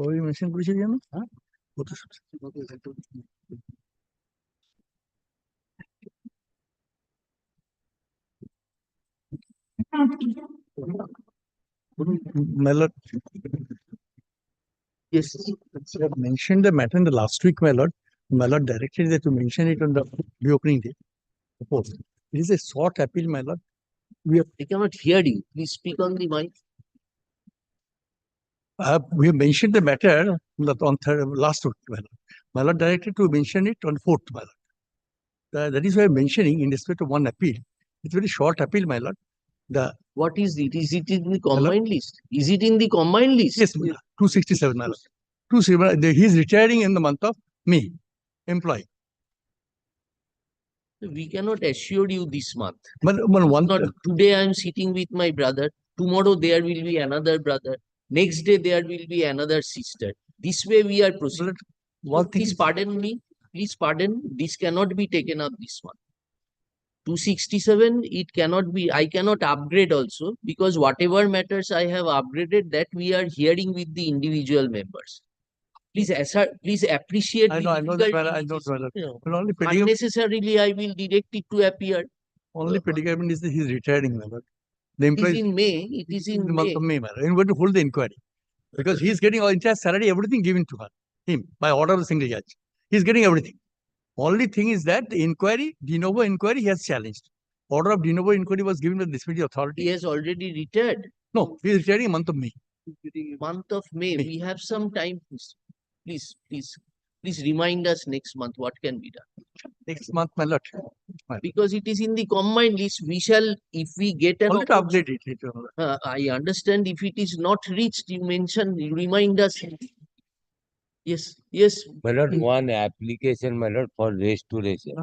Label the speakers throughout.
Speaker 1: ওই মেনশন করেছে কেন? হ্যাঁ, কত Malad. Yes, you have mentioned the matter in the last week, Malad. Malad directed that to mention it on the reopening day. Suppose it is a short appeal, Malad.
Speaker 2: I cannot hear you. Please speak on the mic.
Speaker 1: We have mentioned the matter on last week, Malad. Malad directed to mention it on 4th, Malad. That is why I'm mentioning in respect of one appeal. It's very short appeal, my lord.
Speaker 2: What is it? Is it in the combined list? Is it in the combined list?
Speaker 1: Yes, 267, my lord. 267. He is retiring in the month of May. Employee.
Speaker 2: We cannot assure you this month.
Speaker 1: But
Speaker 2: today I am sitting with my brother. Tomorrow there will be another brother. Next day there will be another sister. This way we are proceeding. Please pardon me. Please pardon. This cannot be taken up this month. 267, it cannot be. I cannot upgrade also, because whatever matters I have upgraded, that we are hearing with the individual members. Please appreciate.
Speaker 1: I know that, I know that.
Speaker 2: Unnecessarily, I will direct it to appear.
Speaker 1: Only predicament is that he is retiring, my lord. The employee
Speaker 2: is in May. It is in
Speaker 1: the month of May, my lord. I'm going to hold the inquiry because he is getting all entire salary, everything given to him by order of the single judge. He is getting everything. Only thing is that the inquiry, de novo inquiry, he has challenged. Order of de novo inquiry was given by the dismissed authority.
Speaker 2: He has already retired.
Speaker 1: No, he is retiring in month of May.
Speaker 2: Month of May. We have some time. Please remind us next month what can be done.
Speaker 1: Next month, my lord.
Speaker 2: Because it is in the combined list, we shall, if we get an
Speaker 1: update it.
Speaker 2: I understand. If it is not reached, you mention, you remind us. Yes.
Speaker 3: My lord, one application, my lord, for restoration.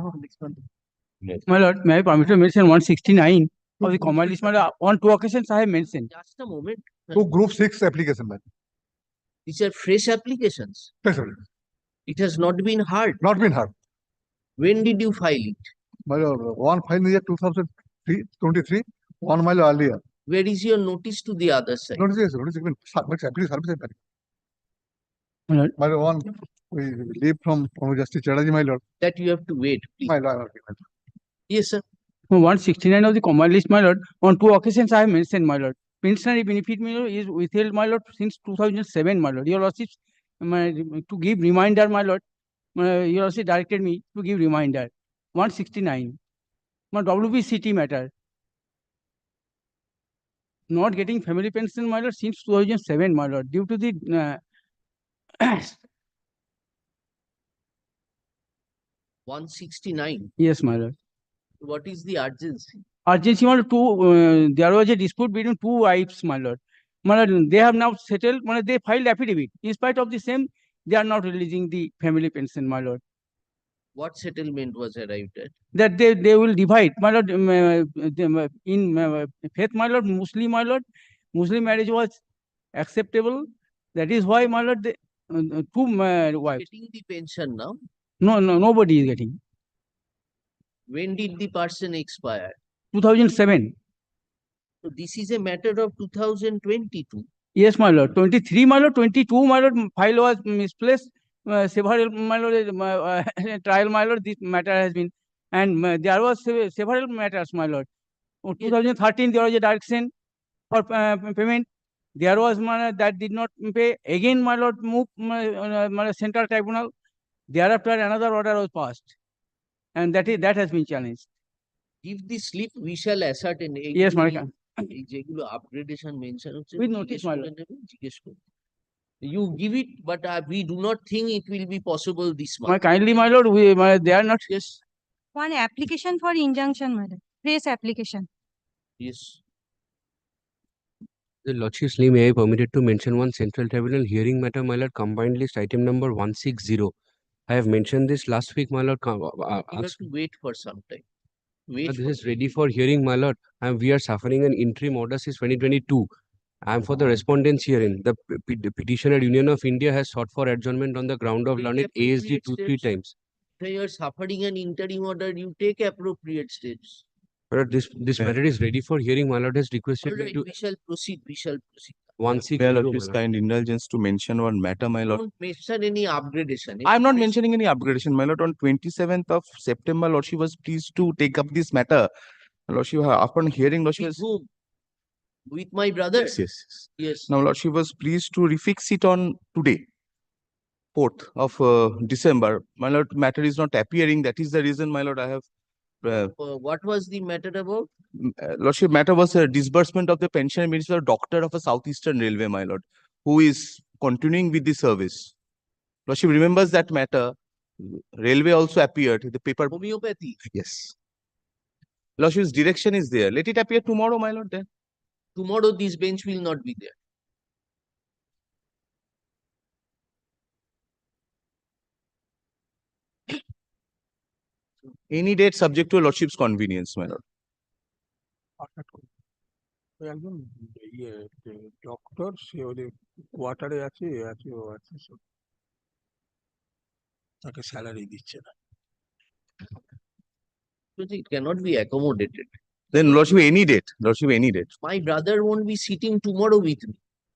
Speaker 4: Yes. My lord, may I permit to mention 169 of the combined list? My lord, on 2 occasions I have mentioned.
Speaker 2: Just a moment.
Speaker 5: To group 6 application, man.
Speaker 2: These are fresh applications.
Speaker 5: Fresh application.
Speaker 2: It has not been heard.
Speaker 5: Not been heard.
Speaker 2: When did you file it?
Speaker 5: My lord, one file in the year 2023, 1 mile earlier.
Speaker 2: Where is your notice to the other side?
Speaker 5: Notice even service. My lord, one we leave from Justice Chadaji, my lord.
Speaker 2: That you have to wait, please.
Speaker 5: My lord.
Speaker 2: Yes, sir.
Speaker 4: 169 of the combined list, my lord. On 2 occasions I have mentioned, my lord. Pensionary benefit, my lord, is withheld, my lord, since 2007, my lord. Your lordship, to give reminder, my lord. Your lordship directed me to give reminder. 169. My WBCT matter. Not getting family pension, my lord, since 2007, my lord, due to the
Speaker 2: 169.
Speaker 4: Yes, my lord.
Speaker 2: What is the urgency?
Speaker 4: Urgency, my lord, there was a dispute between 2 wives, my lord. My lord, they have now settled, my lord, they filed affidavit. In spite of the same, they are not releasing the family pension, my lord.
Speaker 2: What settlement was arrived at?
Speaker 4: That they will divide, my lord, in faith, my lord, Muslim, my lord. Muslim marriage was acceptable. That is why, my lord, they, 2 wives.
Speaker 2: Getting the pension now?
Speaker 4: No, nobody is getting.
Speaker 2: When did the person expire?
Speaker 4: 2007.
Speaker 2: So this is a matter of 2022.
Speaker 4: Yes, my lord. 23, my lord. 22, my lord. File was misplaced. Several, my lord, trial, my lord. This matter has been, and there was several matters, my lord. 2013, there was a direction for payment. There was, my lord, that did not pay. Again, my lord, moved my central tribunal. Thereafter, another order was passed, and that has been challenged.
Speaker 2: Give the slip, we shall ascertain.
Speaker 4: Yes, my lord.
Speaker 2: যেগুলো upgradation mention হচ্ছে,
Speaker 4: With notice, my lord.
Speaker 2: You give it, but we do not think it will be possible this month.
Speaker 4: My kindly, my lord, they are not.
Speaker 2: Yes.
Speaker 6: One application for injunction, madam. Trace application.
Speaker 2: Yes.
Speaker 3: The lordship's name, may I permitted to mention one central tribunal hearing matter, my lord, combined list item number 160. I have mentioned this last week, my lord.
Speaker 2: You have to wait for some time.
Speaker 3: This is ready for hearing, my lord, and we are suffering an interim order since 2022. And for the respondents hearing, the petitioner Union of India has sought for adjournment on the ground of learned ASD 2-3 times.
Speaker 2: You are suffering an interim order, you take appropriate steps.
Speaker 3: But this matter is ready for hearing. My lord has requested me to.
Speaker 2: We shall proceed.
Speaker 3: 160,
Speaker 7: Well,
Speaker 3: my
Speaker 7: his
Speaker 3: lord.
Speaker 7: kind indulgence to mention one matter, my lord.
Speaker 2: Don't mention any upgradation.
Speaker 7: I'm not mentioning any upgradation, my lord. On 27th of September, Lordship was pleased to take up this matter. Lordship, upon hearing, Lordship
Speaker 2: With
Speaker 7: was
Speaker 2: whom? With my brother?
Speaker 7: yes.
Speaker 2: Yes.
Speaker 7: Now, Lordship was pleased to refix it on today, 4th of December. My lord, matter is not appearing. That is the reason, my lord, I have.
Speaker 2: What was the matter about?
Speaker 7: Lordship, matter was a disbursement of the pension minister doctor of a Southeastern Railway, my lord, who is continuing with the service. Lordship remembers that matter. Railway also appeared. The paper.
Speaker 2: Homeopathy.
Speaker 7: Yes. Lordship's direction is there. Let it appear tomorrow, my lord. Then.
Speaker 2: Tomorrow this bench will not be there.
Speaker 7: Any date subject to Lordship's convenience, my lord.
Speaker 8: ওই একজন ইয়ে doctor সে ওদের কোয়ার্টারে আছে ও আছে সব তাকে salary দিচ্ছে না
Speaker 2: It cannot be accommodated.
Speaker 7: Then Lordship, any date. Lordship, any date.
Speaker 2: My brother won't be sitting tomorrow with me.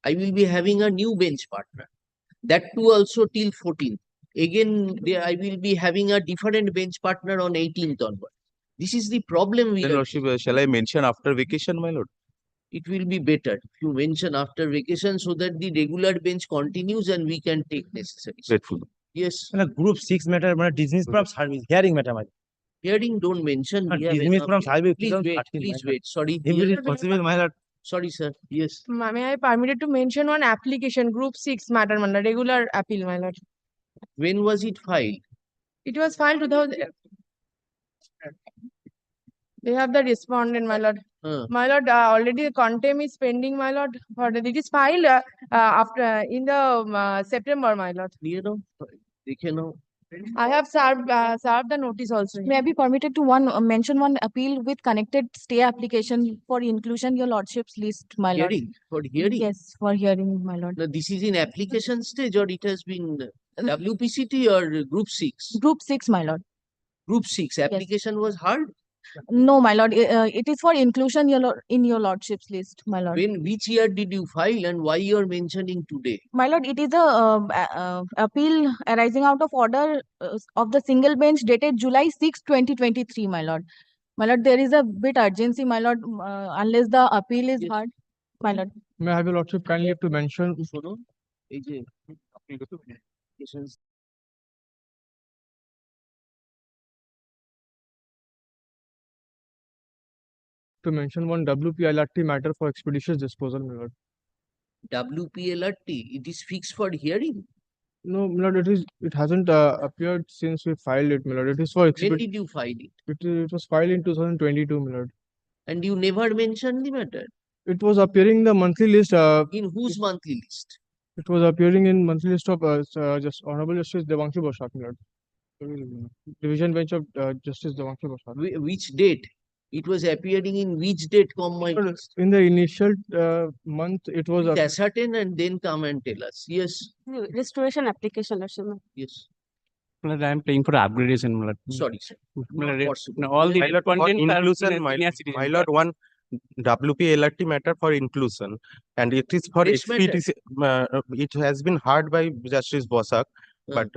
Speaker 2: I will be having a new bench partner. That too also till 14th. Again, I will be having a different bench partner on 18th onward. This is the problem we
Speaker 7: Then
Speaker 2: are.
Speaker 7: Lordship, shall I mention after vacation, my lord?
Speaker 2: It will be better if you mention after vacation so that the regular bench continues and we can take necessary steps.
Speaker 7: Grateful.
Speaker 2: Yes,
Speaker 9: group 6 matter মানে dismiss from service hearing matter মানে
Speaker 2: hearing don't mention. We have
Speaker 9: dismiss
Speaker 2: enough
Speaker 9: from
Speaker 2: here.
Speaker 9: service
Speaker 2: Please
Speaker 9: 2013,
Speaker 2: wait, please
Speaker 9: my lord.
Speaker 2: wait. Sorry.
Speaker 9: If it
Speaker 2: Here-
Speaker 9: is possible, my lord.
Speaker 2: Sorry, sir. Yes.
Speaker 10: May I permitted to mention one application, Group 6 matter, my lord, regular appeal, my lord.
Speaker 2: When was it filed?
Speaker 10: It was filed 2000. They have the respondent, my lord. My lord, already the contem is pending, my lord. For it is filed after in the September, my lord.
Speaker 2: You know, you know.
Speaker 10: I have served the notice also.
Speaker 6: May I be permitted to mention one appeal with connected stay application for inclusion your lordship's list, my lord?
Speaker 2: Hearing, for hearing.
Speaker 6: Yes, for hearing, my lord.
Speaker 2: Now, this is in application stage or it has been WPCT or Group 6?
Speaker 6: Group 6, my lord.
Speaker 2: Group 6, application was heard?
Speaker 6: No, my lord. It is for inclusion in your lordship's list, my lord.
Speaker 2: Which year did you file and why you are mentioning today?
Speaker 6: My lord, it is a appeal arising out of order of the single bench dated July 6, 2023, my lord. My lord, there is a bit urgency, my lord, unless the appeal is
Speaker 2: Yes.
Speaker 6: heard, my lord.
Speaker 8: May I have your lordship kindly to mention
Speaker 2: শোনো, এই যে applications
Speaker 8: one WPLRT matter for expeditious disposal, my lord.
Speaker 2: WPLRT, it is fixed for hearing.
Speaker 8: No, my lord, it hasn't appeared since we filed it, my lord. It is for
Speaker 2: When did you file it?
Speaker 8: it was filed in 2022, my lord.
Speaker 2: And you never mentioned the matter.
Speaker 8: It was appearing in the monthly list.
Speaker 2: In whose monthly list?
Speaker 8: It was appearing in monthly list of just Honorable Justice Devanshu Bashak, my lord. Division bench of Justice Devanshu Bashak.
Speaker 2: Which date? It was appearing in which date? Come my list.
Speaker 8: In the initial month, it was
Speaker 2: Please ascertain and then come and tell us. Yes,
Speaker 6: Restoration application,
Speaker 2: yes.
Speaker 9: I am playing for upgradation, my lord.
Speaker 2: Sorry, sir.
Speaker 9: My lord,
Speaker 2: Possible.
Speaker 9: all the
Speaker 7: My lord, for
Speaker 9: contents are
Speaker 7: inclusion,
Speaker 9: senior citizen.
Speaker 7: my lord, one WPLRT matter for inclusion, and it is for
Speaker 2: Which matter?
Speaker 7: expediency. It has been heard by Justice Bosak, but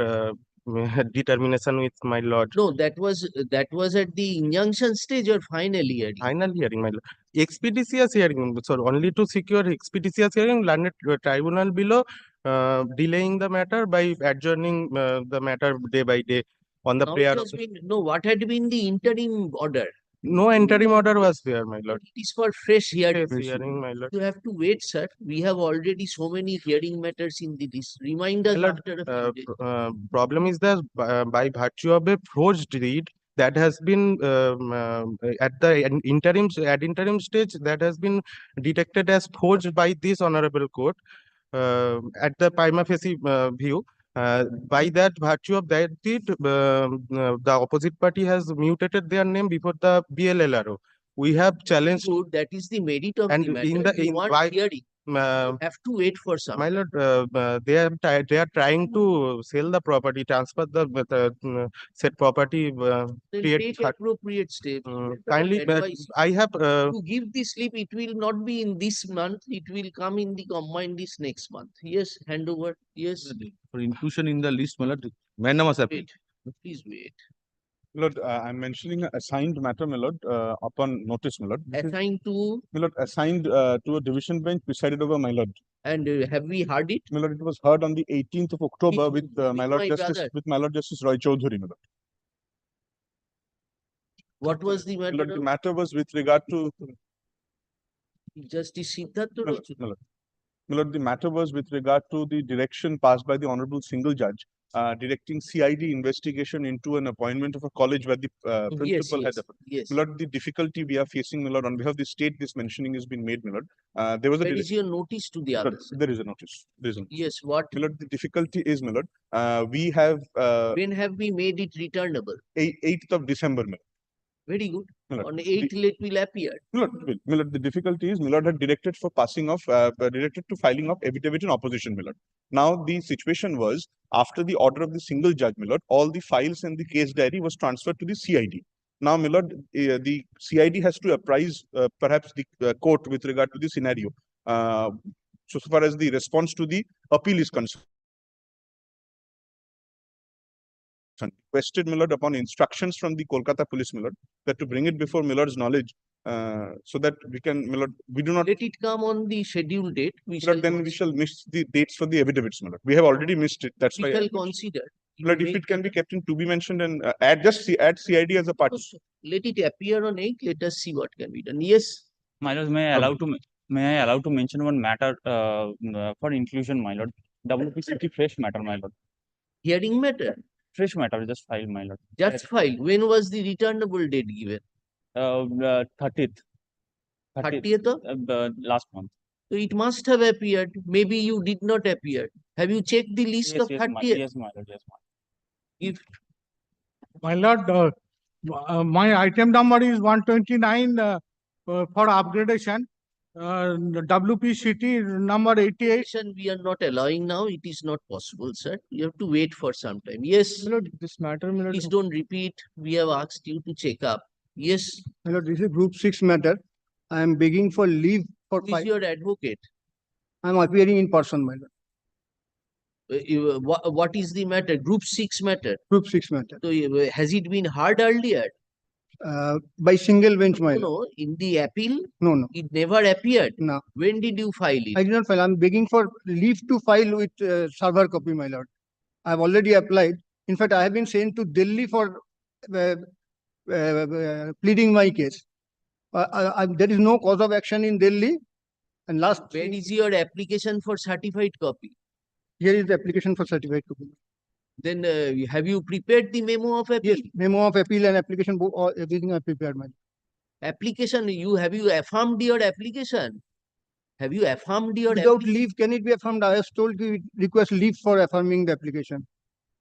Speaker 7: determination with my lord.
Speaker 2: No, that was at the injunction stage or final hearing.
Speaker 7: Final hearing, my lord. Expeditious hearing. So only to secure expeditious hearing, learned tribunal below delaying the matter by adjourning the matter day by day on the
Speaker 2: Now
Speaker 7: prayer.
Speaker 2: it has been, no, what had been the interim order?
Speaker 7: No interim order was there, my lord.
Speaker 2: It is for fresh hearing.
Speaker 7: Yes, hearing, my lord.
Speaker 2: You have to wait, sir. We have already so many hearing matters in the list. Remind us
Speaker 7: My lord,
Speaker 2: after a few days.
Speaker 7: problem is that by virtue of a forged deed that has been at the interim stage that has been detected as forged by this honorable court at the prima facie view. By that virtue of that deed, the opposite party has mutated their name before the BLLRO. We have challenged.
Speaker 2: Good, that is the merit of
Speaker 7: And
Speaker 2: the matter.
Speaker 7: in the-
Speaker 2: We
Speaker 7: in
Speaker 2: want
Speaker 7: by-
Speaker 2: hearing. Have to wait for some.
Speaker 7: My lord, they are trying to sell the property, transfer the said property,
Speaker 2: Then
Speaker 7: create
Speaker 2: take
Speaker 7: third-
Speaker 2: appropriate steps.
Speaker 7: kindly,
Speaker 2: Advise.
Speaker 7: I have,
Speaker 2: To give the slip, it will not be in this month, it will come in the combined this next month. Yes, handover, yes,
Speaker 11: For inclusion in the list, my lord, magnanimous appeal.
Speaker 2: wait, please wait.
Speaker 12: My lord, I'm mentioning a assigned matter, my lord, upon notice, my lord.
Speaker 2: Assigned to,
Speaker 12: My lord, assigned to a division bench presided over, my lord.
Speaker 2: and have we heard it?
Speaker 12: My lord, it was heard on the 18th of October with my lord
Speaker 2: my
Speaker 12: Justice,
Speaker 2: brother.
Speaker 12: with my lord Justice Roy Chaudhary, my lord.
Speaker 2: What was the
Speaker 12: My
Speaker 2: matter?
Speaker 12: lord, the matter was with regard to,
Speaker 2: Justice Siddhartha
Speaker 12: my
Speaker 2: Roy
Speaker 12: lord, my lord. My lord, the matter was with regard to the direction passed by the Honorable Single Judge, directing CID investigation into an appointment of a college where the principal had.
Speaker 2: yes.
Speaker 12: My lord, the difficulty we are facing, my lord, on behalf of the state, this mentioning has been made, my lord. There was a.
Speaker 2: Where is your notice to the
Speaker 12: My lord,
Speaker 2: others?
Speaker 12: there is a notice. There is a notice.
Speaker 2: Yes, what?
Speaker 12: My lord, the difficulty is, my lord, we have
Speaker 2: When have we made it returnable?
Speaker 12: 8th of December, my lord.
Speaker 2: Very good.
Speaker 12: My lord,
Speaker 2: On 8th, it will appear.
Speaker 12: My lord, the difficulty is, my lord had directed for passing of, directed to filing of affidavit in opposition, my lord. Now, the situation was, after the order of the single judge, my lord, all the files and the case diary was transferred to the CID. Now, my lord, the CID has to apprise perhaps the court with regard to the scenario. So far as the response to the appeal is concerned. Requested, my lord, upon instructions from the Kolkata Police, my lord, that to bring it before my lord's knowledge, so that we can, my lord, we do not.
Speaker 2: Let it come on the scheduled date.
Speaker 12: Then we shall miss the dates for the affidavits, my lord. We have already missed it. That's
Speaker 2: We
Speaker 12: why.
Speaker 2: shall consider.
Speaker 12: Lord, if it can be kept in to be mentioned and add CID as a part.
Speaker 2: Let it appear on 8th. Let us see what can be done. Yes.
Speaker 4: My lord, may I allow to mention one matter for inclusion, my lord? WPCT fresh matter, my lord.
Speaker 2: Hearing matter.
Speaker 4: Fresh matter, just filed, my lord.
Speaker 2: Just filed. When was the returnable date given?
Speaker 4: 30th.
Speaker 2: 30th of?
Speaker 4: Last month.
Speaker 2: So it must have appeared. Maybe you did not appear. Have you checked the list of 30th?
Speaker 4: Yes, my lord. Yes, my
Speaker 2: lord.
Speaker 5: My lord, my item number is 129 for upgradation. WPCT number 88.
Speaker 2: We are not allowing now. It is not possible, sir. You have to wait for some time. Yes.
Speaker 8: My lord, this matter, my lord.
Speaker 2: Please don't repeat. We have asked you to check up. Yes.
Speaker 13: My lord, this is Group 6 matter. I am begging for leave for
Speaker 2: Who is your advocate?
Speaker 13: I am appearing in person, my lord.
Speaker 2: What is the matter? Group 6 matter.
Speaker 13: Group 6 matter.
Speaker 2: So has it been heard earlier?
Speaker 13: By single bench, my lord.
Speaker 2: No, in the appeal?
Speaker 13: No.
Speaker 2: It never appeared?
Speaker 13: No.
Speaker 2: When did you file it?
Speaker 13: I did not file. I am begging for leave to file with server copy, my lord. I have already applied. In fact, I have been sent to Delhi for pleading my case. There is no cause of action in Delhi. And last.
Speaker 2: Where is your application for certified copy?
Speaker 13: Here is the application for certified copy.
Speaker 2: Then have you prepared the memo of appeal?
Speaker 13: Yes, memo of appeal and application, everything I prepared, my lord.
Speaker 2: Application, have you affirmed your application? Have you affirmed your
Speaker 13: Without leave, can it be affirmed? I was told to request leave for affirming the application.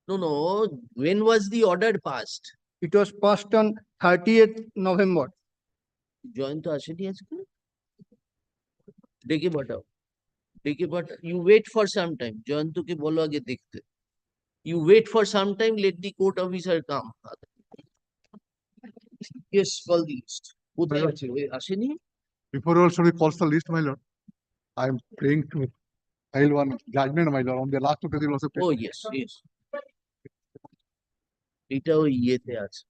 Speaker 2: No. When was the order passed?
Speaker 13: It was passed on 30th November.
Speaker 2: Join to আসেনি আজকে? ডেকে পাঠাও। You wait for some time. জয়ন্তকে বলো আগে দেখতে। You wait for some time, let the court officer come. Yes, call the list. কোথায় আছে? আসেনি?
Speaker 5: Before also we call the list, my lord. I am praying to file one judgment, my lord, on the last occasion also.
Speaker 2: Oh, yes. এটাও ইয়েতে আছে।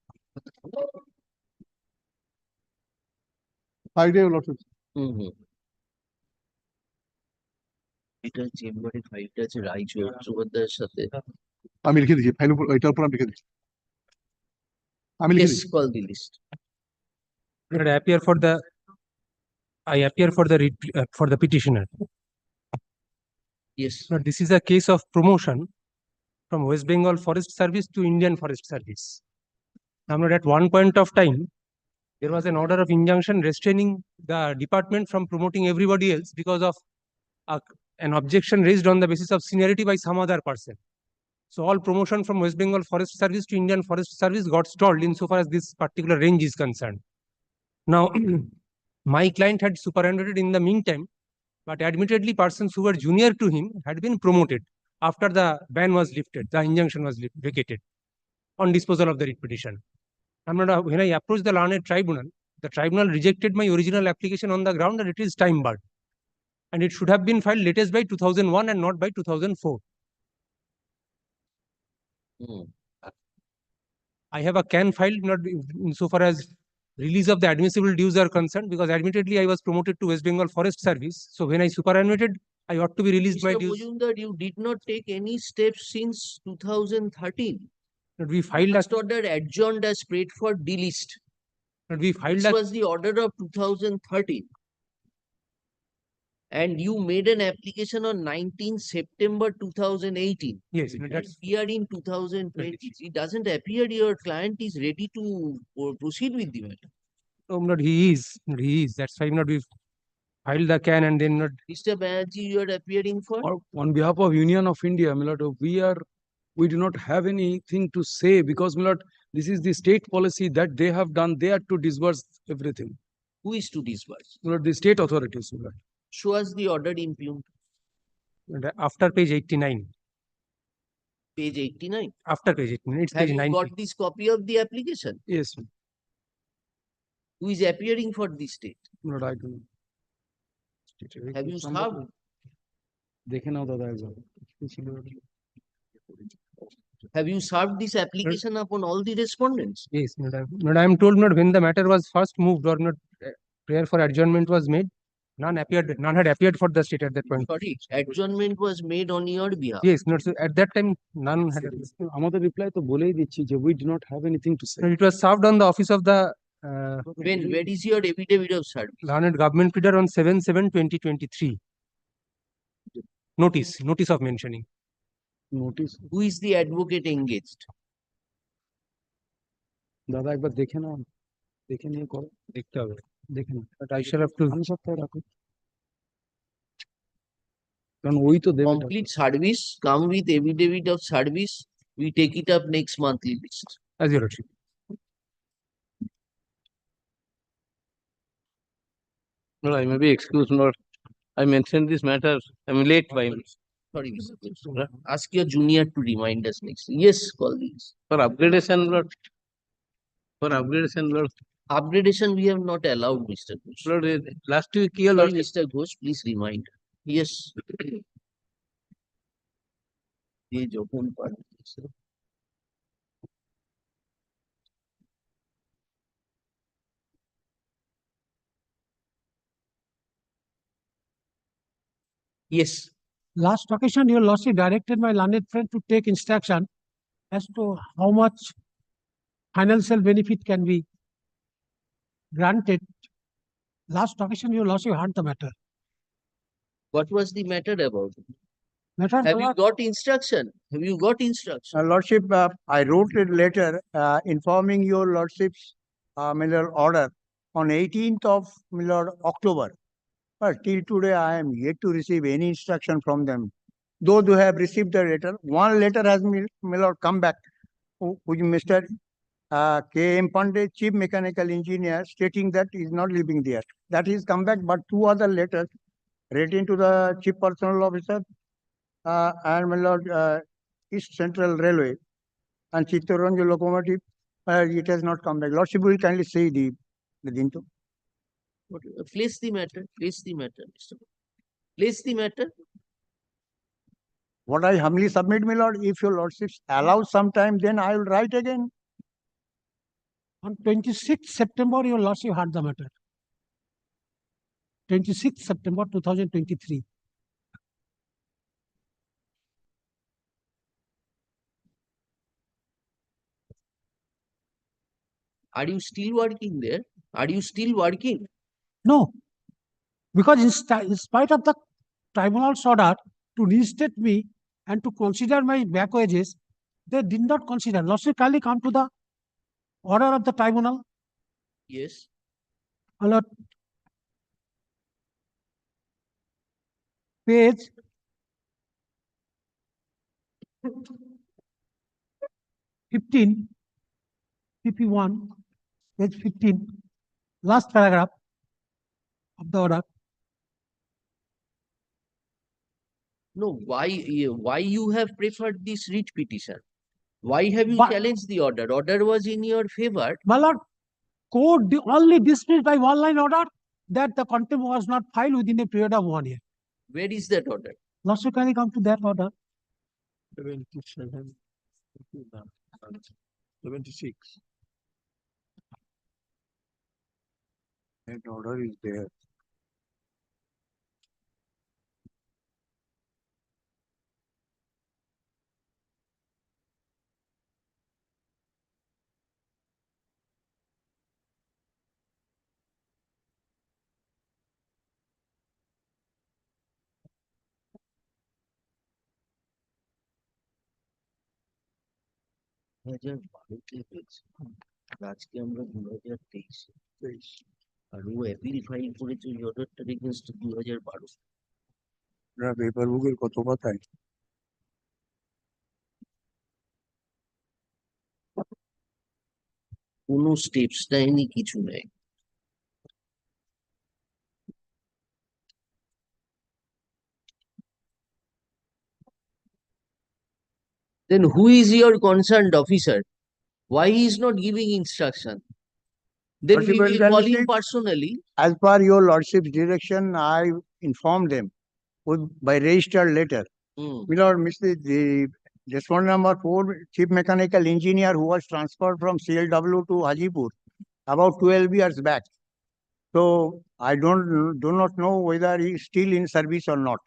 Speaker 5: Friday also.
Speaker 2: এটা চেম্বারে ফাইলটা আছে রায়চৌধুরীর সাথে।
Speaker 5: আমি লিখে দিয়েছি ফাইল উপর এটার উপর আমি লিখে দিয়েছি। আমি লিখে দিয়েছি।
Speaker 2: Call the list.
Speaker 14: I appear for the petitioner.
Speaker 2: Yes.
Speaker 14: Now, this is a case of promotion from West Bengal Forest Service to Indian Forest Service. Now, at one point of time, there was an order of injunction restraining the department from promoting everybody else because of an objection raised on the basis of seniority by some other person. So all promotion from West Bengal Forest Service to Indian Forest Service got stalled insofar as this particular range is concerned. Now, my client had superannuated in the meantime But admittedly, persons who were junior to him had been promoted after the ban was lifted, the injunction was vacated on disposal of the writ petition. When I approached the learned tribunal, the tribunal rejected my original application on the ground that it is time barred, and it should have been filed latest by 2001 and not by 2004. I have a can file, not so far as release of the admissible dues are concerned, because admittedly I was promoted to West Bengal Forest Service. So when I superannuated, I ought to be released my
Speaker 2: Mr.
Speaker 14: dues.
Speaker 2: Majumdar, you did not take any steps since 2013.
Speaker 14: But we filed
Speaker 2: First order adjourned as prayed for delist.
Speaker 14: But we filed
Speaker 2: This was the order of 2013. And you made an application on 19 September 2018.
Speaker 14: Yes, that's
Speaker 2: we are in 2020. It doesn't appear your client is ready to proceed with the matter.
Speaker 14: no, not he is. He is. That's why not we filed the can and then not.
Speaker 2: Mr. Banerjee, you are appearing for?
Speaker 15: On behalf of Union of India, my lord, we do not have anything to say because, my lord, this is the state policy that they have done. They are to disburse everything.
Speaker 2: Who is to disburse?
Speaker 15: My lord, the state authorities, my lord.
Speaker 2: Show us the order impugned.
Speaker 14: After page 89.
Speaker 2: Page 89.
Speaker 14: After page 89. It's
Speaker 2: Have
Speaker 14: page
Speaker 2: you
Speaker 14: 90.
Speaker 2: got this copy of the application?
Speaker 15: Yes.
Speaker 2: Who is appearing for the state?
Speaker 15: My lord, I do.
Speaker 2: Have you served?
Speaker 15: দেখে নাও দাদা একবার
Speaker 2: Have you served this application upon all the respondents?
Speaker 14: Yes, madam. But I am told not when the matter was first moved or not prayer for adjournment was made, none had appeared for the state at that point.
Speaker 2: Sorry, adjournment was made on your behalf.
Speaker 14: Yes, not so at that time none had.
Speaker 15: আমাদের reply তো বলেই দিচ্ছি যে we do not have anything to say.
Speaker 14: It was served on the office of the
Speaker 2: Where is your affidavit of service?
Speaker 14: learned government pleader on 7/7/2023. Notice of mentioning.
Speaker 15: Notice
Speaker 2: Who is the advocate engaged?
Speaker 15: দাদা একবার দেখে নাও দেখে নিয়ে করো
Speaker 14: দেখতে হবে।
Speaker 15: দেখে নাও
Speaker 14: But I shall have to.
Speaker 15: আমি সপ্তাহে রাখো কারণ ওই তো দেবে
Speaker 2: Complete service, come with affidavit of service. We take it up next monthly list.
Speaker 14: As your lordship.
Speaker 9: No, I may be excused, Lord. I mentioned this matter. I'm late by
Speaker 2: Sorry, Mr. Kunstler. Ask your junior to remind us next. Yes, colleagues.
Speaker 9: for upgradation, Lord. For upgradation, Lord.
Speaker 2: Upgradation we have not allowed, Mr. Ghosh.
Speaker 9: Lord, last week, your
Speaker 2: Sorry,
Speaker 9: Lord.
Speaker 2: Mr. Ghosh, please remind. Yes. Page open part. Yes.
Speaker 16: Last occasion, your lordship directed my learned friend to take instruction as to how much financial benefit can be granted. Last occasion, your lordship heard the matter.
Speaker 2: What was the matter about?
Speaker 16: Matter
Speaker 2: Have you got instruction? Have you got instruction?
Speaker 17: Lordship, I wrote a letter informing your lordship's my lord, order on 18th of my lord, October. But till today, I am yet to receive any instruction from them. Though they have received the letter, one letter has my lord come back, which Mr. K.M. Pandey, Chief Mechanical Engineer, stating that he is not living there. That is come back, but two other letters written to the Chief Personnel Officer and my lord, East Central Railway and Chittaranjan Locomotive, it has not come back. Lordship will kindly say the Dinto.
Speaker 2: Place the matter. Place the matter, Mr. Place the matter.
Speaker 17: What I humbly submit, my lord, if your lordship allows some time, then I will write again.
Speaker 16: On 26th September, your lordship heard the matter. 26th September 2023.
Speaker 2: Are you still working there? Are you still working?
Speaker 16: No, because in spite of the tribunal's order to reinstate me and to consider my back wages, they did not consider. Lordship, kindly come to the order of the tribunal.
Speaker 2: Yes.
Speaker 16: Alert. Page 15, PP1, page 15, last paragraph of the order.
Speaker 2: No, why you have preferred this writ petition? Why have you
Speaker 16: But-
Speaker 2: challenged the order? Order was in your favor.
Speaker 16: My lord, court only dismissed by one line order that the contempt was not filed within a period of 1 year.
Speaker 2: Where is that order?
Speaker 16: Lordship, can I come to that order?
Speaker 15: 77, 76.
Speaker 17: That order is there.
Speaker 2: আজকে আমরা 2023 আর ও appeal file করেছে ওই অর্ডারটার against 2012।
Speaker 17: Paper বুকের কত কথায়
Speaker 2: কোনো steps নেয়নি, কিছু নেই। Then who is your concerned officer? Why he is not giving instruction? Then we will call him personally.
Speaker 17: As per your lordship's direction, I informed them by registered letter. My lord, the respondent number 4, chief mechanical engineer who was transferred from CLW to Hajipur about 12 years back. So I do not know whether he is still in service or not.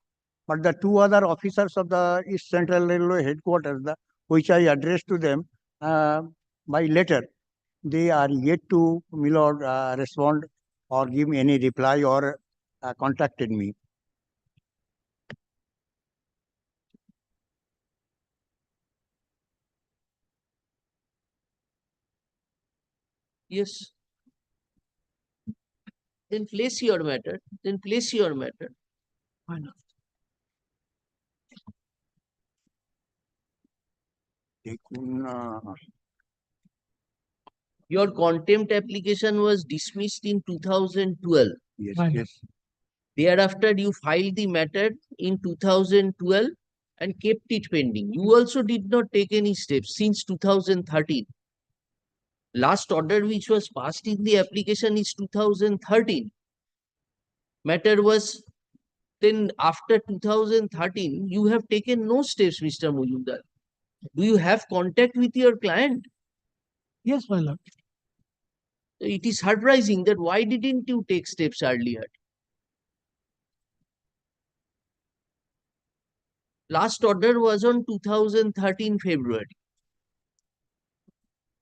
Speaker 17: But the two other officers of the East Central Railway headquarters, which I addressed to them by letter, they are yet to, my lord, respond or give any reply or contacted me.
Speaker 2: Yes. Then place your matter. Then place your matter.
Speaker 16: Why not?
Speaker 2: Your contempt application was dismissed in 2012.
Speaker 17: Yes,
Speaker 16: Why not?
Speaker 17: yes.
Speaker 2: Thereafter, you filed the matter in 2012 and kept it pending. You also did not take any steps since 2013. Last order which was passed in the application is 2013. Matter was then after 2013, you have taken no steps, Mr. Mujumdar. Do you have contact with your client?
Speaker 16: Yes, my lord.
Speaker 2: It is surprising that why didn't you take steps earlier? Last order was on 2013 February.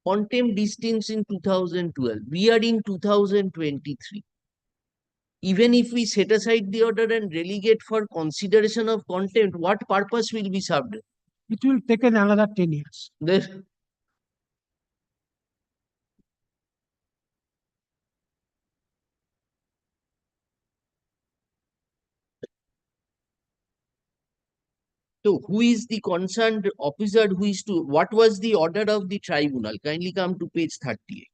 Speaker 2: Contempt distinct in 2012. We are in 2023. Even if we set aside the order and relegate for consideration of contempt, what purpose will be served?
Speaker 16: It will take another 10 years.
Speaker 2: There. So who is the concerned officer who is to, what was the order of the tribunal? Kindly come to page 38.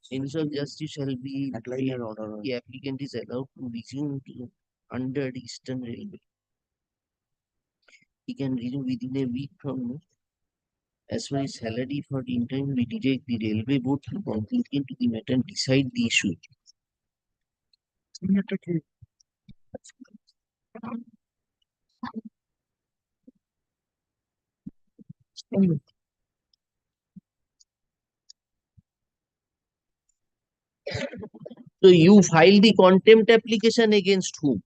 Speaker 2: Sense of justice shall be
Speaker 17: order.
Speaker 2: The applicant is allowed to resume under the Eastern Railway. He can resume within a week from now. As far as salary for the interim, we direct the railway board to conclude into the matter and decide the issue. So you filed the contempt application against whom?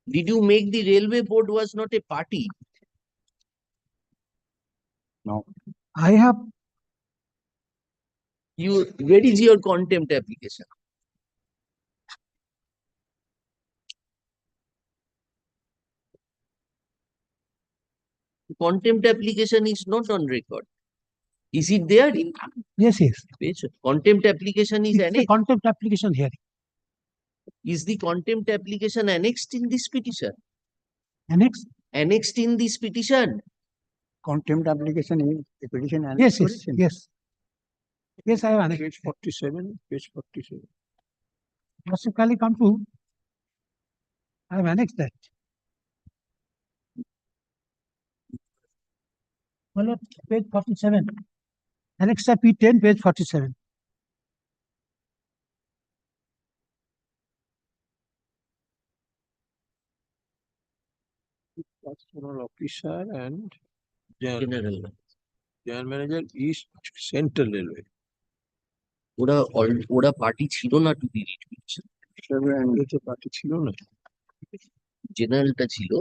Speaker 2: Did you make the railway board was not a party?
Speaker 17: No.
Speaker 16: I have.
Speaker 2: Where is your contempt application? The contempt application is not on record. Is it there?
Speaker 16: Yes, yes.
Speaker 2: Contempt application is
Speaker 16: It's a
Speaker 2: annexed.
Speaker 16: contempt application hearing.
Speaker 2: Is the contempt application annexed in this petition?
Speaker 16: Annexed?
Speaker 2: Annexed in this petition?
Speaker 17: Contempt application in the petition.
Speaker 16: Yes, yes, yes. Yes, I have annexed.
Speaker 15: Page 47, page 47.
Speaker 16: Basically come to I have annexed that. Well, page 47. Annexa P10, page 47.
Speaker 9: Pastoral officer and general manager East Central Railway.
Speaker 2: ওরা party ছিল না to be writ petition,
Speaker 9: party ছিল না,
Speaker 2: জেনারেলটা ছিল।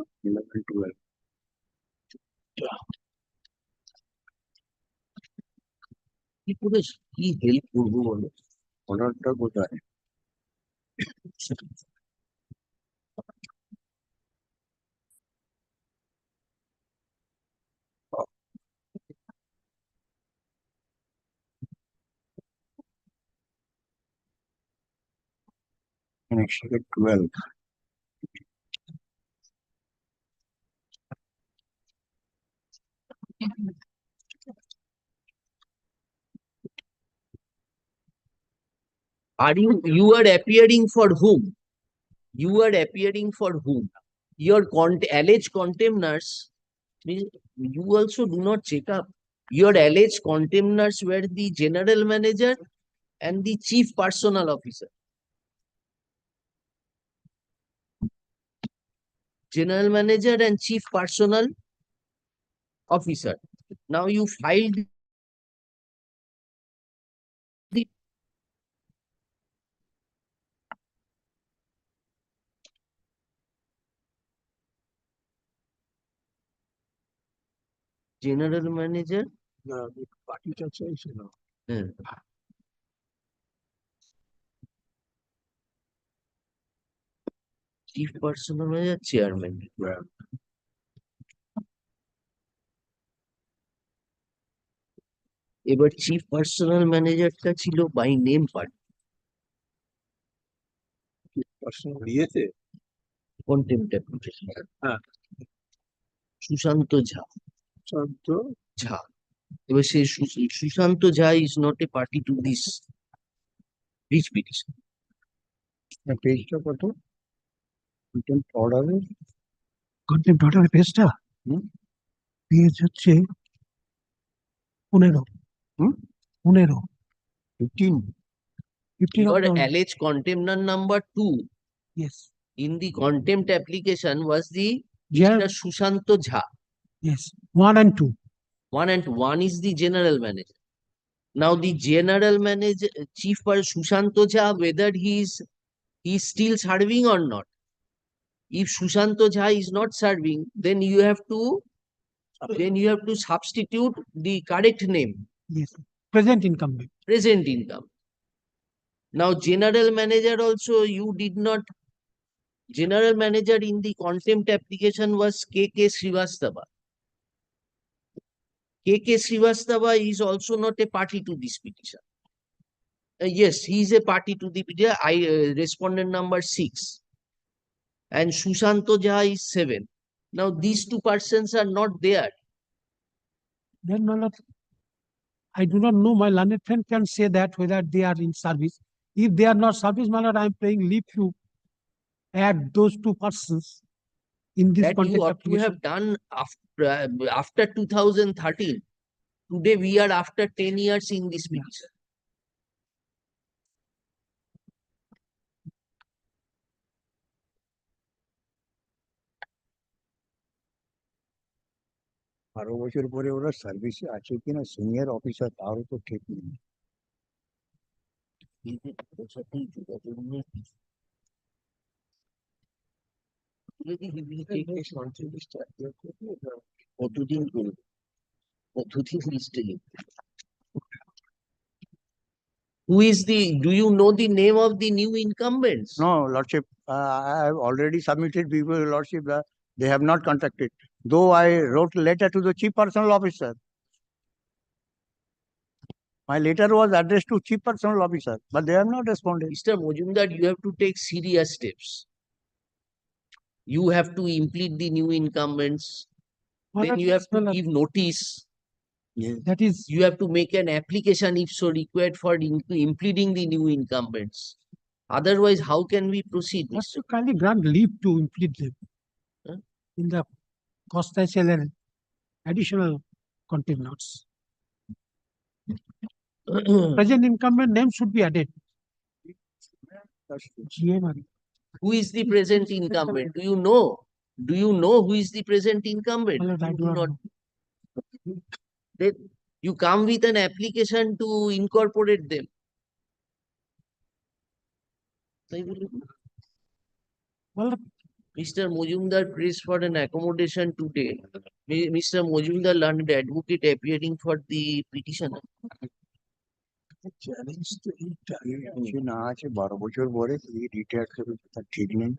Speaker 2: কি করে কি help করবো বলো, অর্ডারটা কোথায়?
Speaker 17: Annexure 12.
Speaker 2: Are you are appearing for whom? You are appearing for whom? Your alleged contemners, you also do not check up. Your alleged contemners were the general manager and the chief personnel officer. General manager and chief personnel officer. Now you filed the general manager.
Speaker 9: না পার্টিটা চাইছে না।
Speaker 2: Chief personnel manager chairman. এবার chief personnel ম্যানেজারটা ছিল by name party,
Speaker 9: ইয়েতে
Speaker 2: contempt application.
Speaker 9: হ্যাঁ,
Speaker 2: সুশান্ত ঝা।
Speaker 9: শান্ত
Speaker 2: ঝা। এবার সেই Sushant Jha is not a party to this writ petition.
Speaker 17: পেজটা কত? কন্টেম্পট অর্ডারের
Speaker 16: কন্টেম্পট অর্ডারের পেজটা পেজ হচ্ছে 15 15
Speaker 2: Your alleged contemptor number 2
Speaker 16: yes
Speaker 2: in the contempt application was the
Speaker 16: Yeah.
Speaker 2: Mr. Sushanto Jha.
Speaker 16: Yes, 1 and 2.
Speaker 2: 1 and 1 is the general manager. Now the general manager, chief for Sushanto Jha, whether he is still serving or not. If Sushanto Jha is not serving, then you have to substitute the correct name.
Speaker 16: Yes, present incumbent.
Speaker 2: Present income. Now general manager also you did not. General manager in the contempt application was K.K. Srivastava. K.K. Srivastava is also not a party to this petition. Yes, he is a party to the petition. Respondent number 6. And Sushanto Jha is 7. Now these two persons are not there.
Speaker 16: Then, my lord, I do not know. My learned friend can say that whether they are in service. If they are not service, my lord, I am praying leave you add those two persons in this
Speaker 2: That you
Speaker 16: context.
Speaker 2: ought to have done after 2013. Today we are after 10 years in this petition.
Speaker 17: বারো বছর পরে ওরা সার্ভিসে আছে কিনা senior officer তারও তো ঠিক নেই।
Speaker 2: কতদিন করবে, কতদিন লিস্টে লিখবে? Who is do you know the name of the new incumbents?
Speaker 17: No, Lordship, I have already submitted before your Lordship. They have not contacted. Though I wrote a letter to the Chief Personnel Officer. My letter was addressed to Chief Personnel Officer, but they have not responded.
Speaker 2: Mr. Mojumdar, you have to take serious steps. You have to implead the new incumbents. Then you have to give notice.
Speaker 17: Yes.
Speaker 16: That is,
Speaker 2: you have to make an application if so required for impleading the new incumbents. Otherwise, how can we proceed,
Speaker 16: Has
Speaker 2: Mr.
Speaker 16: to kindly grant leave to implement them
Speaker 2: Huh?
Speaker 16: in the constitutional and additional content notes. Present incumbent name should be added. GMR.
Speaker 2: Who is the present incumbent? Do you know? Do you know who is the present incumbent?
Speaker 16: Well, I
Speaker 2: You
Speaker 16: do not know.
Speaker 2: Then you come with an application to incorporate them.
Speaker 16: Well,
Speaker 2: Mr. Mojumdar prays for an accommodation today. Mr. Mojumdar learned advocate appearing for the petitioner.
Speaker 17: Challenge তো এইটা যে না আছে 12 বছর পরে কি retire করবে তার ঠিক নেই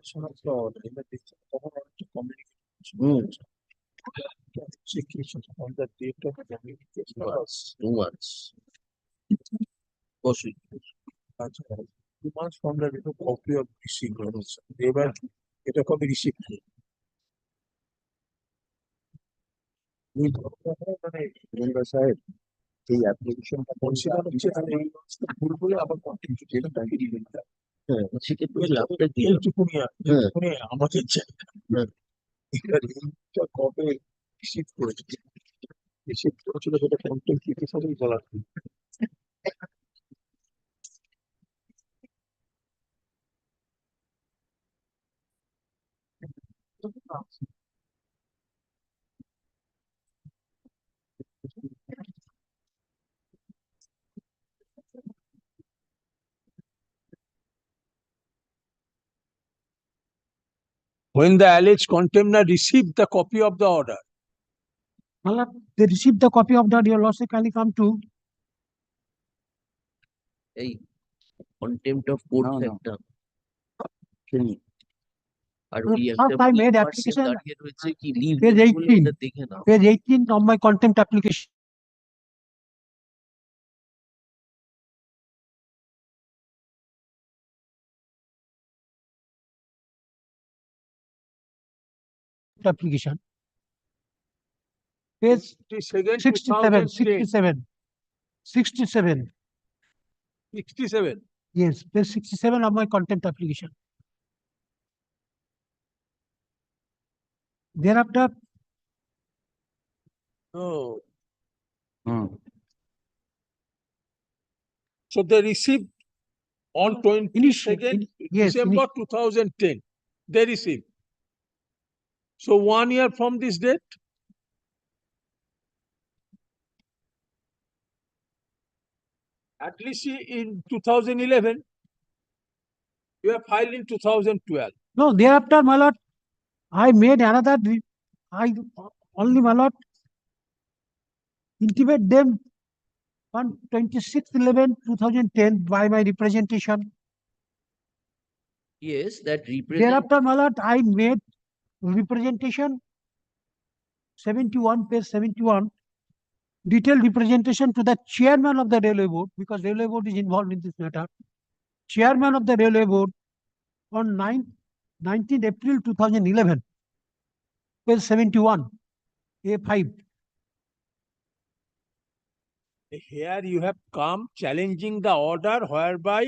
Speaker 9: On the date of communication.
Speaker 2: 2 months. Possibly.
Speaker 9: 2 months from the copy of receipt. এবার এটা কবে রিসিভ
Speaker 17: বীরেন্দ্র সাহেব এই অ্যাপ্লিকেশনটা
Speaker 9: কনসিডার হচ্ছে এই ভুল বলে আবার কন্টিনিউ যেটা তাকে দিবেন
Speaker 2: সেক্ষেত্রে লাভটা কি?
Speaker 9: এইটুকুনি আমাদের জায়গা এটা কবে রিসিভ করেছে রিসিভ করেছিল সেটা কন্টেন্ট কি হিসাবেই বলা when the alleged contemner received the copy of the order.
Speaker 16: well, they received the copy of the your lordship kindly come to
Speaker 2: Hey, contempt of court factor. আর ওই
Speaker 16: first
Speaker 2: একটা
Speaker 16: I made
Speaker 2: 8%
Speaker 16: application
Speaker 2: দাঁড়িয়ে রয়েছে কি leave
Speaker 16: page
Speaker 2: বলে
Speaker 16: 18
Speaker 2: ওটা দেখে নাও।
Speaker 16: page 18 of my contempt application. Application. Page
Speaker 9: 22nd,
Speaker 16: 67,
Speaker 9: 2010.
Speaker 16: 67.
Speaker 9: 67.
Speaker 16: Yes, page 67 of my contempt application. Thereafter,
Speaker 9: Oh. So they received on 22nd
Speaker 16: yes,
Speaker 9: December 2010. They received. So 1 year from this date, at least in 2011, you have filed in 2012.
Speaker 16: no, thereafter, my lord, I made another, I only, my lord, intimate them on 26/11/2010 by my representation.
Speaker 2: Yes, that represent.
Speaker 16: Thereafter, my lord, I made representation 71, page 71, detailed representation to the chairman of the railway board, because railway board is involved in this matter. Chairman of the railway board on 19 April 2011, page 71, A5.
Speaker 9: Here you have come challenging the order whereby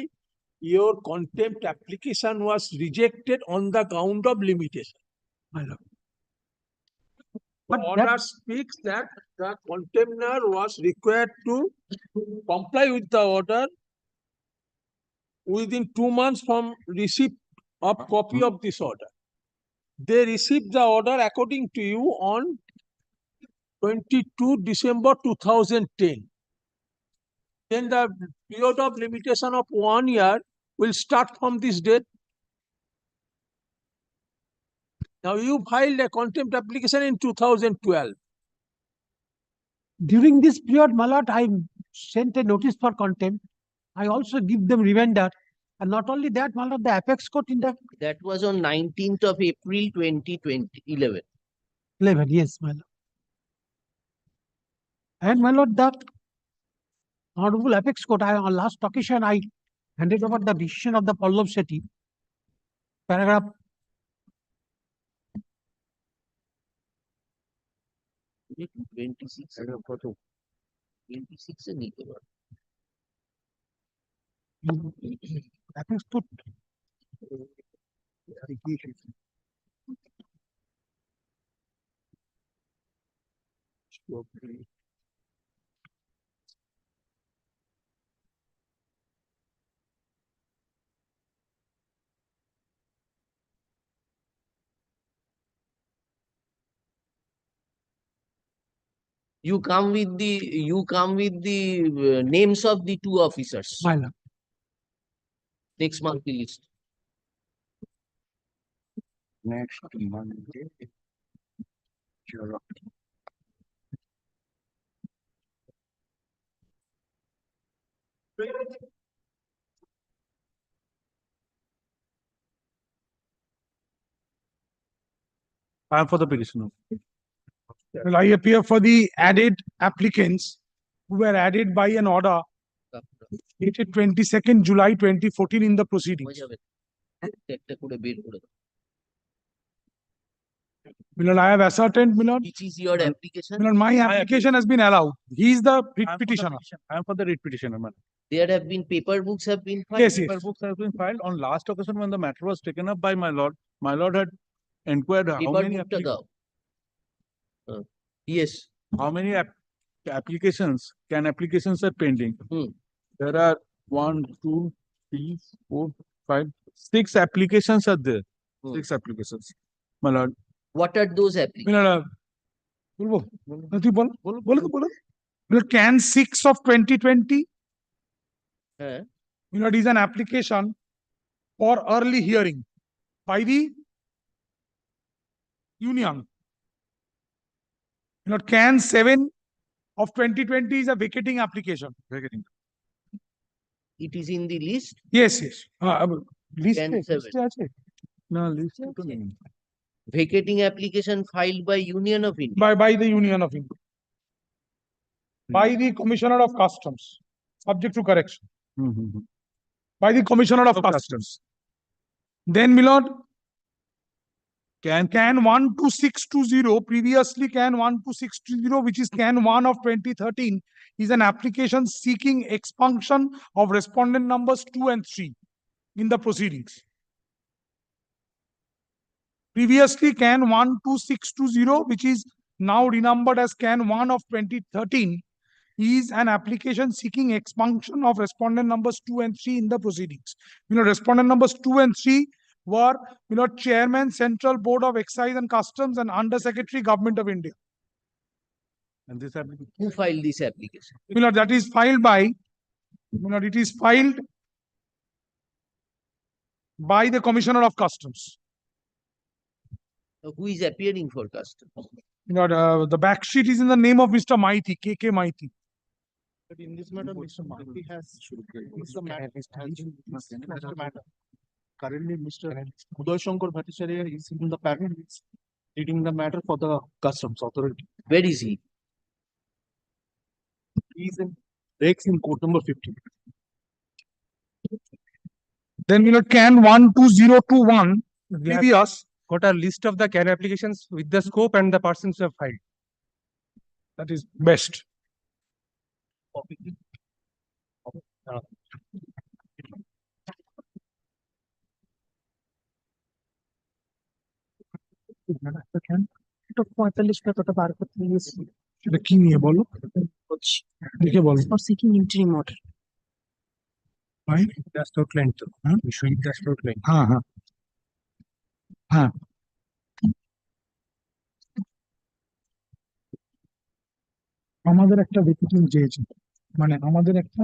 Speaker 9: your contempt application was rejected on the ground of limitation.
Speaker 16: My lord.
Speaker 9: The
Speaker 16: But
Speaker 9: order speaks that the contemner was required to comply with the order within 2 months from receipt of copy of this order. They received the order according to you on 22 December 2010. Then the period of limitation of 1 year will start from this date. Now you filed a contempt application in 2012.
Speaker 16: During this period, my lord, I sent a notice for contempt. I also give them reminder. And not only that, my lord, the apex court in the
Speaker 2: That was on 19th of April 2011.
Speaker 16: 11, yes, my lord. And my lord, the Honorable Apex Court, on last occasion, I handed over the decision of the Pallav Shetty, paragraph
Speaker 2: 26 26 এ নিতে পারো।
Speaker 18: Nothing's put.
Speaker 2: You come with the names of the two officers.
Speaker 18: My lord.
Speaker 2: Next monthly list.
Speaker 17: Next Monday. Sure.
Speaker 18: I am for the petitioner. Well, I appear for the added applicants who were added by an order dated 22nd July 2014 in the proceedings. Milord, I have ascertained, Milord.
Speaker 2: Which is your application?
Speaker 18: Milord, my application has been allowed. He is the petitioner.
Speaker 11: I am for the writ petitioner, madam.
Speaker 2: There have been paper books have been filed.
Speaker 18: Yes, yes.
Speaker 11: Paper books have been filed on last occasion when the matter was taken up by my lord. My lord had inquired how
Speaker 2: Paper
Speaker 11: many
Speaker 2: book yes.
Speaker 11: how many applications are pending. There are 1, 2, 3, 4, 5, 6 applications are there. 6 applications, my lord.
Speaker 2: What are those applications?
Speaker 18: Milord, Can 6 of 2020. Milord, is an application for early hearing by the union. Milord, Can 7 of 2020 is a vacating application.
Speaker 11: Vacating.
Speaker 2: It is in the list.
Speaker 18: Yes, yes. List
Speaker 2: Can 7.
Speaker 11: No, list.
Speaker 2: Vacating application filed by Union of India.
Speaker 18: By the Union of India. By the Commissioner of Customs, subject to correction. By the Commissioner of Customs. Then, Milord, Can 12620, previously Can 12620, which is Can 1 of 2013, is an application seeking expunction of respondent numbers 2 and 3 in the proceedings. Previously, Can 12620, which is now renumbered as Can 1 of 2013, is an application seeking expunction of respondent numbers 2 and 3 in the proceedings. Respondent numbers 2 and 3 were, Chairman, Central Board of Excise and Customs, and Under Secretary, Government of India.
Speaker 11: And this application?
Speaker 2: Who filed this application?
Speaker 18: That is filed by, it is filed by the Commissioner of Customs.
Speaker 2: Who is appearing for customs?
Speaker 18: The back sheet is in the name of Mr. Maiti, K.K. Maiti.
Speaker 7: But in this matter, Mr. Maiti has matter. Currently, Mr. Uday Shankar Bhattacharya is in the panel leading the matter for the customs authority.
Speaker 2: Where is he?
Speaker 7: He is in Rex in court number 50.
Speaker 18: Then Can 12021 previous.
Speaker 14: Got a list of the CAN applications with the scope and the persons who have filed.
Speaker 18: That is best. সেটা কি নিয়ে বলো দেখে বলো
Speaker 19: for seeking interim order.
Speaker 18: ভাই
Speaker 14: That's outlined. We showing that's outlined.
Speaker 18: হ্যাঁ হ্যাঁ হ্যাঁ আমাদের একটা ভেকেটিং চেয়েছে, মানে আমাদের একটা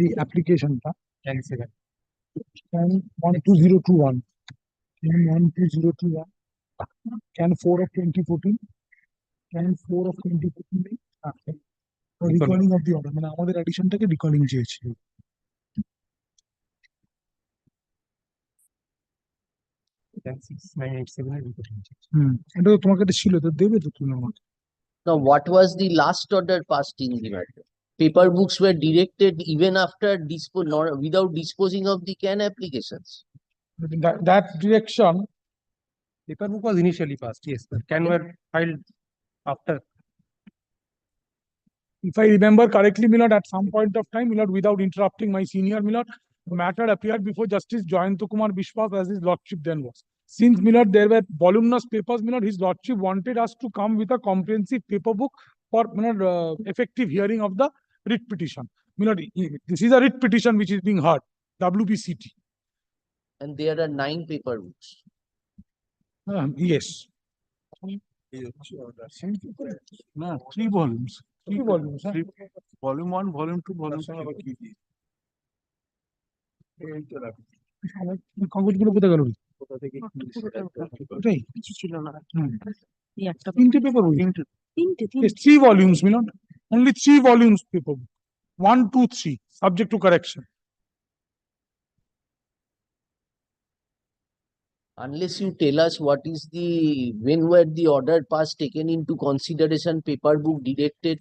Speaker 18: এই অ্যাপ্লিকেশনটা Can 12021, Can 12021, Can 4 of 2014, Can 4 of 2014, recalling of the order, মানে আমাদের অ্যাডিশনটাকে রিকলিং চেয়েছে। এটা তো তোমার কাছে ছিল, তো দেবে তো তুমি আমাকে।
Speaker 2: Now, what was the last order passed in the matter? Paper books were directed even after without disposing of the CAN applications.
Speaker 18: That direction.
Speaker 14: Paper book was initially passed, yes, but CAN were filed after.
Speaker 18: If I remember correctly, Milord, at some point of time, Milord, without interrupting my senior, Milord, The matter appeared before Justice Jayanta Kumar Bishwas as his lordship then was. Since, my lord, there were voluminous papers, my lord, his lordship wanted us to come with a comprehensive paper book for, my lord, effective hearing of the writ petition. My lord, this is a writ petition which is being heard, WBCT.
Speaker 2: And there are 9 paper books.
Speaker 18: Yes.
Speaker 11: No, 3 volumes.
Speaker 18: 3 volumes. Huh?
Speaker 11: Volume 1, volume 2, volume 3.
Speaker 18: কাগজগুলো কোথায় গেল? ওটাই কিছু ছিল না। তিনটে paper বই। Yes, 3 volumes, my lord. Only 3 volumes paper book. 1, 2, 3, subject to correction.
Speaker 2: Unless you tell us what is when were the order passed taken into consideration, paper book directed,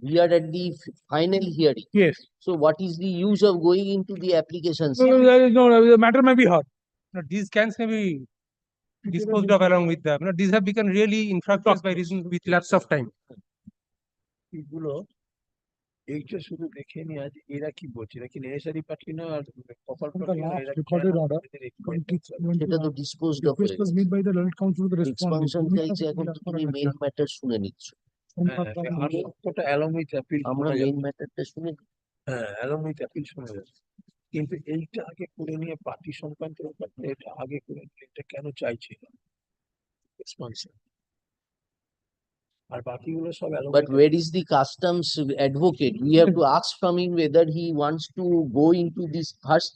Speaker 2: we are at the final hearing.
Speaker 18: Yes.
Speaker 2: So what is the use of going into the applications?
Speaker 18: No, the matter may be heard.
Speaker 14: These scans may be disposed of along with them. These have become really infractions by reason with lapse of time.
Speaker 9: এগুলো এইটা শুধু দেখে নি আজ এরা কি বলছে, এরা কি নেসেসারি পার্টি না আর প্রপার পার্টি না, এরা
Speaker 18: Recorded order.
Speaker 2: এটা তো disposed of
Speaker 18: Request was made by the learned counsel to the respondent.
Speaker 2: expansion চাইছে, এখন তো তুমি মেইন ম্যাটার শুনে নিচ্ছ।
Speaker 9: আর সবকটা অ্যালং উইথ অ্যাপিল
Speaker 2: আমরা মেইন ম্যাটারটা শুনে
Speaker 9: অ্যালং উইথ অ্যাপিল শোনা যাচ্ছে, কিন্তু এইটা আগে করে নিয়ে পার্টি সংক্রান্ত ব্যাপারটা এটা আগে করে নিয়ে এটা কেন চাইছে এক্সপানশন, আর বাকিগুলো সব along.
Speaker 2: But where is the customs advocate? We have to ask from him whether he wants to go into this first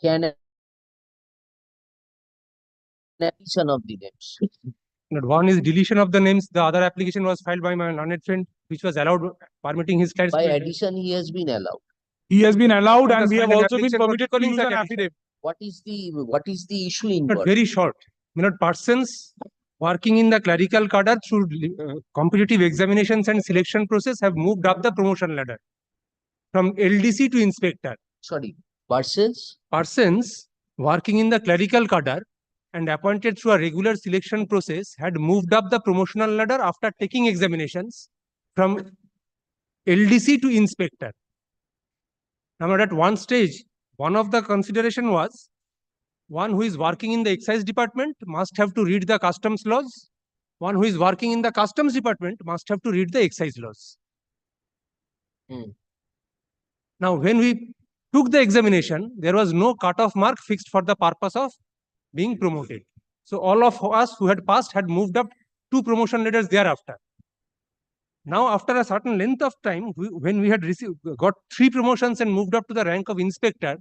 Speaker 2: addition of the names.
Speaker 14: One is deletion of the names. The other application was filed by my learned friend, which was allowed, permitting his clients.
Speaker 2: By addition, he has been allowed.
Speaker 18: He has been allowed, and we have
Speaker 14: An
Speaker 18: also been
Speaker 14: application for
Speaker 18: permitted to
Speaker 14: calling
Speaker 18: use
Speaker 14: that
Speaker 18: an
Speaker 14: addition.
Speaker 18: affidavit.
Speaker 2: What is the issue
Speaker 14: Not
Speaker 2: involved?
Speaker 14: very short. Persons working in the clerical cadre through competitive examinations and selection process have moved up the promotion ladder from LDC to inspector.
Speaker 2: Sorry, persons
Speaker 14: working in the clerical cadre and appointed through a regular selection process had moved up the promotional ladder after taking examinations from LDC to inspector. Now, at one stage, one of the consideration was one who is working in the excise department must have to read the customs laws. One who is working in the customs department must have to read the excise laws. Now, when we took the examination, there was no cutoff mark fixed for the purpose of being promoted. So all of us who had passed had moved up 2 promotion ladders thereafter. Now, after a certain length of time, when we had got 3 promotions and moved up to the rank of inspector,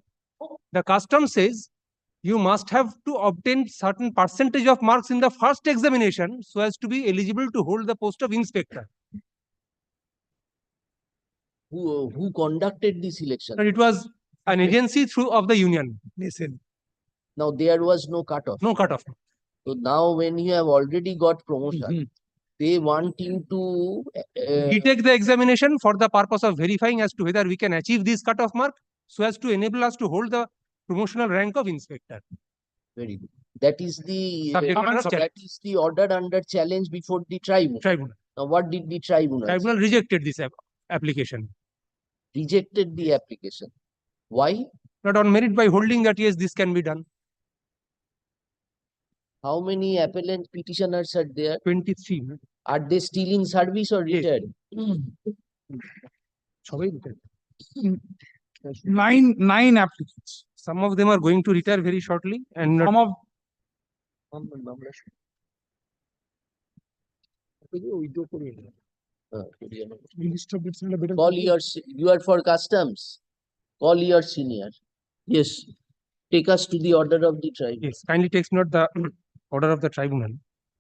Speaker 14: the custom says you must have to obtain certain percentage of marks in the first examination so as to be eligible to hold the post of inspector.
Speaker 2: Who conducted the selection?
Speaker 14: And it was an agency of the union.
Speaker 2: Now there was no cutoff.
Speaker 14: No cutoff.
Speaker 2: So now when you have already got promotion, they want you to
Speaker 14: retake the examination for the purpose of verifying as to whether we can achieve this cutoff mark so as to enable us to hold the promotional rank of inspector.
Speaker 2: Very good. That is the order under challenge before the tribunal. Now what did the tribunal?
Speaker 14: Tribunal rejected this application.
Speaker 2: Rejected the application. Why?
Speaker 14: Not on merit, by holding that yes, this can be done.
Speaker 2: How many appellant petitioners are there?
Speaker 14: 23.
Speaker 2: Are they still in service or retired?
Speaker 18: Nine applicants.
Speaker 14: Some of them are going to retire very shortly, and
Speaker 18: some of
Speaker 2: Call you are for customs. Call your senior. Yes. Take us to the order of the tribunal.
Speaker 14: Yes, kindly takes note the order of the tribunal.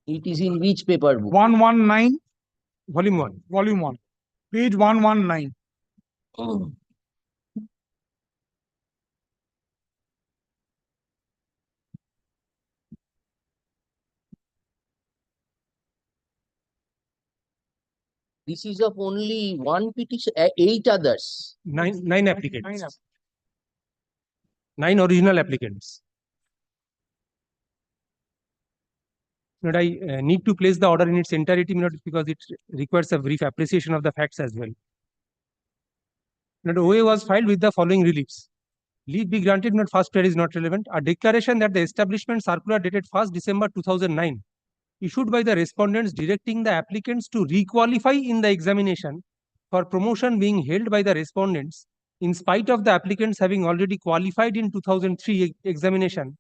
Speaker 2: It is in which paper book?
Speaker 18: 119,
Speaker 14: Volume 1.
Speaker 18: Volume 1, page 119.
Speaker 2: This is of only one petition, 8 others.
Speaker 14: 9 applicants. 9 original applicants. But I need to place the order in its entirety because it requires a brief appreciation of the facts as well. Now, OA was filed with the following reliefs. Leave be granted, not first prayer is not relevant. A declaration that the establishment circular dated 1st December 2009 issued by the respondents directing the applicants to requalify in the examination for promotion being held by the respondents in spite of the applicants having already qualified in 2003 examination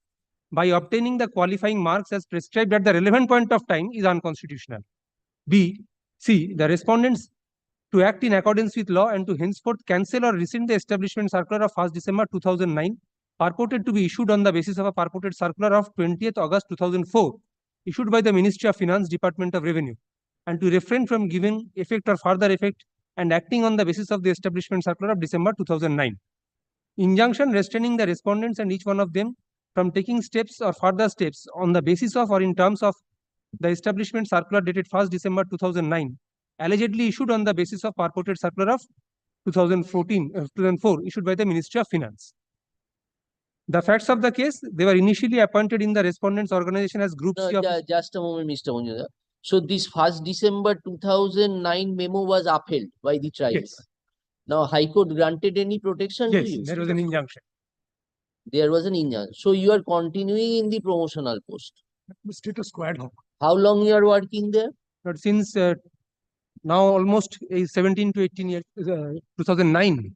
Speaker 14: by obtaining the qualifying marks as prescribed at the relevant point of time is unconstitutional. C. The respondents to act in accordance with law and to henceforth cancel or rescind the establishment circular of 1st December 2009 purported to be issued on the basis of a purported circular of 20th August 2004 issued by the Ministry of Finance, Department of Revenue, and to refrain from giving effect or further effect and acting on the basis of the establishment circular of December 2009. Injunction restraining the respondents and each one of them from taking steps or further steps on the basis of or in terms of the establishment circular dated 1st December 2009, allegedly issued on the basis of purported circular of 2004 issued by the Ministry of Finance. The facts of the case, they were initially appointed in the respondents' organization as Group C of...
Speaker 2: Just a moment, Mr. Manjunath. So this 1st December 2009 memo was upheld by the tribunal.
Speaker 14: Yes.
Speaker 2: Now High Court granted any protection to you?
Speaker 14: Yes, there was an injunction.
Speaker 2: There was an injunction. So you are continuing in the promotional post.
Speaker 14: Status quo.
Speaker 2: How long you are working there?
Speaker 14: But since now almost 17 to 18 years, 2009.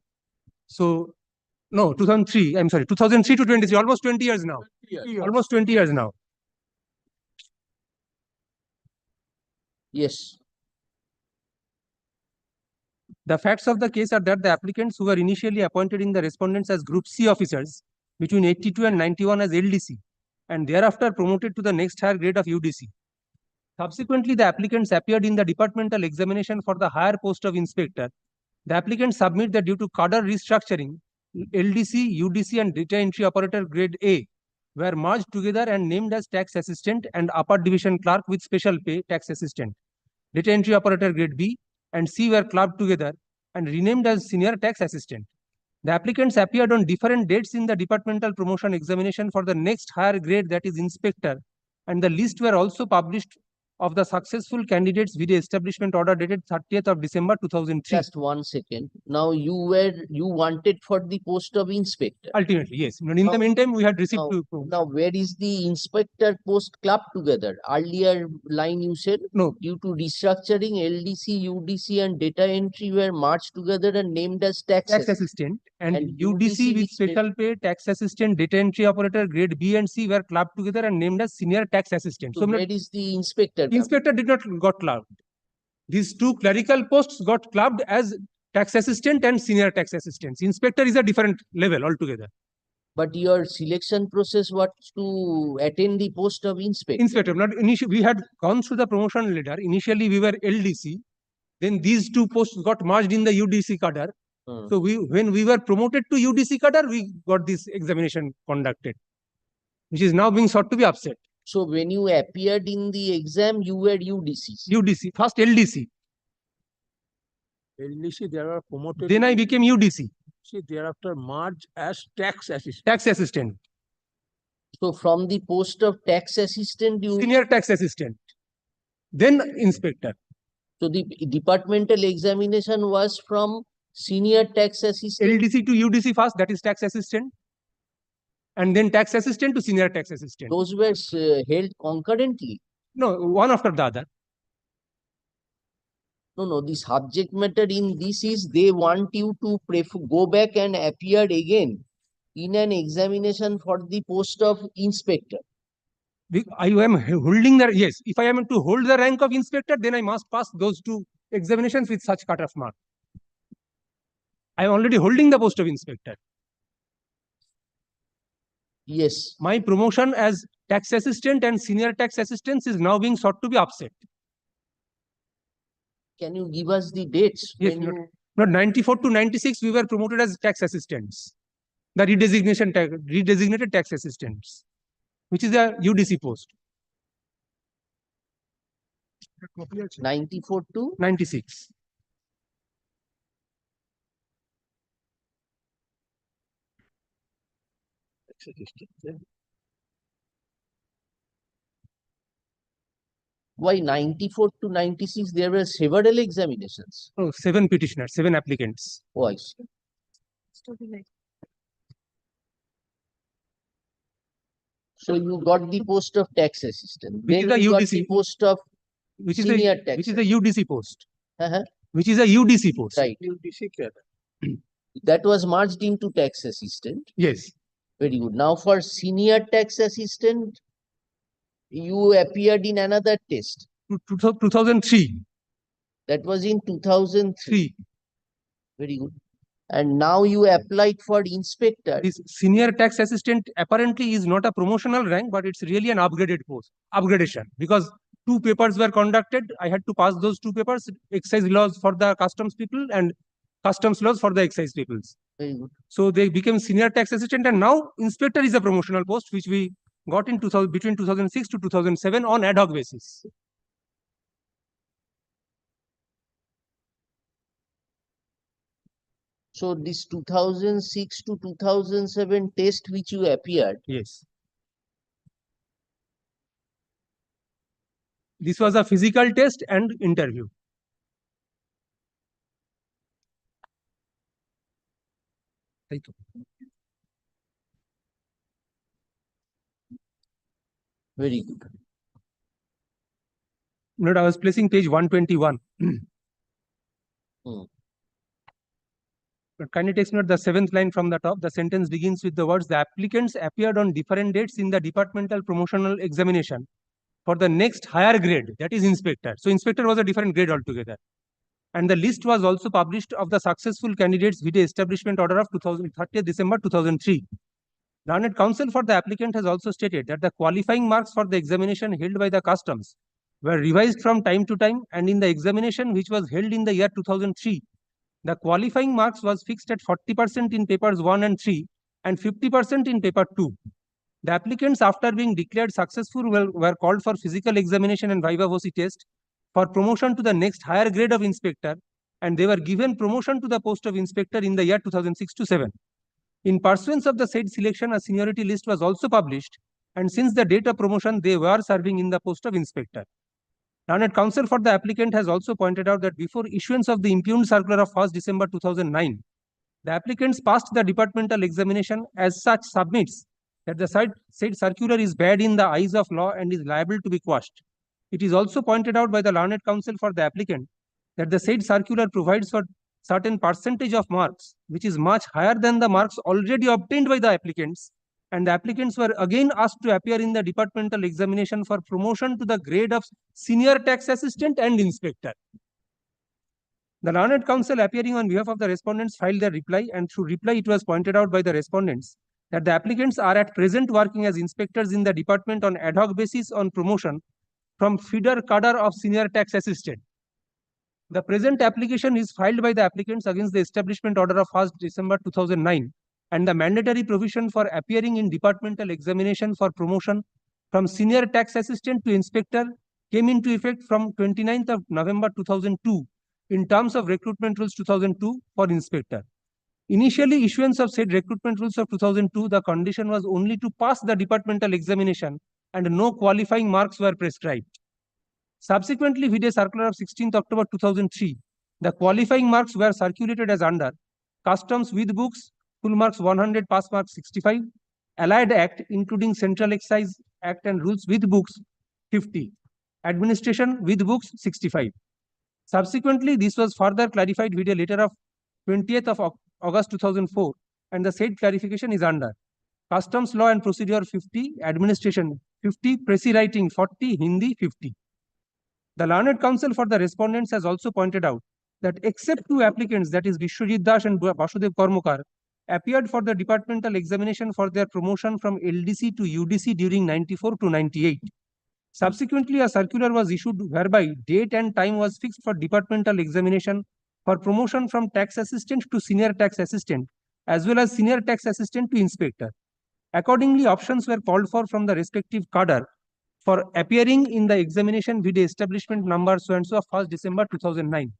Speaker 14: So, no, 2003, I'm sorry, 2003 to 23, almost 20 years now. Almost 20 years now.
Speaker 2: Yes.
Speaker 14: The facts of the case are that the applicants who were initially appointed in the respondents as Group C officers between 82 and 91 as LDC and thereafter promoted to the next higher grade of UDC. Subsequently, the applicants appeared in the departmental examination for the higher post of inspector. The applicants submit that due to cadre restructuring, LDC, UDC and data entry operator grade A were merged together and named as tax assistant and upper division clerk with special pay tax assistant. Data entry operator grade B and C were clubbed together and renamed as senior tax assistant. The applicants appeared on different dates in the departmental promotion examination for the next higher grade, that is inspector, and the list were also published of the successful candidates with the establishment order dated 30th of December 2003.
Speaker 2: Just 1 second. Now you wanted for the post of inspector.
Speaker 14: Ultimately, yes. And in the meantime, we had received
Speaker 2: now where is the inspector post clubbed together? Earlier line you said
Speaker 14: no.
Speaker 2: Due to restructuring, LDC, UDC and data entry were merged together and named as tax
Speaker 14: assistant. And UDC with special pay tax assistant, data entry operator grade B and C were clubbed together and named as senior tax assistant.
Speaker 2: So where is the inspector?
Speaker 14: Inspector did not got clubbed. These two clerical posts got clubbed as tax assistant and senior tax assistants. Inspector is a different level altogether.
Speaker 2: But your selection process was to attain the post of inspector.
Speaker 14: Inspector, not initially. We had gone through the promotion ladder. Initially, we were LDC. Then these two posts got merged in the UDC cadre. So when we were promoted to UDC cadre, we got this examination conducted, which is now being sought to be upset.
Speaker 2: So when you appeared in the exam, you were UDC.
Speaker 14: UDC, first LDC.
Speaker 9: LDC, they are promoted.
Speaker 14: Then I became UDC.
Speaker 9: See, thereafter merged as tax assistant.
Speaker 14: Tax assistant.
Speaker 2: So from the post of tax assistant, you...
Speaker 14: Senior tax assistant. Then inspector.
Speaker 2: So the departmental examination was from senior tax assistant.
Speaker 14: LDC to UDC first, that is tax assistant. And then tax assistant to senior tax assistant.
Speaker 2: Those were held concurrently?
Speaker 14: No, one after the other.
Speaker 2: No, the subject matter in this is they want you to go back and appear again in an examination for the post of inspector.
Speaker 14: I am holding the, yes, if I am to hold the rank of inspector, then I must pass those two examinations with such cut-off mark. I am already holding the post of inspector.
Speaker 2: Yes.
Speaker 14: My promotion as tax assistant and senior tax assistant is now being sought to be upset.
Speaker 2: Can you give us the dates?
Speaker 14: Yes, not 94 to 96, we were promoted as tax assistants. The redesignated tax assistants, which is a UDC post.
Speaker 2: 94 to
Speaker 14: 96.
Speaker 2: Why 94 to 96? There were several examinations.
Speaker 14: Oh, 7 petitioners, 7 applicants.
Speaker 2: Oh, I see. So you got the post of tax assistant.
Speaker 14: Which
Speaker 2: Then
Speaker 14: is the
Speaker 2: you got
Speaker 14: UDC.
Speaker 2: the post of
Speaker 14: Which is
Speaker 2: senior
Speaker 14: the
Speaker 2: tax.
Speaker 14: which is the UDC post.
Speaker 2: Uh-huh.
Speaker 14: Which is a UDC post.
Speaker 2: Right. That was merged into tax assistant.
Speaker 14: Yes.
Speaker 2: Very good. Now for senior tax assistant, you appeared in another test.
Speaker 14: 2003.
Speaker 2: That was in 2003. Very good. And now you applied for inspector.
Speaker 14: This senior tax assistant apparently is not a promotional rank, but it's really an upgraded post, upgradation, because 2 papers were conducted. I had to pass those 2 papers, excise laws for the customs people and customs laws for the excise peoples.
Speaker 2: Very good.
Speaker 14: So they became senior tax assistant, and now inspector is a promotional post, which we got in between 2006 to 2007 on ad hoc basis.
Speaker 2: So this 2006 to 2007 test which you appeared.
Speaker 14: Yes. This was a physical test and interview.
Speaker 2: Very good.
Speaker 14: Note, I was placing page 121. But kindly take note the 7th line from the top. The sentence begins with the words, the applicants appeared on different dates in the departmental promotional examination for the next higher grade, that is inspector. So inspector was a different grade altogether. And the list was also published of the successful candidates with the establishment order of 30th December 2003. Learned counsel for the applicant has also stated that the qualifying marks for the examination held by the customs were revised from time to time, and in the examination which was held in the year 2003, the qualifying marks was fixed at 40% in papers 1 and 3 and 50% in paper 2. The applicants, after being declared successful, were called for physical examination and viva voce test for promotion to the next higher grade of inspector, and they were given promotion to the post of inspector in the year 2006 to 7. In pursuance of the said selection, a seniority list was also published, and since the date of promotion, they were serving in the post of inspector. Learned counsel for the applicant has also pointed out that before issuance of the impugned circular of 1st December 2009, the applicants passed the departmental examination, as such submits that the said circular is bad in the eyes of law and is liable to be quashed. It is also pointed out by the learned counsel for the applicant that the said circular provides for certain percentage of marks, which is much higher than the marks already obtained by the applicants, and the applicants were again asked to appear in the departmental examination for promotion to the grade of senior tax assistant and inspector. The learned counsel, appearing on behalf of the respondents, filed their reply, and through reply it was pointed out by the respondents that the applicants are at present working as inspectors in the department on ad hoc basis on promotion from feeder cadre of senior tax assistant. The present application is filed by the applicants against the establishment order of 1st December 2009, and the mandatory provision for appearing in departmental examination for promotion from senior tax assistant to inspector came into effect from 29th of November 2002 in terms of recruitment rules 2002 for inspector. Initially issuance of said recruitment rules of 2002, the condition was only to pass the departmental examination and no qualifying marks were prescribed. Subsequently, with a circular of 16th October 2003, the qualifying marks were circulated as under customs with books, full marks 100, pass marks 65, allied act including central excise act and rules with books 50, administration with books 65. Subsequently, this was further clarified with a letter of 20th of August 2004, and the said clarification is under customs law and procedure 50, administration 50, pressy writing 40, Hindi 50. The learned counsel for the respondents has also pointed out that except 2 applicants, that is Vishwajit Das and Vasudev Karmakar, appeared for the departmental examination for their promotion from LDC to UDC during 94 to 98. Subsequently, a circular was issued whereby date and time was fixed for departmental examination for promotion from tax assistant to senior tax assistant, as well as senior tax assistant to inspector. Accordingly, options were called for from the respective cadre for appearing in the examination with the establishment number so and so of 1st December 2009.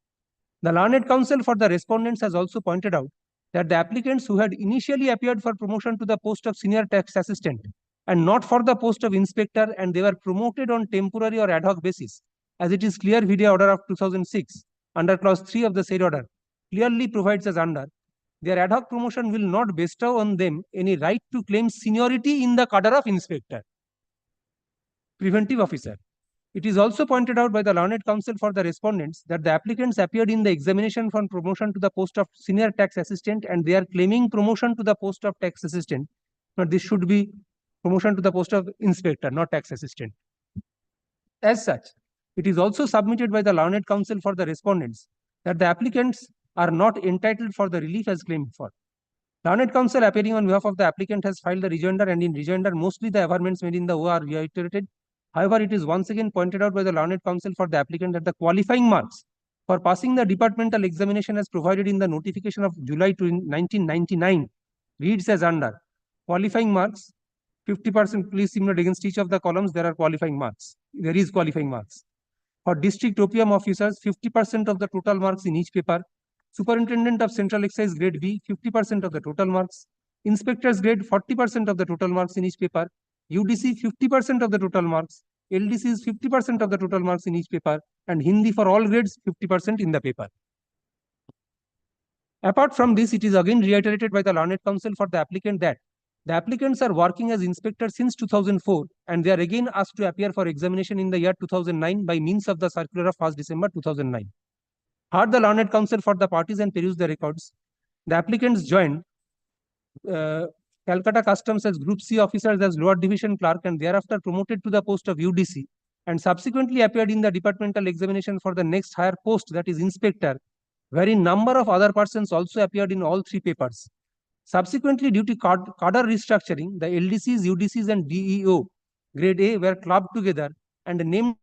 Speaker 14: The learned counsel for the respondents has also pointed out that the applicants who had initially appeared for promotion to the post of senior tax assistant and not for the post of inspector, and they were promoted on temporary or ad hoc basis, as it is clear with the order of 2006 under clause 3 of the said order, clearly provides as under, their ad hoc promotion will not bestow on them any right to claim seniority in the cadre of inspector. preventive officer. It is also pointed out by the learned counsel for the respondents that the applicants appeared in the examination for promotion to the post of senior tax assistant and they are claiming promotion to the post of tax assistant. But this should be promotion to the post of inspector, not tax assistant. As such, it is also submitted by the learned counsel for the respondents that the applicants are not entitled for the relief as claimed for. Learned counsel appearing on behalf of the applicant has filed the rejoinder, and in rejoinder mostly the averments made in the OR are reiterated. However, it is once again pointed out by the learned counsel for the applicant that the qualifying marks for passing the departmental examination as provided in the notification of July 1999 reads as under. Qualifying marks, 50%, please see against each of the columns, there are qualifying marks. There is qualifying marks. For district opium officers, 50% of the total marks in each paper. Superintendent of Central Excise grade B, 50% of the total marks. Inspector's grade, 40% of the total marks in each paper. UDC, 50% of the total marks. LDC is 50% of the total marks in each paper. And Hindi for all grades, 50% in the paper. Apart from this, it is again reiterated by the learned counsel for the applicant that the applicants are working as inspectors since 2004 and they are again asked to appear for examination in the year 2009 by means of the circular of 1st December 2009. Heard the learned counsel for the parties and perused the records. The applicants joined Calcutta Customs as Group C officers as lower division clerk and thereafter promoted to the post of UDC and subsequently appeared in the departmental examination for the next higher post, that is inspector, wherein number of other persons also appeared in all three papers. Subsequently, due to cadre restructuring, the LDCs, UDCs and DEO grade A were clubbed together and named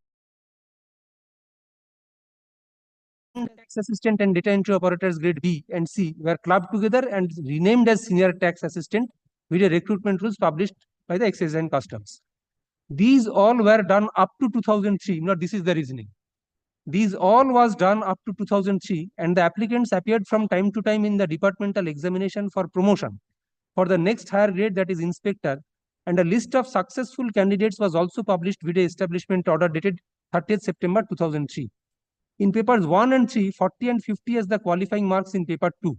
Speaker 14: tax assistant and data entry operators grade B and C were clubbed together and renamed as senior tax assistant with the recruitment rules published by the Excise and Customs. These all were done up to 2003. Now, this is the reasoning. These all was done up to 2003 and the applicants appeared from time to time in the departmental examination for promotion for the next higher grade, that is inspector, and a list of successful candidates was also published with a establishment order dated 30th September 2003. In papers 1 and 3, 40 and 50 as the qualifying marks in paper 2.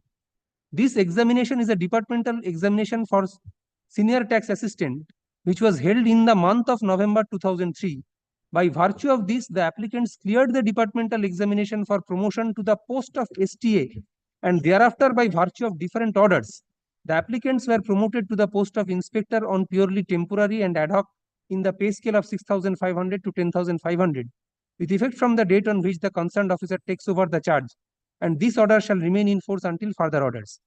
Speaker 14: This examination is a departmental examination for senior tax assistant which was held in the month of November 2003. By virtue of this, the applicants cleared the departmental examination for promotion to the post of STA and thereafter by virtue of different orders, the applicants were promoted to the post of inspector on purely temporary and ad hoc in the pay scale of 6,500 to 10,500 with effect from the date on which the concerned officer takes over the charge, and this order shall remain in force until further orders.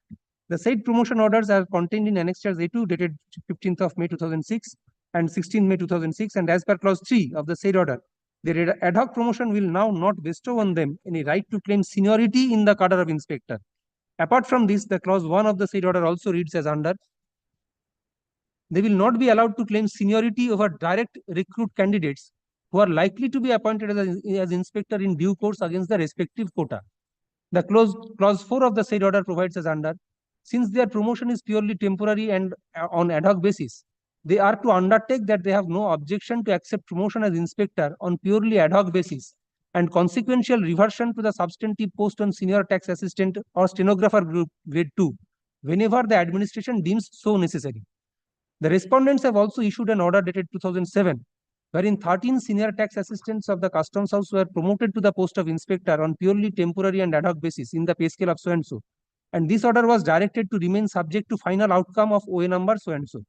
Speaker 14: The said promotion orders are contained in Annexures A2 dated 15th of May 2006 and 16 May 2006, and as per clause 3 of the said order, their ad hoc promotion will now not bestow on them any right to claim seniority in the cadre of inspector. Apart from this, the clause 1 of the said order also reads as under. They will not be allowed to claim seniority over direct recruit candidates who are likely to be appointed as inspector in due course against the respective quota. The clause 4 of the said order provides as under. Since their promotion is purely temporary and on ad hoc basis, they are to undertake that they have no objection to accept promotion as inspector on purely ad hoc basis and consequential reversion to the substantive post on senior tax assistant or stenographer group grade 2 whenever the administration deems so necessary. The respondents have also issued an order dated 2007 wherein 13 senior tax assistants of the Customs House were promoted to the post of inspector on purely temporary and ad hoc basis in the pay scale of so and so. And this order was directed to remain subject to final outcome of OA number so and so.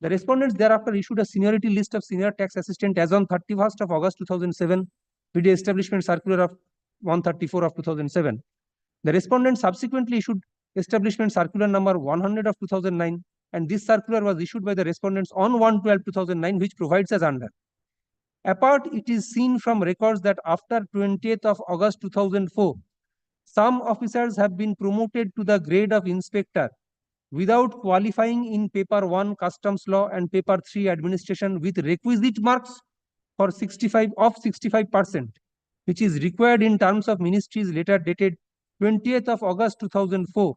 Speaker 14: The respondents thereafter issued a seniority list of senior tax assistant as on 31st of August 2007 with the establishment circular of 134 of 2007. The respondents subsequently issued establishment circular number 100 of 2009, and this circular was issued by the respondents on 1/12/2009, which provides as under. Apart, it is seen from records that after 20th of August 2004, some officers have been promoted to the grade of inspector without qualifying in paper 1 customs law and paper 3 administration with requisite marks for 65%, which is required in terms of ministry's letter dated 20th of August 2004.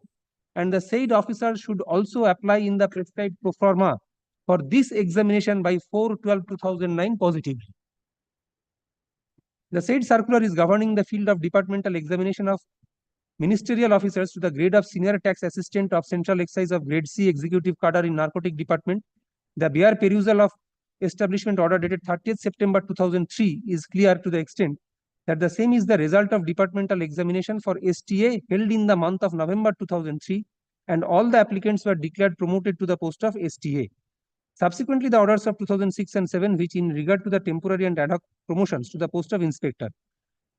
Speaker 14: And the said officer should also apply in the prescribed pro forma for this examination by 4/12/2009 positively. The said circular is governing the field of departmental examination of ministerial officers to the grade of senior tax assistant of Central Excise of grade C executive cadre in narcotic department. The bare perusal of establishment order dated 30th September 2003 is clear to the extent that the same is the result of departmental examination for STA held in the month of November 2003, and all the applicants were declared promoted to the post of STA. Subsequently, the orders of 2006 and 7, which in regard to the temporary and ad hoc promotions to the post of inspector.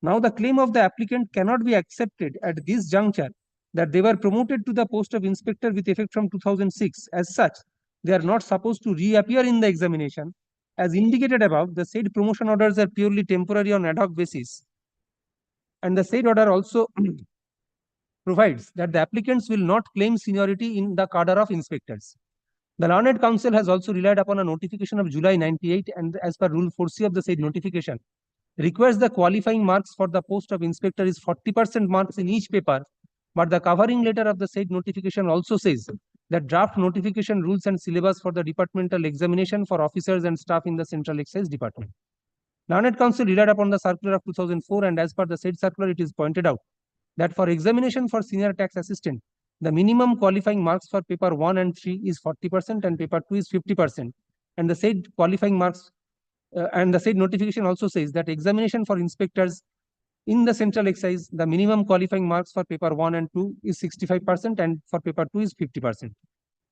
Speaker 14: Now, the claim of the applicant cannot be accepted at this juncture that they were promoted to the post of inspector with effect from 2006. As such, they are not supposed to reappear in the examination. As indicated above, the said promotion orders are purely temporary on ad hoc basis. And the said order also provides that the applicants will not claim seniority in the cadre of inspectors. The Learned Council has also relied upon a notification of July 98, and as per Rule 4C of the said notification, requires the qualifying marks for the post of inspector is 40% marks in each paper, but the covering letter of the said notification also says that draft notification rules and syllabus for the departmental examination for officers and staff in the Central Excise Department. Learned Council relied upon the circular of 2004, and as per the said circular, it is pointed out that for examination for senior tax assistant, the minimum qualifying marks for paper 1 and 3 is 40% and paper 2 is 50%. And the said qualifying marks and the said notification also says that examination for inspectors in the Central Excise, the minimum qualifying marks for paper 1 and 2 is 65% and for paper 2 is 50%.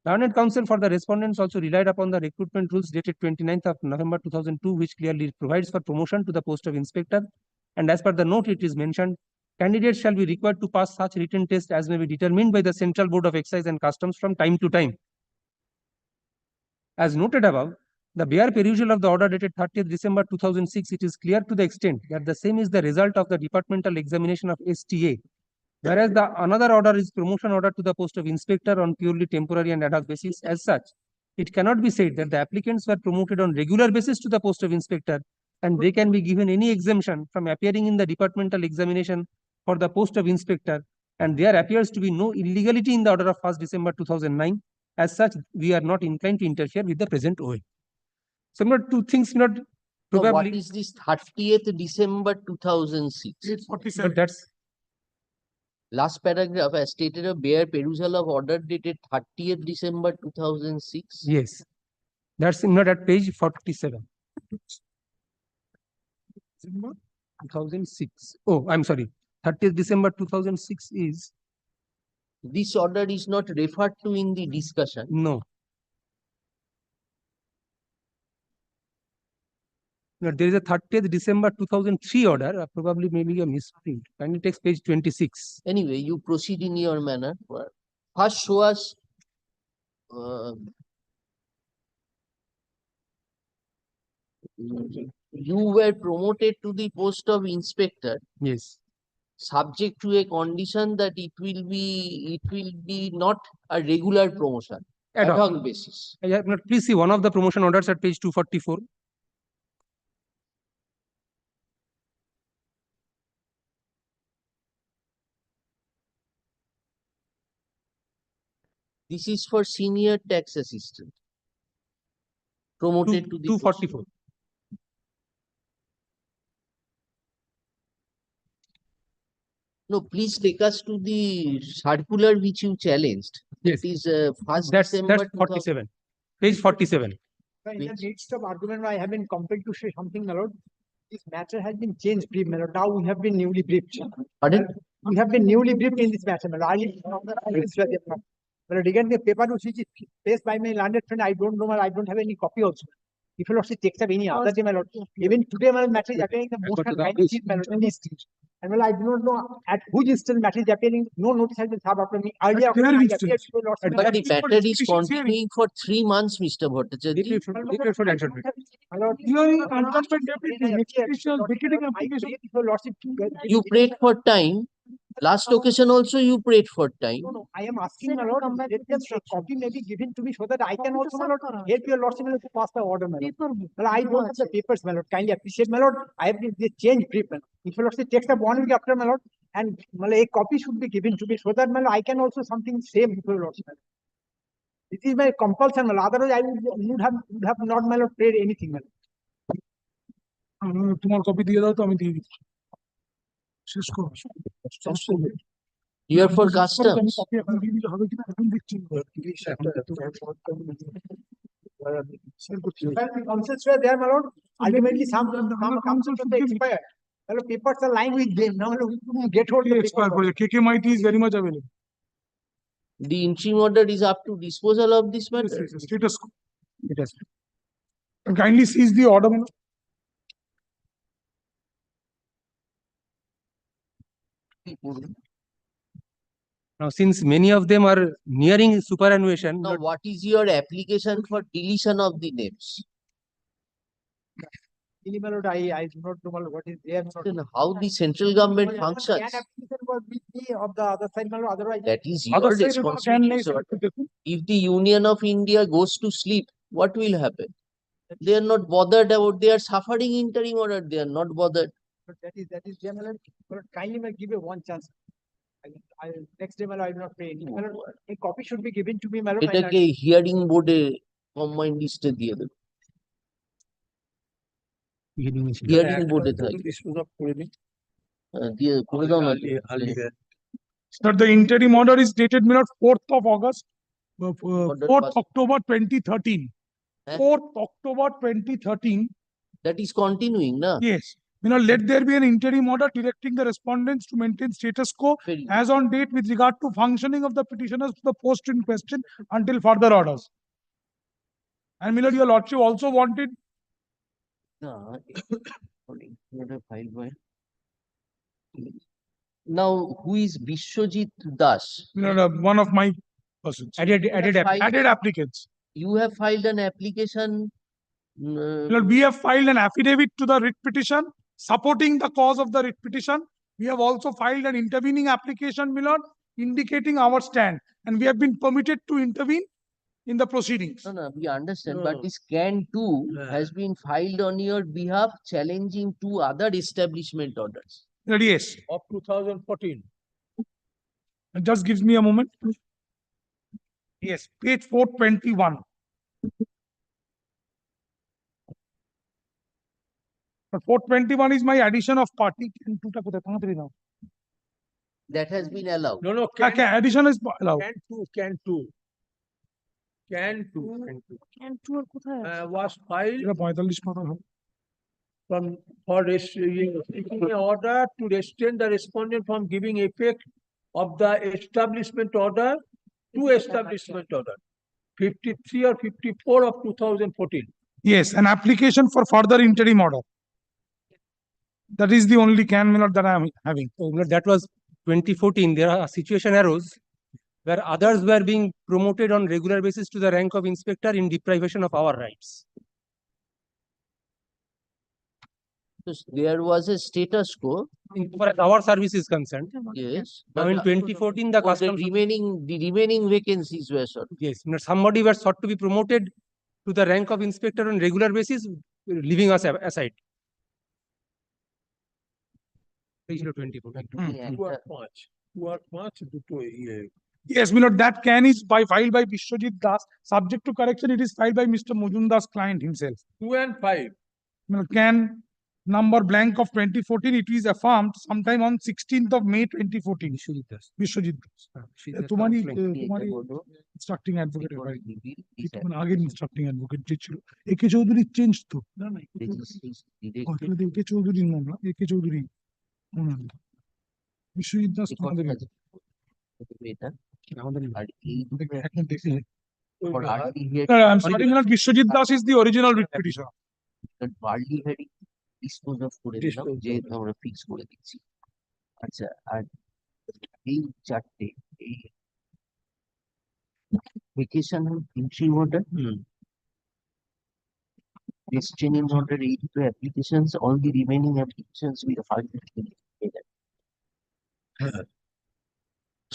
Speaker 14: Learned Council for the respondents also relied upon the recruitment rules dated 29th of November 2002, which clearly provides for promotion to the post of inspector. And as per the note, it is mentioned, candidates shall be required to pass such written test as may be determined by the Central Board of Excise and Customs from time to time. As noted above, the bare perusal of the order dated 30th December 2006, it is clear to the extent that the same is the result of the departmental examination of STA, whereas the another order is promotion order to the post of inspector on purely temporary and ad hoc basis. As such, it cannot be said that the applicants were promoted on regular basis to the post of inspector, and they can be given any exemption from appearing in the departmental examination for the post of inspector, and there appears to be no illegality in the order of 1st December 2009. As such, we are not inclined to interfere with the present OA. So, two things not probably.
Speaker 2: So what is this 30th December 2006?
Speaker 14: But that's
Speaker 2: last paragraph as stated a bare perusal of order dated 30th December 2006.
Speaker 14: Yes, that's not at page 47. 2006. Oh, I'm sorry. 30th December 2006 is.
Speaker 2: This order is not referred to in the discussion.
Speaker 14: No. No, there is a 30th December 2003 order, probably maybe a misprint. Kindly take page 26.
Speaker 2: Anyway, you proceed in your manner. First, show us you were promoted to the post of inspector.
Speaker 14: Yes.
Speaker 2: Subject to a condition that it will be not a regular promotion. Ad hoc basis.
Speaker 14: Please see one of the promotion orders at page 244.
Speaker 2: This is for senior tax assistant. Promoted to the
Speaker 14: 244.
Speaker 2: post. No, please take us to the circular which you challenged.
Speaker 14: Yes.
Speaker 2: It is 1st December.
Speaker 14: That's 47. Page 47.
Speaker 17: In the midst of argument, I have been compelled to say something, my lord. This matter has been changed, brief, my lord. Now we have been newly briefed.
Speaker 2: Pardon?
Speaker 17: We have been newly briefed in this matter, my lord. But regarding the paper which is placed by my learned friend, I don't know, I don't have any copy also. If you lordship takes up any other day, my lord. Even today, my matter is appearing the most kind of chief, my lord, in this stage. And well, I do not know at which instance matter is appearing. No notice has been served after me. Earlier, I appeared to the lordship.
Speaker 2: But the matter is continuing for 3 months, Mr. Bhattacharya. You prayed for time. Last occasion also you prayed for time.
Speaker 17: No, I am asking, my lord, let a copy may be given to me so that I can also, my lord, help your lordship to pass the order, my lord. Well, I don't have the papers, my lord. Kindly appreciate, my lord. I have been change brief, my lord. If your lordship takes up 1 week after, my lord, and a copy should be given to me so that, my lord, I can also something say before your lordship. This is my compulsion, my lord. Otherwise, I would have not, my lord, prayed anything, my lord.
Speaker 18: তোমার copy দিয়ে দাও তো আমি দিয়ে দিচ্ছি শেষ করো
Speaker 2: Here for customs.
Speaker 18: Copy এখন দিয়ে দিলে হবে কিনা এখন দিচ্ছি
Speaker 16: Councils were there, my lord. Ultimately, some councils have expired. My lord, papers are lying with them. Now, get hold of the papers.
Speaker 18: KK is very much available.
Speaker 2: The interim order is up to disposal of this matter.
Speaker 18: Status quo. It has. Kindly seize the order, my lord.
Speaker 14: Now, since many of them are nearing superannuation,
Speaker 2: Now, what is your application for deletion of the names?
Speaker 16: My lord, I do not know, my lord, what is there.
Speaker 2: Then how the central government functions?
Speaker 16: Can application was with me of the other side, my lord, otherwise.
Speaker 2: That is your responsibility, sir. If the Union of India goes to sleep, what will happen? They are not bothered about, they are suffering interim order, they are not bothered.
Speaker 16: But that is there, my lord. My lord, kindly may give me one chance. Next day, my lord, I will not pay any. My lord, a copy should be given to me, my lord.
Speaker 2: এটাকে hearing বোর্ডে combined লিস্টে দিয়ে দেবে। Hearing বোর্ডে থাকে। দিয়ে করে দাও না।
Speaker 18: Sir, the interim order is dated, my lord, 4th of August, 4th October 2013. 4th October 2013.
Speaker 2: That is continuing, na?
Speaker 18: Yes. You know, let there be an interim order directing the respondents to maintain status quo as on date with regard to functioning of the petitioners to the post in question until further orders. And my lord, your lordship also wanted.
Speaker 2: Now, who is Vishwajit Das?
Speaker 18: You know, one of my persons. Added applicants.
Speaker 2: You have filed an application.
Speaker 18: Lord, we have filed an affidavit to the writ petition supporting the cause of the writ petition. We have also filed an intervening application, my lord, indicating our stand, and we have been permitted to intervene in the proceedings.
Speaker 2: No, we understand, but this CAN 2 has been filed on your behalf, challenging 2 other establishment orders.
Speaker 18: Yes.
Speaker 9: Of 2014.
Speaker 18: Just gives me a moment. Yes, page 421. But 421 is my addition of party.
Speaker 2: That has been allowed.
Speaker 9: No,
Speaker 18: addition is allowed.
Speaker 9: CAN 2 was filed for seeking an order to restrain the respondent from giving effect of the establishment order to establishment order 53 or 54 of 2014.
Speaker 18: Yes, an application for further interim order. That is the only CAN, my lord, that I am having.
Speaker 14: That was 2014. There are situation arose where others were being promoted on regular basis to the rank of inspector in deprivation of our rights.
Speaker 2: So there was a status quo.
Speaker 14: For our service is concerned.
Speaker 2: Yes.
Speaker 14: Now in 2014, the customs
Speaker 2: the remaining vacancies were sought.
Speaker 14: Yes. Somebody was sought to be promoted to the rank of inspector on regular basis, leaving us aside.
Speaker 9: 2024.
Speaker 18: Yes, my lord, that CAN is filed by Vishwajit Das. Subject to correction, it is filed by Mr. Mujumdar's client himself.
Speaker 9: 2 and 5.
Speaker 18: CAN number blank of 2014, it is affirmed sometime on 16th of May 2014. Vishwajit Das. Tumhari instructing advocate. Again instructing advocate. AK Chaudhary changed to. AK Chaudhary no, AK Chaudhary. Vishwajit Das. I'm sorry, Vishwajit Das is the original writ petitioner.
Speaker 2: Dispose করে দিলাম যে আমরা fix করে দিচ্ছি। আচ্ছা, আর এই চারটে এই vacation entry order restraining order 82 applications, all the remaining applications we have filed.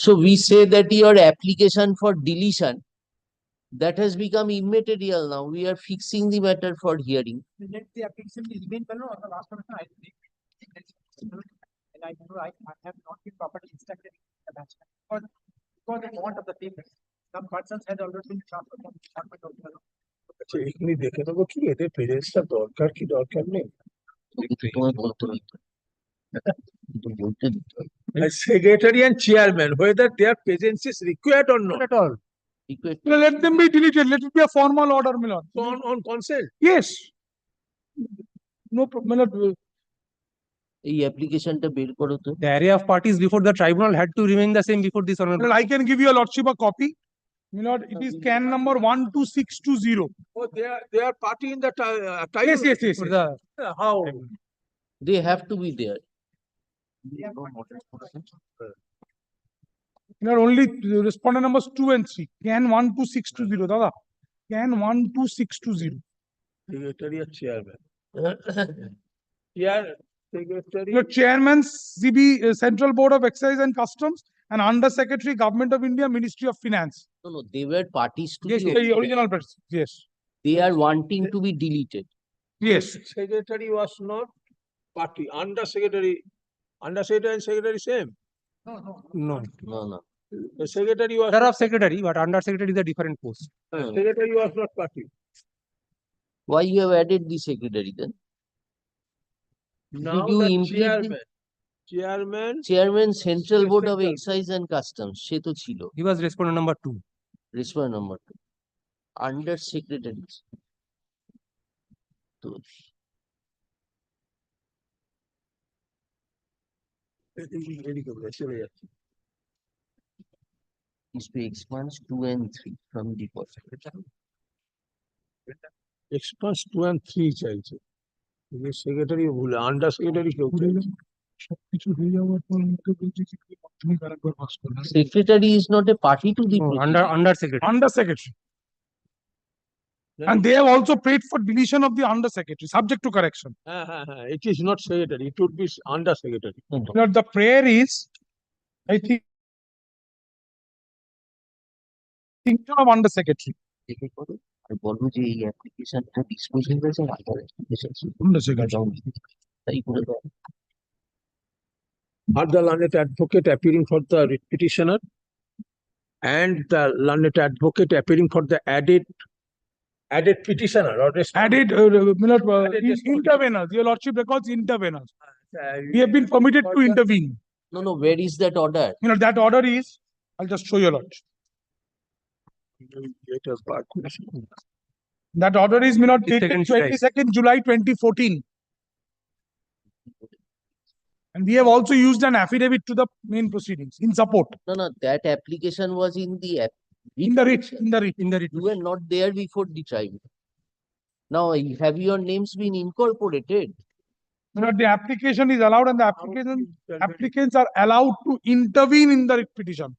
Speaker 2: So we say that your application for deletion that has become immaterial now. We are fixing the matter for hearing.
Speaker 16: Let the application be remain below on the last one. I think. And I know I have not been properly instructed in the batch. Because of want of the papers, some persons had already been transferred from the department of the
Speaker 9: আচ্ছা, এখানে দেখে নেবো কি এদের প্রেজেন্সটা দরকার কি দরকার নেই। Secretary and chairman, whether their presence is required or not.
Speaker 16: At all.
Speaker 18: Let them be deleted. Let it be a formal order, my lord.
Speaker 9: On consent.
Speaker 18: Yes. No problem, my lord.
Speaker 2: এই অ্যাপ্লিকেশনটা বের করো তো।
Speaker 14: The area of parties before the tribunal had to remain the same before this
Speaker 18: My
Speaker 14: honorable.
Speaker 18: lord, I can give you a lordship a copy. My lord, it is can number 12620.
Speaker 9: Oh, they are party in the title.
Speaker 18: Yes, yes, yes.
Speaker 14: For
Speaker 18: yes.
Speaker 14: the
Speaker 9: How?
Speaker 2: They have to be there.
Speaker 18: My lord, only respondent numbers 2 and 3. Can 12620, Dada. Can 12620.
Speaker 9: Secretary or chairman? Yeah, secretary.
Speaker 18: Your chairman, CB, Central Board of Excise and Customs, and Under Secretary, Government of India, Ministry of Finance.
Speaker 2: No, no, they were parties to
Speaker 18: Yes,
Speaker 2: the
Speaker 18: the original person. Yes.
Speaker 2: They are wanting to be deleted.
Speaker 18: Yes.
Speaker 9: Secretary was not party. Under secretary and secretary same.
Speaker 14: No.
Speaker 2: No, no.
Speaker 9: The secretary was
Speaker 14: Order of secretary, but under secretary is a different post.
Speaker 9: secretary was not party.
Speaker 2: Why you have added the secretary then?
Speaker 9: Now
Speaker 2: you
Speaker 9: the
Speaker 2: implement the-
Speaker 9: chairman
Speaker 2: Central Board of Excise and Customs, সে তো ছিল।
Speaker 14: He was respondent number 2.
Speaker 2: Respondent number 2. Under secretary। তো is to expunge 2 and 3 from the post.
Speaker 9: Expunge 2 and 3 চাইছে। Secretary ভুলে under secretary কেউ চাইছে।
Speaker 2: Secretary is not a party to the
Speaker 14: No,
Speaker 2: proceeding.
Speaker 14: under secretary.
Speaker 18: Under Secretary. And they have also paid for deletion of the Under Secretary, subject to correction.
Speaker 9: It is not secretary, it would be under secretary.
Speaker 18: Now, the prayer is, I think, of Under Secretary.
Speaker 2: আর বলো যে এই অ্যাপ্লিকেশনটা disposing হয়েছে
Speaker 18: Under Secretary.
Speaker 2: তাই করে দাও।
Speaker 9: Are the learned advocate appearing for the writ petitioner and the learned advocate appearing for the added petitioner or
Speaker 18: Added, interveners. Your Lordship records interveners. We have been permitted to intervene.
Speaker 2: No, no, where is that order?
Speaker 18: That order is, I'll just show you, Lordship. That order is, dated 22nd July 2014. And we have also used an affidavit to the main proceedings in support.
Speaker 2: No, no, that application was in the
Speaker 18: In the writ.
Speaker 2: You were not there before the tribunal. Now, have your names been incorporated?
Speaker 18: The application is allowed and the applicants are allowed to intervene in the writ petition.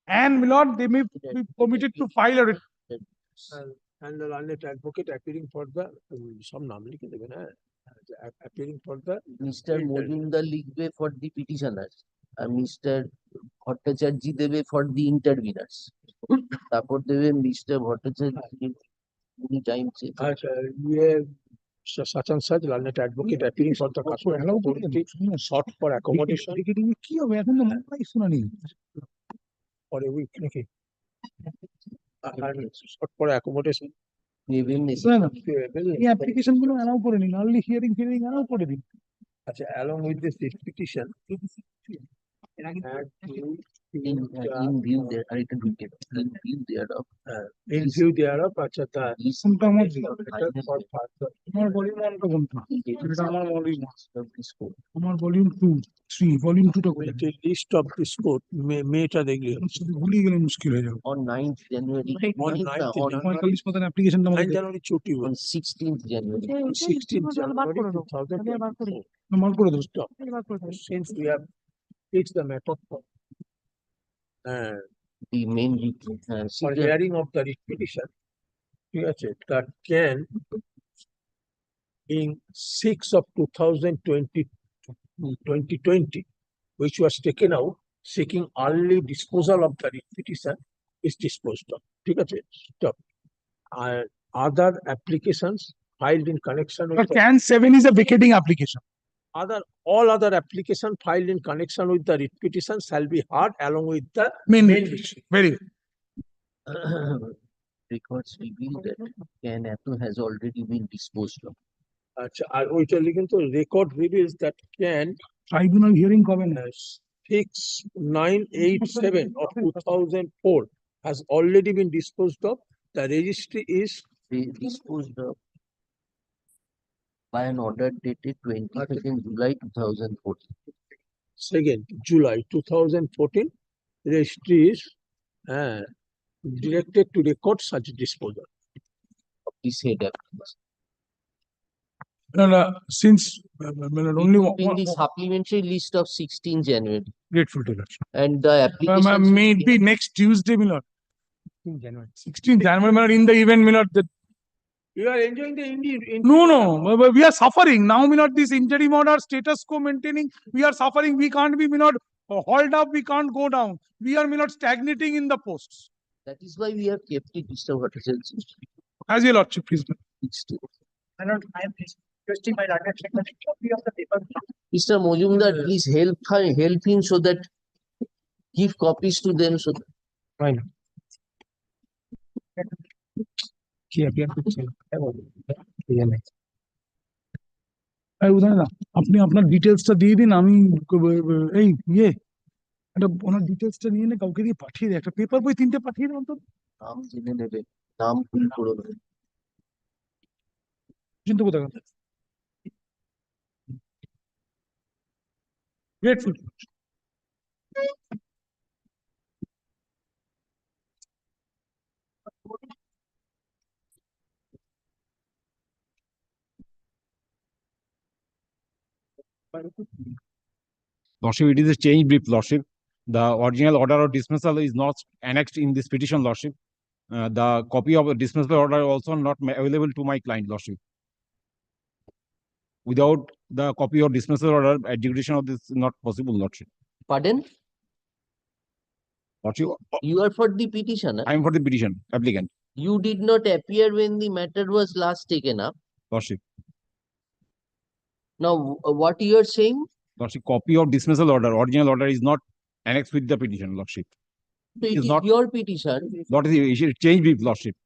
Speaker 18: And, my lord, they may be permitted to file a writ.
Speaker 9: And the learned advocate appearing for the some নাম লিখে দেবেন, appearing for the
Speaker 2: Mr. Mojumdar লিখবে for the petitioners R Mr. Bhattacharya দেবে for the interveners. তারপর দেবে Mr. Bhattacharya উনি time check.
Speaker 9: আচ্ছা, such and such learned advocate appearing for the customer authority sought for accommodation
Speaker 18: কি হবে এখন তো মামলাই শুনানি
Speaker 9: for a week নাকি? Sought for accommodation.
Speaker 18: এই অ্যাপ্লিকেশন গুলো অ্যালাউ করে নিন, আর্লি হিয়ারিং অ্যালাউ করে দিন।
Speaker 9: আচ্ছা, along with this petition
Speaker 2: in view there আর এটা ঢুকে in view thereof
Speaker 9: in view thereof আচ্ছা তা
Speaker 18: কোনটা আমার ভলিউম 1 টা কোনটা? এটা আমার ভলিউম আমার ভলিউম 2 3 ভলিউম 2 টা কোনটা?
Speaker 9: লিস্ট অফ দিস কোড মেটা দেখলি
Speaker 18: ভুলে গেলে মুশকিল হয়ে যাবে।
Speaker 2: on 9th January
Speaker 9: on
Speaker 18: 45 মতন অ্যাপ্লিকেশনটা
Speaker 9: 9 জানুয়ারি ছুটি
Speaker 2: on 16th January
Speaker 9: 16 January 2020
Speaker 18: mark করে দাও।
Speaker 9: since we have fixed the method for
Speaker 2: the main
Speaker 9: for hearing of the writ petition, ঠিক আছে, that can in 6 of 2020 which was taken out seeking early disposal of the writ petition is disposed of, ঠিক আছে, stop. Other applications filed in connection with
Speaker 18: Can 7 is a vacating application.
Speaker 9: all other application filed in connection with the writ petition shall be heard along with the
Speaker 18: Main
Speaker 9: main
Speaker 18: writ.
Speaker 9: writ.
Speaker 18: Very good.
Speaker 2: records reveal that Can Apple has already been disposed of.
Speaker 9: আচ্ছা, আর ওইটা লিখেন তো, record reveals that can
Speaker 18: tribunal hearing কবে না?
Speaker 9: 6987 of 2004 has already been disposed of. The registry is
Speaker 2: disposed of by an order dated 22nd July 2014.
Speaker 9: 2nd July 2014. Registry is directed to record such disposal
Speaker 2: of the said application.
Speaker 18: Since only
Speaker 2: In the supplementary list of 16 January.
Speaker 18: grateful to that.
Speaker 2: And the application.
Speaker 18: Maybe next Tuesday, my lord. 16 January, my lord, in the event, my lord, that
Speaker 9: you are enjoying the Indian.
Speaker 18: No, we are suffering. Now, my lord, this interim order, status quo maintaining, we are suffering. We can't be, my lord, hauled up, we can't go down. We are, my lord, stagnating in the posts.
Speaker 2: That is why we have kept it, Mr. Bhattacharya.
Speaker 18: As your lordship, please.
Speaker 16: My lord, I am requesting my learned friend a copy of the paper.
Speaker 2: Mr. Mojumdar, please help him so that give copies to them so that.
Speaker 18: Fine. আপনি আপনার ডিটেলসটা দিয়ে দিন আমি এই একটা ওনার ডিটেলসটা নিয়ে নে কাউকে দিয়ে পাঠিয়ে দিই একটা পেপার বই 3টে পাঠিয়ে দিন অন্তত
Speaker 2: নাম জেনে নেবে নাম ভুল করে নেবে
Speaker 18: চিন্তা কোথায় grateful
Speaker 19: Lordship, it is a change brief, Lordship. The original order of dismissal is not annexed in this petition, Lordship. The copy of the dismissal order also not available to my client, Lordship. Without the copy of dismissal order, adjudication of this is not possible, Lordship.
Speaker 2: Pardon?
Speaker 19: Lordship,
Speaker 2: you are for the petitioner?
Speaker 19: I am for the petition, applicant.
Speaker 2: You did not appear when the matter was last taken up?
Speaker 19: Lordship.
Speaker 2: Now, what you are saying?
Speaker 19: Lordship, copy of dismissal order, original order is not annexed with the petition, Lordship.
Speaker 2: So it is
Speaker 19: not
Speaker 2: your petition?
Speaker 19: Lordship, change brief, Lordship.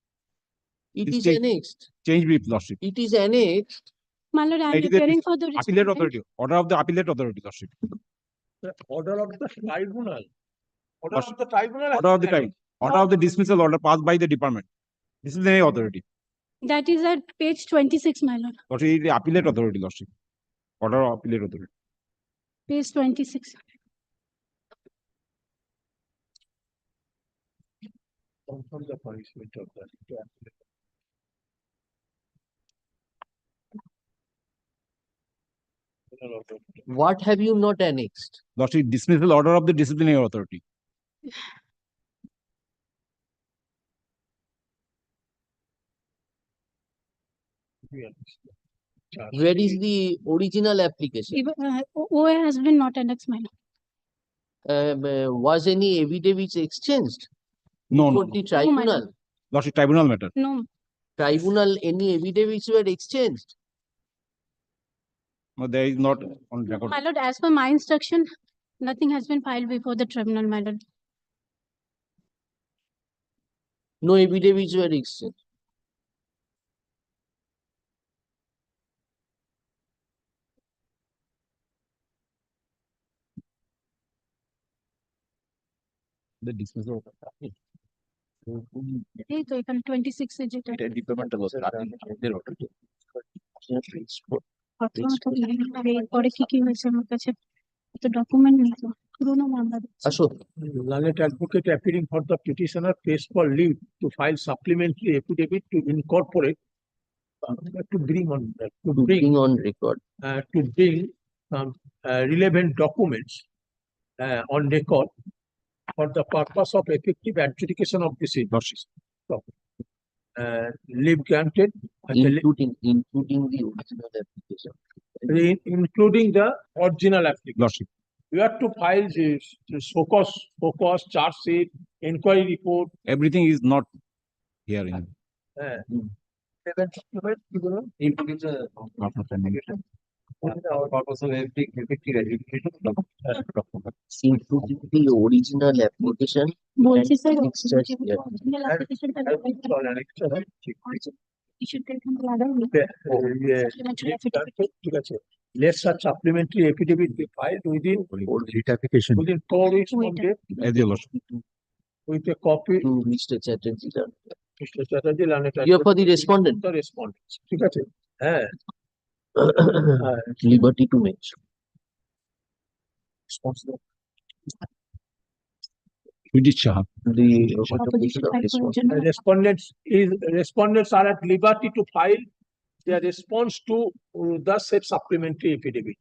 Speaker 2: It is annexed.
Speaker 19: Change brief, Lordship.
Speaker 2: It is annexed.
Speaker 20: My lord, I am preparing for the
Speaker 19: appellate authority. Order of the appellate authority, Lordship.
Speaker 9: The order of the tribunal. Order of the tribunal.
Speaker 19: Order of the time. Order of the dismissal order passed by the department. Disciplinary authority.
Speaker 20: That is at page 26, my lord.
Speaker 19: Lordship, it is the appellate authority, Lordship. Order of appellate authority.
Speaker 20: Page 26.
Speaker 9: Confirm the punishment of that.
Speaker 2: What have you not annexed?
Speaker 19: Lordship, dismissal order of the disciplinary authority.
Speaker 2: Where is the original application?
Speaker 20: OA has been not annexed, my lord.
Speaker 2: Was any evidence exchanged?
Speaker 19: No,
Speaker 2: before the tribunal?
Speaker 20: No,
Speaker 19: Lordship, tribunal matter.
Speaker 20: No.
Speaker 2: Tribunal, any evidence were exchanged?
Speaker 19: No, there is not on record.
Speaker 20: My lord, as per my instruction, nothing has been filed before the tribunal, my lord.
Speaker 2: No evidence were exchanged.
Speaker 19: The dismissal order.
Speaker 20: এই তো এখানে 26 এ যেটা
Speaker 19: Departmental
Speaker 20: পরে কি কি হয়েছে আমার কাছে এত ডকুমেন্ট নেই তো পুরোনো মামলা
Speaker 9: Learned advocate appearing for the petitioner pays for leave to file supplementary affidavit to incorporate to bring on
Speaker 2: record
Speaker 9: to bring relevant documents on record for the purpose of effective adjudication of this issue. Leave granted,
Speaker 2: including the original application.
Speaker 9: Including the original application. You have to file this focus, charge sheet, inquiry report.
Speaker 19: Everything is not here.
Speaker 2: Including the original application.
Speaker 20: বলছি sir
Speaker 9: ঠিক আছে. Let such supplementary affidavit be filed within 4 weeks from date. with a copy
Speaker 2: to Mr. Chatterjee.
Speaker 9: Mr. Chatterjee learned
Speaker 2: You are for the respondent.
Speaker 9: the respondents. ঠিক আছে? হ্যাঁ।
Speaker 2: Liberty to mention.
Speaker 9: Responsible.
Speaker 2: The
Speaker 9: Respondents are at liberty to file their response to the said supplementary affidavit.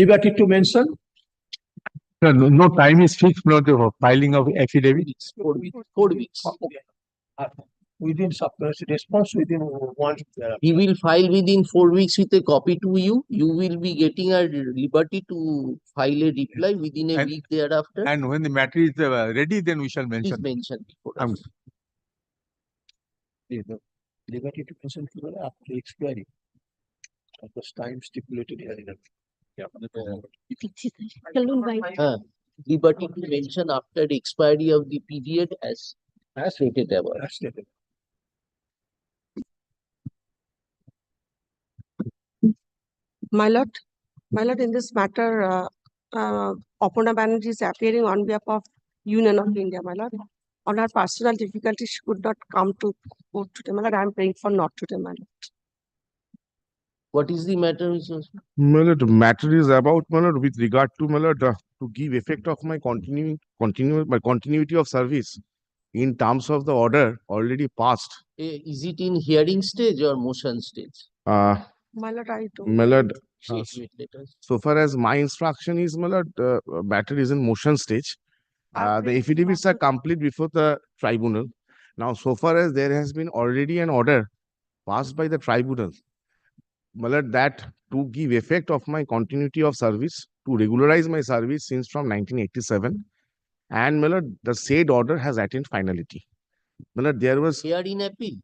Speaker 9: Liberty to mention.
Speaker 5: No time is fixed for the filing of affidavit.
Speaker 2: 4 weeks. 4 weeks.
Speaker 9: Within supplementary response within 1 week.
Speaker 2: He will file within 4 weeks with a copy to you. You will be getting a liberty to file a reply within a week thereafter.
Speaker 5: And when the matter is ready, then we shall mention.
Speaker 2: Please mention before.
Speaker 9: Liberty to mention after expiry of the time stipulated here.
Speaker 2: Liberty to mention after the expiry of the period as stated above.
Speaker 21: My lord, in this matter, Aparna Banerjee is appearing on behalf of Union of India, my lord. On her personal difficulties, she could not come to court today, my lord. I am praying for not today, my lord.
Speaker 2: What is the matter, Mr.
Speaker 7: My lord, the matter is about, my lord, with regard to, my lord, to give effect of my continuity of service in terms of the order already passed.
Speaker 2: Is it in hearing stage or motion stage?
Speaker 21: My lord, I don't.
Speaker 7: My lord,
Speaker 2: Wait, let us.
Speaker 7: so far as my instruction is, my lord, matter is in motion stage. The affidavits are complete before the tribunal. Now, so far as there has been already an order passed by the tribunal, my lord, that to give effect of my continuity of service, to regularize my service since from 1987, and my lord, the said order has attained finality. My lord, there was.
Speaker 2: They are in appeal.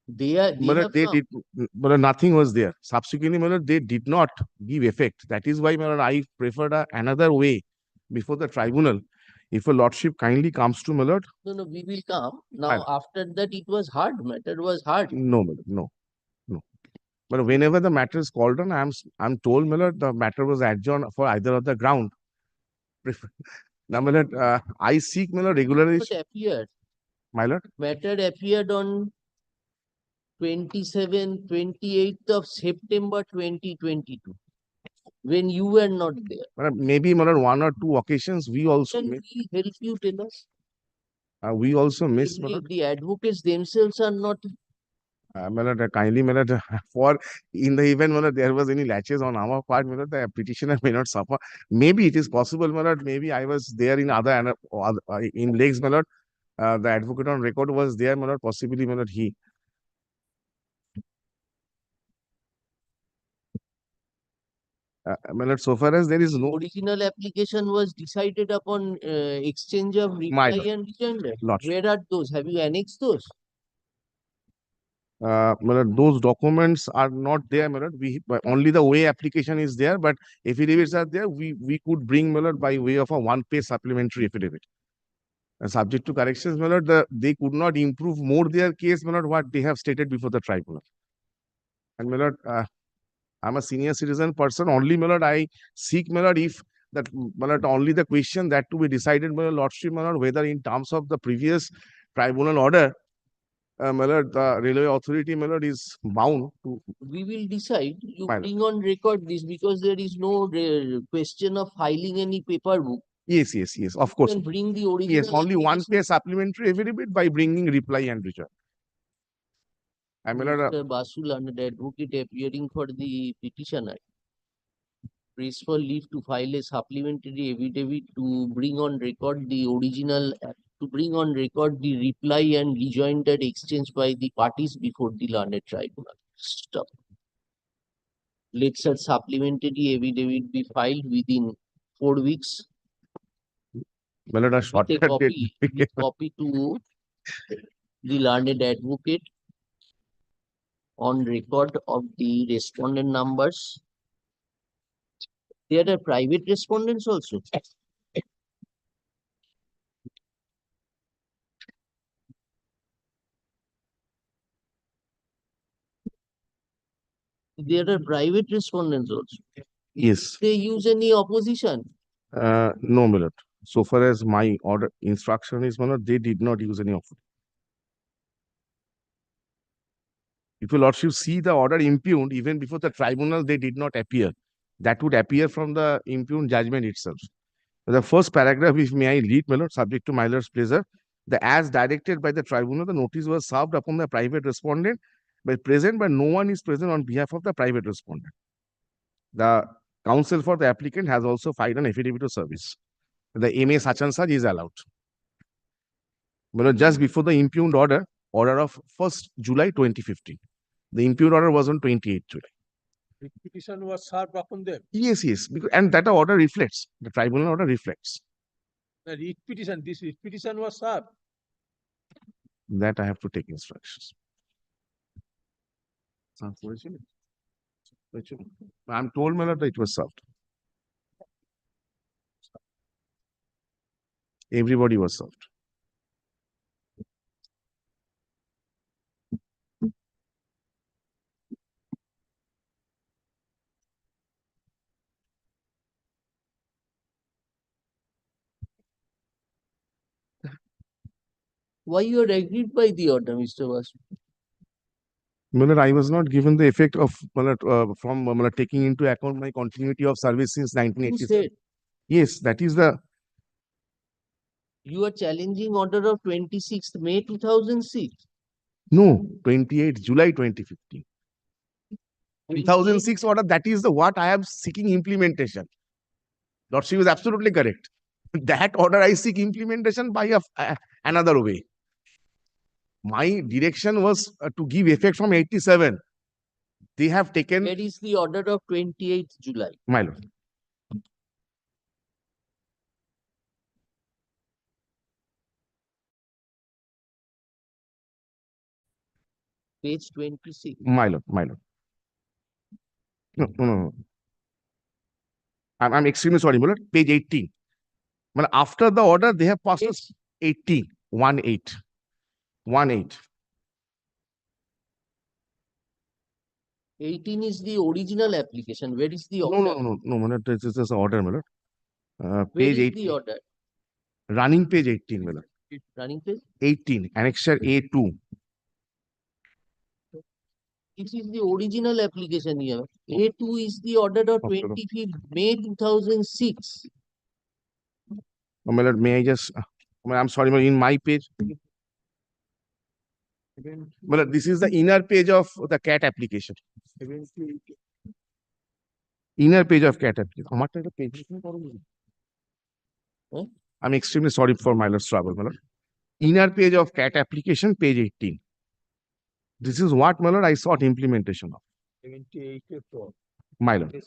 Speaker 2: They have
Speaker 7: Did, nothing was there. Subsequently, my lord, they did not give effect. That is why, my lord, I preferred another way before the tribunal. If a lordship kindly comes to, my lord.
Speaker 2: No, we will come. Now, after that, it was hard. Matter was hard.
Speaker 7: No, my lord, no. But whenever the matter is called on, I'm told, my lord, the matter was adjourned for either of the ground. Now, my lord, I seek, my lord, regularization.
Speaker 2: But appeared.
Speaker 7: My lord.
Speaker 2: Matter appeared on 28th of September 2022, when you were not there.
Speaker 7: Maybe, my lord, 1 or 2 occasions we also.
Speaker 2: Can we help you tell us?
Speaker 7: We also miss.
Speaker 2: The advocates themselves are not.
Speaker 7: My lord, kindly, my lord, for in the event, my lord, there was any latches on our part, my lord, the petitioner may not suffer. Maybe it is possible, my lord, maybe I was there in other in legs, my lord. The advocate on record was there, my lord, possibly, my lord, he. My lord, so far as there is no.
Speaker 2: Original application was decided upon exchange of reply and rejoinder. Where are those? Have you annexed those?
Speaker 7: Those documents are not there, my lord. Only the way application is there, but affidavits are there. We could bring, my lord, by way of a 1-page supplementary affidavit. Subject to corrections, my lord, they could not improve more their case, my lord, what they have stated before the tribunal. And my lord, I'm a senior citizen person. Only, my lord, I seek, my lord, if that, my lord, only the question that to be decided by the lordship, my lord, whether in terms of the previous tribunal order, my lord, the railway authority, my lord, is bound to.
Speaker 2: We will decide. You bring on record this because there is no question of filing any paper book.
Speaker 7: Yes, of course.
Speaker 2: You can bring the original.
Speaker 7: Yes, only 1-page supplementary affidavit by bringing reply and return.
Speaker 2: Mr. Basul, the advocate appearing for the petitioner, prays for leave to file a supplementary affidavit to bring on record the original, to bring on record the reply and rejoinder exchanged by the parties before the learned tribunal. Stop. Let such supplementary affidavit be filed within 4 weeks.
Speaker 7: With a
Speaker 2: copy to the learned advocate on record of the respondent numbers. There are private respondents also. There are private respondents also.
Speaker 7: Yes.
Speaker 2: They use any opposition.
Speaker 1: No, my lord. So far as my order instruction is, my lord, they did not use any offer. If your lordship see the order impugned, even before the tribunal, they did not appear. That would appear from the impugned judgment itself. The first paragraph, if may I read, my lord, subject to my lord's pleasure, as directed by the tribunal, the notice was served upon the private respondent by present, but no one is present on behalf of the private respondent. The counsel for the applicant has also filed an affidavit of service. The MA such and such is allowed. But just before the impugned order of 1st July 2015. The impugned order was on 28th July.
Speaker 9: The petition was served upon them.
Speaker 1: Yes, because, and that order reflects, the tribunal order reflects.
Speaker 9: The writ petition, this writ petition was served.
Speaker 1: That I have to take instructions. I'm told, my lord, that it was served. Everybody was served.
Speaker 2: Why you are agreed by the order, Mr. Vasu?
Speaker 1: Miller, I was not given the effect of from taking into account my continuity of service since 1987. Yes, that is the.
Speaker 2: You are challenging order of 26th May 2006.
Speaker 1: No, 28th July 2015. 2006 order, that is the what I am seeking implementation. Lordship is absolutely correct. That order I seek implementation by another way. My direction was to give effect from 87. They have taken.
Speaker 2: Where is the order of 28th July?
Speaker 1: My lord.
Speaker 2: Page 26.
Speaker 1: My lord. No. I'm extremely sorry, my lord. Page 18. Well, after the order, they have passed us 18. 1-8. 1-8.
Speaker 2: 18 is the original application. Where is the order?
Speaker 1: No, my lord. This is the order, my lord.
Speaker 2: Where
Speaker 1: Page
Speaker 2: is
Speaker 1: 18.
Speaker 2: the order?
Speaker 1: Running page 18, my lord.
Speaker 2: Running page?
Speaker 1: 18. Annexure A2.
Speaker 2: This is the original application here. A2 is the order of 25th May 2006.
Speaker 1: My lord, may I just. I'm sorry, my lord, in my page. My lord, this is the inner page of the CAT application. Inner page of CAT application. I'm extremely sorry for my lord's trouble, my lord. Inner page of CAT application, page 18. This is what, my lord, I sought implementation of.
Speaker 9: 78.
Speaker 1: My lord.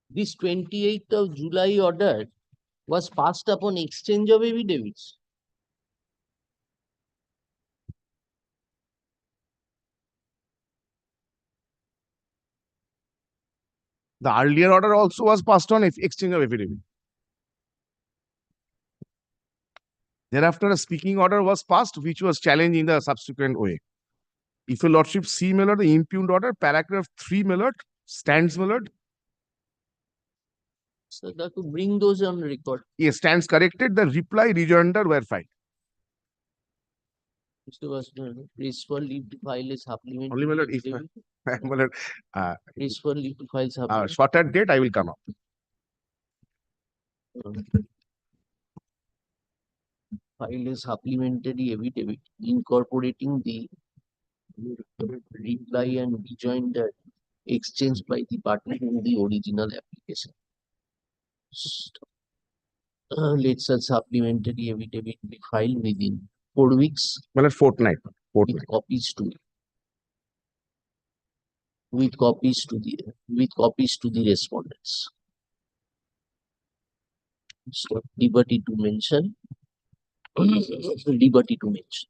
Speaker 2: This 28th of July order was passed upon exchange of affidavits.
Speaker 1: The earlier order also was passed on exchange of affidavit. Thereafter, a speaking order was passed, which was challenged in the subsequent way. If your lordship see, my lord, the impugned order, paragraph 3, my lord, stands, my lord.
Speaker 2: So that to bring those on record.
Speaker 1: Yes, stands corrected. The reply rejoinder were filed.
Speaker 2: Mr. Vasu, please for leave to file a supplement.
Speaker 1: Only, my lord, if my lord,
Speaker 2: Please for leave to file supplement.
Speaker 1: shorter date, I will come up.
Speaker 2: File a supplementary affidavit incorporating the reply and rejoinder exchanged by the party in the original application. Let such supplementary affidavit be filed within 4 weeks.
Speaker 1: Well, fortnight.
Speaker 2: With copies to the respondents. So, liberty to mention. Liberty to mention.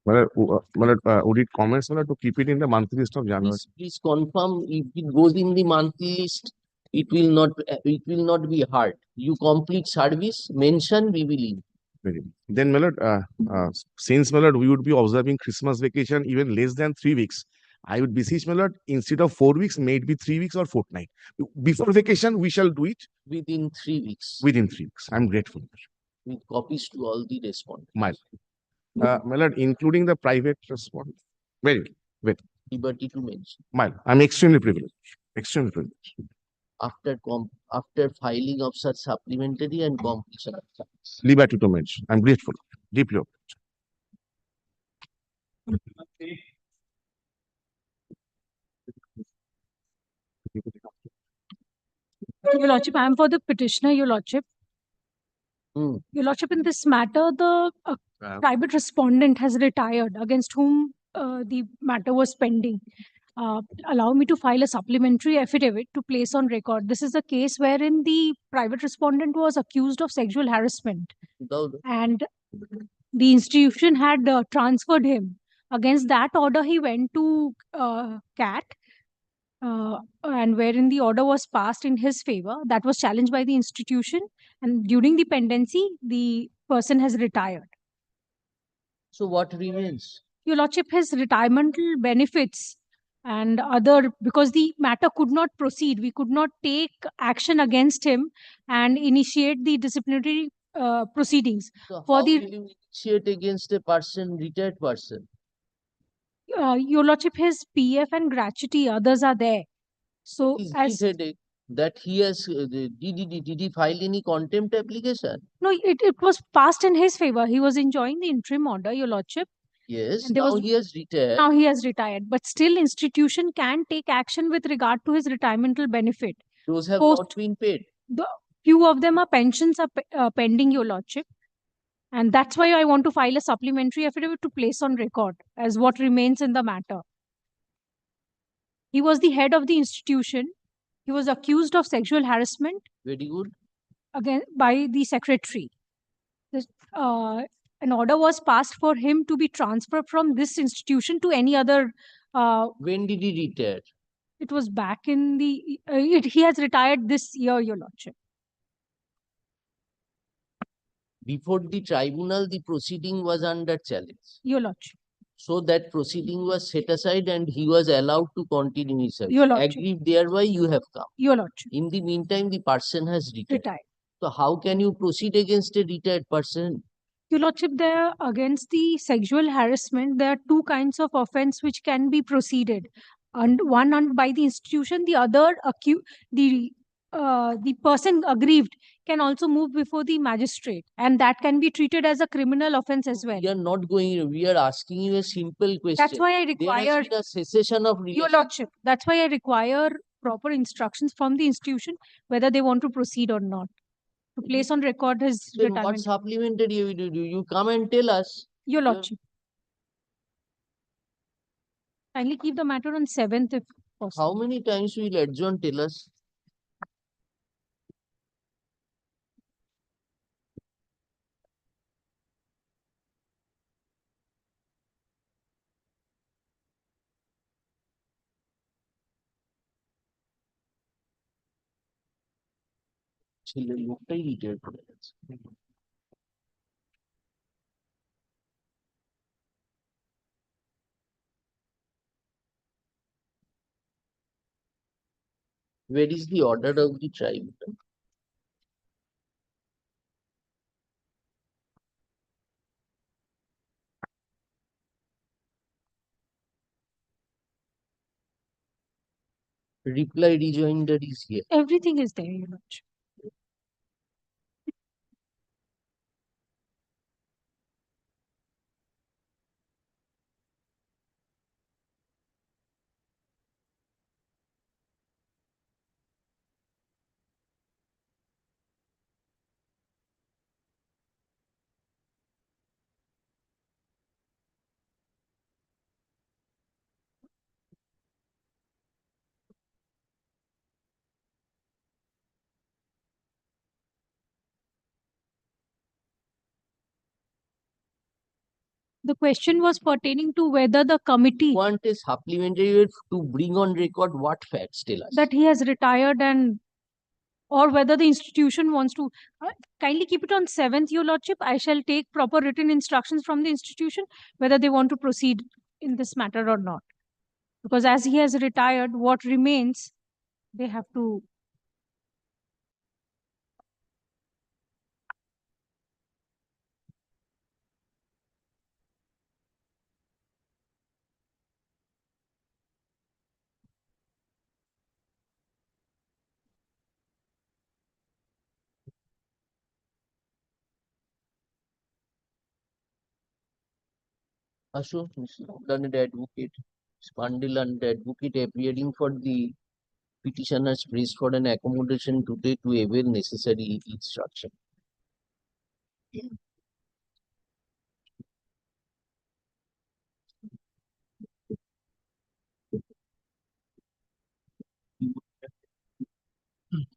Speaker 1: Would it comments to keep it in the monthly list of January?
Speaker 2: Please confirm if it goes in the monthly list. It will not be hard. You complete service, mention, we will leave.
Speaker 1: Then, my lord, since, my lord, we would be observing Christmas vacation even less than 3 weeks, I would beseech, my lord, instead of 4 weeks, may it be 3 weeks or fortnight. Before vacation, we shall do it.
Speaker 2: Within 3 weeks.
Speaker 1: Within 3 weeks. I'm grateful.
Speaker 2: With copies to all the respondents.
Speaker 1: My lord, including the private respondent. Very good. Wait.
Speaker 2: Liberty to mention.
Speaker 1: My lord, I'm extremely privileged. Extremely privileged.
Speaker 2: After filing of such supplementary and completion of service.
Speaker 1: Liberty to mention. I'm grateful. Deeply obliged.
Speaker 20: Your Lordship, I am for the petitioner, Your Lordship. Your Lordship, in this matter, the private respondent has retired against whom the matter was pending. Allow me to file a supplementary affidavit to place on record. This is a case wherein the private respondent was accused of sexual harassment. And the institution had transferred him. Against that order, he went to CAT. And wherein the order was passed in his favor, that was challenged by the institution, and during the pendency, the person has retired.
Speaker 2: So what remains?
Speaker 20: Your Lordship, his retirement benefits and because the matter could not proceed, we could not take action against him and initiate the disciplinary proceedings.
Speaker 2: So
Speaker 20: For
Speaker 2: how
Speaker 20: the
Speaker 2: will you initiate against a retired person?
Speaker 20: Your Lordship, his PF and gratuity, others are there. So
Speaker 2: Is
Speaker 20: as
Speaker 2: it headache that he has did he file any contempt application?
Speaker 20: no, it was passed in his favor. He was enjoying the interim order, Your Lordship.
Speaker 2: Yes,
Speaker 20: And there
Speaker 2: now
Speaker 20: was
Speaker 2: he has retired.
Speaker 20: now he has retired, but still institution can take action with regard to his retiremental benefit.
Speaker 2: Those have
Speaker 20: Post-
Speaker 2: not been paid.
Speaker 20: The few of them are pensions are pending, Your Lordship. And that's why I want to file a supplementary affidavit to place on record as what remains in the matter. He was the head of the institution. He was accused of sexual harassment
Speaker 2: Very good.
Speaker 20: again by the secretary. This, an order was passed for him to be transferred from this institution to any other.
Speaker 2: When did he retire?
Speaker 20: It was back in the. He has retired this year, Your Lordship.
Speaker 2: Before the tribunal, the proceeding was under challenge.
Speaker 20: Your Lordship.
Speaker 2: So that proceeding was set aside and he was allowed to continue his service.
Speaker 20: Your Lordship.
Speaker 2: Aggrieved thereby, you have come.
Speaker 20: Your Lordship.
Speaker 2: In the meantime, the person has
Speaker 20: Retired.
Speaker 2: So how can you proceed against a retired person?
Speaker 20: Your Lordship, there against the sexual harassment, there are two kinds of offense which can be proceeded. And one by the institution, the other the person aggrieved can also move before the magistrate, and that can be treated as a criminal offense as well.
Speaker 2: We are not going. We are asking you a simple question.
Speaker 20: That's why I
Speaker 2: There
Speaker 20: require
Speaker 2: has been a cessation of
Speaker 20: Your Lordship. That's why I require proper instructions from the institution whether they want to proceed or not. To place on record his
Speaker 2: Then
Speaker 20: retirement.
Speaker 2: what supplementary you do? You come and tell us.
Speaker 20: Your Lordship. Kindly keep the matter on 7th if possible.
Speaker 2: How many times will adjourn tell us? ছেলে লোকটাই retire করে গেছে। Where is the order of the tribunal? Reply rejoinder is here.
Speaker 20: Everything is there, Your Lordship. The question was pertaining to whether the committee
Speaker 2: Want a supplementary to bring on record what facts? Tell us.
Speaker 20: that he has retired and or whether the institution wants to kindly keep it on 7th, Your Lordship. I shall take proper written instructions from the institution whether they want to proceed in this matter or not. Because as he has retired, what remains, they have to.
Speaker 2: Ashok, learned advocate, Spandil and advocate appearing for the petitioners praised for an accommodation today to avail necessary instruction.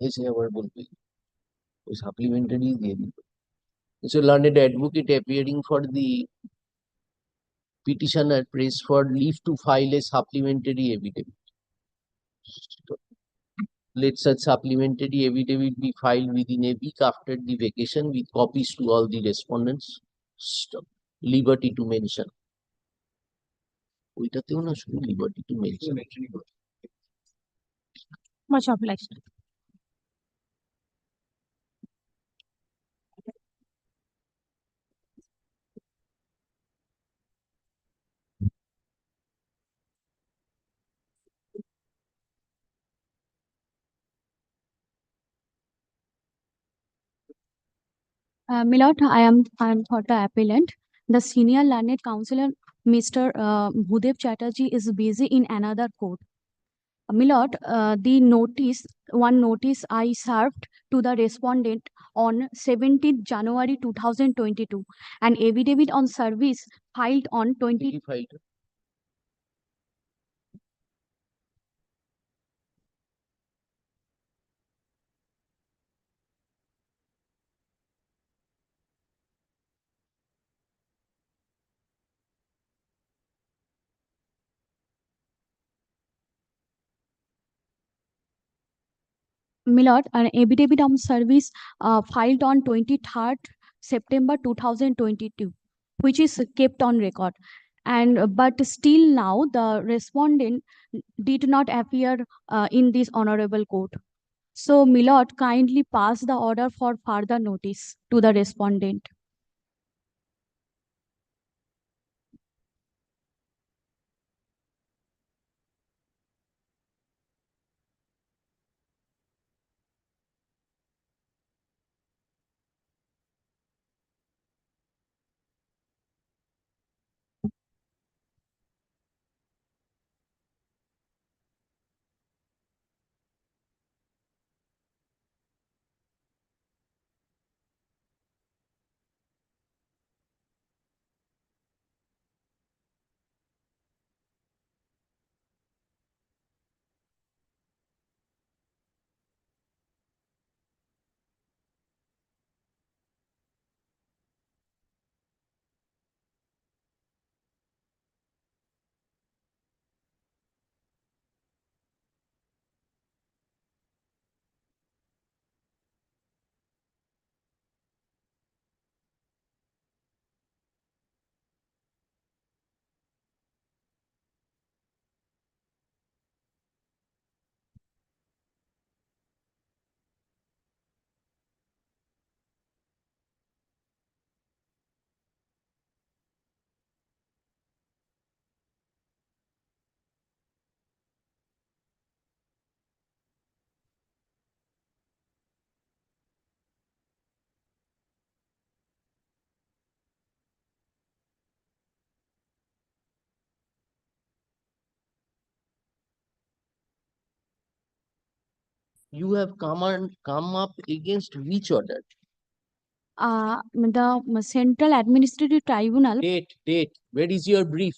Speaker 2: এসে আবার বলবে ওই supplementary দিয়ে দিল So learned advocate appearing for the petitioner prays for leave to file a supplementary affidavit. Let such supplementary affidavit be filed within a week after the vacation with copies to all the respondents. Stop. Liberty to mention. ওইটাতেও না শুধু liberty to mention.
Speaker 20: Much obliged. Milord, I am for the appellant. The senior learned counselor, Mr. Bhudev Chatterjee, is busy in another court. Milord, one notice I served to the respondent on 17th January 2022, and affidavit on service filed on 20. Milord, an affidavit on service filed on 23rd September 2022, which is kept on record. And but still now the respondent did not appear in this honorable court. So, Milord, kindly pass the order for further notice to the respondent.
Speaker 2: You have come up against which order?
Speaker 20: The Central Administrative Tribunal.
Speaker 2: Date. Where is your brief?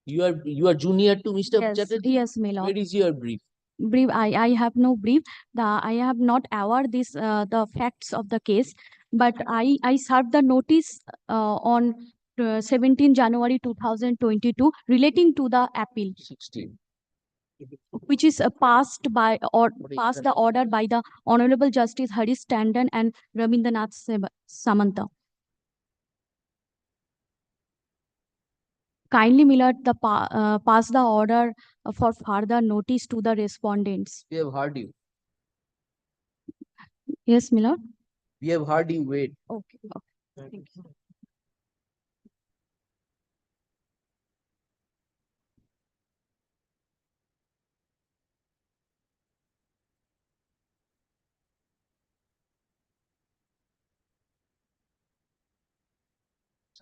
Speaker 2: You are junior to Mr.
Speaker 20: Yes,
Speaker 2: Chatterjee?
Speaker 20: yes, my lord.
Speaker 2: Where is your brief?
Speaker 20: Brief. I have no brief. I have not aware the facts of the case, but I served the notice on 17 January 2022 relating to the appeal,
Speaker 2: 16.
Speaker 20: which is passed the order by the Honorable Justice Harish Tandon and Ramindranath Samanta. Kindly, my lord, pass the order for further notice to the respondents.
Speaker 2: We have heard you.
Speaker 20: Yes, my lord.
Speaker 2: We have heard you. Wait.
Speaker 20: Okay. Thank you.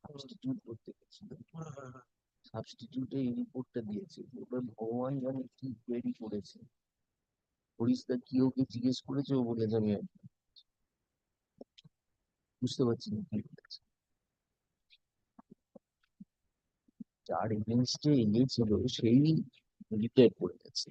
Speaker 2: Substitute করতে গেছিল, সাবস্টিটিউটে এই রিপোর্টটা দিয়েছে, এবার ভগবান জানে কি query করেছে। হরিশদা কি ওকে জিজ্ঞেস করেছে, ও বলেছে আমি বুঝতে পারছি না কি বলেছে। যার এগেনস্টে এগিয়েছিল সেই রিটায়ার করে গেছে।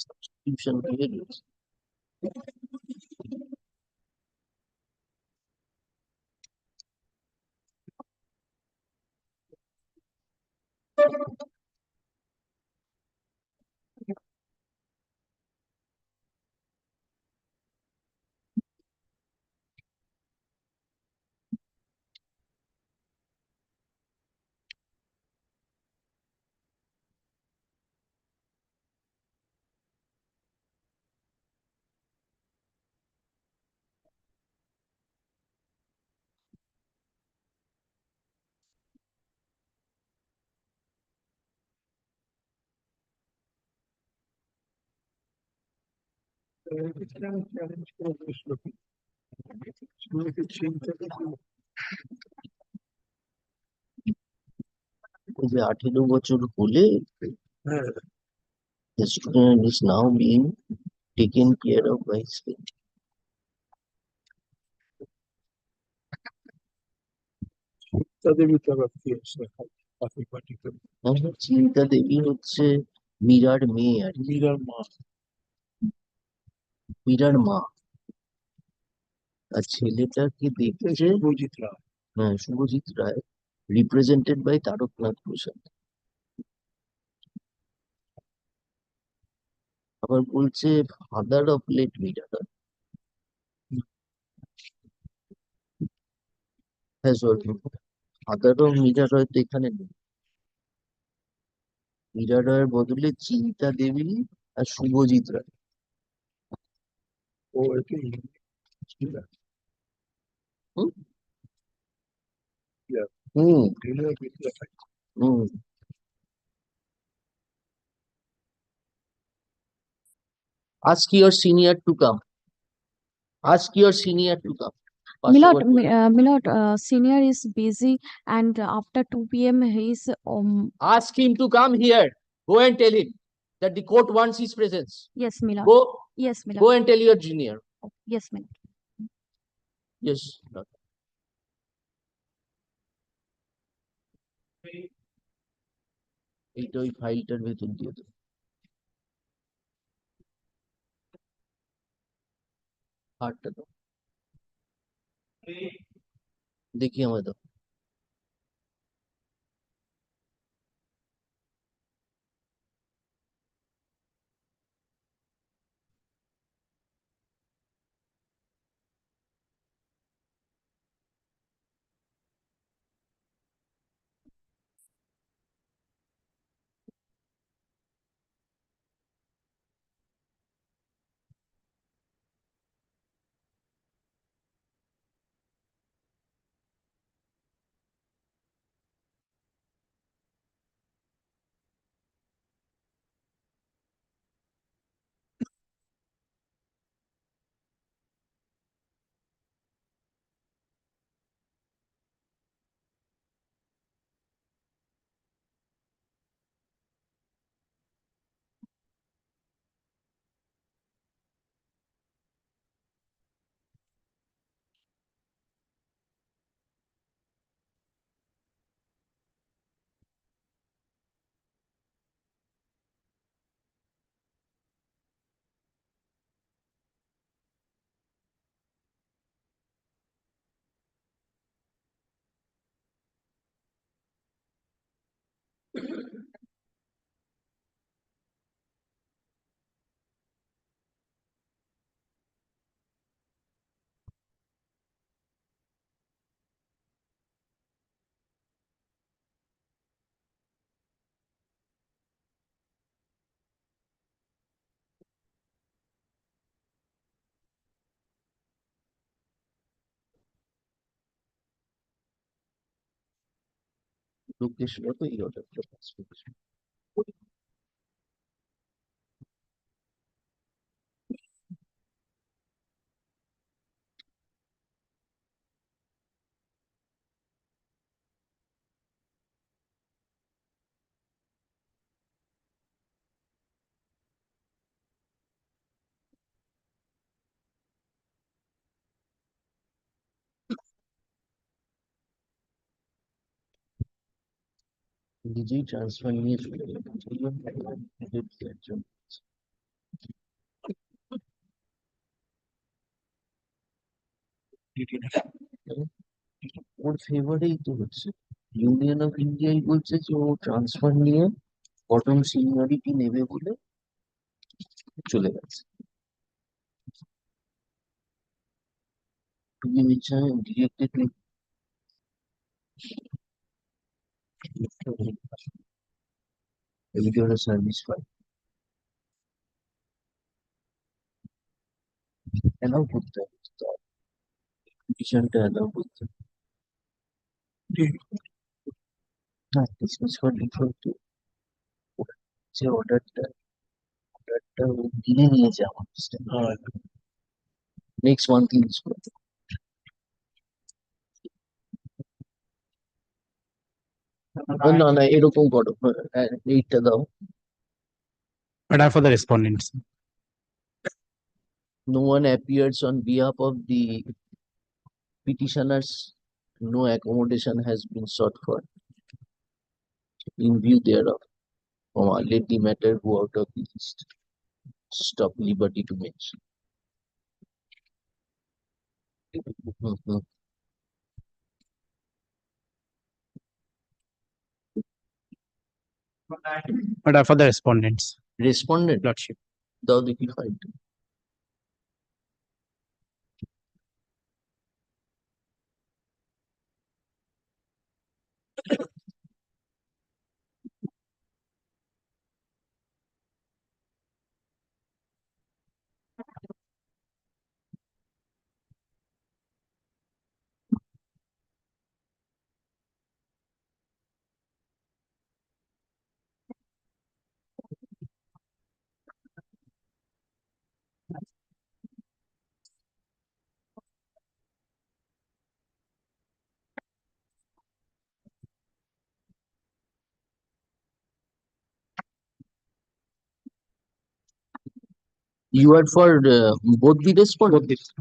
Speaker 2: সাবস্টিটিউশন হয়ে গেছে। ওই যে 18 বছর হলে the student is now being taken care of by state. চিন্তা দেবী হচ্ছে মীরার মেয়ে আর মীরার মা। আর ছেলেটাকে দেখছে হ্যাঁ শুভজিৎ রায়, রিপ্রেজেন্টেড বাই তারকনাথ প্রসাদ। আবার বলছে ফাদার অফ লেট মীরা। হ্যাঁ সরি, ফাদার অফ মীরা রয় তো এখানে নেই। মীরা রয়ের বদলে চিন্তা দেবী আর শুভজিৎ রায়। হুম হুম হুম। Ask your senior to come. Ask your senior to come.
Speaker 20: Senior is busy and after 2 p.m. he is
Speaker 2: Ask him to come here. Go and tell him that the court wants his presence.
Speaker 20: Yes, Milord.
Speaker 2: Go.
Speaker 20: Yes, Milord.
Speaker 2: Go and tell your junior.
Speaker 20: Yes, Milord.
Speaker 2: Yes. Lord. এইটা ওই ফাইলটার ভেতর দিয়ে দেবো। হারটা দাও দেখি আমায় দাও। লোকেশ কত এই অর্ডারটা পাস করছে। নিজেই ট্রান্সফার নিয়ে চলে গেল। ওর ফেভারেই তো হচ্ছে ইউনিয়ন অফ ইন্ডিয়াই বলছে যে ও ট্রান্সফার নিয়ে বটম সিনিয়রিটি নেবে বলে চলে গেছে। তুমি ডিরেক্টলি সার্ভিস পাই অ্যালাউ করতে হবে, পিটিশনটা অ্যালাউ করতে হবে। না ডিসমিস ফর ডিফল্ট যে অর্ডারটা ও কিনে নিয়েছে আমার নেক্সট মান্থ ইউজ করতে। না না এরকম করো, এইটা দাও।
Speaker 3: But are for the respondents.
Speaker 2: No one appears on behalf of the petitioners. No accommodation has been sought for. In view thereof, let the matter go out of the list. Stop liberty to mention.
Speaker 3: But are for the respondents.
Speaker 2: Respondent?
Speaker 3: Lordship.
Speaker 2: দাও দেখি ফাইলটা। You are for both the respondents.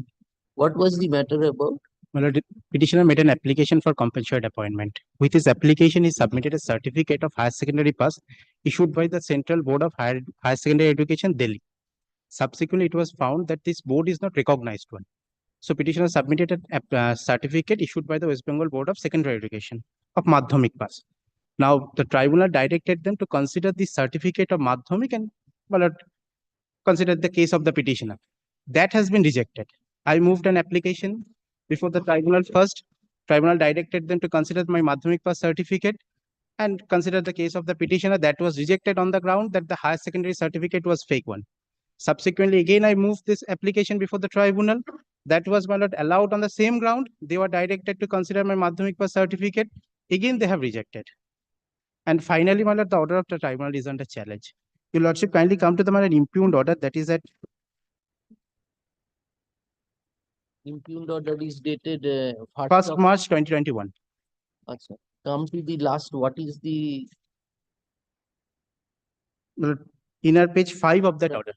Speaker 2: What was the matter about?
Speaker 3: My lord, the petitioner made an application for compensatory appointment. With his application, he submitted a certificate of higher secondary pass issued by the Central Board of Higher Secondary Education, Delhi. Subsequently, it was found that this board is not recognized one. So petitioner submitted a certificate issued by the West Bengal Board of Secondary Education of Madhyamik pass. Now, the tribunal directed them to consider the certificate of Madhyamik and consider the case of the petitioner. That has been rejected. I moved an application before the tribunal first. Tribunal directed them to consider my Madhyamik pass certificate and consider the case of the petitioner. That was rejected on the ground that the higher secondary certificate was fake one. Subsequently, again, I moved this application before the tribunal. That was not allowed on the same ground. They were directed to consider my Madhyamik pass certificate. Again, they have rejected. And finally, my lord, the order of the tribunal is under challenge. Your lordship, kindly come to the my impugned order that is at
Speaker 2: Impugned order is dated
Speaker 3: 1st March 2021.
Speaker 2: Achha. Come to the last. What is the
Speaker 3: inner page 5 of that order?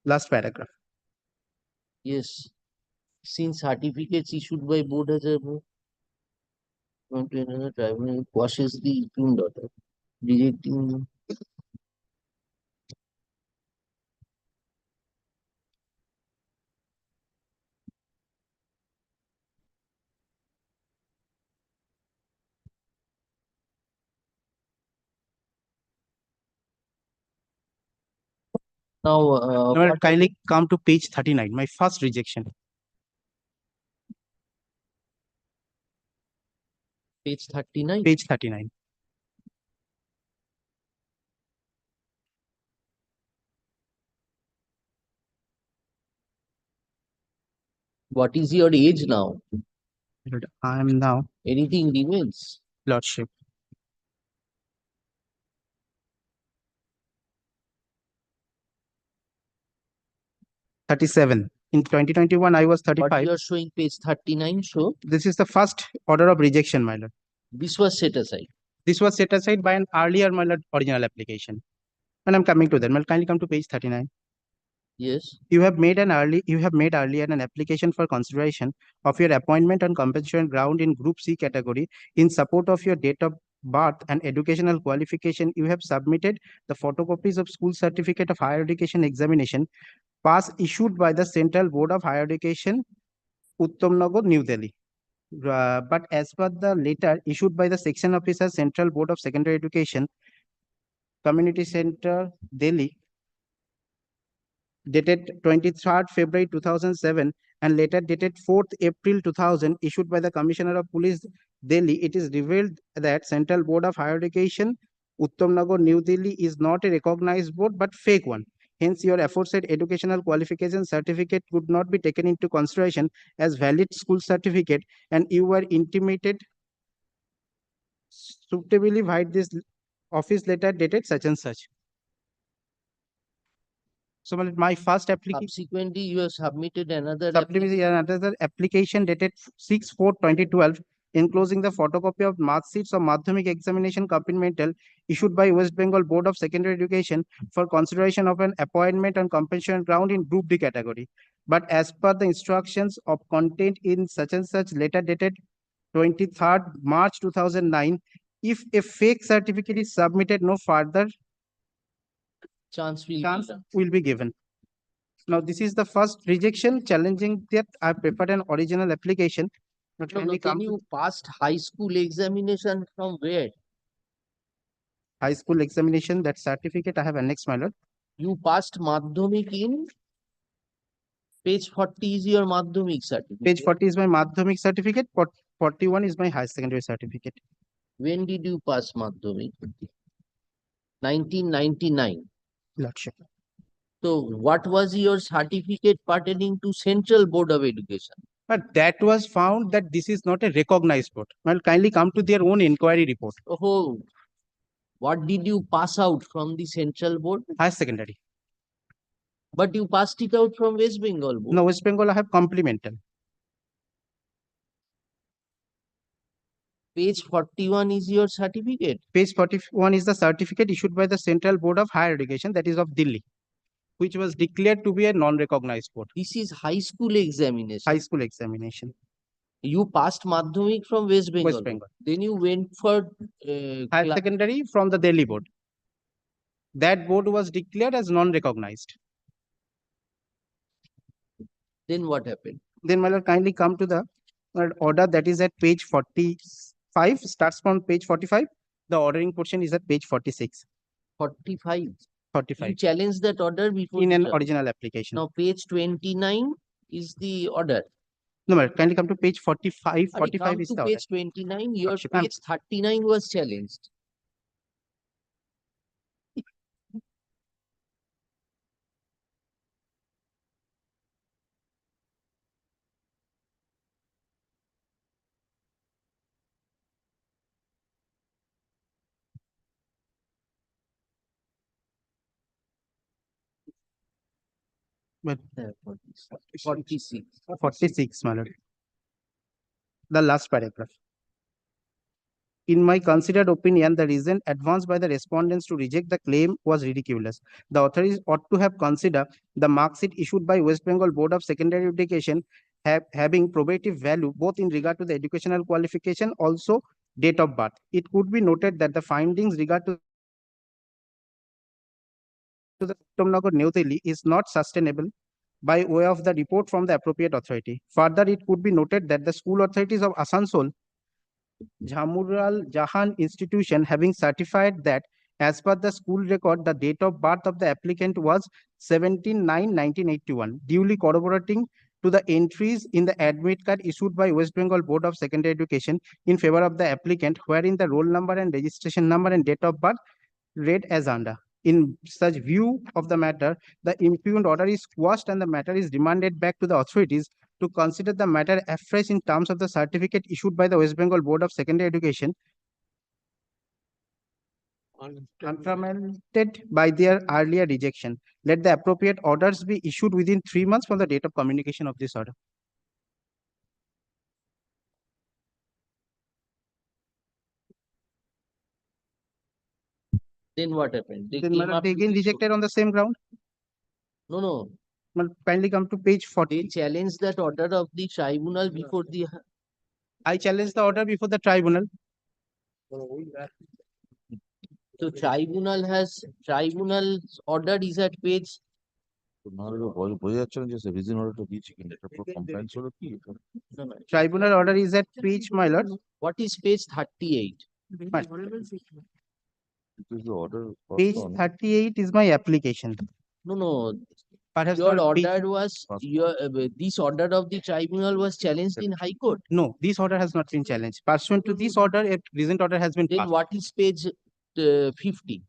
Speaker 3: Last paragraph.
Speaker 2: Yes. Since certificates issued by board as a going to another tribunal quashes the impugned order, rejecting. Now,
Speaker 3: Kindly come to page 39, my first rejection.
Speaker 2: Page 39.
Speaker 3: Page 39.
Speaker 2: What is your age now?
Speaker 3: I am now.
Speaker 2: Anything remains?
Speaker 3: Lordship. (37) In 2021, I was 35.
Speaker 2: But you are showing page 39. So
Speaker 3: this is the first order of rejection, my lord.
Speaker 2: This was set aside.
Speaker 3: This was set aside by an earlier, my lord, original application. And I'm coming to that. Well, kindly come to page 39.
Speaker 2: Yes.
Speaker 3: You have made earlier an application for consideration of your appointment on compensation ground in Group C category in support of your date of birth and educational qualification. You have submitted the photocopies of school certificate of higher education examination pass issued by the Central Board of Higher Education, Uttamnagar, New Delhi. But as per the letter issued by the section officer, Central Board of Secondary Education, Community Center, Delhi, dated 23rd February 2007 and later dated 4th April 2000, issued by the Commissioner of Police, Delhi, it is revealed that Central Board of Higher Education, Uttamnagar, New Delhi is not a recognized board but fake one. Hence, your aforesaid educational qualification certificate could not be taken into consideration as valid school certificate, and you were intimated suitably by this office letter dated such and such. So my first application.
Speaker 2: Subsequently, you have submitted another
Speaker 3: application dated 6/4/2012, enclosing the photocopy of mark sheets of Madhyamik examination supplemental issued by West Bengal Board of Secondary Education for consideration of an appointment on compensation ground in Group D category. But as per the instructions of content in such and such letter dated 23rd March 2009, if a fake certificate is submitted, no further
Speaker 2: chance
Speaker 3: will be given. Now, this is the first rejection challenging that I prepared an original application.
Speaker 2: Can you passed high school examination from where?
Speaker 3: High school examination, that certificate I have annexed, my lord.
Speaker 2: You passed Madhyamik in page 40 is your Madhyamik certificate.
Speaker 3: Page 40 is my Madhyamik certificate. 41 is my higher secondary certificate.
Speaker 2: When did you pass Madhyamik? 1999.
Speaker 3: Lordship.
Speaker 2: So what was your certificate pertaining to Central Board of Education?
Speaker 3: But that was found that this is not a recognized board. Well, kindly come to their own inquiry report.
Speaker 2: Oh, what did you pass out from the Central Board?
Speaker 3: Higher secondary.
Speaker 2: But you passed it out from West Bengal Board.
Speaker 3: No, West Bengal I have complemental.
Speaker 2: Page 41 is your certificate.
Speaker 3: Page 41 is the certificate issued by the Central Board of Higher Education, that is of Delhi. which was declared to be a non-recognized board.
Speaker 2: This is high school examination.
Speaker 3: High school examination.
Speaker 2: You passed Madhyamik from West Bengal.
Speaker 3: West Bengal.
Speaker 2: Then you went for
Speaker 3: Higher secondary from the Delhi board. That board was declared as non-recognized.
Speaker 2: Then what happened?
Speaker 3: Then my lord, kindly come to the order that is at page 45, starts from page 45. The ordering portion is at page 46.
Speaker 2: 45.
Speaker 3: 45.
Speaker 2: You challenge that order before
Speaker 3: In
Speaker 2: the
Speaker 3: an
Speaker 2: judge.
Speaker 3: original application.
Speaker 2: Now page 29 is the order.
Speaker 3: No, my lord, kindly come to page 45.
Speaker 2: Come
Speaker 3: 45 is
Speaker 2: to
Speaker 3: the order.
Speaker 2: page 29. Your
Speaker 3: Lordship, I'm-
Speaker 2: page 39 was challenged.
Speaker 3: But
Speaker 2: 46.
Speaker 3: 46, my lord. The last paragraph. In my considered opinion, the reason advanced by the respondents to reject the claim was ridiculous. The authorities ought to have considered the mark sheet issued by West Bengal Board of Secondary Education having probative value both in regard to the educational qualification, also date of birth. It could be noted that the findings regard to the Uttamnagar New Delhi is not sustainable by way of the report from the appropriate authority. Further, it could be noted that the school authorities of Asansol Jhamural Jahan institution having certified that as per the school record, the date of birth of the applicant was 17/9/1981, duly corroborating to the entries in the admit card issued by West Bengal Board of Secondary Education in favor of the applicant, wherein the roll number and registration number and date of birth read as under. In such view of the matter, the impugned order is quashed and the matter is remanded back to the authorities to consider the matter afresh in terms of the certificate issued by the West Bengal Board of Secondary Education, contravened by their earlier rejection. Let the appropriate orders be issued within 3 months from the date of communication of this order.
Speaker 2: Then what happened? They
Speaker 3: Then
Speaker 2: came
Speaker 3: madam,
Speaker 2: up
Speaker 3: they
Speaker 2: with
Speaker 3: again
Speaker 2: this-
Speaker 3: rejected on the same ground.
Speaker 2: No.
Speaker 3: Madam, kindly come to page 40.
Speaker 2: They challenged that order of the tribunal before the.
Speaker 3: I challenge the order before the tribunal.
Speaker 2: So tribunal's order is at page.
Speaker 3: Tribunal order is at page, my lord.
Speaker 2: What is page 38?
Speaker 3: Page 38 is my application.
Speaker 2: No.
Speaker 3: Perhaps
Speaker 2: Your
Speaker 3: not page-
Speaker 2: order was this order of the tribunal was challenged in High Court.
Speaker 3: No, this order has not been challenged. Pursuant to this order, a recent order has been
Speaker 2: Then
Speaker 3: passed.
Speaker 2: what is page 50?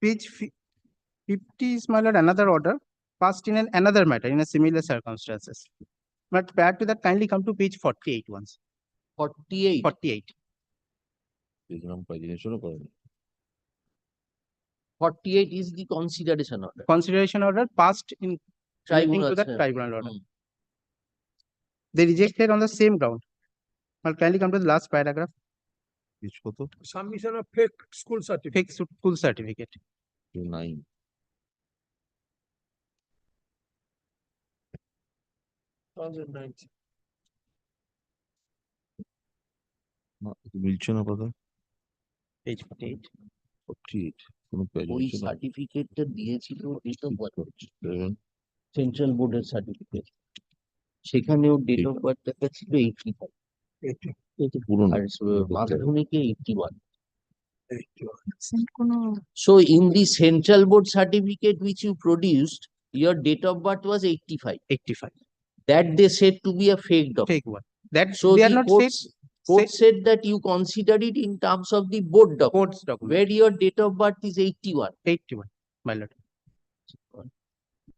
Speaker 3: Page 50 is, my lord, another order passed in another matter in a similar circumstances. But prior to that, kindly come to page 48 once.
Speaker 2: 48.
Speaker 3: 48.
Speaker 2: 48 is the consideration order.
Speaker 3: Consideration order passed in relating to
Speaker 2: Tribunal,
Speaker 3: that
Speaker 2: sir.
Speaker 3: tribunal order. They rejected on the same ground. Well, kindly come to the last paragraph.
Speaker 9: Submission of fake school certificate.
Speaker 3: Fake school certificate.
Speaker 1: 9. মিলছে না কথা
Speaker 3: Page 48.
Speaker 1: 48 কোনো page
Speaker 2: ওই
Speaker 1: হচ্ছে না
Speaker 2: সার্টিফিকেটটা দিয়েছিল central বোর্ডের সার্টিফিকেট, সেখানেও ডেট অফ বার্থ দেখাচ্ছিল 85
Speaker 1: পুরনো
Speaker 2: আর মাধ্যমিকে 81. So in the central board certificate which you produced, your date of birth was 85.
Speaker 3: 85.
Speaker 2: That they said to be a fake document.
Speaker 3: Fake one. That
Speaker 2: So
Speaker 3: they
Speaker 2: the
Speaker 3: are not
Speaker 2: court said that you consider it in terms of the board document,
Speaker 3: Board's document.
Speaker 2: where your date of birth is 81.
Speaker 3: 81, my lord.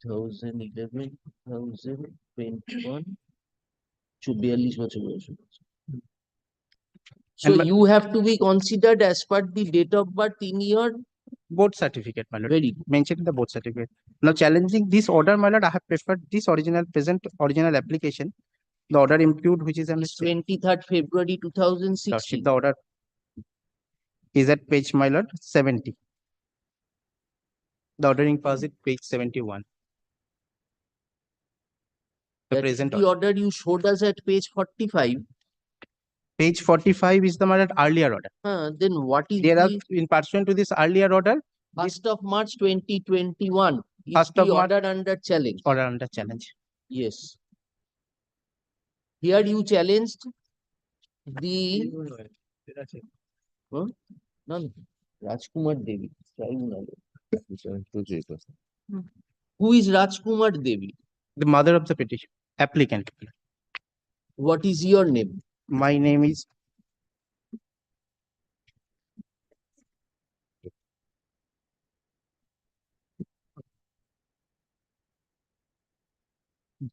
Speaker 2: 2011, 2021, 42 বছর বয়স। So
Speaker 3: And
Speaker 2: you have to be considered as per the date of birth in your
Speaker 3: board certificate, my lord.
Speaker 2: Very good.
Speaker 3: Mentioned in the board certificate. Now challenging this order, my lord, I have preferred this original application. The order impugned, which is on
Speaker 2: 23rd February 2016.
Speaker 3: The order is at page, my lord, 70. The ordering pass it page 71. The
Speaker 2: That's
Speaker 3: present
Speaker 2: the order you showed us at page 45.
Speaker 3: Page 45 is the my lord earlier order.
Speaker 2: Then what is
Speaker 3: There are
Speaker 2: the
Speaker 3: in pursuant to this earlier order,
Speaker 2: 1st of March 2021 is
Speaker 3: 1st
Speaker 2: the
Speaker 3: of March
Speaker 2: order under challenge.
Speaker 3: order under challenge.
Speaker 2: Yes. Here you challenged the Huh? No, Rajkumar Devi. Tribunal. Who is Rajkumar Devi?
Speaker 3: The mother of the petition, applicant.
Speaker 2: What is your name?
Speaker 3: My name is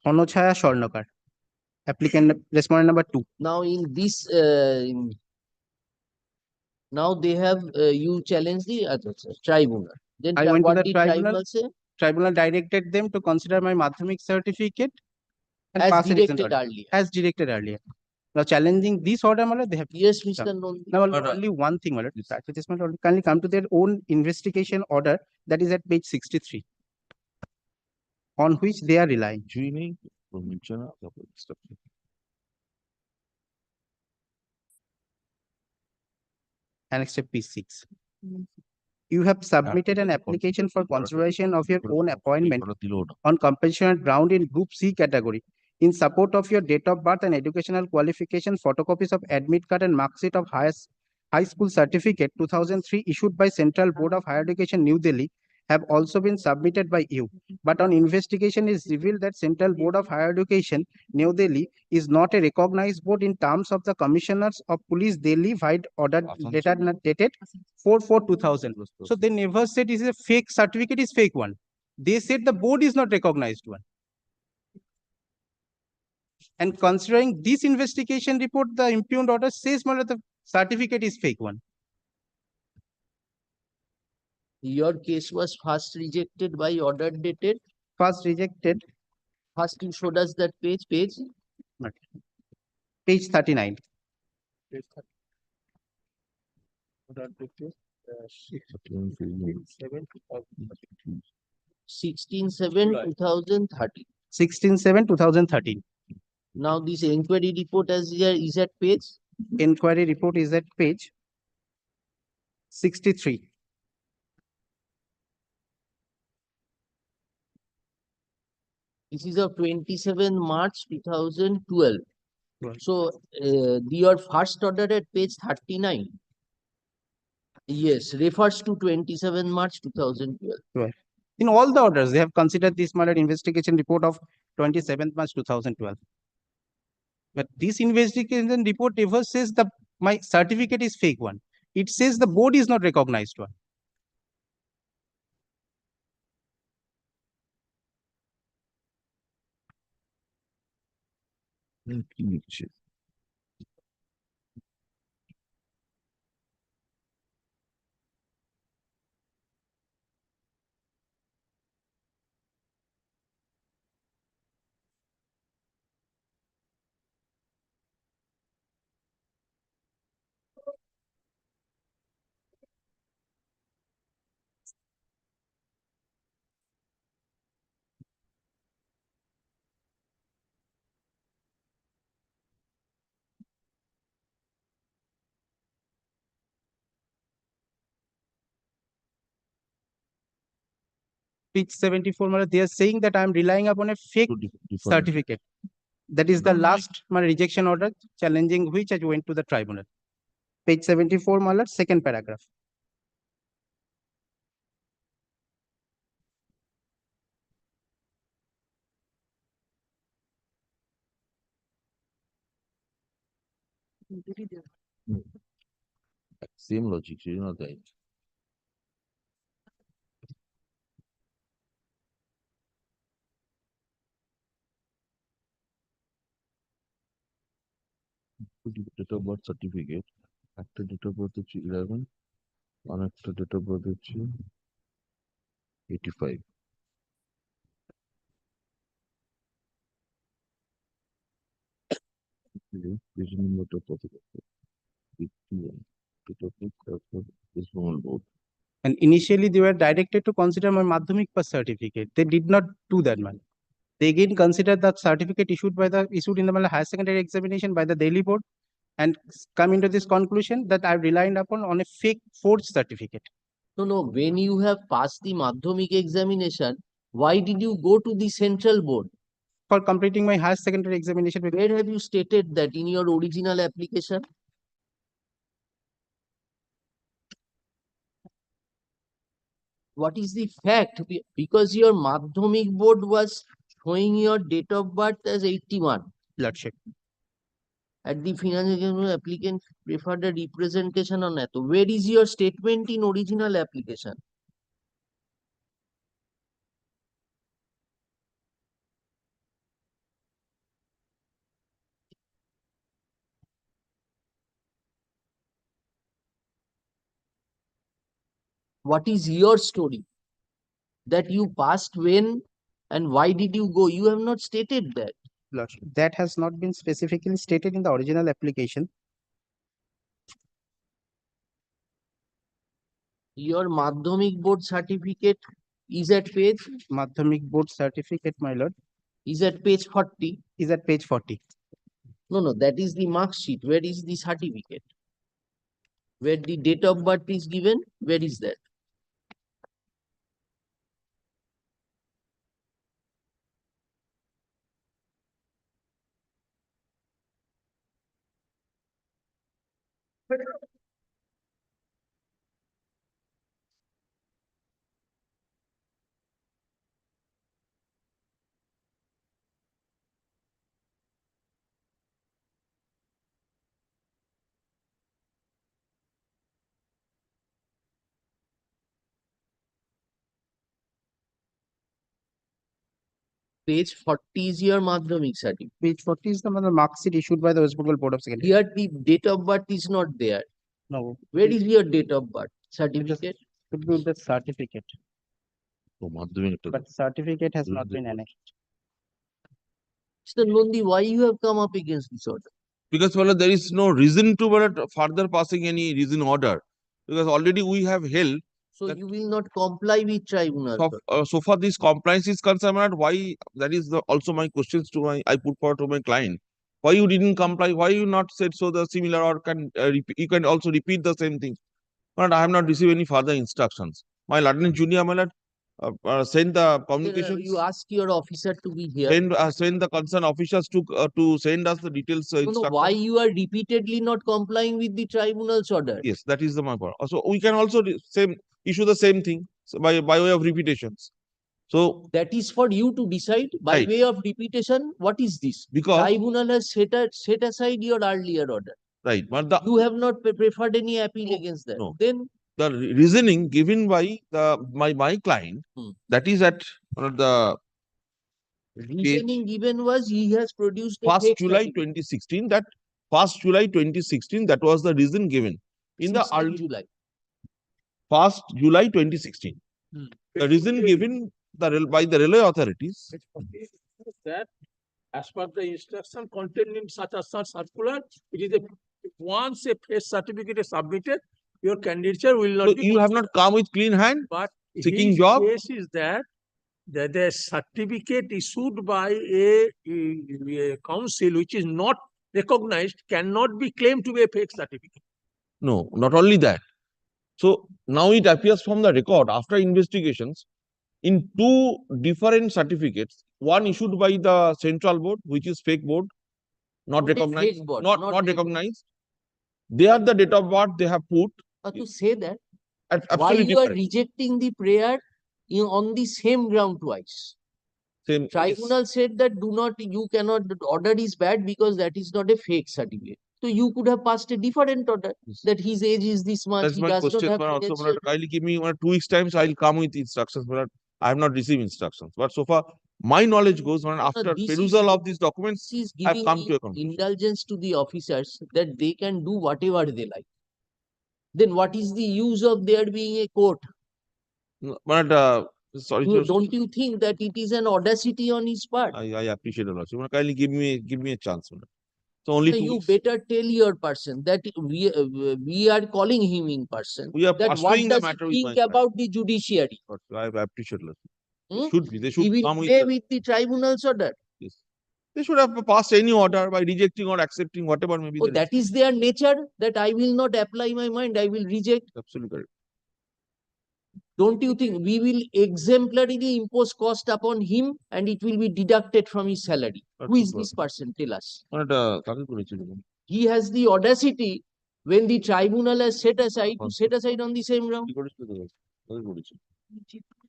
Speaker 3: Honochaya Swarnakar. Applicant respondent number 2.
Speaker 2: Now in this, now they have you challenge the tribunal. Then
Speaker 3: I went to
Speaker 2: what
Speaker 3: the
Speaker 2: did
Speaker 3: tribunal.
Speaker 2: say?
Speaker 3: Tribunal directed them to consider my Madhyamik certificate and
Speaker 2: As
Speaker 3: pass a recent
Speaker 2: directed
Speaker 3: order.
Speaker 2: earlier.
Speaker 3: As directed earlier. Now challenging this order, my lord, they have.
Speaker 2: Yes, Mr. Nandi.
Speaker 3: Now only one thing, my lord. Advertisement order. Kindly come to their own investigation order that is at page 63, on which they are relying. Annex to P6. You have submitted an application for consideration of your own appointment on compensation ground in Group C category in support of your date of birth and educational qualification, photocopies of admit card and mark sheet of high school certificate 2003 issued by Central Board of Higher Education, New Delhi, have also been submitted by you. But on investigation is revealed that Central Board of Higher Education, New Delhi, is not a recognized board in terms of the Commissioners of Police Delhi wide order dated 4/4/2000. So they never said it is a fake certificate, is fake one. They said the board is not recognized one. And considering this investigation report, the impugned order says that the certificate is fake one.
Speaker 2: Your case was first rejected by order dated.
Speaker 3: First rejected.
Speaker 2: First you showed us that page. Page
Speaker 3: 39. Page 30. Order dated
Speaker 2: 16/7/2013.
Speaker 3: 16/7/2013.
Speaker 2: Now this inquiry report is at page?
Speaker 3: Inquiry report is at page 63.
Speaker 2: This is of 27 March 2012. So your first order at page 39. Yes, refers to 27 March 2012.
Speaker 3: Right. In all the orders, they have considered this murder investigation report of 27th March 2012. But this investigation report never says my certificate is fake one. It says the board is not recognized one. Page 74, they are saying that I am relying upon a fake certificate. That is the last rejection order challenging which I went to the tribunal. Page 74, Malar, second paragraph.
Speaker 1: Same logic, you know that. Date of birth certificate, একটা date of birth হচ্ছে 11, আর একটা date of birth হচ্ছে 85. Page number of certificate, 81. Date of birth as per this normal board.
Speaker 3: And initially they were directed to consider my Madhyamik pass certificate. They did not do that, man. They again considered that certificate issued in the higher secondary examination by the Delhi board and come into this conclusion that I relied upon on a fake forged certificate.
Speaker 2: No. When you have passed the Madhyamik examination, why did you go to the central board?
Speaker 3: For completing my higher secondary examination.
Speaker 2: Where have you stated that in your original application? What is the fact? Because your Madhyamik board was showing your date of birth as 81.
Speaker 3: Lordship.
Speaker 2: At the financial applicant preferred a representation on that. Where is your statement in original application? What is your story? That you passed when and why did you go? You have not stated that.
Speaker 3: Lordship. That has not been specifically stated in the original application.
Speaker 2: Your Madhyamik board certificate is at page?
Speaker 3: Madhyamik board certificate, my lord.
Speaker 2: Is at page 40?
Speaker 3: Is at page 40.
Speaker 2: No, that is the mark sheet. Where is the certificate? Where the date of birth is given? Where is that? Page 40 is your Madhyamik certificate.
Speaker 3: Page 40 is the mark sheet issued by the West Bengal Board of Secondary.
Speaker 2: Here the date of birth is not there.
Speaker 3: No.
Speaker 2: Where is your date of birth certificate?
Speaker 3: Could be the certificate. But certificate has not been annexed.
Speaker 2: Mr. Nondi, why you have come up against this order?
Speaker 1: Because there is no reason to further passing any reason order. Because already we have held.
Speaker 2: So you will not comply with tribunal.
Speaker 1: So far this compliance is concerned, why that is also my questions to I put forward to my client. Why you didn't comply? Why you not said so the similar or you can also repeat the same thing? But I have not received any further instructions. My Lieutenant Junior send the communications.
Speaker 2: You ask your officer to be here.
Speaker 1: Send the concerned officers to send us the details.
Speaker 2: No, why you are repeatedly not complying with the tribunal's order?
Speaker 1: Yes, that is my point. So we can also issue the same thing by way of repetitions. So
Speaker 2: that is for you to decide by way of repetition. What is this?
Speaker 1: Because
Speaker 2: tribunal has set aside your earlier order.
Speaker 1: Right, but
Speaker 2: you have not preferred any appeal against that.
Speaker 1: No.
Speaker 2: Then
Speaker 1: the reasoning given by my client, that is at the
Speaker 2: reasoning given was he has produced
Speaker 1: 1st July 2016. That 1st July 2016, that was the reason given in the early
Speaker 2: July.
Speaker 1: 1st July 2016. The reason given by the railway authorities.
Speaker 9: That as per the instruction contained in such a such circular, it is once a fresh certificate is submitted, your candidature will not be.
Speaker 1: You have not come with clean hand,
Speaker 9: but
Speaker 1: seeking
Speaker 9: his
Speaker 1: job.
Speaker 9: Case is that the certificate issued by a council which is not recognized cannot be claimed to be a fake certificate.
Speaker 1: No, not only that. So now it appears from the record after investigations in 2 different certificates, one issued by the central board, which is fake board, not recognized,
Speaker 2: board,
Speaker 1: not recognized. They are the date of birth they have put.
Speaker 2: To say that, why
Speaker 1: absolutely
Speaker 2: you are
Speaker 1: correct.
Speaker 2: rejecting the prayer on the same ground twice?
Speaker 1: Same.
Speaker 2: Tribunal said that you cannot, the order is bad because that is not a fake certificate. So you could have passed a different order that his age is this much.
Speaker 1: That's
Speaker 2: he
Speaker 1: my
Speaker 2: does
Speaker 1: question.
Speaker 2: not have
Speaker 1: Also,
Speaker 2: financial-
Speaker 1: kindly give me 2 weeks time, so I'll come with instructions. But I have not received instructions. But so far, my knowledge goes after perusal of these documents,
Speaker 2: is
Speaker 1: I have
Speaker 2: giving
Speaker 1: come to a conclusion.
Speaker 2: indulgence to the officers that they can do whatever they like. Then what is the use of there being a court?
Speaker 1: But sorry,
Speaker 2: Don't you think that it is an audacity on his part?
Speaker 1: I appreciate it. Kindly give me a chance.
Speaker 10: So only
Speaker 2: No,
Speaker 10: 2
Speaker 2: you
Speaker 10: weeks.
Speaker 2: better tell your person that we are calling him in person.
Speaker 10: We are
Speaker 2: That what
Speaker 10: pursuing the
Speaker 2: does
Speaker 10: matter
Speaker 2: he
Speaker 10: with
Speaker 2: think
Speaker 10: my
Speaker 2: about the judiciary?
Speaker 10: I appreciate it.
Speaker 2: Hmm?
Speaker 10: Should be. They
Speaker 2: He
Speaker 10: should
Speaker 2: will
Speaker 10: come
Speaker 2: play
Speaker 10: with.
Speaker 2: with the tribunal's order.
Speaker 10: Yes. They should have passed any order by rejecting or accepting whatever may be.
Speaker 2: Oh, that is their nature, that I will not apply my mind, I will reject.
Speaker 10: Absolutely correct.
Speaker 2: Don't you think we will exemplarily impose cost upon him and it will be deducted from his salary? Who is this person? Tell us. He has the audacity when the tribunal has set aside to set aside on the same ground.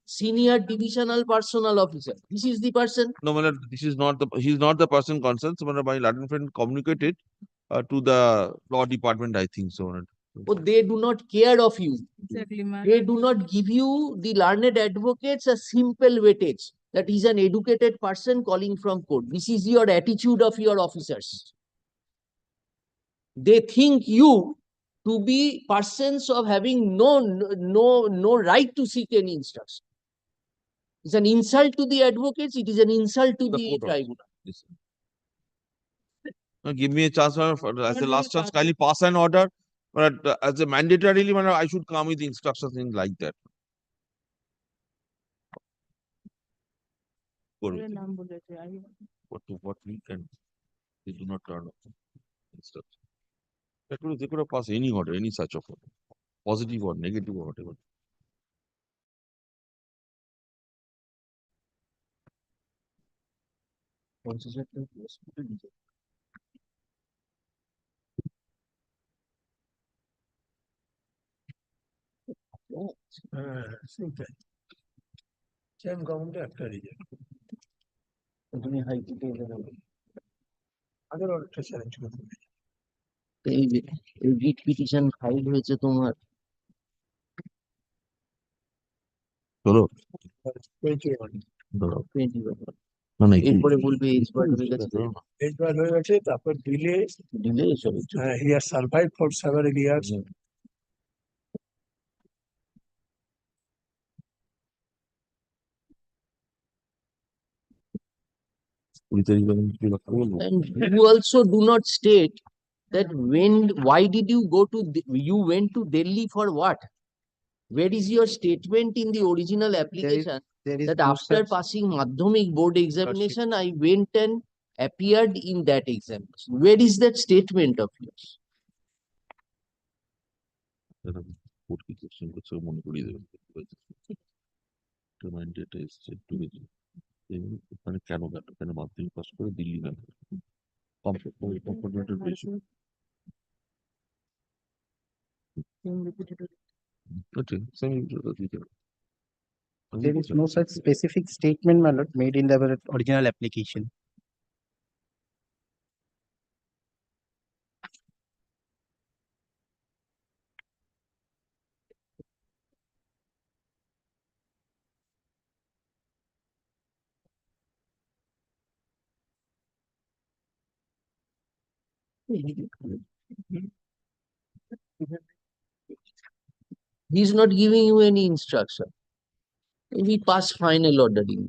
Speaker 2: Senior divisional personnel officer. This is the person.
Speaker 10: No, my lord, this is not the. He is not the person concerned. So, my Latin friend communicated to the law department. I think so. My lord.
Speaker 2: Oh, they do not care of you. Exactly, they do not give you, the learned advocates, a simple weightage that is an educated person calling from court. This is your attitude of your officers. They think you to be persons of having no right to seek any instruction. It's an insult to the advocates. It is an insult to the tribunal.
Speaker 10: Yes. Now, give me a chance as the last chance. Kindly pass an order, but as a mandatorily, I should come with instructions things like that. What we can, they do not turn off instructions. They could have passed any order, any such of order, positive or negative or whatever.
Speaker 9: সেটাই same government একটা reject
Speaker 2: তুমি হাইকোর্টে
Speaker 9: আগের অর্ডারটা challenge করতে
Speaker 2: এই writ petition file হয়েছে তোমার।
Speaker 10: চলো
Speaker 2: এরপরে বলবে এক্সপার্ট হয়ে গেছে,
Speaker 9: এক্সপায়ার হয়ে গেছে, তারপর ডিলে
Speaker 2: এসব
Speaker 9: he has survive for several years.
Speaker 2: And you also do not state that why did you go to, you went to Delhi for what? Where is your statement in the original application that after passing Madhyamik board examination, I went and appeared in that examination? Where is that statement of yours?
Speaker 10: কেন মাধ্যমিক pass করে দিল্লি গেল
Speaker 3: There is no such specific statement, my lord, made in the original application.
Speaker 2: He is not giving you any instruction. We pass final ordering.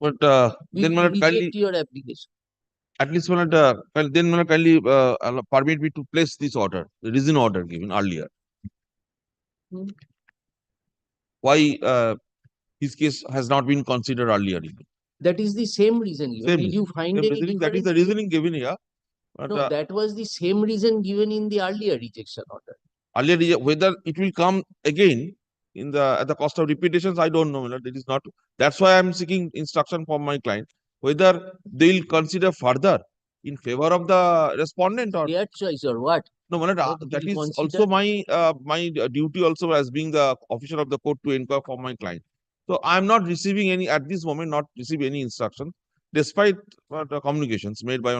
Speaker 10: But
Speaker 2: We
Speaker 10: then
Speaker 2: reject
Speaker 10: kindly,
Speaker 2: your application.
Speaker 10: at least then kindly permit me to place this order, the reason order given earlier. Why his case has not been considered earlier even.
Speaker 2: That is the same reason. Did you find any
Speaker 10: reasoning? That is the
Speaker 2: difference?
Speaker 10: reasoning given here. But,
Speaker 2: No, that was the same reason given in the earlier rejection order.
Speaker 10: earlier, whether it will come again in the at the cost of repetitions, I don't know. That is not. That's why I'm seeking instruction from my client whether they'll consider further in favor of the respondent or
Speaker 2: their choice or what.
Speaker 10: No, that is also my duty also as being the officer of the court to inquire for my client. So I'm not receiving any at this moment, not receive any instruction, despite the communications made by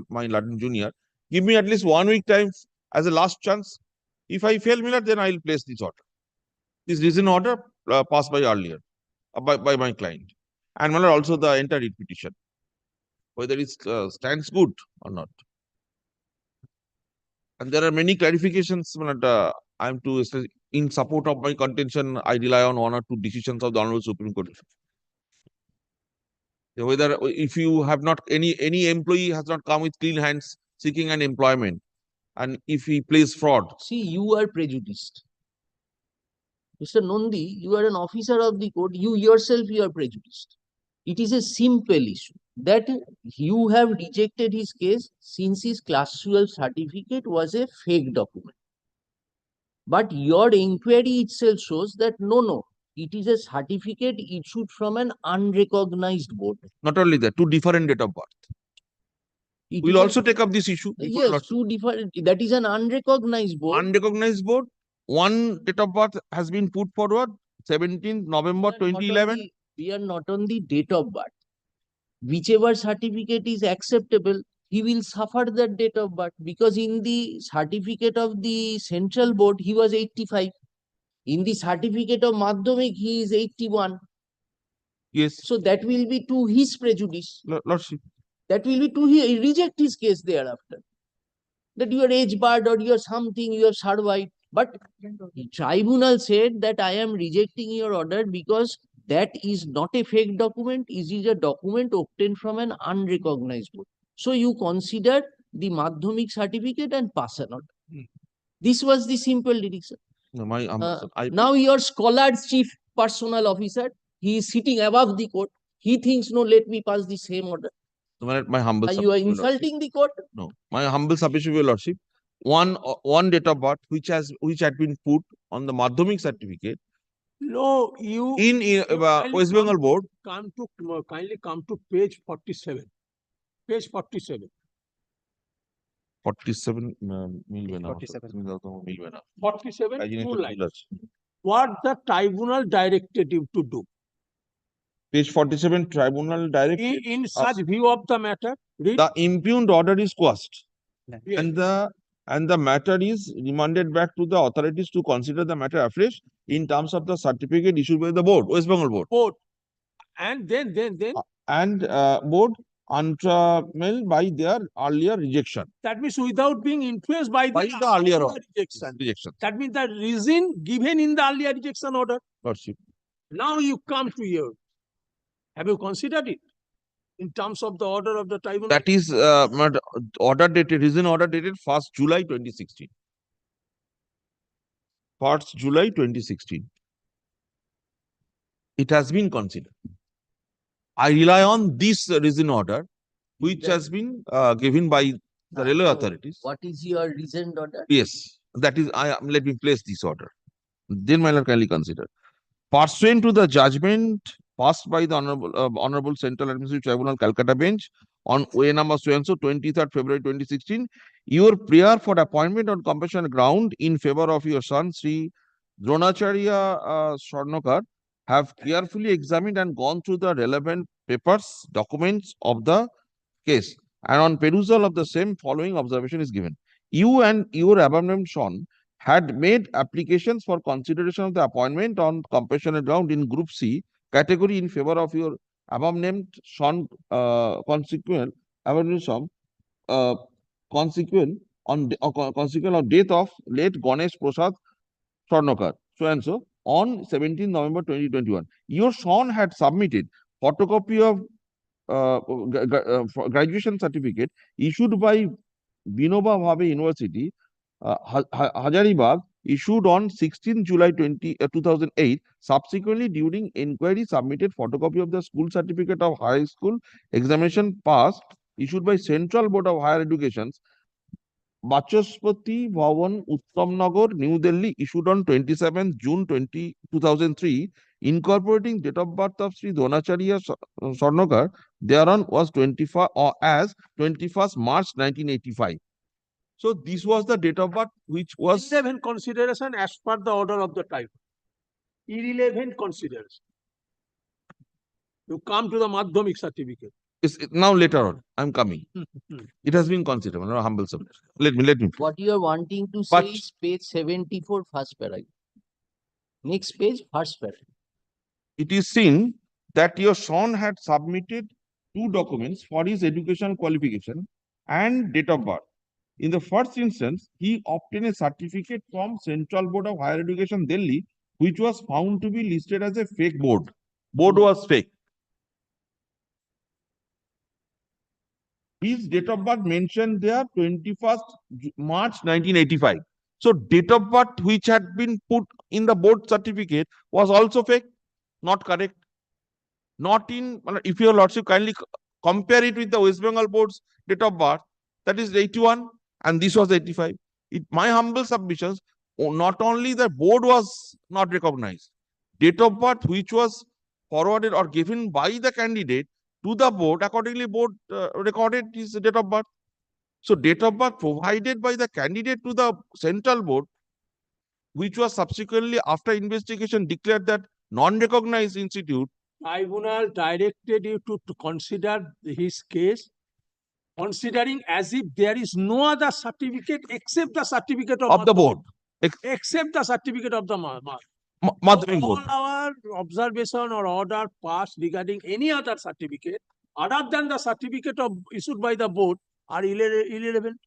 Speaker 10: my Latin junior. Give me at least 1 week time as a last chance. If I fail, then I'll place this order. This reason order passed by earlier by my client, and also the entire petition, whether it stands good or not. And there are many clarifications. I'm to in support of my contention. I rely on 1 or 2 decisions of the Honorable Supreme Court. Whether if you have not any employee has not come with clean hands seeking an employment, and if he plays fraud.
Speaker 2: See, you are prejudiced. Mr. Nondi, you are an officer of the court. You yourself, you are prejudiced. It is a simple issue that you have rejected his case since his class 12 certificate was a fake document. But your inquiry itself shows that no, it is a certificate issued from an unrecognized board.
Speaker 10: Not only that, two different date of birth. We'll also take up this issue.
Speaker 2: Yes, two different. That is an unrecognized board.
Speaker 10: Unrecognized board. One date of birth has been put forward, 17th November 2011.
Speaker 2: We are not on the date of birth. Whichever certificate is acceptable, he will suffer that date of birth, because in the certificate of the central board, he was 85. In the certificate of Madhyamik, he is 81.
Speaker 10: Yes.
Speaker 2: So that will be to his prejudice.
Speaker 10: Lordship.
Speaker 2: That will be to he reject his case thereafter. That you are age barred or you are something, you have survived. But the tribunal said that I am rejecting your order because that is not a fake document. It is a document obtained from an unrecognized board. So you consider the Madhyamik certificate and pass an order. This was the simple direction.
Speaker 10: No,
Speaker 2: now your scholar chief personal officer, he is sitting above the court. He thinks, no, let me pass the same order.
Speaker 10: My humble
Speaker 2: You are
Speaker 10: submission,
Speaker 2: insulting the court.
Speaker 10: No, my humble submission, your lordship. One date of birth which had been put on the Madhyamik certificate.
Speaker 9: No, you
Speaker 10: in West Bengal board.
Speaker 9: Kindly come to page 47. Page 47.
Speaker 10: 47
Speaker 9: 47 two lines. What the tribunal directed you to do.
Speaker 10: Page 47, tribunal directed.
Speaker 9: In such view of the matter, read.
Speaker 10: The impugned order is quashed.
Speaker 9: Yes.
Speaker 10: And the matter is remanded back to the authorities to consider the matter afresh in terms of the certificate issued by the board, West Bengal board.
Speaker 9: And then.
Speaker 10: And board untrammeled by their earlier rejection.
Speaker 9: That means without being influenced by the
Speaker 10: earlier
Speaker 9: rejection. That means the reason given in the earlier rejection order.
Speaker 10: Lordship.
Speaker 9: Now you come to here. Have you considered it in terms of the order of the tribunal?
Speaker 10: That is order dated, reason order dated 1st July 2016. 1st July 2016. It has been considered. I rely on this reason order, which has been given by the railway authorities.
Speaker 2: What is your reasoned order?
Speaker 10: Yes, that is, let me place this order. Then my lord kindly consider. Pursuant to the judgment passed by the Honorable Central Administrative Tribunal, Calcutta Bench on OA number so-and-so, 23rd February 2016, your prayer for appointment on compassionate ground in favor of your son, Sri Dronacharya Swarnakar, have carefully examined and gone through the relevant papers, documents of the case, and on perusal of the same, following observation is given. You and your above-named son had made applications for consideration of the appointment on compassionate ground in Group C category in favor of your above-named son, consequent of death of late Ganesh Prasad Swarnakar, so and so, on 17 November 2021. Your son had submitted photocopy of graduation certificate issued by Vinoba Bhave University, Hazaribagh, issued on 16 July 2008. Subsequently, during inquiry, submitted photocopy of the school certificate of high school examination passed, issued by Central Board of Higher Education, Bachaspati Bhavan, Uttamnagar, New Delhi, issued on 27 June 2003, incorporating date of birth of Sri Dronacharya Swarnakar, thereon was 21st March 1985. So this was the date of birth which was
Speaker 9: irrelevant consideration as per the order of the tribunal. Irrelevant consideration. You come to the Madhyamik certificate.
Speaker 10: Now later on, I'm coming. It has been considered. No, humble submission. Let me.
Speaker 2: What you are wanting to say is page 74, first paragraph. Next page, first paragraph.
Speaker 10: It is seen that your son had submitted two documents for his education qualification and date of birth. In the first instance, he obtained a certificate from Central Board of Higher Education, Delhi, which was found to be listed as a fake board. Board was fake. His date of birth mentioned there 21st March 1985. So date of birth which had been put in the board certificate was also fake, not correct. Not in, if your lordship kindly compare it with the West Bengal board's date of birth, that is 81 and this was 85. My humble submissions, not only the board was not recognized, date of birth which was forwarded or given by the candidate to the board, accordingly board recorded his date of birth. So date of birth provided by the candidate to the central board, which was subsequently after investigation declared that non-recognized institute.
Speaker 9: Tribunal directed you to consider his case, considering as if there is no other certificate except the certificate of
Speaker 10: the board.
Speaker 9: Except the certificate of the
Speaker 10: Madhyamik board.
Speaker 9: All our observation or order passed regarding any other certificate other than the certificate issued by the board are irrelevant.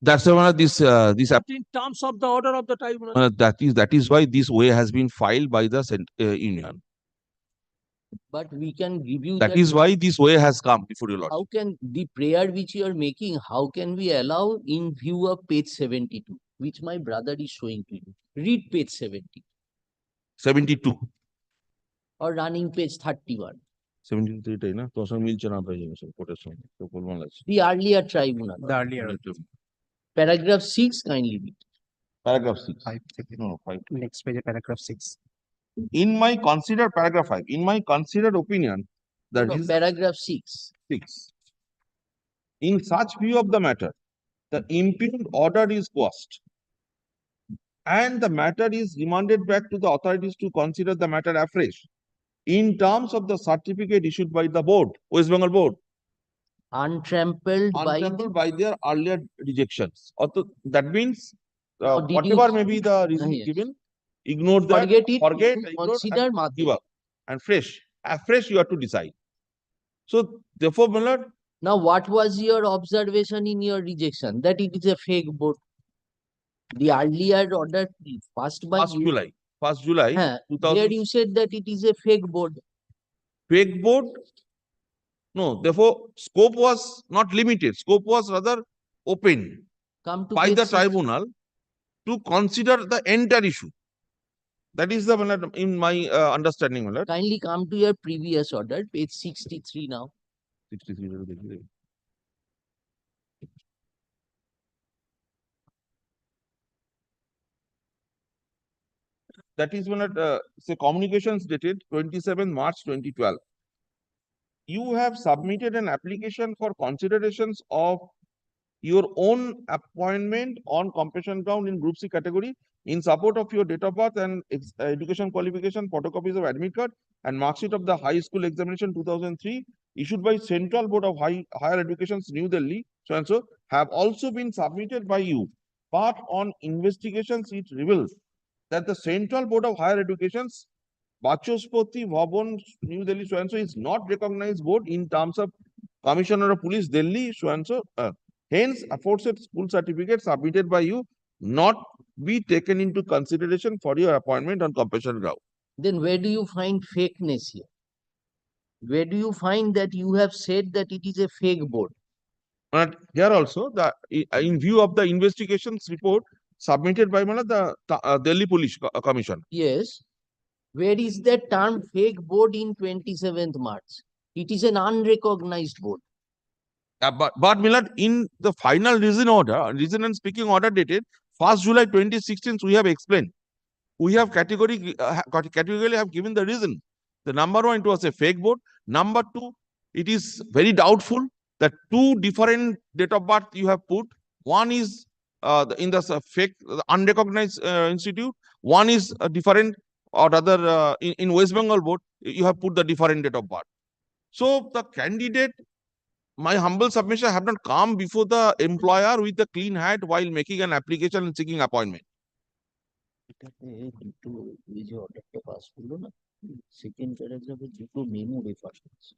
Speaker 10: That's why this
Speaker 9: In terms of the order of the tribunal.
Speaker 10: that is why this way has been filed by the union.
Speaker 2: But we can give you
Speaker 10: That is why this way has come before your lordship.
Speaker 2: How can the prayer which you are making, how can we allow in view of page 72, which my brother is showing to you? Read page 70.
Speaker 10: 72.
Speaker 2: Or running page 31.
Speaker 10: 73 na to asam milche na paye quotation to kolmal ache.
Speaker 2: The earlier tribunal.
Speaker 3: The earlier.
Speaker 2: Paragraph 6, kindly read.
Speaker 10: Paragraph 6.
Speaker 3: 5.
Speaker 10: No, 5.
Speaker 3: Next page, paragraph 6.
Speaker 10: In my considered paragraph 5, in my considered opinion,
Speaker 2: paragraph 6.
Speaker 10: 6. In such view of the matter, the impugned order is quashed, and the matter is remanded back to the authorities to consider the matter afresh in terms of the certificate issued by the board, West Bengal board.
Speaker 2: Untrampled
Speaker 10: by their earlier rejections. That means whatever may be the reason given, ignore that,
Speaker 2: forget it,
Speaker 10: consider, and give up. And afresh you have to decide. So therefore, my lord.
Speaker 2: Now, what was your observation in your rejection? That it is a fake board. The earlier order passed by
Speaker 10: 1st July. 1st July. 2000.
Speaker 2: Here you said that it is a fake board.
Speaker 10: Fake board? No. Therefore, scope was not limited. Scope was rather open by the tribunal to consider the entire issue. That is the in my understanding, my lord.
Speaker 2: Kindly come to your previous order, page 63 now.
Speaker 10: 63. That is when say communications dated 27 March 2012. You have submitted an application for considerations of your own appointment on compassion ground in Group C category in support of your date of birth and education qualification, photocopies of admit card and mark sheet of the high school examination 2003 issued by Central Board of Higher Education, New Delhi, so and so, have also been submitted by you. But on investigations, it reveals that the Central Board of Higher Education's Bachospati Bhavan, New Delhi, so and so, is not recognized board in terms of Commissioner of Police, Delhi, so and so. Hence, aforesaid school certificate submitted by you not be taken into consideration for your appointment on compassion ground.
Speaker 2: Then where do you find fakeness here? Where do you find that you have said that it is a fake board?
Speaker 10: And here also, in view of the investigations report submitted by the Delhi Police Commission.
Speaker 2: Yes. Where is the term fake board in 27th March? It is an unrecognized board.
Speaker 10: But Millard, in the final reason and speaking order dated 1st July 2016, we have explained. We have categorically have given the reason. The number one, it was a fake board. Number two, it is very doubtful that two different date of birth you have put. One is in the fake, unrecognized institute. One is different, or rather in West Bengal board, you have put the different date of birth. So the candidate, my humble submission, have not come before the employer with a clean hand while making an application and seeking appointment.
Speaker 2: Second paragraph is দুটো memo refer করছে।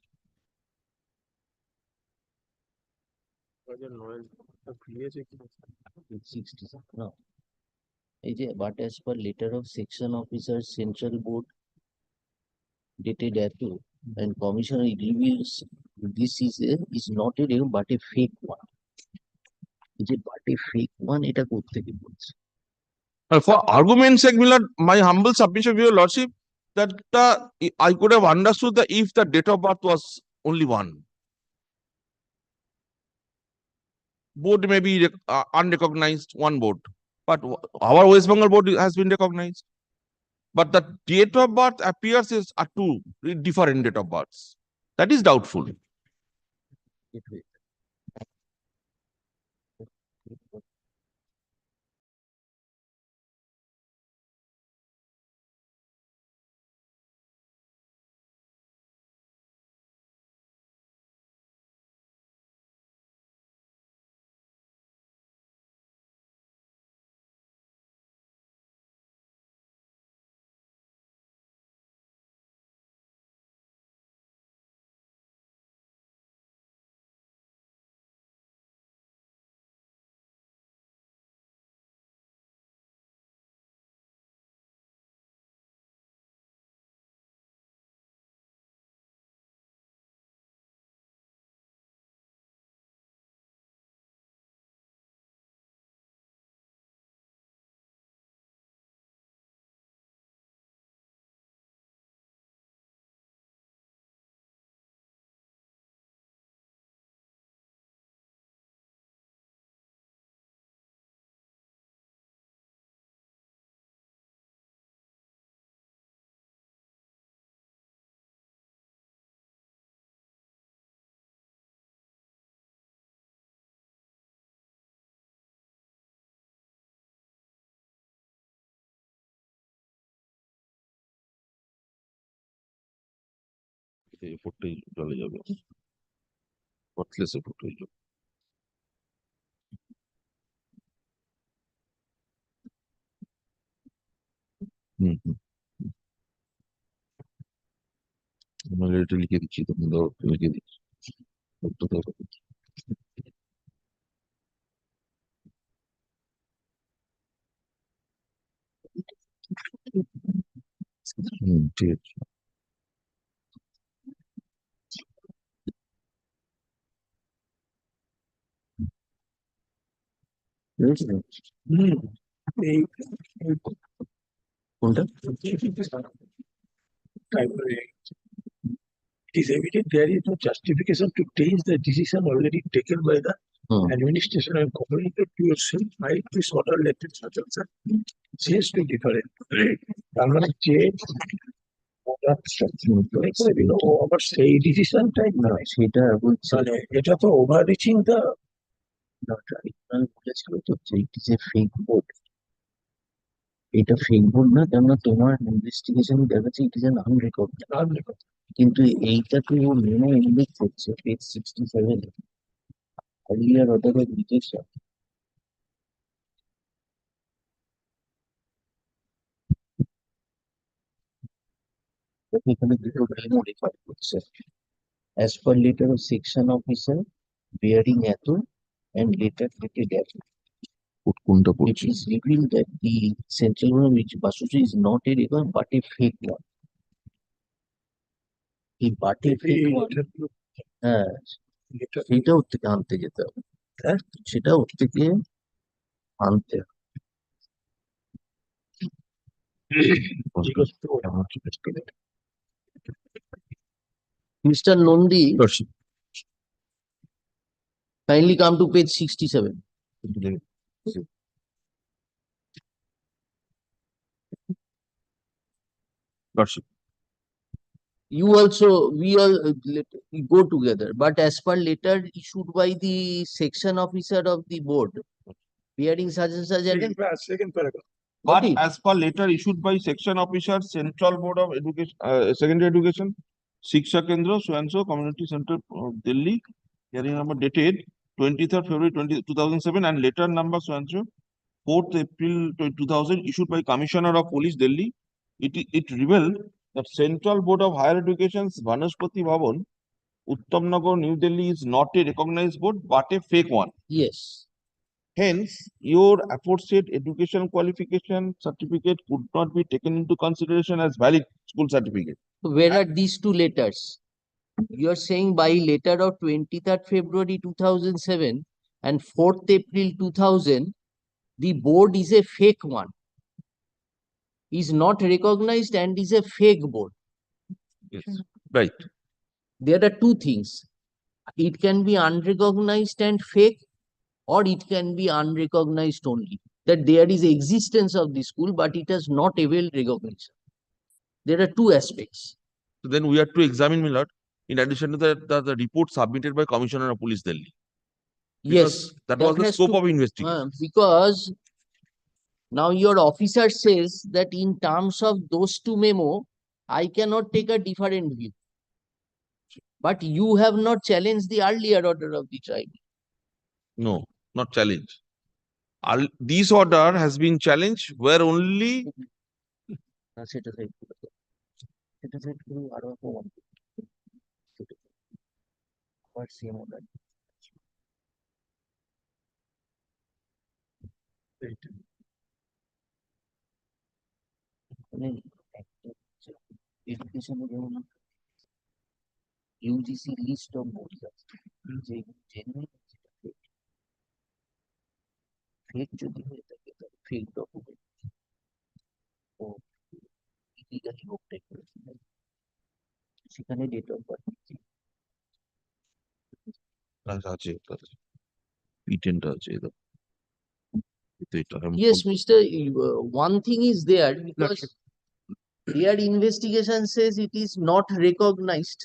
Speaker 2: No. But as per letter of section officer Central Board dated April and Commissioner reveals This is not a real but a fake one. Is it but a fake one? এটা কোত্থেকে বলছে?
Speaker 10: For argument's sake, my humble submission to your lordship that I could have understood that if the date of birth was only one. Board may be unrecognized, one board, but our West Bengal board has been recognized. But the date of birth appears are two different date of births. That is doubtful. ফুটেই চলে যাবে ওয়ার্থলেসে ফুটেই যাবে আমরা এটা লিখে দিচ্ছি তুমি দাও লিখে দিচ্ছি ঠিক আছে
Speaker 2: কোনটা?
Speaker 9: It is evident there is no justification to change the decision already taken by the administration and communicated to yourself by this order letter such and such. Change to different. আমরা change আবার সেই ডিসিশনটাই নয়,
Speaker 2: সেটা বলছে
Speaker 9: মানে এটা তো over reaching দা
Speaker 2: বলেছিল তো it is a fake board. এটা ফেক বোর্ড না, কেননা তোমার ইনভেস্টিগেশন দেখাচ্ছে ইট ইজ অ্যান আনরেকর্ড, কিন্তু এইটাকে ও মেনে উল্লেখ করছে page 67 earlier order of rejection. এখানে দুটো মডিফাই করছে as per letter of section officer bearing এত and later dated at
Speaker 10: কোনটা
Speaker 2: it is revealed that the central one which Basuchi is not a record but a fake one. এই but a fake one, হ্যাঁ সেটা ওর থেকে আনতে যেতে হবে, সেটা ওর থেকে আনতে হবে। Mr. Nondi, kindly come to page 67.
Speaker 10: Lordship.
Speaker 2: You also, we all go together, but as per letter issued by the section officer of the board, bearing such and such.
Speaker 9: Second paragraph.
Speaker 10: But as per letter issued by section officer, Central Board of Education, Secondary Education, Shiksha Kendra, so Community Center, Delhi, hearing number dated 23rd February 2007 and letter number so 4th April 2000 issued by Commissioner of Police, Delhi. It revealed that Central Board of Higher Education's Vanaspati Bhavan, Uttamnagar, New Delhi is not a recognized board but a fake one.
Speaker 2: Yes.
Speaker 10: Hence, your aforesaid education qualification certificate could not be taken into consideration as valid school certificate.
Speaker 2: So where are these two letters? You are saying by letter of 23rd February 2007 and 4th April 2000, the board is a fake one, is not recognized and is a fake board.
Speaker 10: Yes, right.
Speaker 2: There are two things. It can be unrecognized and fake, or it can be unrecognized only. That there is existence of the school, but it has not availed recognition. There are two aspects.
Speaker 10: So then we have to examine, my lord, in addition to the report submitted by Commissioner of Police Delhi.
Speaker 2: Yes,
Speaker 10: That was the
Speaker 2: has
Speaker 10: scope
Speaker 2: to-
Speaker 10: of investigation.
Speaker 2: because now your officer says that in terms of those two memo, I cannot take a different view. But you have not challenged the earlier order of the tribe.
Speaker 10: No, not challenged. This order has been challenged where only
Speaker 2: UGC list of boards আছে যে genuine fake যদি হয়ে থাকে তাহলে fake document ও illegally অবটেক করেছে সেখানে date of birth
Speaker 10: আছে patent আছে
Speaker 2: Yes, Mr. One thing is there because their investigation says it is not recognized.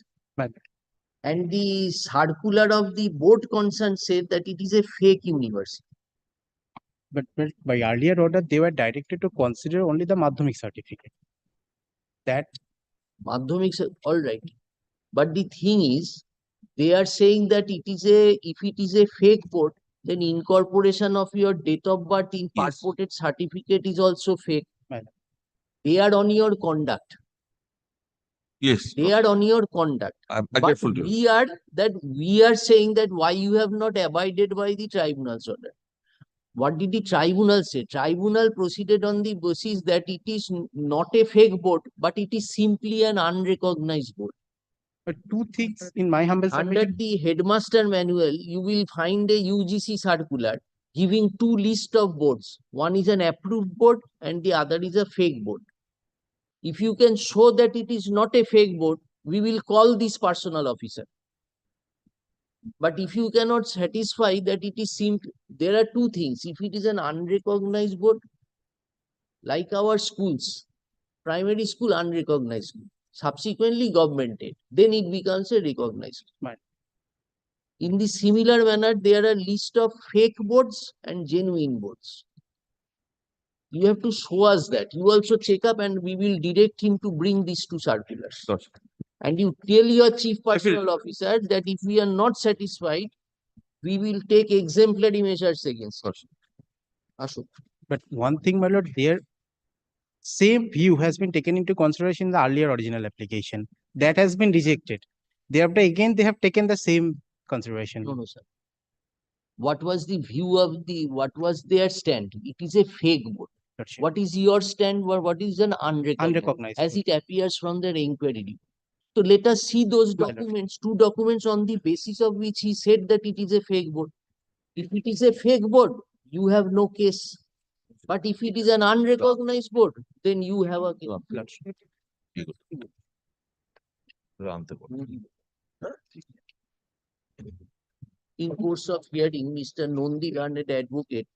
Speaker 2: And the circular of the board concerned said that it is a fake university.
Speaker 3: But by earlier order, they were directed to consider only the Madhyamik certificate. That
Speaker 2: Madhyamik, all right. But the thing is, they are saying that if it is a fake board, then incorporation of your date of birth in purported certificate is also fake. They are on your conduct.
Speaker 10: Yes.
Speaker 2: They are on your conduct.
Speaker 10: I'm
Speaker 2: But
Speaker 10: grateful to you.
Speaker 2: we are saying that why you have not abided by the tribunal's order. What did the tribunal say? Tribunal proceeded on the basis that it is not a fake board, but it is simply an unrecognized board.
Speaker 3: But two things in my humble
Speaker 2: Under the headmaster manual, you will find a UGC circular giving two lists of boards. One is an approved board and the other is a fake board. If you can show that it is not a fake board, we will call this personal officer. But if you cannot satisfy that it is simple, there are two things. If it is an unrecognized board, like our schools, primary school unrecognized school, subsequently governmented, then it becomes a recognized. In the similar manner, there are list of fake boards and genuine boards. You have to show us that. You also check up and we will direct him to bring these two circulars. And you tell your chief personal officer that if we are not satisfied, we will take exemplary measures against him. Ashok.
Speaker 3: But one thing, my lord, their same view has been taken into consideration in the earlier original application. That has been rejected. Thereafter, again, they have taken the same consideration.
Speaker 2: No, sir. What was the view of what was their stand? It is a fake board. What is your stand? What is an unrecognized as it appears from their inquiry report? So let us see those documents, two documents on the basis of which he said that it is a fake board. If it is a fake board, you have no case. But if it is an unrecognized board, then you have a case. In course of hearing, Mr. Nondi, learned advocate,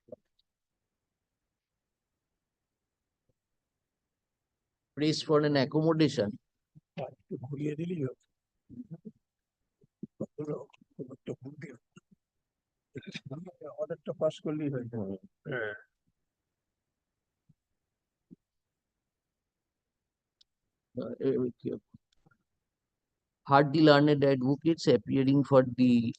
Speaker 2: prays for an accommodation.
Speaker 9: অর্ডারটা pass করলেই হয়ে যাবে
Speaker 2: Heard the learned advocates appearing for the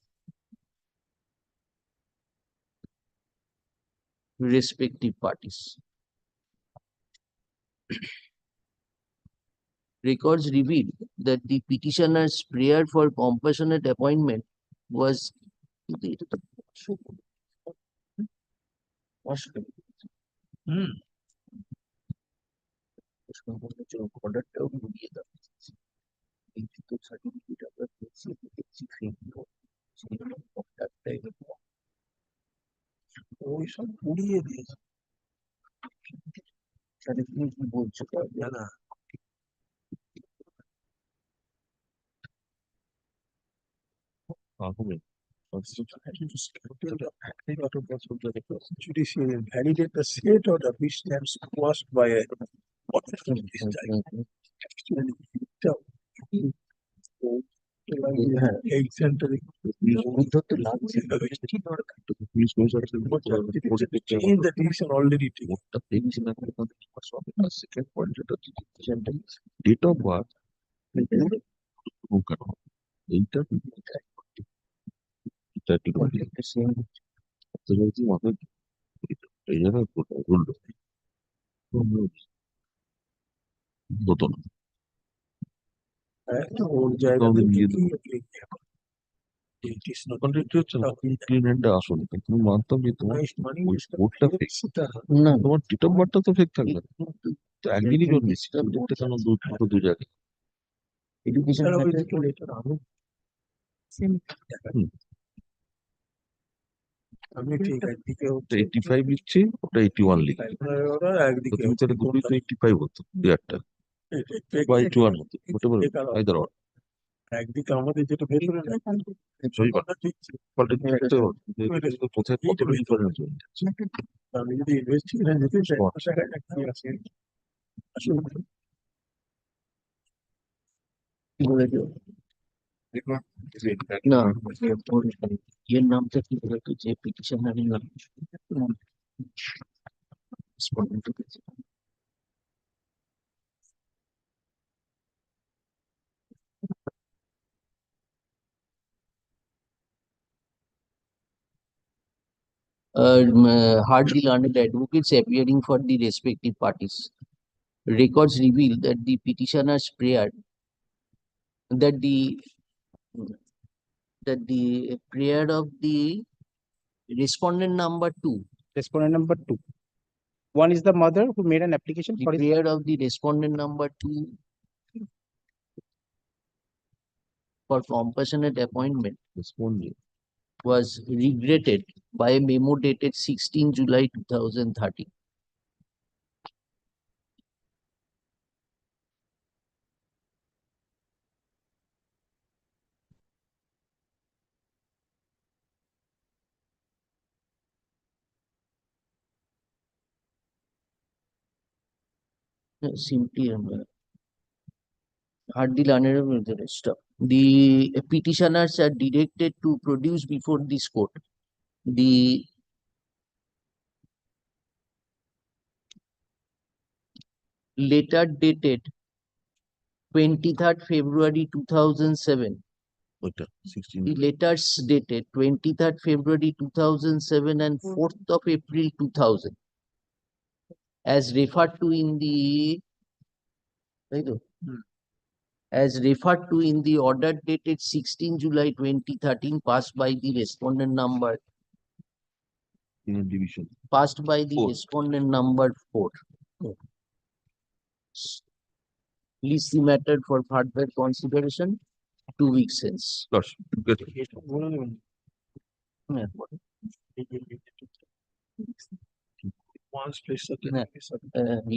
Speaker 2: respective parties. Records reveal that the petitioner's prayer for compassionate appointment was
Speaker 9: ওইসব পুড়িয়ে দিয়েছে তুমি কি বলছো না judiciary validate the state order which stands quashed by a the decision already taken.
Speaker 10: Second point, date of birth. এইটা হতো না
Speaker 9: ওর জায়গা
Speaker 10: আসলে তুমি মানতাম যে তোমার ওই কোডটা ফেক না তোমার ডেট অফ বার্থটা তো ফেক থাকবে তো একদিনই জন্মেছি ডেটটা কেন দু জায়গায় এডুকেশন
Speaker 9: আমি ঠিক একদিকে
Speaker 10: 85 লিখছি ওটা 81 লিখছি
Speaker 9: একদিকে
Speaker 10: তুমি তাহলে দুটোই তো 85 হতো ইয়ারটা বা 81 হতো whatever either or
Speaker 9: একদিকে আমাদের যেটা ভেতরে
Speaker 10: কোথায় কতটা ডিফারেন্স হয়ে যাচ্ছে
Speaker 9: আমি যদি ইনভেস্টিগেশন নিতে চাই
Speaker 2: না এর নামটা কি বলতো যে পিটিশনারের নাম hardly learned advocates appearing for the respective parties. Records reveal that the petitioners prayed that the prayer of the respondent number 2.
Speaker 3: Respondent number 2. One is the mother who made an application
Speaker 2: The
Speaker 3: for his
Speaker 2: prayer of the respondent number 2 for compassionate appointment was regretted by a memo dated 16 July 2013. Simply hardly learned the rest of the petitioners are directed to produce before this court the letter dated 23rd February 2007. The letters dated 23rd February 2007 and 4th of April 2000 as referred to in the order dated 16 July 2013 passed by the respondent number
Speaker 10: division
Speaker 2: passed by the respondent number 4. Please the matter for further consideration 2 weeks since.
Speaker 10: Gosh, good.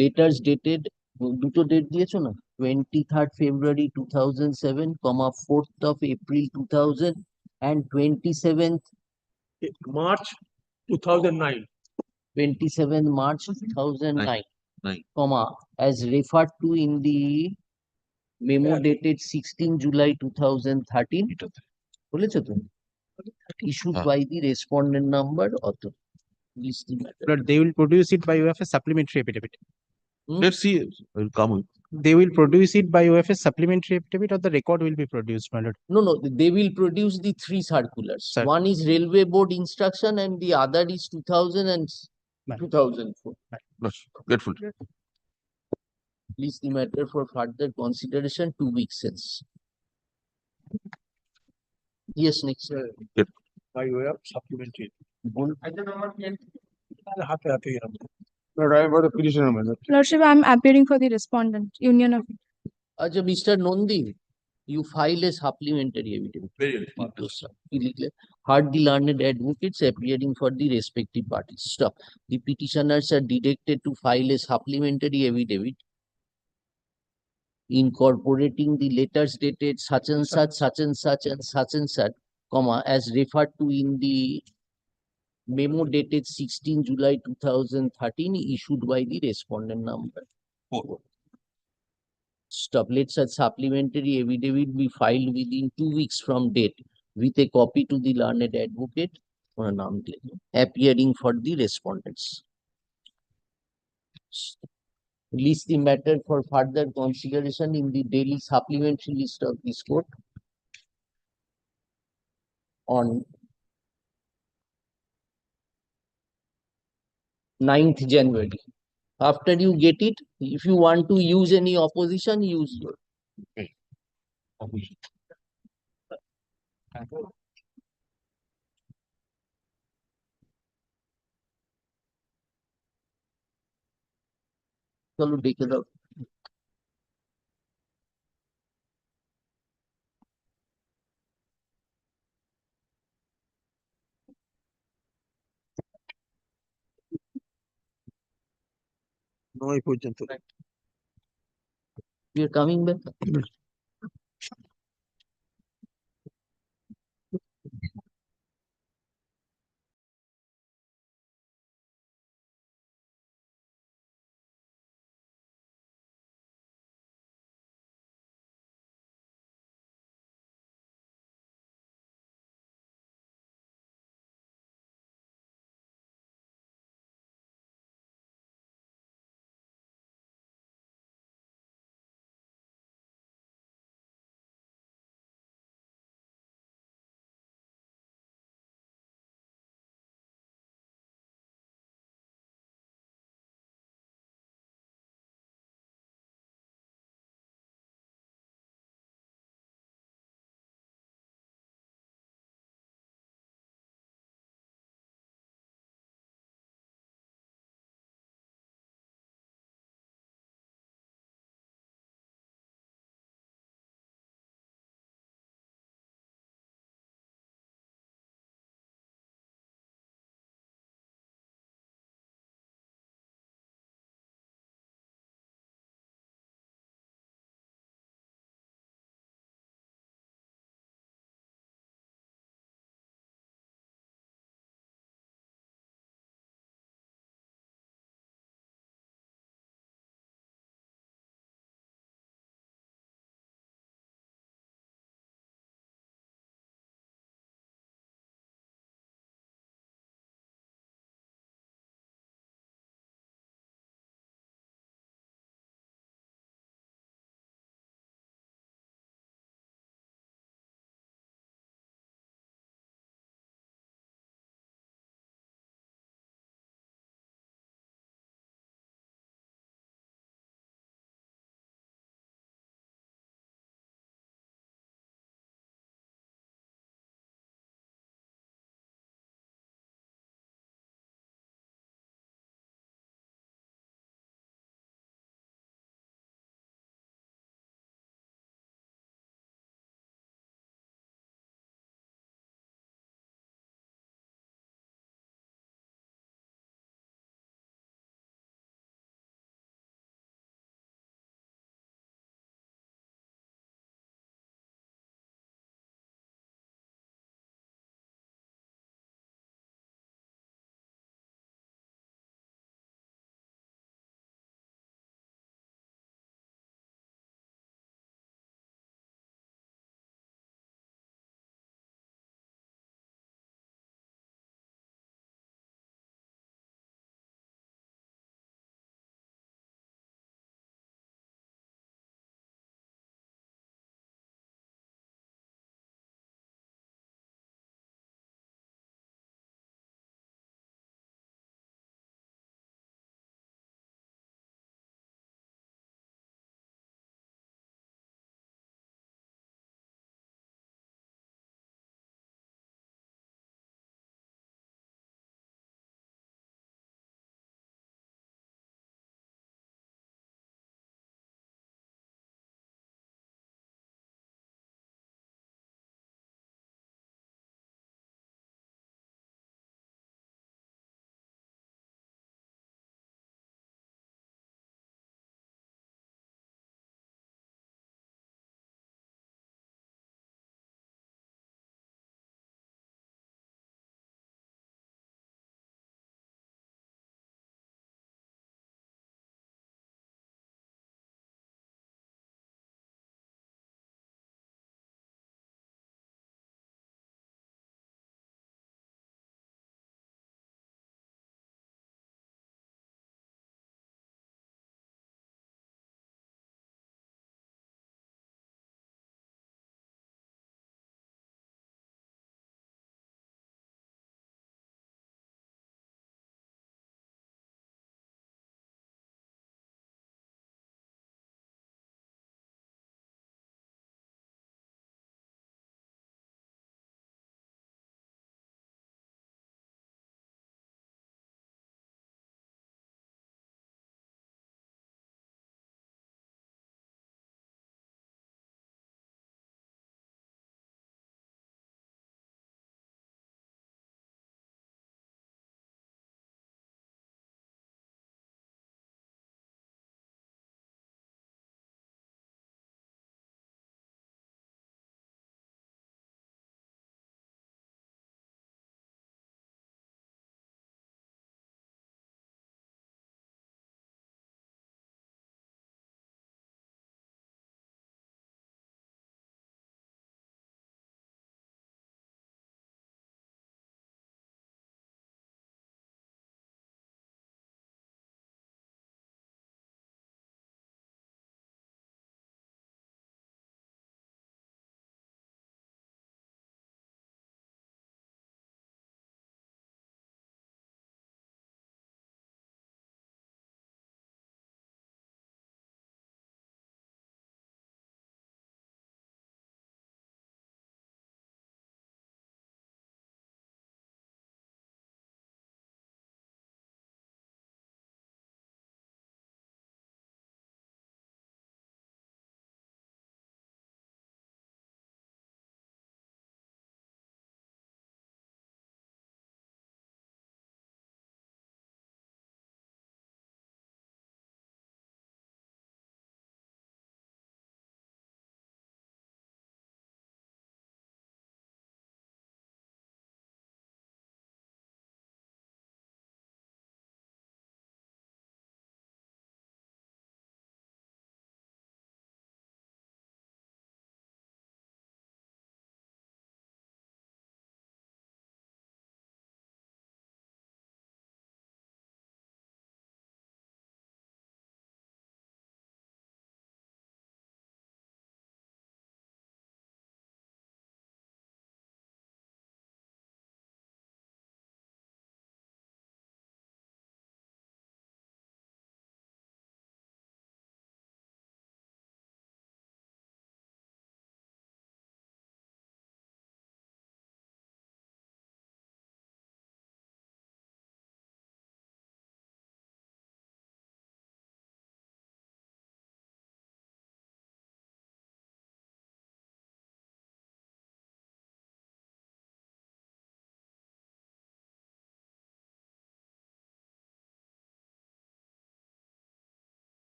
Speaker 2: Letters dated দুটো date দিয়েছো না 23rd February 2007, 4th of April 2000 and 27th
Speaker 9: March 2009.
Speaker 2: 27th March 2009, as referred to in the memo dated 16 July 2013. বলেছো তো? Issued by the respondent number author.
Speaker 3: But they will produce it by way of a supplementary affidavit.
Speaker 10: Let's see. Will come.
Speaker 3: They will produce it by way of a supplementary affidavit, or the record will be produced, my lord.
Speaker 2: No, they will produce the 3 circulars. One is railway board instruction and the other is 2000 and 2004.
Speaker 10: Grateful.
Speaker 2: Please the matter for further consideration 2 weeks since. Yes, next.
Speaker 9: By way of supplementary.
Speaker 6: Lordship, I'm appearing for the respondent, Union of.
Speaker 2: Mr. Nondi, you file a supplementary evidence. Heard the learned advocates appearing for the respective parties. Stop. The petitioners are directed to file a supplementary affidavit incorporating the letters dated such and such, such and such, and such and such, comma, as referred to in the memo dated 16 July 2013 issued by the respondent number 4. Stop. Let such supplementary affidavit be filed within 2 weeks from date with a copy to the learned advocate appearing for the respondents. List the matter for further consideration in the daily supplementary list of this court on 9th January. After you get it, if you want to use any opposition, use your opposition. चलो देखे जाओ
Speaker 9: নয় পর্যন্ত
Speaker 2: we are coming back.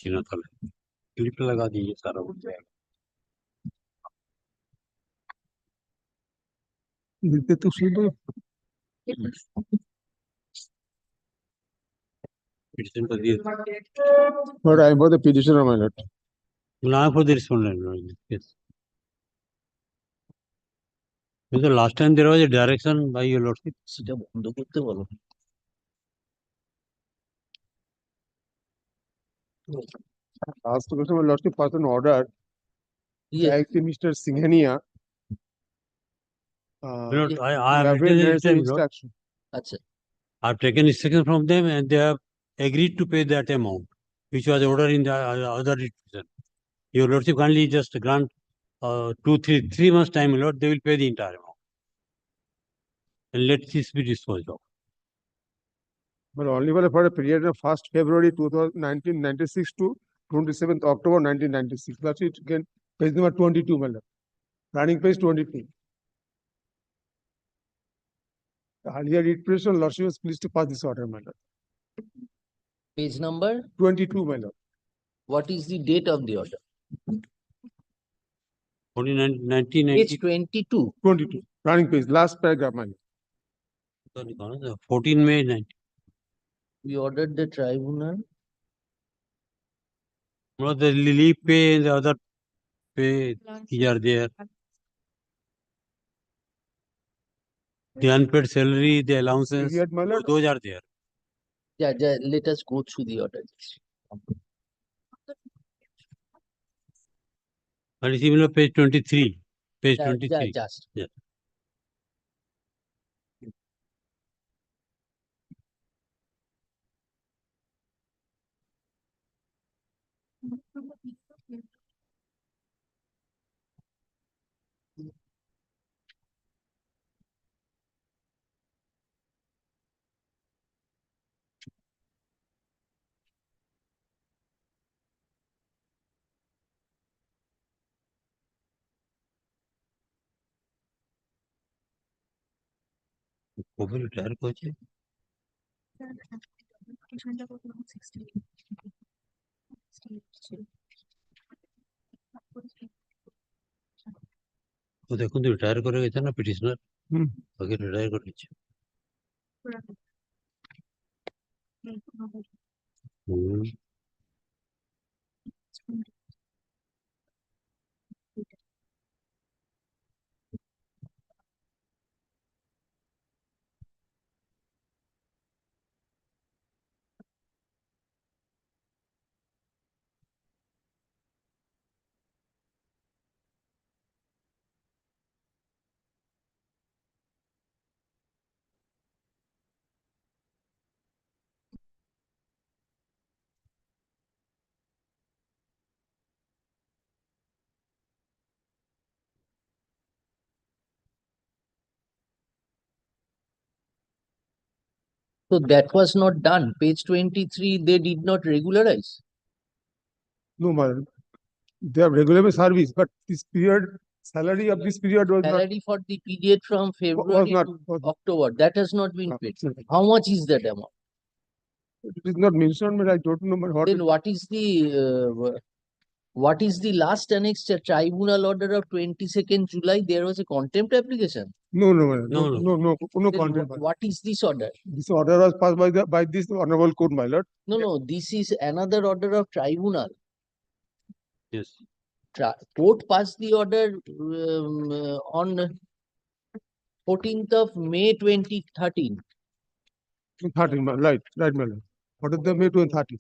Speaker 6: Clip लगा दीजिए सारा उठ जाएगा।
Speaker 5: तो सीधे
Speaker 6: Petition for the
Speaker 5: but I bought the petitioner, my lord.
Speaker 6: now for the respondent. Lord. Yes. Because last time there was a direction by your lordship.
Speaker 2: সেটা বন্ধ করতে বলো।
Speaker 5: Last question, my lordship passed an order.
Speaker 2: Yes.
Speaker 5: Mr. Singhania.
Speaker 6: Lord, I have written this time, Lord.
Speaker 5: instruction.
Speaker 2: আচ্ছা,
Speaker 6: I've taken instruction from them and they have agreed to pay that amount, which was ordered in the other petition. Your lordship kindly just grant 3 months time, Lord, they will pay the entire amount. And let this be disposed of.
Speaker 5: But only for a period of 1st February 1996 to 27th October 1996. That's it. Again, page number 22, my lord. Running page 22. The earlier read petition, lordship was pleased to pass this order, my lord.
Speaker 2: page number
Speaker 5: 22, my lord.
Speaker 2: what is the date of the order?
Speaker 6: 1990.
Speaker 2: Page 22.
Speaker 5: 22. Running page, last paragraph, my lord.
Speaker 6: 14 May 90.
Speaker 2: We ordered the tribunal.
Speaker 6: No, the leave pay and the other pay are there. The unpaid salary, the allowances, those are there.
Speaker 2: Yeah, let us go through the order.
Speaker 6: But it's even page 23. Page
Speaker 2: Yeah,
Speaker 6: 23.
Speaker 2: just.
Speaker 6: Yeah. কবে retire করেছে? তো দেখুন তো retire করে গেছে না petitioner? ওকে retire করে গেছে।
Speaker 2: So that was not done. Page 23, they did not regularize.
Speaker 5: No, madam. They have regular service, but this period, salary of this period was
Speaker 2: Salary for the period from February to October, that has not been paid. How much is that amount?
Speaker 5: It is not mentioned, but I don't know what.
Speaker 2: Then what is the last annexed tribunal order of 22nd July? There was a contempt application.
Speaker 5: No, madam. No
Speaker 2: Then
Speaker 5: content.
Speaker 2: what is this order?
Speaker 5: This order was passed by this honorable court, my lord.
Speaker 2: No, this is another order of tribunal.
Speaker 6: Yes.
Speaker 2: Court passed the order on 14th of May 2013.
Speaker 5: 13, right, my lord. What is the May 2013?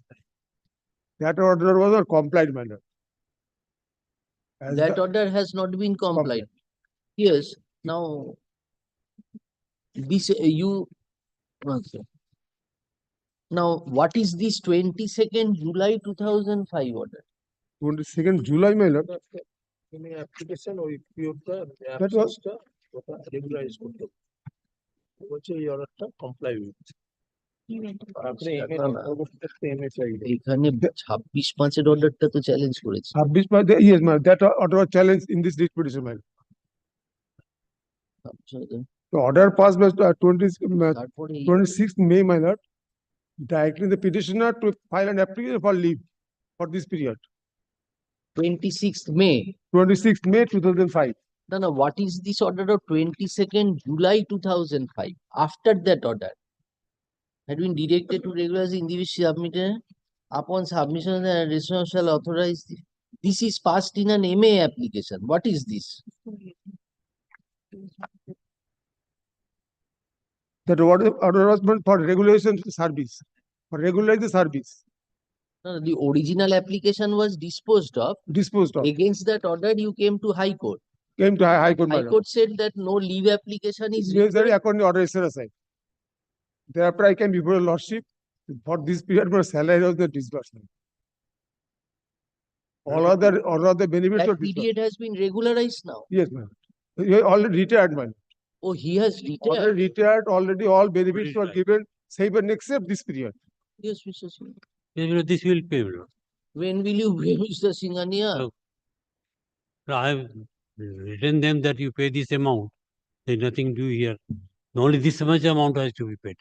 Speaker 5: That order was not complied, my lord.
Speaker 2: That order has not been complied. Yes, now this okay. Now what is this 22nd July 2005 order?
Speaker 5: 22nd July, my lord.
Speaker 9: Any application or
Speaker 5: That was
Speaker 9: regularize করতে হবে। বলছে এই অর্ডারটা comply with আপনি
Speaker 2: এখানে 26/5 অর্ডারটা তো challenge করেছে।
Speaker 5: 26 yes, ma'am. That order was challenged in this petition, ma'am. The order passed by 26th May, my lord, directing the petitioner to file an application for leave. for this period.
Speaker 2: 26th May.
Speaker 5: 26th May 2005.
Speaker 2: No, what is this order of 22nd July 2005? After that order, had been directed to regularize individual submitted upon submission and registrar shall authorize. This is passed in an MA application. What is this?
Speaker 5: That order was meant for regulation service, for regularize the service.
Speaker 2: No, the original application was disposed of.
Speaker 5: Disposed of.
Speaker 2: Against that order, you came to High Court.
Speaker 5: Came to High Court.
Speaker 2: High Court said that no leave application is
Speaker 5: necessary according to order aside. Thereafter, I came before the Lordship. For this period, my salary was the disbursement. All other benefits.
Speaker 2: That period has been regularized now.
Speaker 5: Yes, ma'am. He already retired, man.
Speaker 2: Oh, he has retired.
Speaker 5: Already retired. Already all benefits were given, save and except this period.
Speaker 2: Yes, Mr. Singh.
Speaker 6: This will pay.
Speaker 2: When will you pay, Mr. Singhania?
Speaker 6: I have written them that you pay this amount. There's nothing to do here. Only this much amount has to be paid.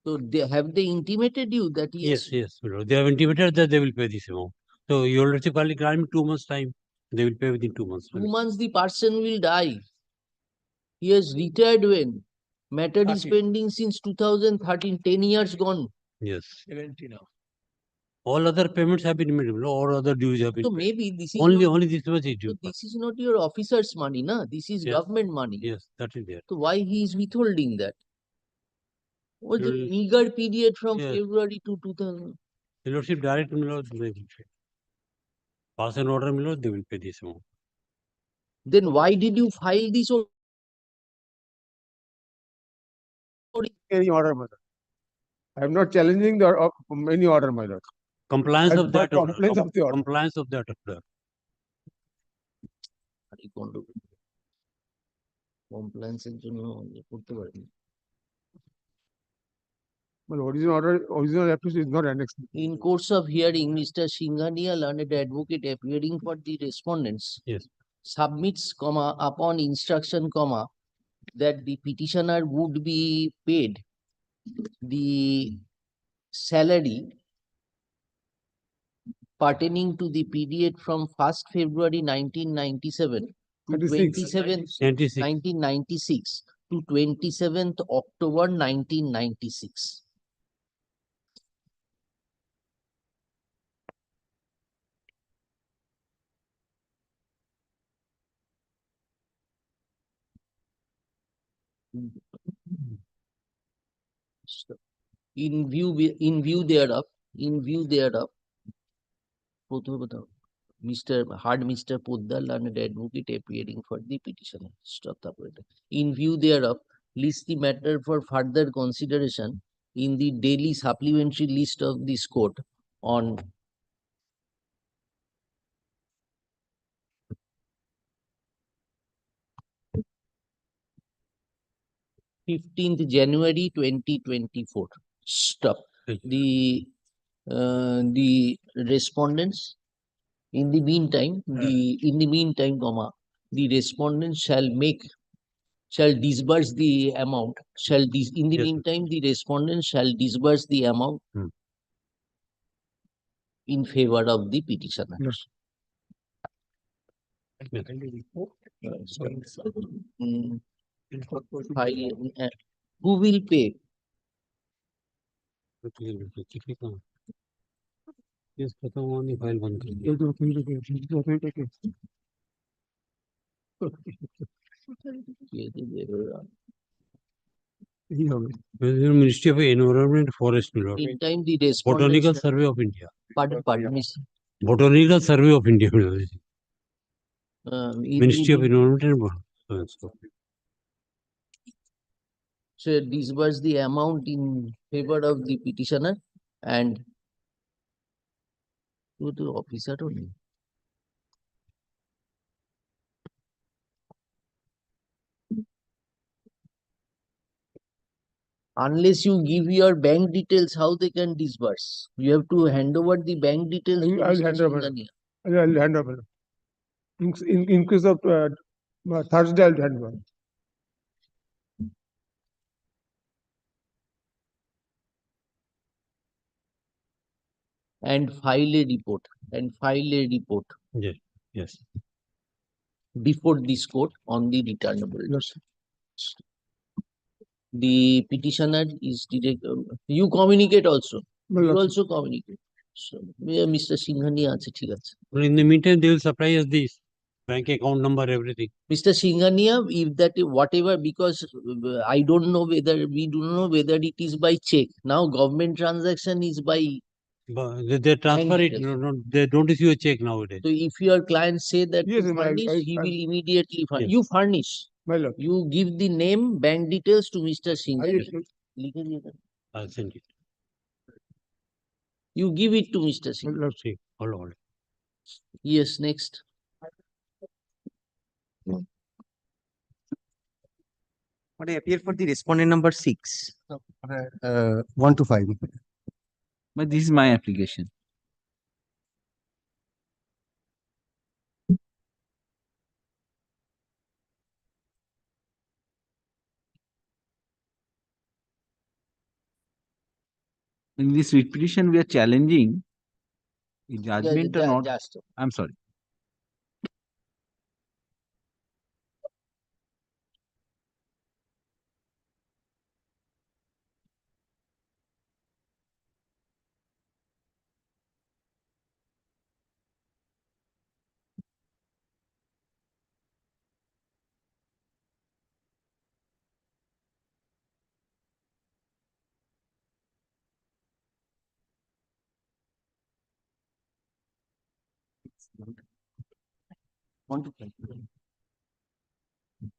Speaker 2: So have they intimated you that
Speaker 6: yes? Yes, they have intimated that they will pay this amount. So your lordship only grant 2 months time. They will pay within 2 months.
Speaker 2: 2 months the person will die. He has retired when? Matter is pending since 2013, 10 years gone.
Speaker 6: Yes.
Speaker 2: 70 now.
Speaker 6: All other payments have been made. All other dues have been
Speaker 2: So
Speaker 6: paid.
Speaker 2: maybe this is
Speaker 6: only this much is due.
Speaker 2: So this is not your officer's money, na? This is government money.
Speaker 6: Yes, that is there.
Speaker 2: So why he is withholding that? Was a meager period from February to 2000.
Speaker 6: The lordship direct they will pay. Pass an order, they will pay this amount.
Speaker 2: Then why did you file this?
Speaker 5: Any order, my lord. I am not challenging the any order, my lord.
Speaker 6: Compliance of that order.
Speaker 5: Compliance of the order.
Speaker 6: Compliance of that order.
Speaker 2: Compliance এর জন্য করতে পারেন।
Speaker 5: But original application is not annexed.
Speaker 2: In course of hearing, Mr. Singhania, learned advocate appearing for the respondents, submits, upon instruction, that the petitioner would be paid the salary pertaining to the period from 1st February 1997 to 1996 to 27th October 1996. In view thereof, Mr. Poddar, learned advocate appearing for the petitioner. Stop Tapabrata. In view thereof, list the matter for further consideration in the daily supplementary list of this court on 15th January 2024. Stop. The respondents, in the meantime, the respondents shall disburse the amount. Meantime, the respondents shall disburse the amount in favor of the petitioner.
Speaker 5: Yes.
Speaker 2: Who will pay?
Speaker 6: Yes, file बंद कर Ministry of Environment and Forest.
Speaker 2: In time, the
Speaker 6: Botanical
Speaker 2: respondents.
Speaker 6: Survey of India.
Speaker 2: Pardon me.
Speaker 6: Botanical Survey of India.
Speaker 2: In
Speaker 6: Ministry of
Speaker 2: the-
Speaker 6: Environment and Forest.
Speaker 2: So disburse the amount in favor of the petitioner and to the officer only. Unless you give your bank details, how they can disburse? You have to hand over the bank details. to
Speaker 5: I will
Speaker 2: Mr.
Speaker 5: hand over.
Speaker 2: Singhania.
Speaker 5: I will hand over. In case of Thursday, I will hand over.
Speaker 2: and file a report
Speaker 6: Yes, yes.
Speaker 2: before this court on the returnable. The petitioner is direct, you communicate also. You also communicate. So, Mr. Singhani আছে ঠিক আছে.
Speaker 6: But in the meantime, they will supply us this bank account number, everything.
Speaker 2: Mr. Singhania, if that whatever, because I don't know whether we do not know whether it is by check. Now government transaction is by.
Speaker 6: But they transfer it. No, they don't issue a check nowadays.
Speaker 2: So if your client say that
Speaker 5: Yes,
Speaker 2: to furnish, he will immediately furnish. You furnish.
Speaker 5: My lord.
Speaker 2: You give the name, bank details to Mr. Singhania.
Speaker 6: I'll send it.
Speaker 2: You give it to Mr. Singhania.
Speaker 6: Hold on.
Speaker 2: Yes, next.
Speaker 12: What I appear for the respondent number 6.
Speaker 17: 1 to 5.
Speaker 12: But this is my application. In this writ petition, we are challenging the judgment or not. I'm sorry.
Speaker 17: One to 5.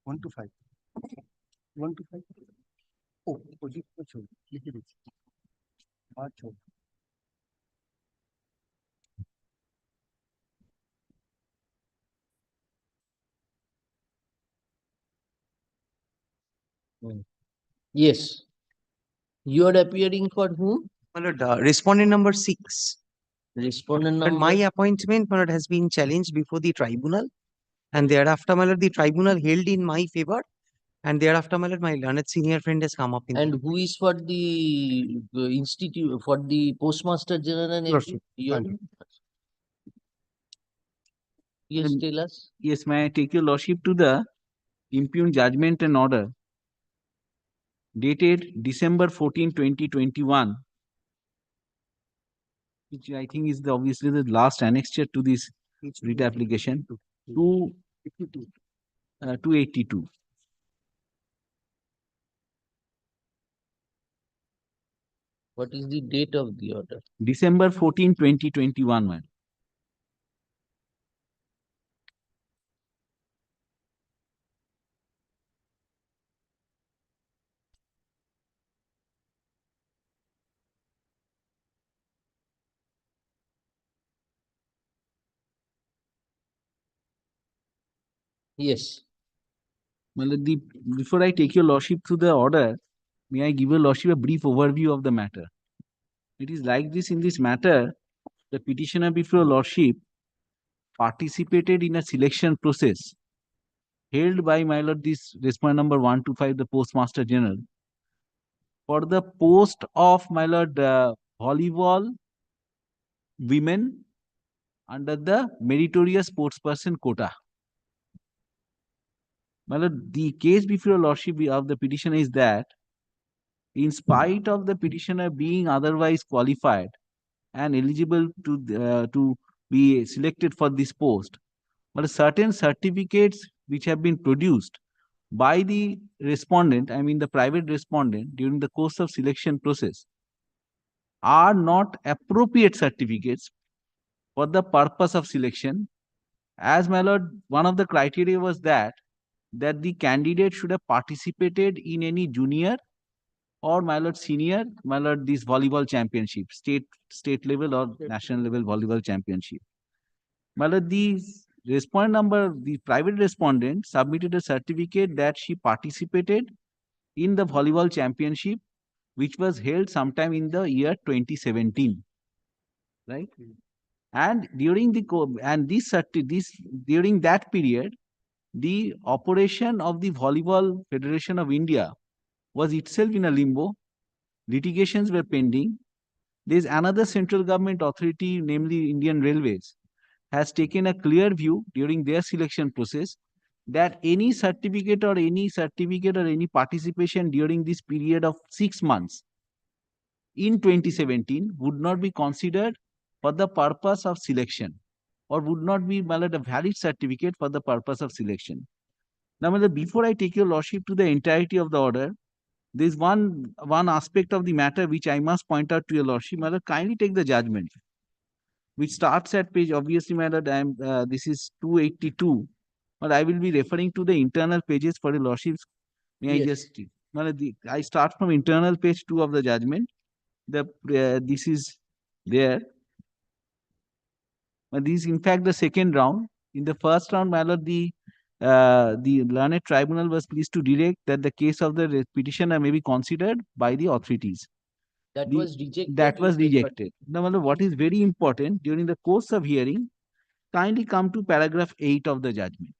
Speaker 17: 1 to 5. 1 to 5. Oh, जी छोड़ लिख दीजिए 5 छोड़
Speaker 2: Yes. You are appearing for whom?
Speaker 12: My lord, respondent number 6.
Speaker 2: Respondent
Speaker 12: But
Speaker 2: number.
Speaker 12: my appointment, my lord, has been challenged before the tribunal, and thereafter, my lord, the tribunal held in my favor, and thereafter, my lord, my learned senior friend has come up in.
Speaker 2: And who is for the institute, for the postmaster general and everything? Yes, tell us.
Speaker 12: Yes, may I take your lordship to the impugned judgment and order dated December 14, 2021, which I think is obviously the last annexure to this writ application, 282.
Speaker 2: What is the date of the order?
Speaker 12: December 14, 2021, man.
Speaker 2: Yes.
Speaker 12: Well, before I take your lordship through the order, may I give your lordship a brief overview of the matter? It is like this: in this matter, the petitioner before your lordship participated in a selection process held by my lord this respondent number 125, the Postmaster General, for the post of my lord volleyball women under the meritorious sportsperson quota. My lord, the case before your lordship of the petitioner is that, in spite of the petitioner being otherwise qualified and eligible to be selected for this post, but certain certificates which have been produced by the respondent, I mean the private respondent, during the course of selection process, are not appropriate certificates for the purpose of selection. As my lord, one of the criteria was that the candidate should have participated in any junior or my lord senior, my lord, this volleyball championship, state level or national level volleyball championship. My lord, the private respondent submitted a certificate that she participated in the volleyball championship, which was held sometime in the year 2017, right? And during during that period, the operation of the Volleyball Federation of India was itself in a limbo. Litigations were pending. There is another central government authority, namely Indian Railways, has taken a clear view during their selection process that any certificate or any participation during this period of 6 months in 2017 would not be considered for the purpose of selection or would not be a valid certificate for the purpose of selection. Now, before I take your lordship to the entirety of the order, there is one aspect of the matter which I must point out to your lordship. Kindly take the judgment, which starts at page, obviously, this is 282, but I will be referring to the internal pages for your lordships. May I just, I start from internal page 2 of the judgment. This is there. This is in fact the second round. In the first round, my lord, the learned tribunal was pleased to direct that the case of the petitioner may be considered by the authorities.
Speaker 2: That was rejected.
Speaker 12: That was rejected. Now, my lord, what is very important during the course of hearing, kindly come to paragraph 8 of the judgment.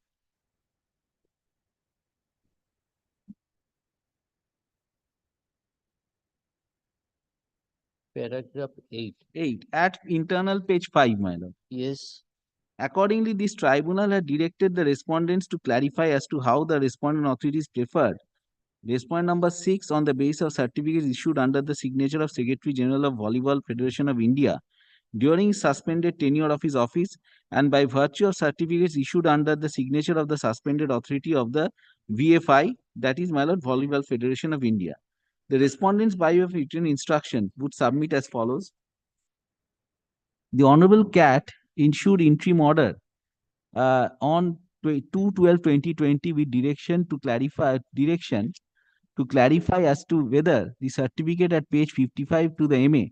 Speaker 2: Paragraph 8.
Speaker 12: 8 at internal page 5, my lord.
Speaker 2: Yes.
Speaker 12: Accordingly, this tribunal had directed the respondents to clarify as to how the respondent authorities preferred. Respondent number 6, on the basis of certificates issued under the signature of Secretary General of Volleyball Federation of India during suspended tenure of his office, and by virtue of certificates issued under the signature of the suspended authority of the VFI, that is, my lord, Volleyball Federation of India. The respondents by way of written instruction would submit as follows. The Honorable CAT issued interim order on 2/12/2020 with direction to clarify as to whether the certificate at page 55 to the MA,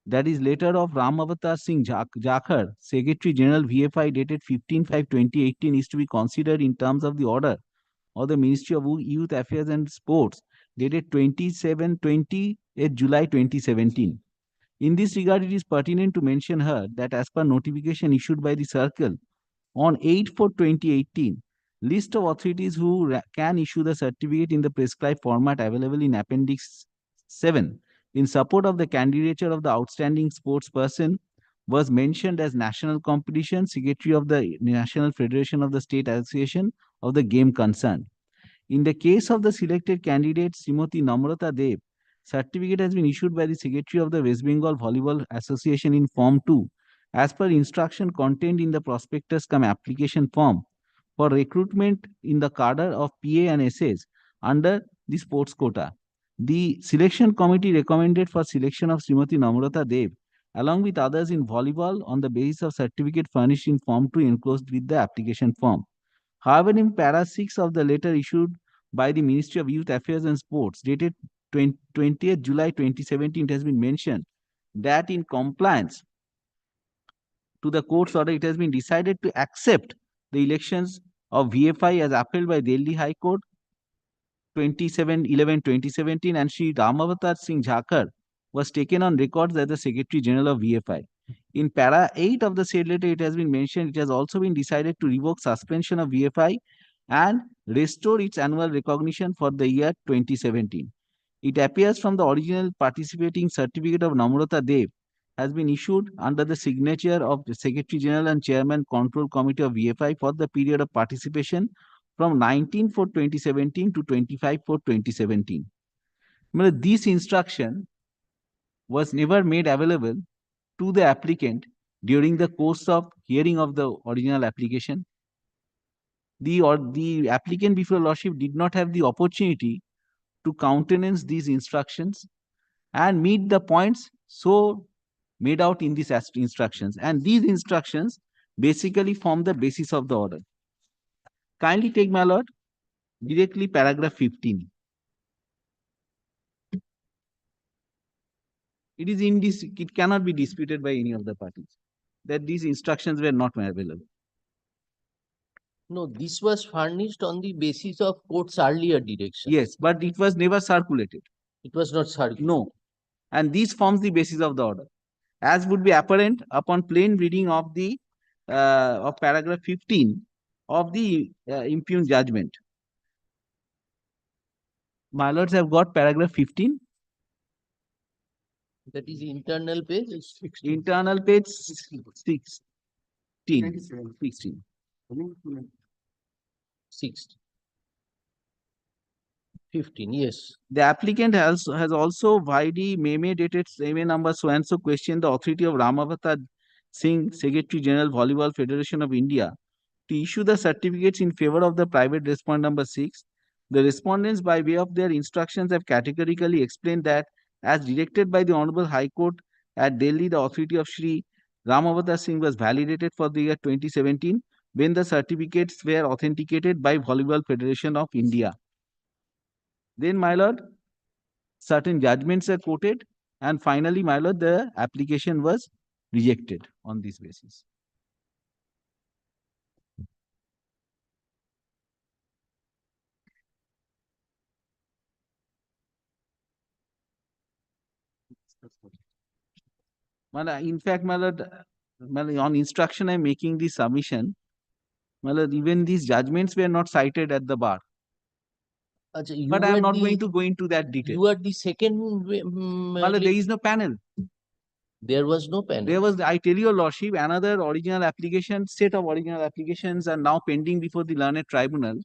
Speaker 12: that is letter of Ram Avatar Singh Jakhar, Secretary General VFI dated 15/5/2018, is to be considered in terms of the order of the Ministry of Youth Affairs and Sports dated 27/28 July 2017. In this regard, it is pertinent to mention here that as per notification issued by the circle on 8/4/2018, list of authorities who can issue the certificate in the prescribed format available in Appendix 7 in support of the candidature of the outstanding sports person was mentioned as National Competition Secretary of the National Federation of the State Association of the game concerned. In the case of the selected candidate, Srimati Namrata Dev, certificate has been issued by the Secretary of the West Bengal Volleyball Association in Form 2, as per instruction contained in the prospectus cum application form for recruitment in the cadre of PA and SS under the sports quota. The selection committee recommended for selection of Srimati Namrata Dev along with others in volleyball on the basis of certificate furnished in Form 2 enclosed with the application form. However, in para 6 of the letter issued by the Ministry of Youth Affairs and Sports dated 20th July 2017, it has been mentioned that in compliance to the court's order, it has been decided to accept the elections of VFI as upheld by Delhi High Court 27/11/2017, and Sri Ramavatar Singh Jakhar was taken on records as the Secretary General of VFI. In para 8 of the said letter, it has been mentioned it has also been decided to revoke suspension of VFI and restore its annual recognition for the year 2017. It appears from the original participating certificate of Namrata Dev has been issued under the signature of the Secretary General and Chairman Control Committee of VFI for the period of participation from 19/4/2017 to 25/4/2017. This instruction was never made available to the applicant during the course of hearing of the original application. The applicant before lordship did not have the opportunity to countenance these instructions and meet the points so made out in these instructions. And these instructions basically form the basis of the order. Kindly take, my lord, directly paragraph 15. It cannot be disputed by any of the parties that these instructions were not available.
Speaker 2: No, this was furnished on the basis of court's earlier direction.
Speaker 12: Yes, but it was never circulated.
Speaker 2: It was not circulated.
Speaker 12: No. And this forms the basis of the order. As would be apparent upon plain reading of the of paragraph 15 of the impugned judgment. My lords have got paragraph 15.
Speaker 2: That is internal page.
Speaker 12: Internal page 16. 16.
Speaker 2: 15, yes.
Speaker 12: The applicant has also widely meme dated MA number so and so questioned the authority of Ramavata Singh, Secretary General Volleyball Federation of India, to issue the certificates in favor of the private respondent number 6. The respondents, by way of their instructions, have categorically explained that, as directed by the Honorable High Court at Delhi, the authority of Shri Ramavata Singh was validated for the year 2017 when the certificates were authenticated by Volleyball Federation of India. Then, my lord, certain judgments are quoted, and finally, my lord, the application was rejected on this basis. In fact, my lord, on instruction, I'm making this submission. My lord, even these judgments were not cited at the bar. But I am not going to go into that detail.
Speaker 2: You are the second.
Speaker 12: My lord, there is no panel.
Speaker 2: There was no panel.
Speaker 12: There was, I tell your lordship, another original application, set of original applications are now pending before the learned tribunal,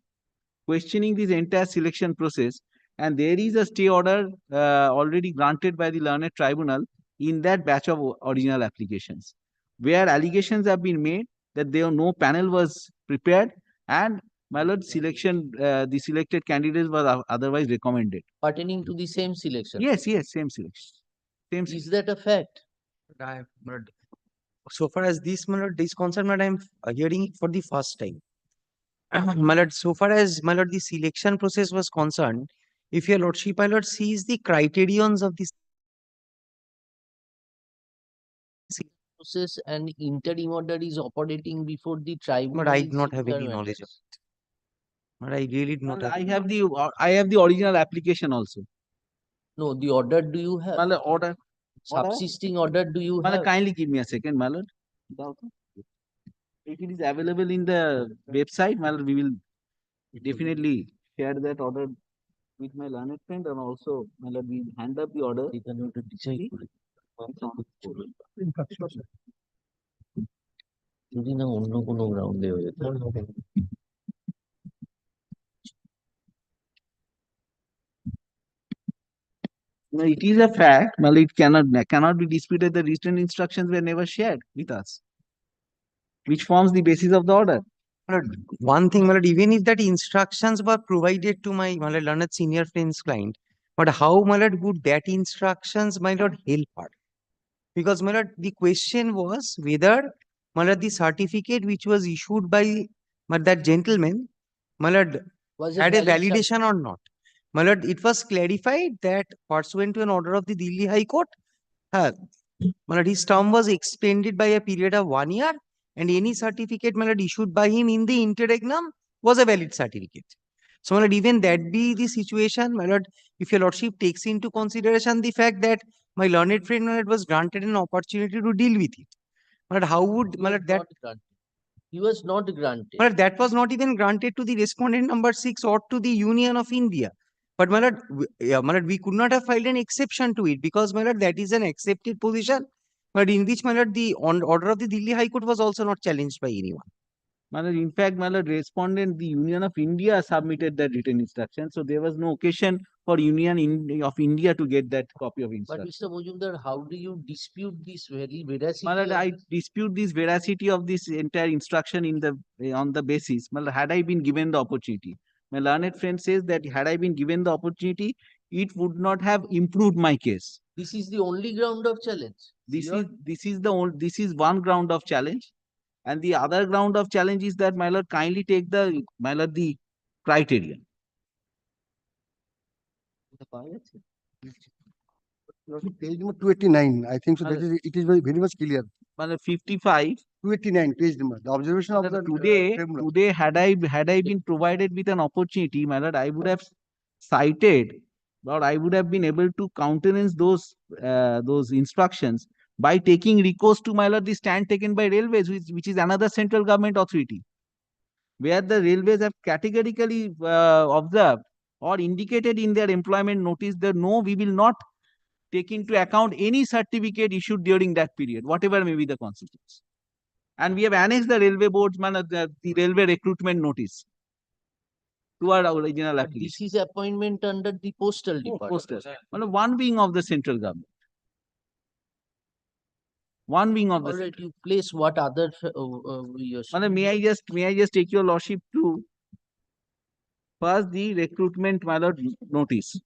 Speaker 12: questioning this entire selection process. And there is a stay order already granted by the learned tribunal in that batch of original applications, where allegations have been made that there no panel was prepared and, my lord, selection, the selected candidates were otherwise recommended.
Speaker 2: Pertaining to the same selection.
Speaker 12: Yes, yes, same selection.
Speaker 2: Is that a fact?
Speaker 4: So far as this, my lord, this concern, I am hearing it for the first time. My lord, so far as, my lord, the selection process was concerned, if your lordship, my lord, sees the criterions of this
Speaker 2: process and interim order is operating before the tribunal.
Speaker 4: but I do not have any knowledge of it. But I really do not have.
Speaker 12: I have the original application also.
Speaker 2: No, the order do you have?
Speaker 12: My lord, order.
Speaker 2: Subsisting order do you
Speaker 12: My lord,
Speaker 2: have?
Speaker 12: kindly give me a second, my lord. If it is available in the website, my lord, we will definitely share that order with my learned friend, and also, my lord, we hand up the order.
Speaker 2: যদি না অন্য কোনো গ্রাউন্ডে হয়ে যেত।
Speaker 12: No, it is a fact, well, it cannot be disputed that written instructions were never shared with us, which forms the basis of the order.
Speaker 4: One thing, my lord, even if that instructions were provided to my lord, learned senior friend's client, but how, my lord, would that instructions, my lord, help her? Because, my lord, the question was whether, my lord, the certificate which was issued by that gentleman, my lord, had a validation or not. My lord, it was clarified that pursuant to an order of the Delhi High Court, my lord, his term was extended by a period of 1 year, and any certificate, my lord, issued by him in the interregnum was a valid certificate. So, my lord, even that be the situation, my lord, if your lordship takes into consideration the fact that my learned friend, my lord, was granted an opportunity to deal with it, my lord, how would, my lord, that
Speaker 2: He was not granted.
Speaker 4: but that was not even granted to the respondent number 6 or to the Union of India. But, my lord, my lord, we could not have filed an exception to it because, my lord, that is an accepted position, but in which, my lord, the order of the Delhi High Court was also not challenged by anyone.
Speaker 12: My lord, in fact, my lord, respondent, the Union of India submitted that written instruction, so there was no occasion for Union of India to get that copy of
Speaker 2: But
Speaker 12: instruction.
Speaker 2: Mr. Majumdar, how do you dispute this very veracity?
Speaker 12: My lord,
Speaker 2: of
Speaker 12: I
Speaker 2: this?
Speaker 12: dispute this veracity of this entire instruction in the on the basis, my lord, had I been given the opportunity. My learned friend says that had I been given the opportunity, it would not have improved my case.
Speaker 2: This is the only ground of challenge.
Speaker 12: This is one ground of challenge, and the other ground of challenge is that, my lord, kindly take the, my lord, the criterion.
Speaker 13: Page number 289, I think so. That is, it is very much clear.
Speaker 12: 55.
Speaker 13: 289 page number. The observation of the
Speaker 12: Today, had I been provided with an opportunity, my lord, I would have cited, or I would have been able to countenance those instructions by taking recourse to, my lord, the stand taken by railways, which is another central government authority, where the railways have categorically observed or indicated in their employment notice that no, we will not take into account any certificate issued during that period, whatever may be the consequence. And we have annexed the railway board's the railway recruitment notice to our original application.
Speaker 2: This is appointment under the postal department.
Speaker 12: Postal. One wing of the central government. One wing of the.
Speaker 2: All right, you place what other
Speaker 12: May I just take your lordship to first the recruitment notice.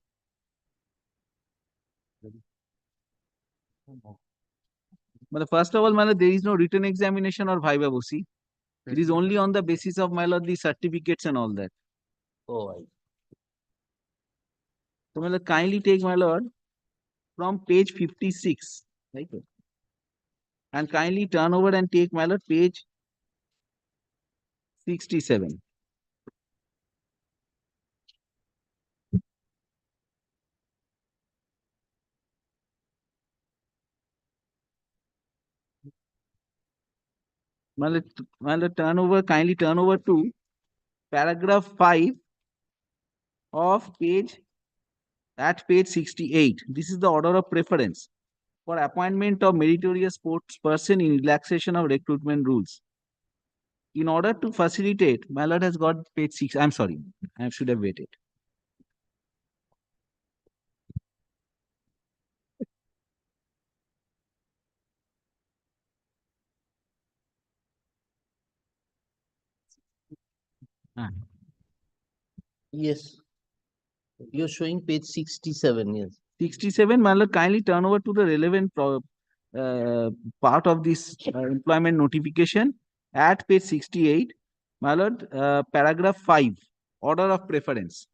Speaker 12: But first of all, there is no written examination or viva voce. It is only on the basis of the certificates and all that.
Speaker 2: Oh, right.
Speaker 12: So kindly take from page 56, right? And kindly turn over and take page 67. Kindly turn over to paragraph 5 of page 68. This is the order of preference for appointment of meritorious sports person in relaxation of recruitment rules. In order to facilitate, my lord has got page 6. I'm sorry, I should have waited.
Speaker 2: Yes. You're showing page 67, yes.
Speaker 12: 67, my lord, kindly turn over to the relevant part of this employment notification at page 68. My lord, paragraph 5, order of preference.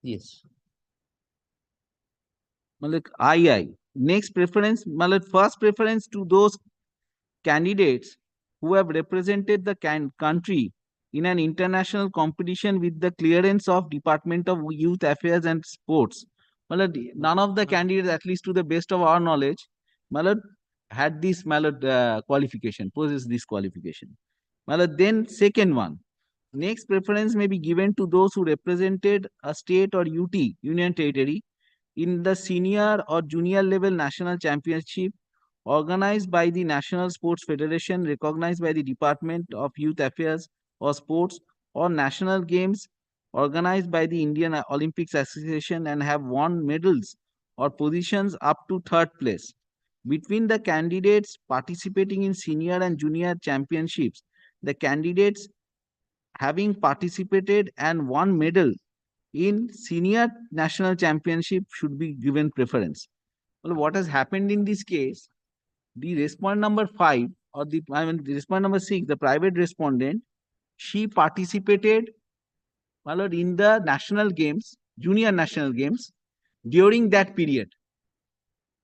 Speaker 2: Yes.
Speaker 12: II. Next preference, first preference to those candidates who have represented the country in an international competition with the clearance of Department of Youth Affairs and Sports. None of the candidates, at least to the best of our knowledge, had this qualification, possess this qualification. Then second one, next preference may be given to those who represented a state or UT, Union Territory, in the senior or junior level national championship organized by the National Sports Federation, recognized by the Department of Youth Affairs or Sports, or national games organized by the Indian Olympics Association and have won medals or positions up to third place. Between the candidates participating in senior and junior championships, the candidates having participated and won medal in senior national championship should be given preference. Well, what has happened in this case, the respondent number 5 or the respondent number 6, the private respondent, she participated in the national games, junior national games, during that period,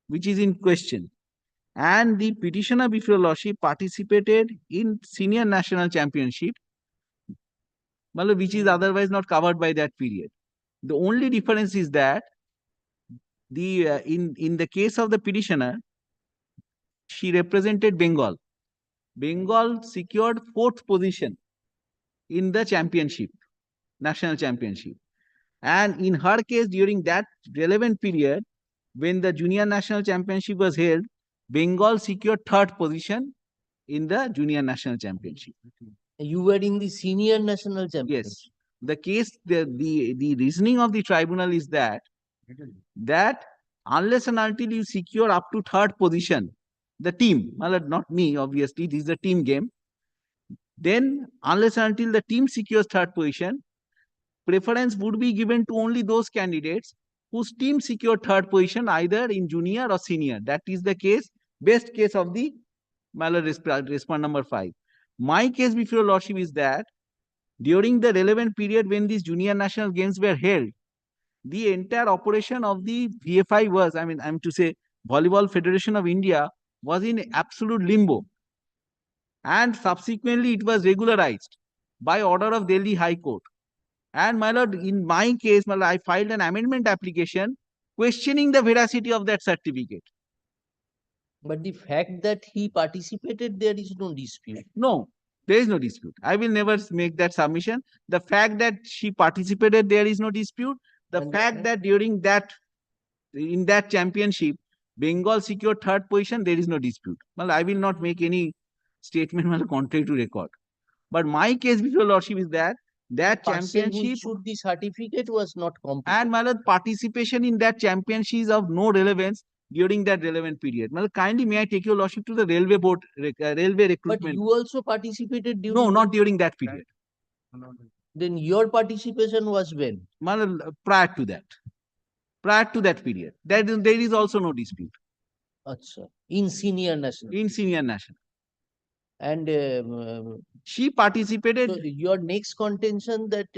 Speaker 12: which is in question. And the petitioner before lordship participated in senior national championship, which is otherwise not covered by that period. The only difference is that the in the case of the petitioner, she represented Bengal. Bengal secured 4th position in the championship, national championship. And in her case, during that relevant period, when the junior national championship was held, Bengal secured 3rd position in the junior national championship.
Speaker 2: You were in the senior national championship?
Speaker 12: Yes. The case, the reasoning of the tribunal is that unless and until you secure up to 3rd position, the team, not me, obviously, this is a team game. Then, unless and until the team secures 3rd position, preference would be given to only those candidates whose team secured 3rd position either in junior or senior. That is the case, best case of the respondent number 5. My case before your lordship is that during the relevant period when these junior national games were held, the entire operation of the VFI was, I'm to say, Volleyball Federation of India was in absolute limbo. And subsequently, it was regularized by order of Delhi High Court. And my lord, in my case, I filed an amendment application questioning the veracity of that certificate.
Speaker 2: But the fact that he participated, there is no dispute.
Speaker 12: No, There is no dispute. I will never make that submission. The fact that she participated, there is no dispute. The fact that during that, in that championship, Bengal secured third position, there is no dispute. Well, I will not make any statement contrary to record. But my case before Lordship is that
Speaker 2: Person who
Speaker 12: championship
Speaker 2: issued the certificate was not competent.
Speaker 12: and my lord, participation in that championship is of no relevance during that relevant period. My lord, kindly may I take your lordship to the railway board, railway recruitment.
Speaker 2: But you also participated during.
Speaker 12: No, not during that period.
Speaker 2: Then your participation was when?
Speaker 12: My lord, prior to that. Prior to that period. There is also no dispute.
Speaker 2: Achha. In senior national.
Speaker 12: In senior national.
Speaker 2: And
Speaker 12: she participated.
Speaker 2: So your next contention that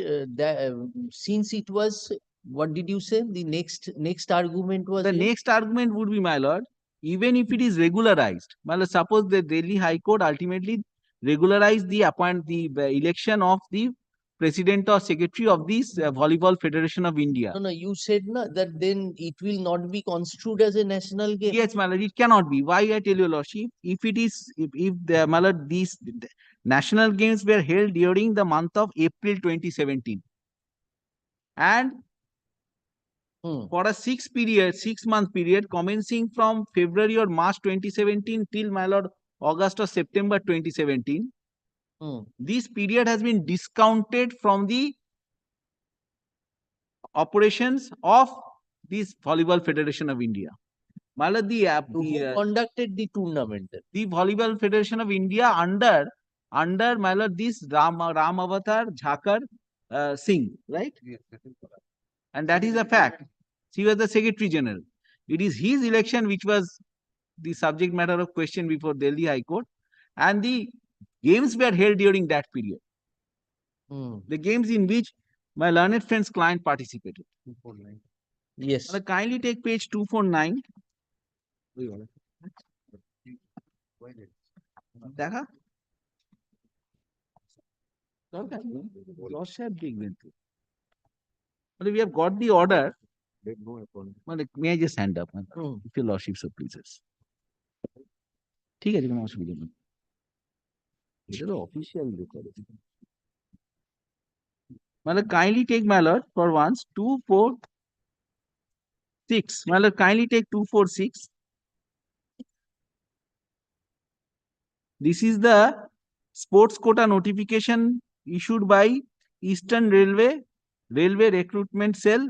Speaker 2: since it was, what did you say? The next argument was
Speaker 12: the next argument would be, my lord, even if it is regularized. My lord, suppose the Delhi High Court ultimately regularized the election of the president or secretary of this Volleyball Federation of India.
Speaker 2: No, you said na, that then it will not be construed as a national game.
Speaker 12: Yes, my lord, it cannot be. Why I tell you, lordship, if it is, if the, my lord, these national games were held during the month of April 2017, and for a 6-month period commencing from February or March 2017 till, my lord, August or September 2017, this period has been discounted from the operations of this Volleyball Federation of India. My lord,
Speaker 2: who conducted the tournament then?
Speaker 12: The Volleyball Federation of India under my lord, this Ram Avatar Jhakar Singh, right? Yes, and that is a fact. He was the Secretary General. It is his election which was the subject matter of question before Delhi High Court, and the games were held during that period. The games in which my learned friend's client participated.
Speaker 2: 249. Yes.
Speaker 12: Kindly take page 249. দেখা we have got the order. May I just stand up? If your lordship so pleases. ঠিক আছে, কোনো অসুবিধা নেই। এটা তো official record. মানে kindly take, my lord, for once 246. My lord, kindly take 246. This is the sports quota notification issued by Eastern Railway Recruitment Cell.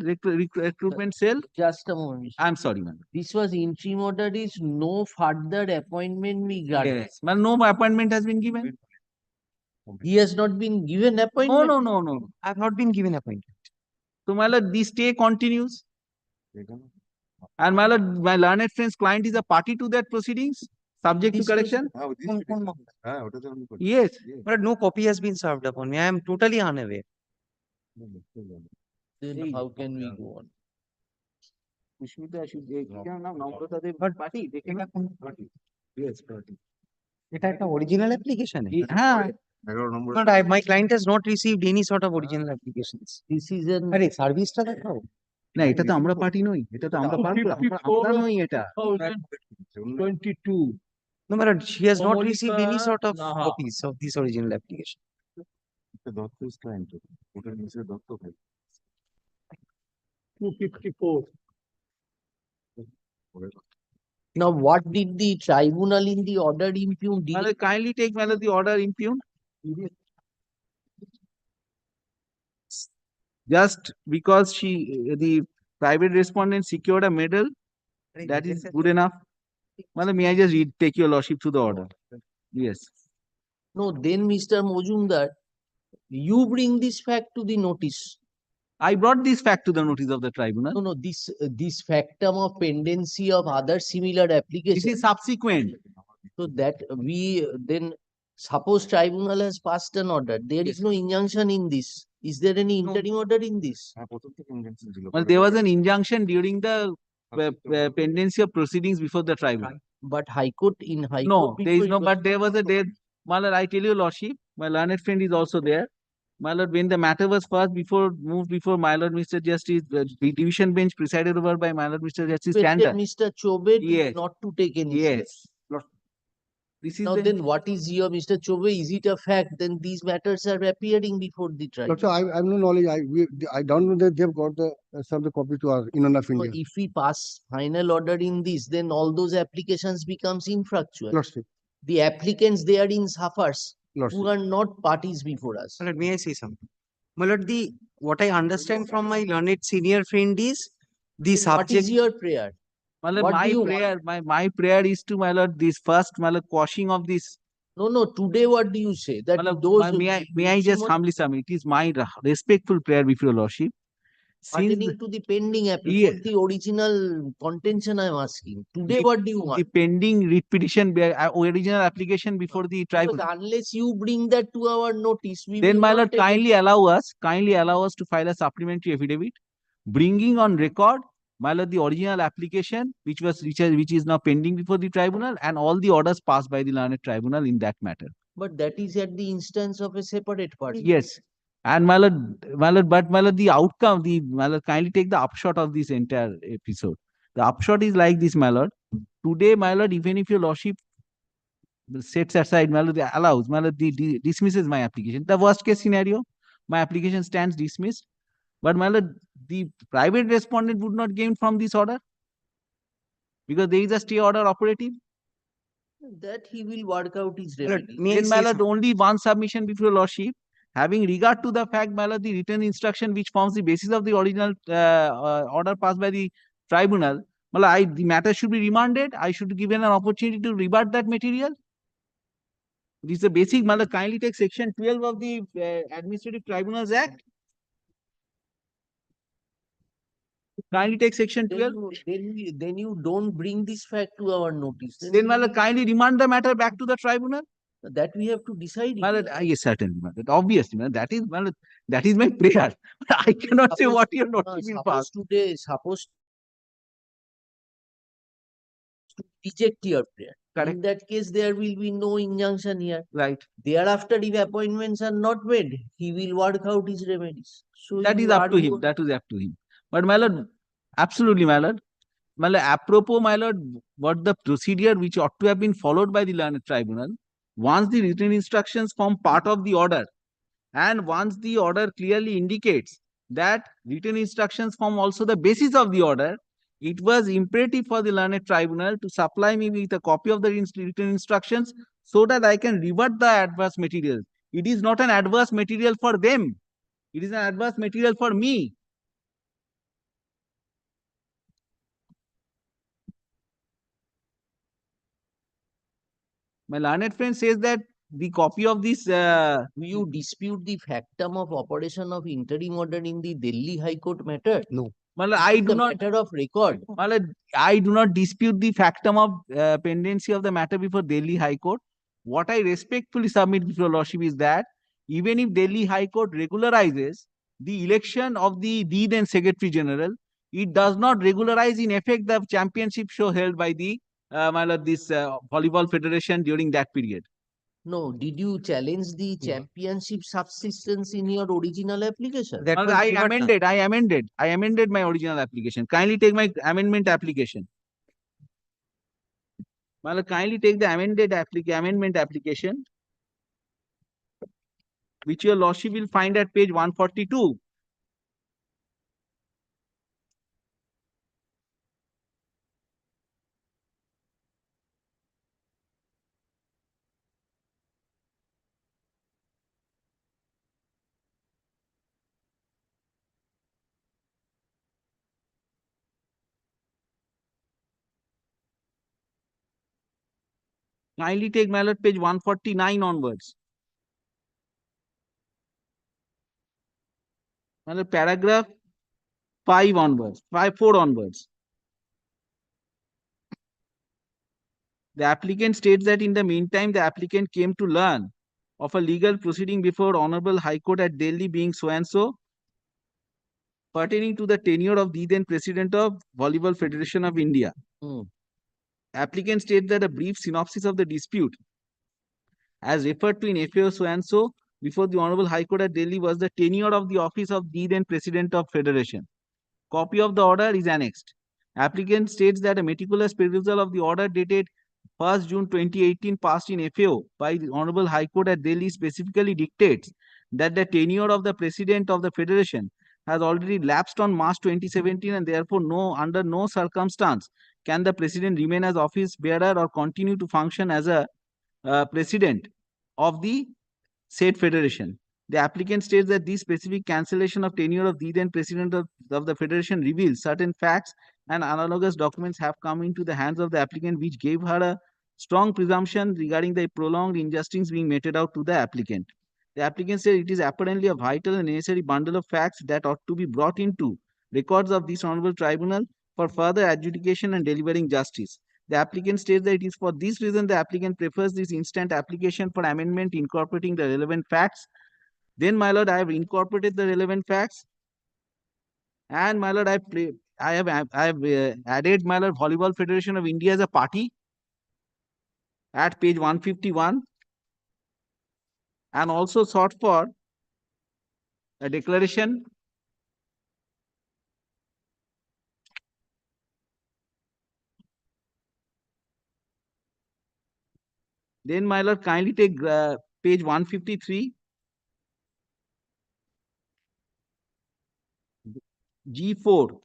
Speaker 2: Just a moment.
Speaker 12: I'm sorry, man.
Speaker 2: This was interim order, is no further appointment be granted.
Speaker 12: Yes, man, no appointment has been given.
Speaker 2: He has not been given appointment.
Speaker 12: No.
Speaker 4: I have not been given appointment.
Speaker 12: So, my lord, this stay continues. And my lord, my learned friend's client is a party to that proceedings, subject to correction. Yes.
Speaker 4: But no copy has been served upon me. I am totally unaware.
Speaker 2: Then how can we go on?
Speaker 4: এটা একটা original application?
Speaker 12: হ্যাঁ।
Speaker 4: But my client has not received any sort of original applications.
Speaker 2: This is an
Speaker 4: আরে সার্ভিসটা দেখাও।
Speaker 12: না, এটা তো আমরা পার্টি নই, এটা তো আমরা আমরা নই এটা।
Speaker 9: 22.
Speaker 4: No, but she has not received any sort of copies of this original application.
Speaker 10: Dotto's client.
Speaker 9: 254.
Speaker 2: Now, what did the tribunal in the order impugn?
Speaker 12: Kindly take, my lord, the order impugn. Just because the private respondent secured a medal, that is good enough. Well, may I just take your lordship to the order? Yes.
Speaker 2: No, then Mr. Mojumdar, you bring this fact to the notice.
Speaker 12: I brought this fact to the notice of the tribunal.
Speaker 2: No, this factum of pendency of other similar applications.
Speaker 12: This is subsequent.
Speaker 2: So that we then suppose tribunal has passed an order. There is no injunction in this. Is there any interim order in this?
Speaker 12: Well, there was an injunction during the pendency of proceedings before the tribunal.
Speaker 2: But High Court, in High
Speaker 12: No,
Speaker 2: Court.
Speaker 12: there is no, but there was a dead. My lord, I tell you, lordship, my learned friend is also there. My lord, when the matter was first moved before my lord, Mr. Justice, the division bench presided over by my lord, Mr. Justice Tanda.
Speaker 2: Mr. Chobe
Speaker 12: Yes.
Speaker 2: not to take any.
Speaker 12: Yes. This is
Speaker 2: Now
Speaker 12: the
Speaker 2: then what is your, Mr. Chobe, is it a fact? Then these matters are appearing before the trial.
Speaker 13: Doctor, I have no knowledge. I don't know that they've got the some of the copy to us in of
Speaker 2: So
Speaker 13: India.
Speaker 2: if we pass final order in this, then all those applications becomes infructuous.
Speaker 13: Lordship.
Speaker 2: The applicants therein suffers
Speaker 13: Lordship.
Speaker 2: who are not parties before us.
Speaker 4: Let me say something. My lord, what I understand from my learned senior friend is the
Speaker 2: Then what is
Speaker 4: subject.
Speaker 2: your prayer?
Speaker 12: My lord,
Speaker 2: What do
Speaker 12: my
Speaker 2: you
Speaker 12: prayer, my prayer is to, my lord, this first, my lord, quashing of this.
Speaker 2: No, today what do you say? That
Speaker 12: My lord,
Speaker 2: those
Speaker 12: may I just humbly submit? It is my respectful prayer before your lordship. Since
Speaker 2: pertaining to the pending
Speaker 12: Yeah.
Speaker 2: application, the original contention I am asking. Today what do you want?
Speaker 12: The pending writ petition, original application before the
Speaker 2: Because
Speaker 12: tribunal.
Speaker 2: unless you bring that to our notice, we
Speaker 12: Then,
Speaker 2: will
Speaker 12: my
Speaker 2: not
Speaker 12: lord,
Speaker 2: take it.
Speaker 12: kindly allow us to file a supplementary affidavit, bringing on record, my lord, the original application, which is now pending before the tribunal, and all the orders passed by the learned tribunal in that matter.
Speaker 2: But that is at the instance of a separate party.
Speaker 12: Yes. And my lord, but my lord, the outcome, my lord, kindly take the upshot of this entire episode. The upshot is like this, my lord. Today, my lord, even if your lordship sets aside, my lord, allows, my lord, dismisses my application. The worst case scenario, my application stands dismissed. But my lord, the private respondent would not gain from this order because there is a stay order operating.
Speaker 2: That he will work out his
Speaker 12: My lord,
Speaker 2: remedy.
Speaker 12: then, my lord, only one submission before your lordship, having regard to the fact, my lord, the written instruction which forms the basis of the original order passed by the tribunal, my lord, the matter should be remanded. I should be given an opportunity to rebut that material. This is the basic, my lord, kindly take section 12 of the Administrative Tribunals Act. Kindly take section 12.
Speaker 2: Then you don't bring this fact to our notice.
Speaker 12: Then, my lord, kindly remand the matter back to the tribunal.
Speaker 2: That we have to decide.
Speaker 12: My lord, yes, certainly, my lord. Obviously, my lord, that is my prayer. I cannot say what your lordship will pass.
Speaker 2: Suppose to reject your prayer.
Speaker 12: Correct.
Speaker 2: In that case, there will be no injunction here.
Speaker 12: Right.
Speaker 2: Thereafter, if appointments are not made, he will work out his remedies. So
Speaker 12: That is up to him. That is up to him. But my lord, absolutely, my lord. My lord, apropos, my lord, what the procedure which ought to have been followed by the learned tribunal, once the written instructions form part of the order, and once the order clearly indicates that written instructions form also the basis of the order, it was imperative for the learned tribunal to supply me with a copy of the written instructions so that I can rebut the adverse material. It is not an adverse material for them. It is an adverse material for me. My learned friend says that the copy of this.
Speaker 2: Do you dispute the factum of operation of interim order in the Delhi High Court matter?
Speaker 4: No.
Speaker 12: Well, I do
Speaker 2: the
Speaker 12: not.
Speaker 2: Matter of record.
Speaker 12: Well, I do not dispute the factum of pendency of the matter before Delhi High Court. What I respectfully submit before Lordship is that even if Delhi High Court regularizes the election of the then Secretary General, it does not regularize in effect the championship show held by the this volleyball federation during that period.
Speaker 2: No, did you challenge the championship subsistence in your original application?
Speaker 12: I amended my original application. Kindly take my amendment application. Well, kindly take the amendment application, which your lordship will find at page 142. Kindly take, my lord, page 149 onwards. My lord, paragraph 4 onwards. The applicant states that in the meantime, the applicant came to learn of a legal proceeding before Honorable High Court at Delhi being so and so, pertaining to the tenure of the then President of Volleyball Federation of India. Applicant states that a brief synopsis of the dispute as referred to in FAO so and so before the Honorable High Court at Delhi was the tenure of the office of the then President of Federation. Copy of the order is annexed. Applicant states that a meticulous perusal of the order dated 1st June 2018 passed in FAO by the Honorable High Court at Delhi specifically dictates that the tenure of the President of the Federation has already lapsed on March 2017 and therefore under no circumstance can the President remain as office bearer or continue to function as a President of the said Federation. The applicant states that this specific cancellation of tenure of the then President of the Federation reveals certain facts and analogous documents have come into the hands of the applicant which gave her a strong presumption regarding the prolonged injustice being meted out to the applicant. The applicant said it is apparently a vital and necessary bundle of facts that ought to be brought into records of this honorable tribunal for further adjudication and delivering justice. The applicant states that it is for this reason the applicant prefers this instant application for amendment incorporating the relevant facts. Then, my lord, I have incorporated the relevant facts, and my lord, I have added, my lord, Volleyball Federation of India as a party at page 151, and also sought for a declaration Then, my lord, kindly take page 153. G4.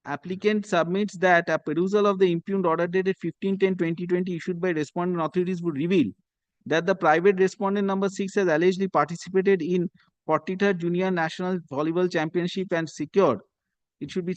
Speaker 12: Applicant submits that a perusal of the impugned order dated 15/10/2020 issued by respondent authorities would reveal that the private respondent number 6 has allegedly participated in 43rd Junior National Volleyball Championship and secured. It should be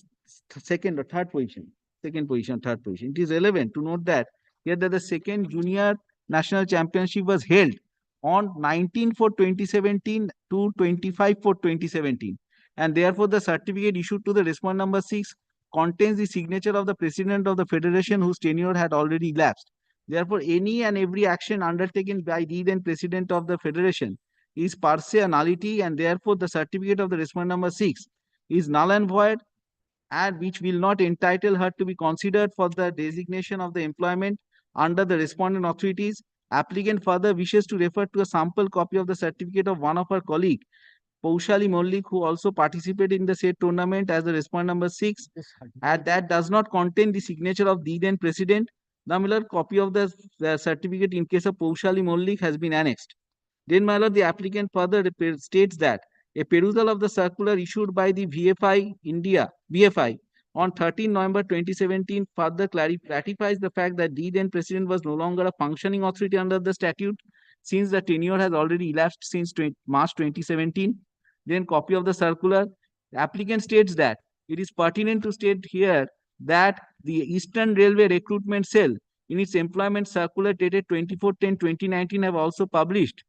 Speaker 12: second or third position. Second position, third position. It is relevant to note that here that the second Junior National Championship was held on 19/4/2017 to 25/4/2017. And therefore, the certificate issued to the respondent number 6 contains the signature of the President of the Federation whose tenure had already elapsed. Therefore, any and every action undertaken by the then President of the Federation is per se a nullity, and therefore the certificate of the respondent number 6 is null and void, and which will not entitle her to be considered for the designation of the employment under the respondent authorities. Applicant further wishes to refer to a sample copy of the certificate of one of her colleague, Paushali Mollik, who also participated in the said tournament as the respondent number 6, and that does not contain the signature of the then President. The Miller copy of the certificate in case of Paushali Mollik has been annexed. Then, my lord, the applicant further states that a perusal of the circular issued by the VFI on 13 November 2017 further ratifies the fact that the then President was no longer a functioning authority under the statute since the tenure has already elapsed since March 2017. Then, copy of the circular. The applicant states that it is pertinent to state here that the Eastern Railway Recruitment Cell in its employment circular dated 24/10/2019 have also published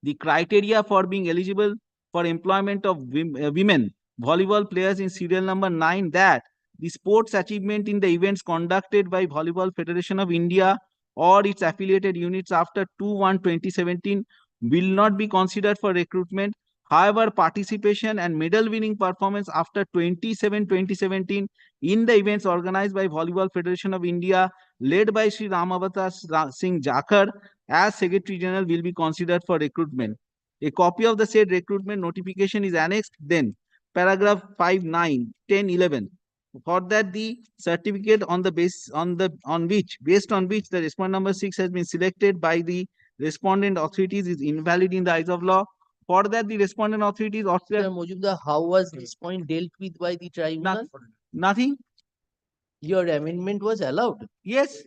Speaker 12: the criteria for being eligible for employment of women volleyball players in serial number 9, that the sports achievement in the events conducted by Volleyball Federation of India or its affiliated units after 2/1/2017 will not be considered for recruitment. However, participation and medal winning performance after 27/2017 in the events organized by Volleyball Federation of India led by Sri Ramavata Singh Jakar as Secretary General will be considered for recruitment. A copy of the said recruitment notification is annexed. Then, paragraph 5, 9, 10, 11. For that, the certificate on the based on which the respondent number 6 has been selected by the respondent authorities is invalid in the eyes of law. For that, the respondent authorities
Speaker 2: Mr. Mojumdar, how was this point dealt with by the tribunal?
Speaker 12: Nothing.
Speaker 2: Your amendment was allowed.
Speaker 12: Yes.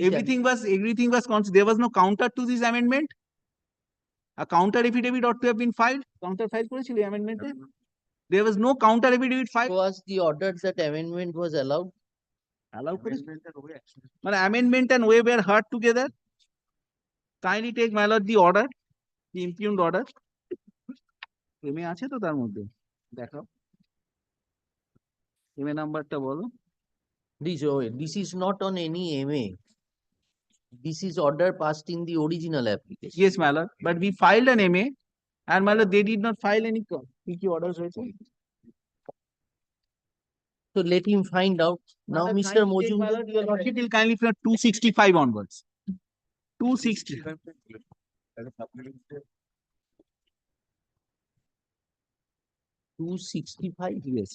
Speaker 12: Everything was there was no counter to this amendment. A counter affidavit ought to have been filed. Counter file করেছিল amendment. There was no counter affidavit filed.
Speaker 2: Was the order that amendment was allowed?
Speaker 12: Allowed. But amendment and way were heard together. Kindly take, my lord, the order, the impugned order. MA আছে তো তার মধ্যে দেখো MA নাম্বারটা বলো।
Speaker 2: This is not on any MA. This is order passed in the original application.
Speaker 12: Yes, my lord. But we filed an MA, and my lord, they did not file any PQ orders.
Speaker 2: So let him find out. Now, Mr. Mojumdar,
Speaker 12: your lordship will kindly from 265 onwards. 260.
Speaker 2: 265.
Speaker 12: Yes.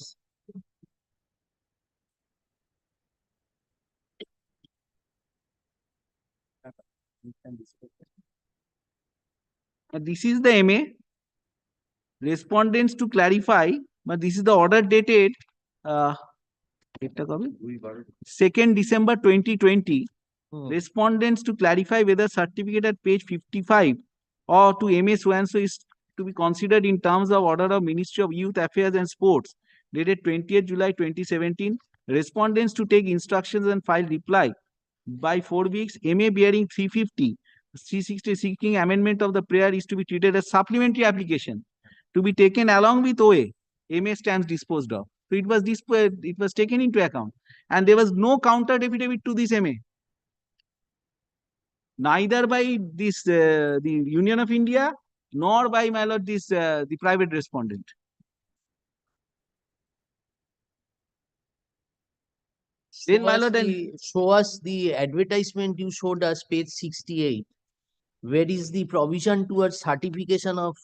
Speaker 12: This is the MA. Respondents to clarify, but this is the order dated এটা কবে? 2nd December 2020. Respondents to clarify whether certificate at page 55 or to MA so-and-so is to be considered in terms of order of Ministry of Youth Affairs and Sports dated 20th July 2017. Respondents to take instructions and file reply by 4 weeks. MA bearing 350, 360 seeking amendment of the prayer is to be treated as supplementary application to be taken along with OA. MA stands disposed of. So it was taken into account, and there was no counter affidavit to this MA, neither by this the Union of India nor by my lord this the private respondent. Then my lord,
Speaker 2: show us the advertisement you showed us, page 68. Where is the provision towards certification of?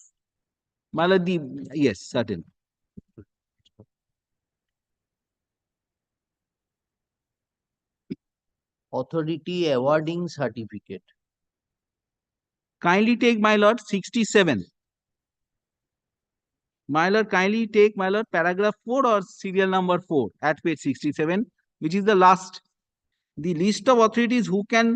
Speaker 12: My lord, yes, certain.
Speaker 2: Authority awarding certificate.
Speaker 12: Kindly take my lord 67. My lord, kindly take my lord paragraph 4 or serial number 4 at page 67, which is the last. The list of authorities who can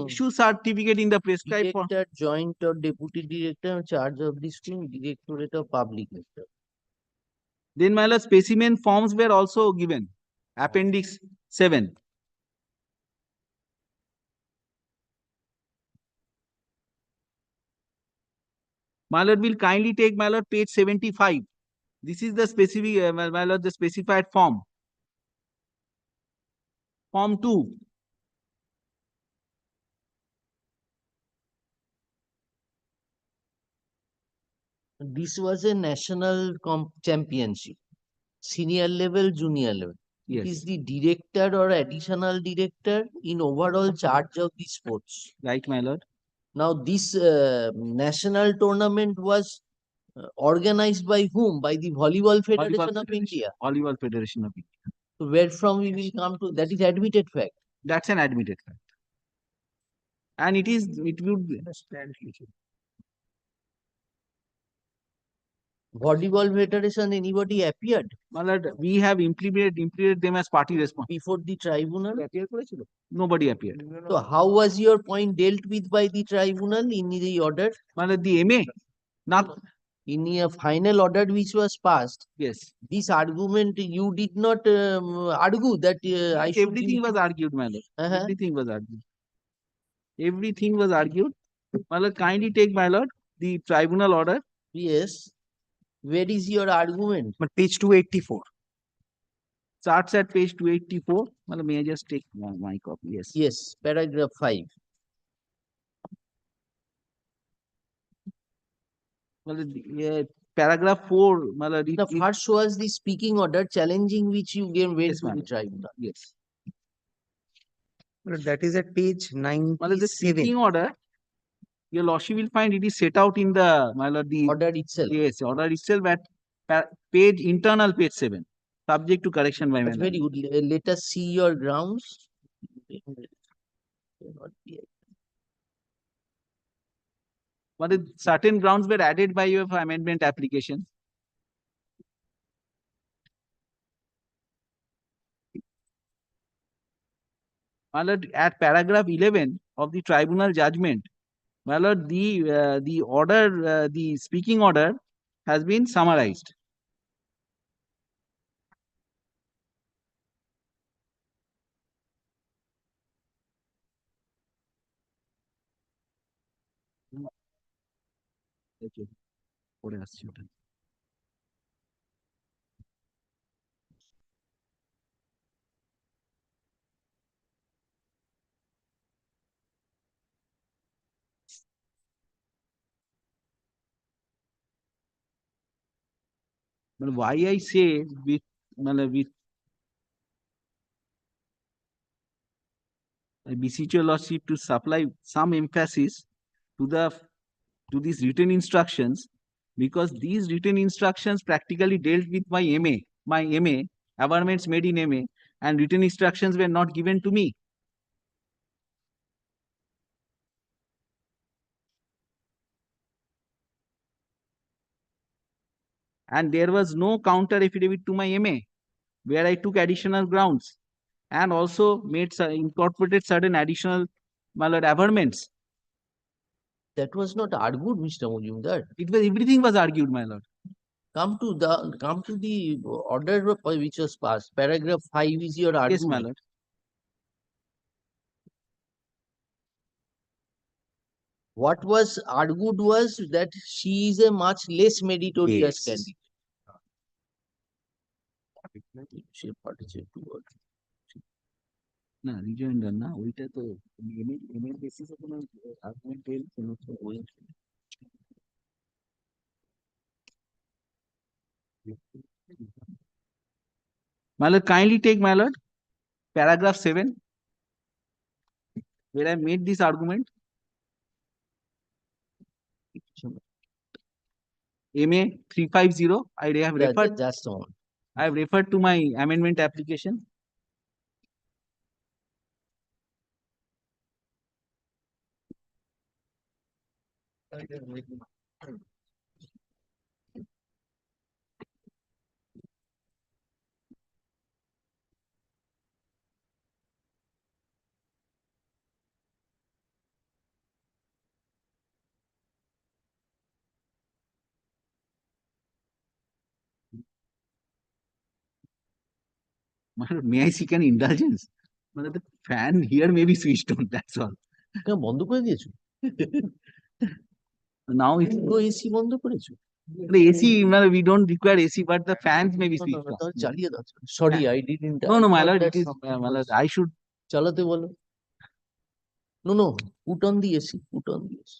Speaker 12: issue certificate in the prescribed form.
Speaker 2: Director, joint or deputy director in charge of this team, Directorate of Public Sector.
Speaker 12: Then my lord, specimen forms were also given. Appendix 7. My lord, will kindly take my lord page 75. This is the specific, my lord, the specified form. Form 2.
Speaker 2: This was a national championship, senior level, junior level.
Speaker 12: Yes.
Speaker 2: It is the director or additional director in overall charge of the sports.
Speaker 12: Right, my lord.
Speaker 2: Now, this national tournament was organized by whom? By the Volleyball Federation of India.
Speaker 12: Volleyball Federation of India.
Speaker 2: So where from we will come to? That is admitted fact.
Speaker 12: That's an admitted fact. And it would
Speaker 2: Volleyball Federation, anybody appeared?
Speaker 12: My lord, we have implemented them as party response.
Speaker 2: Before the tribunal?
Speaker 12: Nobody appeared.
Speaker 2: So how was your point dealt with by the tribunal in the order?
Speaker 12: My lord, the MA, not
Speaker 2: in a final order which was passed.
Speaker 12: Yes.
Speaker 2: This argument you did not argue that I should.
Speaker 12: Everything was argued, my lord. Everything was argued. Everything was argued. My lord, kindly take, my lord, the tribunal order.
Speaker 2: Yes. Where is your argument?
Speaker 4: But page 284.
Speaker 12: Starts at page 284. Well, may I just take my copy? Yes.
Speaker 2: Yes, paragraph 5.
Speaker 12: Well, paragraph 4. Well,
Speaker 2: the first was the speaking order challenging which you gave way to the tribunal.
Speaker 12: Yes.
Speaker 4: Well, that is at page 97.
Speaker 12: Well, the speaking order, your lordship will find it is set out in the, my lord, the
Speaker 2: order itself.
Speaker 12: Yes, order itself at page internal page 7, subject to correction by my lord.
Speaker 2: Very good. Let us see your grounds.
Speaker 12: But certain grounds were added by you for amendment application. My lord, at paragraph 11 of the tribunal judgment, my lord, the order, the speaking order has been summarized. পড়ে আসছি ওটা। But why I say with I beseech your lordship to supply some emphasis to these written instructions, because these written instructions practically dealt with my MA, averments made in MA, and written instructions were not given to me. And there was no counter affidavit to my MA, where I took additional grounds and also incorporated certain additional averments.
Speaker 2: That was not argued, Mr. Majumdar.
Speaker 12: Everything was argued, my lord.
Speaker 2: Come to the order which was passed. Paragraph 5 is your argument.
Speaker 12: Yes, my lord.
Speaker 2: What was argued was that she is a much less meritorious candidate. She participated towards.
Speaker 12: না rejoinder না ওইটা তো ML বেসিসে কোনো argument পেল কোনো ওই My lord, kindly take, my lord, paragraph 7, where I made this argument. MA 350, I have referred.
Speaker 2: Just a moment.
Speaker 12: I have referred to my amendment application. May I seek an indulgence? The fan here may be switched on, that's all.
Speaker 2: বন্ধ করে দিয়েছো?
Speaker 12: Now it's
Speaker 2: AC বন্ধ করেছো?
Speaker 12: The AC, we don't require AC, but the fans may be switched on.
Speaker 2: চালিয়ে দাও। Sorry, I didn't.
Speaker 12: No, my lord, it is, my lord, I should.
Speaker 2: চালাতে বলো। No, put on the AC, put on the AC.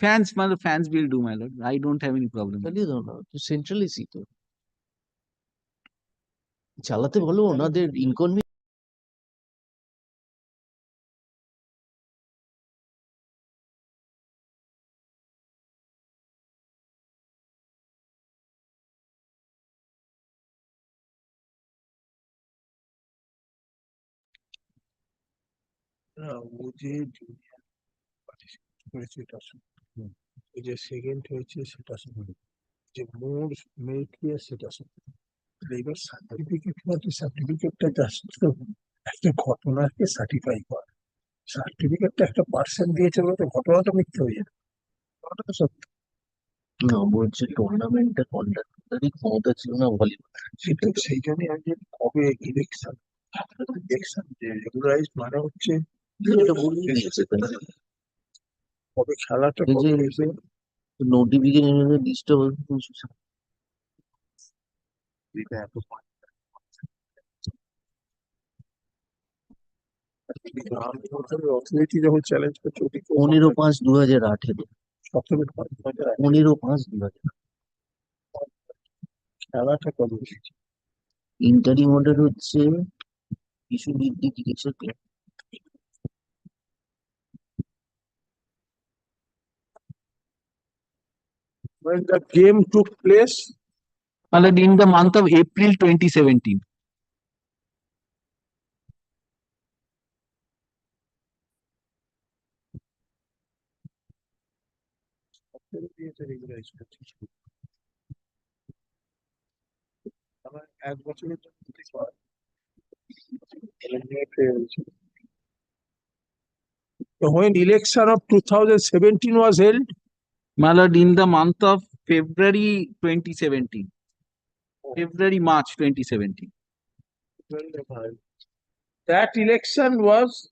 Speaker 12: Fans will do, my lord. I don't have any problem.
Speaker 2: চালিয়ে দাও না, central AC তো। চালাতে বলো, ওনাদের inconvenience.
Speaker 9: ও যে করেছে এটা শুনুন, এই যে সেকেন্ড হয়েছে সেটা শুনুন, যে মোর মেরিট সেটা শুনুন। এবার সার্টিফিকেটটা জাস্ট একটা ঘটনাকে সার্টিফাই করা। সার্টিফিকেটটা একটা পার্সেন্ট দিয়েছে বলতে ঘটনাটা মিথ্যে হয়ে যাবে, ঘটনাটা সত্য।
Speaker 2: না, বলছে টুর্নামেন্টে কন্ডাক্টরই ক্ষমতা ছিল না ভলিবল।
Speaker 9: সেটা সেইখানে আগে কবে ইলেকশন যে রেগুলারাইজড মানে হচ্ছে কবে খেলাটা কবে হয়েছে,
Speaker 2: নোটিফিকেশন লিস্টটা
Speaker 9: অথরিটি যখন চ্যালেঞ্জ করছে
Speaker 2: 15/5/2018 15/5/2018
Speaker 9: খেলাটা কবে হয়েছে।
Speaker 2: ইন্টারিম অর্ডার হচ্ছে issue with the cricket player.
Speaker 9: When the game took place,
Speaker 12: In the month of April 2017.
Speaker 9: এক বছরের when election of 2017 was held,
Speaker 12: My lord, in the month of February 2017. March 2017.
Speaker 9: that election was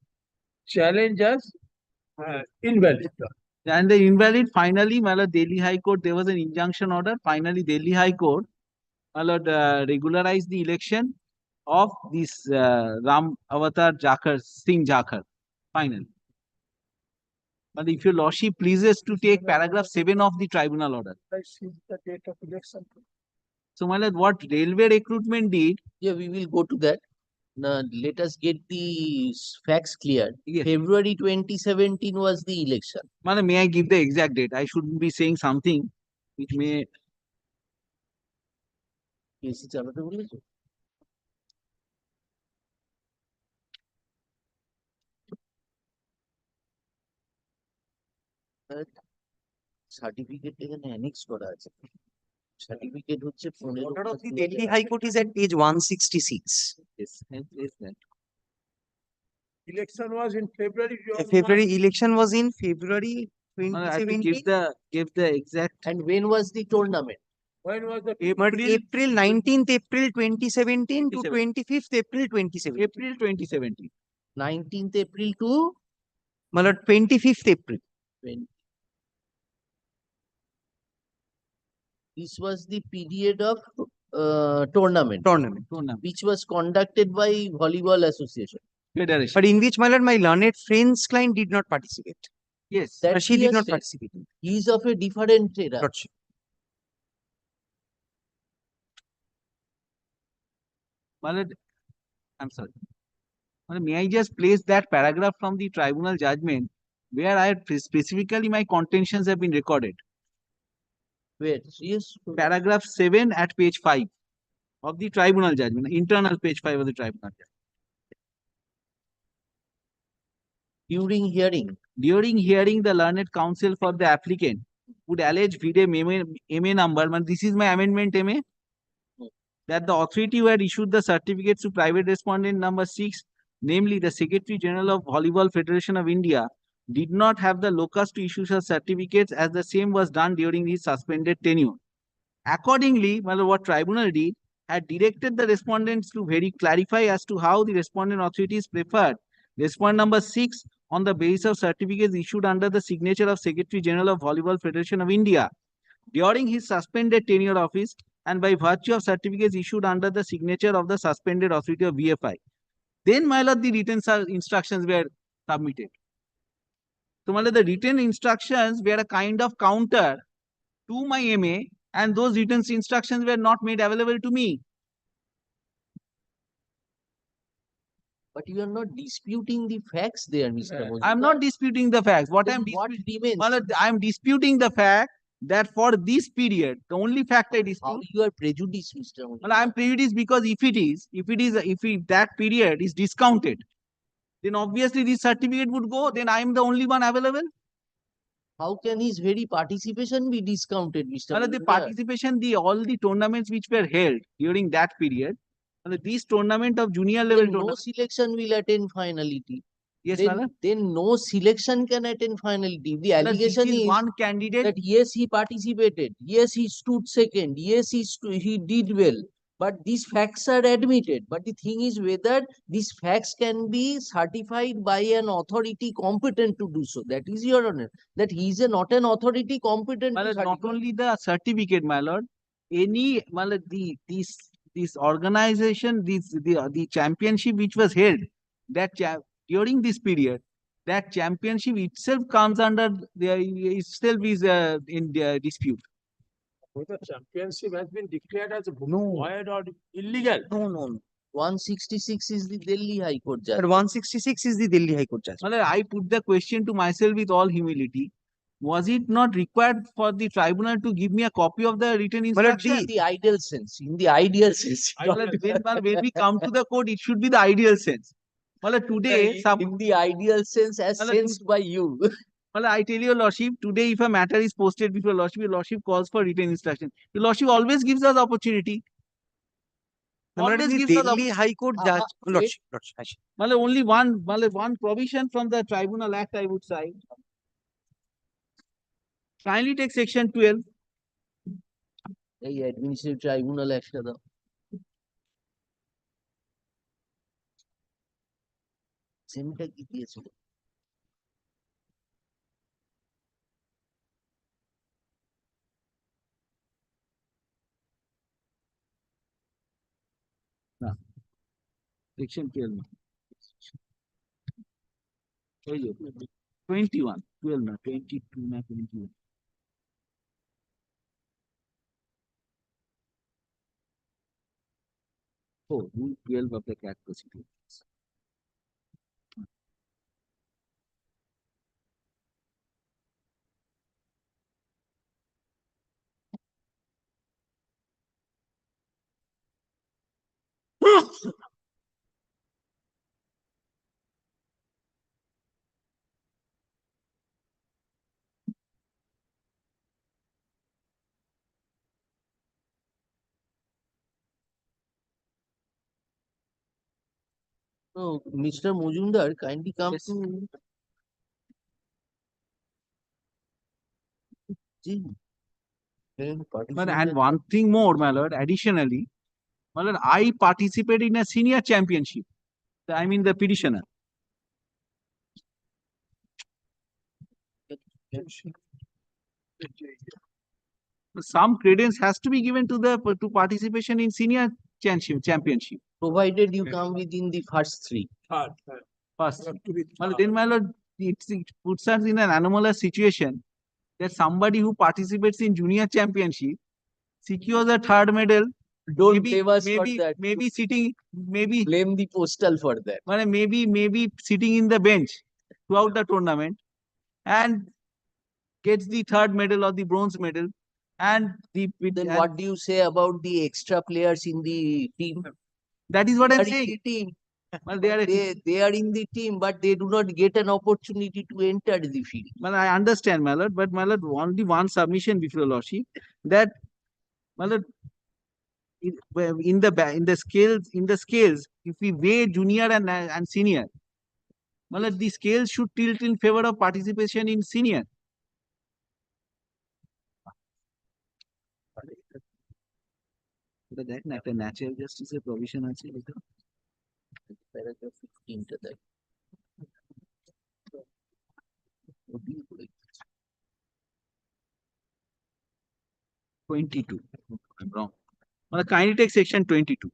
Speaker 9: challenged as invalid.
Speaker 12: And the invalid, finally, my lord, Delhi High Court, there was an injunction order. Finally, Delhi High Court, my lord, regularized the election of this Ram Avatar Singh Jakhar. Finally. But if your lordship pleases to take paragraph 7 of the tribunal order.
Speaker 9: I see the date of election.
Speaker 12: So, my lord, what railway recruitment did?
Speaker 2: Yeah, we will go to that. Now, let us get the facts clear. Yes. February 2017 was the election.
Speaker 12: Madam, may I give the exact date? I shouldn't be saying something which may.
Speaker 2: AC চালাতে বলেছো? Certificate এখানে annexe করা আছে। Certificate হচ্ছে 15
Speaker 4: Order of the Delhi High Court is at page 166.
Speaker 2: Yes, yes, that.
Speaker 9: Election was in February.
Speaker 4: February election was in February
Speaker 12: I have to
Speaker 4: 2017.
Speaker 12: give the exact.
Speaker 2: And when was the tournament?
Speaker 9: When was the
Speaker 4: But April 19th April 2017 to 25th April 2017.
Speaker 12: April 2017.
Speaker 2: 19th April to
Speaker 4: Matlab 25th April.
Speaker 2: 20. This was the period of tournament, which was conducted by Volleyball Association.
Speaker 12: Federation.
Speaker 4: But in which my lord, my learned friend's client did not participate.
Speaker 12: Yes.
Speaker 2: That
Speaker 4: She
Speaker 2: he
Speaker 4: did
Speaker 2: has
Speaker 4: not
Speaker 2: said.
Speaker 4: participate.
Speaker 2: He is of a different era.
Speaker 4: Lordship.
Speaker 12: I'm sorry. May I just place that paragraph from the tribunal judgment where I specifically my contentions have been recorded?
Speaker 2: Where? Yes.
Speaker 12: Paragraph 7 at page 5 of the tribunal judgment, internal page 5 of the tribunal judgment. During hearing, the learned counsel for the applicant would allege vide MA number, this is my amendment MA, that the authority who had issued the certificates to private respondent number 6, namely the Secretary General of Volleyball Federation of India, did not have the locus to issue such certificates as the same was done during his suspended tenure. Accordingly, what tribunal did had directed the respondents to clarify as to how the respondent authorities preferred respondent number 6 on the basis of certificates issued under the signature of Secretary General of Volleyball Federation of India during his suspended tenure office and by virtue of certificates issued under the signature of the suspended authority of VFI. Then, my lord, the written instructions were submitted. So, my lord, the written instructions were a kind of counter to my MA, and those written instructions were not made available to me.
Speaker 2: But you are not disputing the facts there, Mr. Mojumdar.
Speaker 12: I am not disputing the facts. What I am disputing the fact that for this period, the only fact I dispute.
Speaker 2: How you are prejudiced, Mr. Mojumdar?
Speaker 12: I am prejudiced because if that period is discounted, then obviously this certificate would go. Then I am the only one available.
Speaker 2: How can his very participation be discounted, Mr.
Speaker 12: The participation, all the tournaments which were held during that period, these tournament of junior level
Speaker 2: no selection will attain finality.
Speaker 12: Yes,
Speaker 2: then no selection can attain finality. The allegation is
Speaker 12: one candidate
Speaker 2: that yes, he participated, yes, he stood second, yes, he did well. But these facts are admitted. But the thing is whether these facts can be certified by an authority competent to do so. That is your honor. That he is not an authority competent to certify.
Speaker 12: Not only the certificate, my lord, any this organization, the championship which was held during this period, that championship itself comes under itself is in dispute.
Speaker 9: Whether championship has been declared as void or illegal?
Speaker 4: No.
Speaker 2: 166 is the Delhi High Court judge.
Speaker 4: But 166 is the Delhi High Court judge.
Speaker 12: I put the question to myself with all humility. Was it not required for the tribunal to give me a copy of the written instruction?
Speaker 2: In the ideal sense. In the ideal sense.
Speaker 12: When we come to the court, it should be the ideal sense. Today,
Speaker 2: in the ideal sense as sensed by you.
Speaker 12: I tell your lordship, today if a matter is posted before your lordship calls for written instruction. Your lordship always gives us opportunity.
Speaker 4: Always gives us Delhi High Court judge. Lordship.
Speaker 12: Only one provision from the Tribunal Act I would cite. Kindly take section 12.
Speaker 2: Administrative Tribunal Act. সেমটা কি দিয়েছিল?
Speaker 12: Section 12. 21. 12 na 22 na 21. Oh, Rule 12 of the CAT procedure.
Speaker 2: No, Mr. Mujumdar, kindly come to.
Speaker 12: And one thing more, my lord, additionally, my lord, I participated in a senior championship. I mean the petitioner. Some credence has to be given to the to participation in senior championship.
Speaker 2: Provided you come within the first three.
Speaker 12: First, well, then, my lord, it puts us in an anomalous situation that somebody who participates in junior championship secures a third medal.
Speaker 2: Don't blame us for
Speaker 12: maybe,
Speaker 2: that.
Speaker 12: maybe sitting, maybe
Speaker 2: Blame the postal for that.
Speaker 12: well, maybe sitting in the bench throughout the tournament and gets the third medal or the bronze medal. And
Speaker 2: then what do you say about the extra players in the team?
Speaker 12: That is what
Speaker 2: They
Speaker 12: I'm
Speaker 2: are in
Speaker 12: saying.
Speaker 2: the team.
Speaker 12: Well,
Speaker 2: they are in the team, but they do not get an opportunity to enter the field.
Speaker 12: Well, I understand, my lord, but my lord, only one submission before your lordship that, my lord, in the scales, if we weigh junior and senior, my lord, the scales should tilt in favor of participation in senior. দেখ না একটা natural জাস্টিসের provision আছে এটা
Speaker 2: paragraph 15 টা দেখ
Speaker 12: 22. I'm wrong. Well, kindly take section 22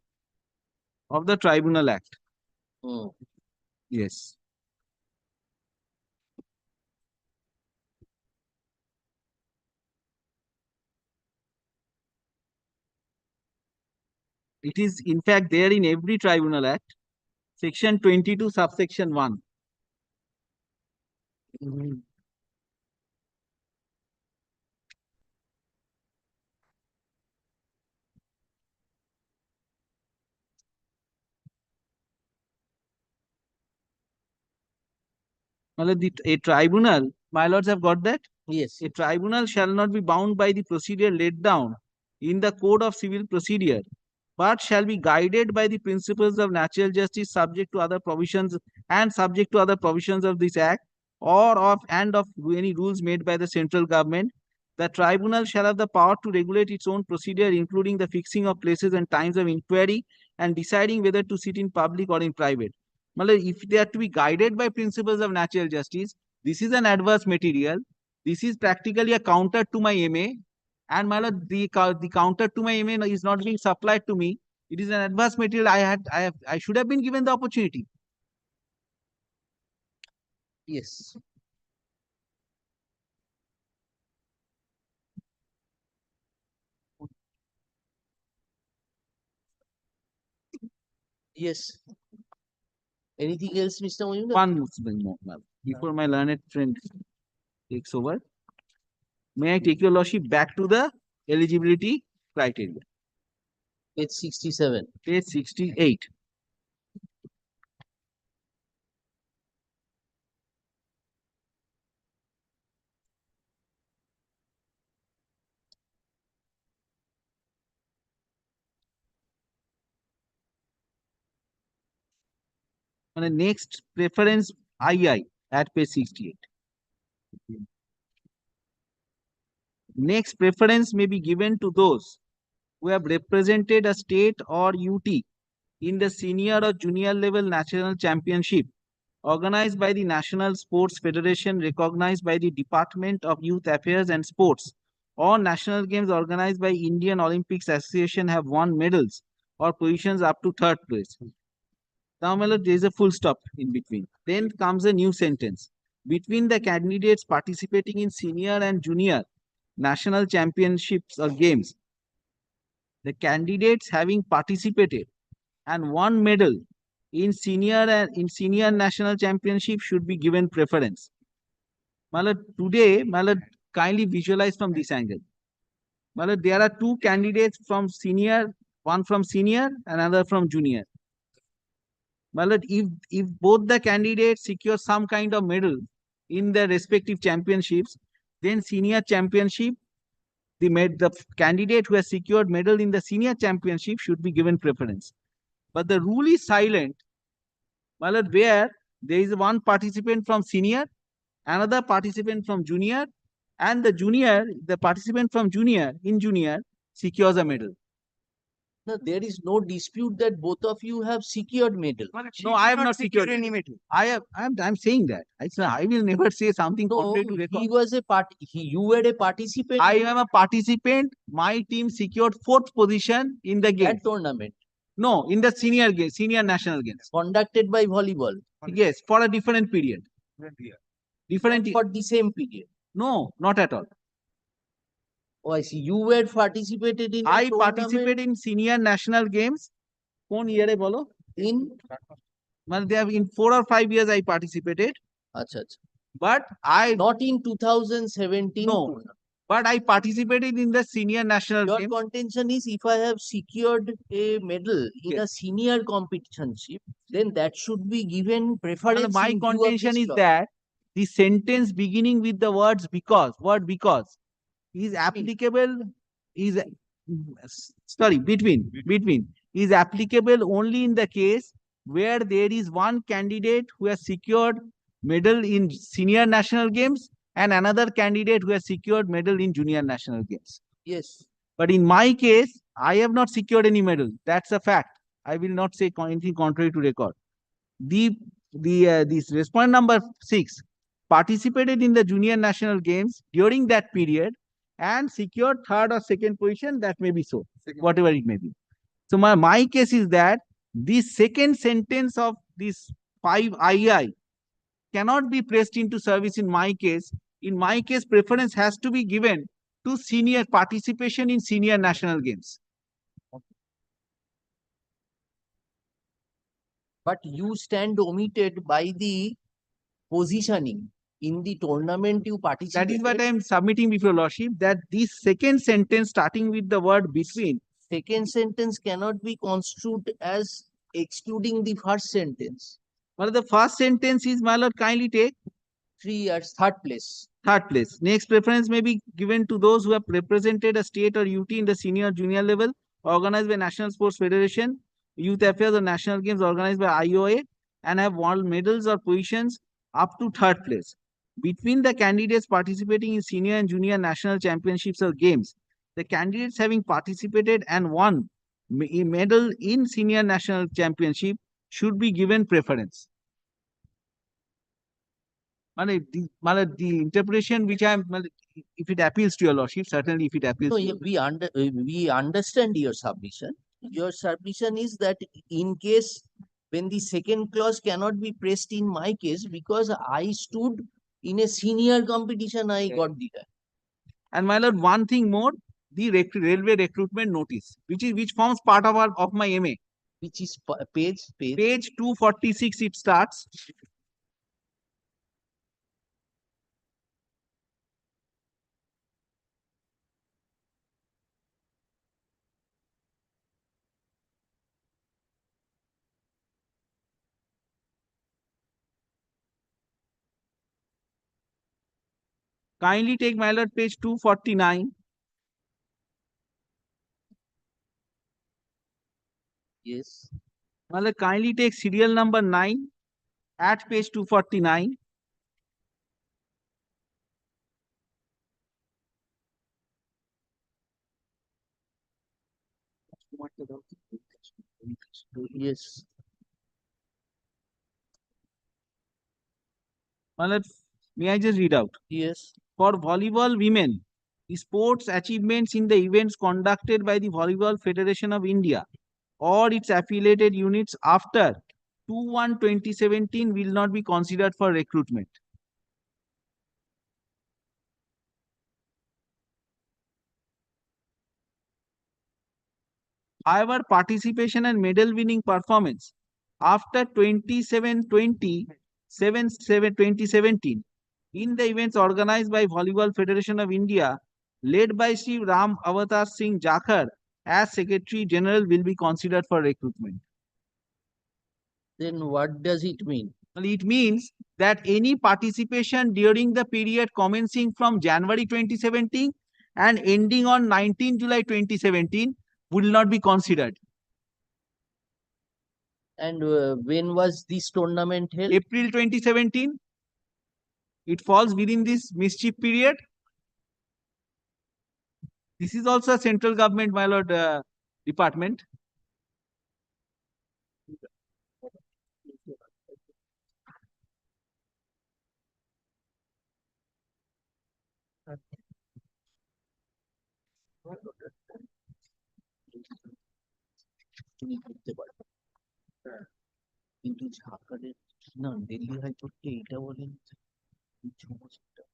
Speaker 12: of the Tribunal Act. Yes. It is in fact there in every Tribunal Act, section 22, subsection 1. A tribunal, my lords have got that?
Speaker 2: Yes.
Speaker 12: A tribunal shall not be bound by the procedure laid down in the Code of Civil Procedure, but shall be guided by the principles of natural justice subject to other provisions of this Act or of any rules made by the central government. The tribunal shall have the power to regulate its own procedure, including the fixing of places and times of inquiry and deciding whether to sit in public or in private. If they are to be guided by principles of natural justice, this is an adverse material. This is practically a counter to my MA, and my lord, the counter to my MA is not being supplied to me. It is an adverse material. I should have been given the opportunity.
Speaker 2: Yes. Yes. Anything else, Mr. Mujumdar?
Speaker 12: One more, before my learned friend takes over. May I take your lordship back to the eligibility criteria?
Speaker 2: Page 67.
Speaker 12: Page 68. And the next preference II at page 68. Next preference may be given to those who have represented a state or UT in the senior or junior level national championship organized by the National Sports Federation recognized by the Department of Youth Affairs and Sports, or national games organized by Indian Olympics Association have won medals or positions up to third place. Now, there is a full stop in between. Then comes a new sentence. Between the candidates participating in senior and junior national championships or games, the candidates having participated and won medal in senior national championship should be given preference. Today, kindly visualize from this angle. There are two candidates from senior, one from senior, another from junior. If both the candidates secure some kind of medal in their respective championships, then senior championship, the candidate who has secured medal in the senior championship should be given preference. But the rule is silent my lord, where there is one participant from senior, another participant from junior, and the participant from junior secures a medal.
Speaker 2: No, there is no dispute that both of you have secured medal.
Speaker 12: No, I have not secured any medal. I'm saying that. I will never say something contrary to record.
Speaker 2: He was a part. You were a participant.
Speaker 12: I am a participant. My team secured 4th position in the game.
Speaker 2: That tournament.
Speaker 12: No, in the senior game, senior national games.
Speaker 2: Conducted by volleyball.
Speaker 12: Yes, for a different period. Different
Speaker 2: Not for the same period.
Speaker 12: No, not at all.
Speaker 2: Oh, I see. You were participated in.
Speaker 12: I participated in senior national games. Kon year bolo?
Speaker 2: In?
Speaker 12: Well, they have in 4 or 5 years I participated.
Speaker 2: Achha.
Speaker 12: But I
Speaker 2: not in 2017.
Speaker 12: No. But I participated in the senior national
Speaker 2: Your
Speaker 12: games.
Speaker 2: contention is if I have secured a medal in a senior competitionship, then that should be given preference.
Speaker 12: And my
Speaker 2: in view of
Speaker 12: contention
Speaker 2: this
Speaker 12: is
Speaker 2: clause.
Speaker 12: that the sentence beginning with the words because, word because, is applicable, is between is applicable only in the case where there is one candidate who has secured medal in senior national games and another candidate who has secured medal in junior national games.
Speaker 2: Yes.
Speaker 12: But in my case, I have not secured any medal. That's a fact. I will not say anything contrary to record. This respondent number 6 participated in the junior national games during that period and secured 3rd or 2nd position. That may be so, whatever it may be. So my case is that the second sentence of this 5II cannot be pressed into service in my case. In my case, preference has to be given to senior participation in senior national games.
Speaker 2: But you stand omitted by the positioning in the tournament you participated.
Speaker 12: That is what I am submitting before Lordship, that this second sentence starting with the word between.
Speaker 2: Second sentence cannot be construed as excluding the first sentence.
Speaker 12: Well, the first sentence is, my lord, kindly take
Speaker 2: 3 years, 3rd place.
Speaker 12: 3rd place. Next preference may be given to those who have represented a state or UT in the senior junior level, organized by National Sports Federation, Youth Affairs or National Games organized by IOA, and have won medals or positions up to 3rd place. Between the candidates participating in senior and junior national championships or games, the candidates having participated and won a medal in senior national championship should be given preference. The interpretation which I am, if it appeals to your lordship, certainly if it appeals.
Speaker 2: No,
Speaker 12: to
Speaker 2: we understand your submission. Your submission is that in case when the second clause cannot be pressed in my case because I stood in a senior competition, I got the rank.
Speaker 12: And my lord, one thing more, the railway recruitment notice, which forms part of my MA.
Speaker 2: Which is page
Speaker 12: 246 it starts. Kindly take, my lord, page 249.
Speaker 2: Yes.
Speaker 12: My lord, kindly take serial number 9 at page 249.
Speaker 2: Yes.
Speaker 12: My lord, may I just read out?
Speaker 2: Yes.
Speaker 12: For volleyball women, sports achievements in the events conducted by the Volleyball Federation of India or its affiliated units after 2/1/2017 will not be considered for recruitment. However, participation and medal winning performance after 27/20/2017 in the events organized by Volleyball Federation of India, led by Sri Ram Avatar Singh Jakhar as Secretary General, will be considered for recruitment.
Speaker 2: Then what does it mean?
Speaker 12: Well, it means that any participation during the period commencing from January 2017 and ending on 19 July 2017 will not be considered.
Speaker 2: And when was this tournament held?
Speaker 12: April 2017. It falls within this mischief period. This is also a central government, my lord, department.
Speaker 2: তুমি করতে পারো কিন্তু ঝাড়খণ্ডের না দিল্লি হাইকোর্টে এটা বলেন সমস্যাটা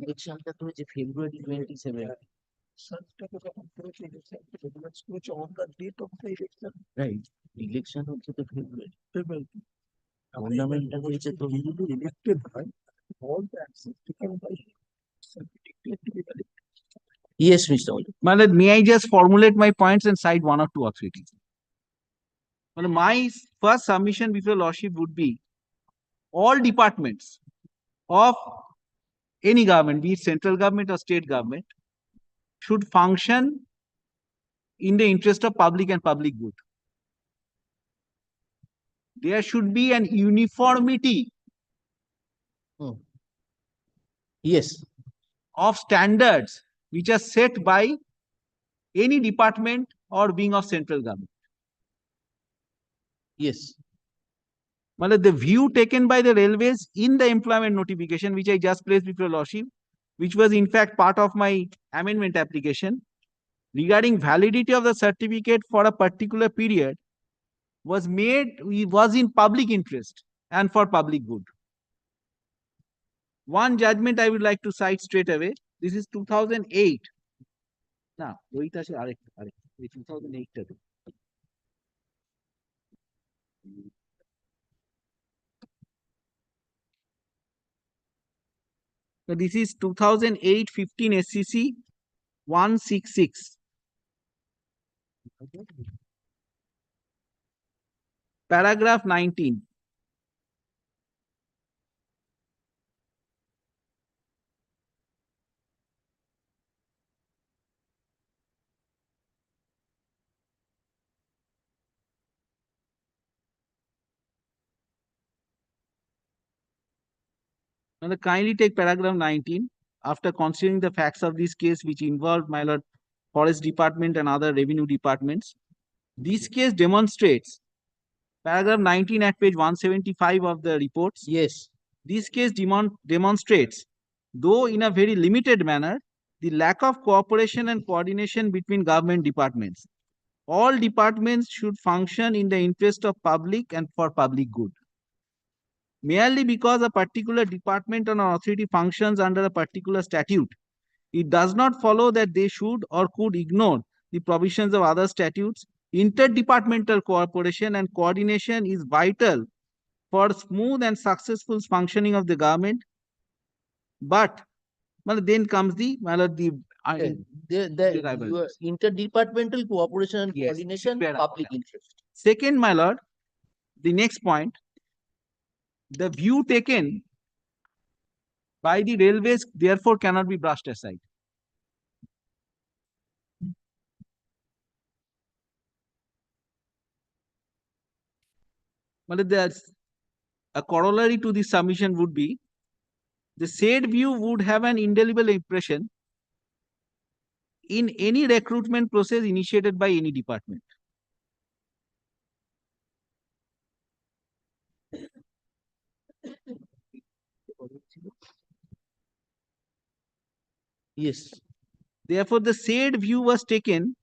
Speaker 2: ইলেকশনটা তো হচ্ছে ফেব্রুয়ারি 27 on the date of the election. Right. Election হচ্ছে তো ফেব্রুয়ারি টুর্নামেন্টটা হয়েছে তো elected হয় all the actions taken by Yes, Mr. Oli.
Speaker 12: Malad, may I just formulate my points and cite one or two authorities? Well, my first submission before Lordship would be all departments of any government, be it central government or state government, should function in the interest of public and public good. There should be an uniformity
Speaker 2: Yes.
Speaker 12: of standards which are set by any department or wing of central government.
Speaker 2: Yes.
Speaker 12: Well, the view taken by the railways in the employment notification, which I just placed before Lordship, which was in fact part of my amendment application, regarding validity of the certificate for a particular period, was in public interest and for public good. One judgment I would like to cite straight away. This is 2008. Now, 2008. So this is 2008-15 SCC 166. Paragraph 19. Now, kindly take paragraph 19. After considering the facts of this case, which involved, my lord, Forest Department and other revenue departments, this case demonstrates, paragraph 19 at page 175 of the reports.
Speaker 2: Yes.
Speaker 12: This case demonstrates, though in a very limited manner, the lack of cooperation and coordination between government departments. All departments should function in the interest of public and for public good. Merely because a particular department or an authority functions under a particular statute, it does not follow that they should or could ignore the provisions of other statutes. Interdepartmental cooperation and coordination is vital for smooth and successful functioning of the government. But then comes the
Speaker 2: interdepartmental cooperation and coordination, public interest.
Speaker 12: Second, my lord, the next point, the view taken by the railways therefore cannot be brushed aside. But there's a corollary to this submission would be the said view would have an indelible impression in any recruitment process initiated by any department.
Speaker 2: Yes.
Speaker 12: Therefore, the said view was taken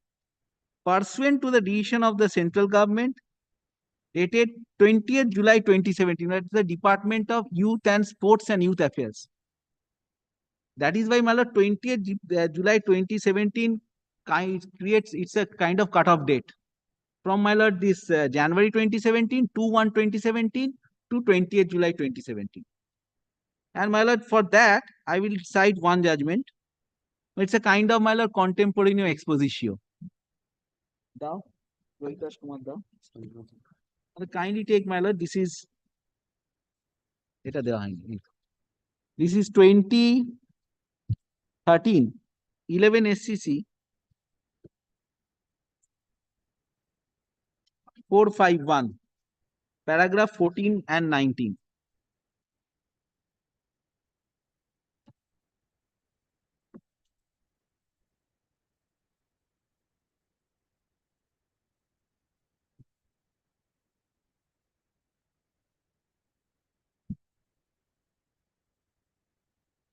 Speaker 12: pursuant to the decision of the central government dated 20th July 2017. That's the Department of Youth and Sports and Youth Affairs. That is why, my lord, 20th July 2017 creates, it's a kind of cutoff date. From, my lord, this January 2017 to 1/2017 to 20th July 2017. And, my lord, for that, I will cite one judgment. It's a kind of, my lord, contemporaneous expositio. Thou, Rohitas Kumar, thou. Kindly take, my lord, this is 2013, 11 SCC 451, paragraph 14 and 19.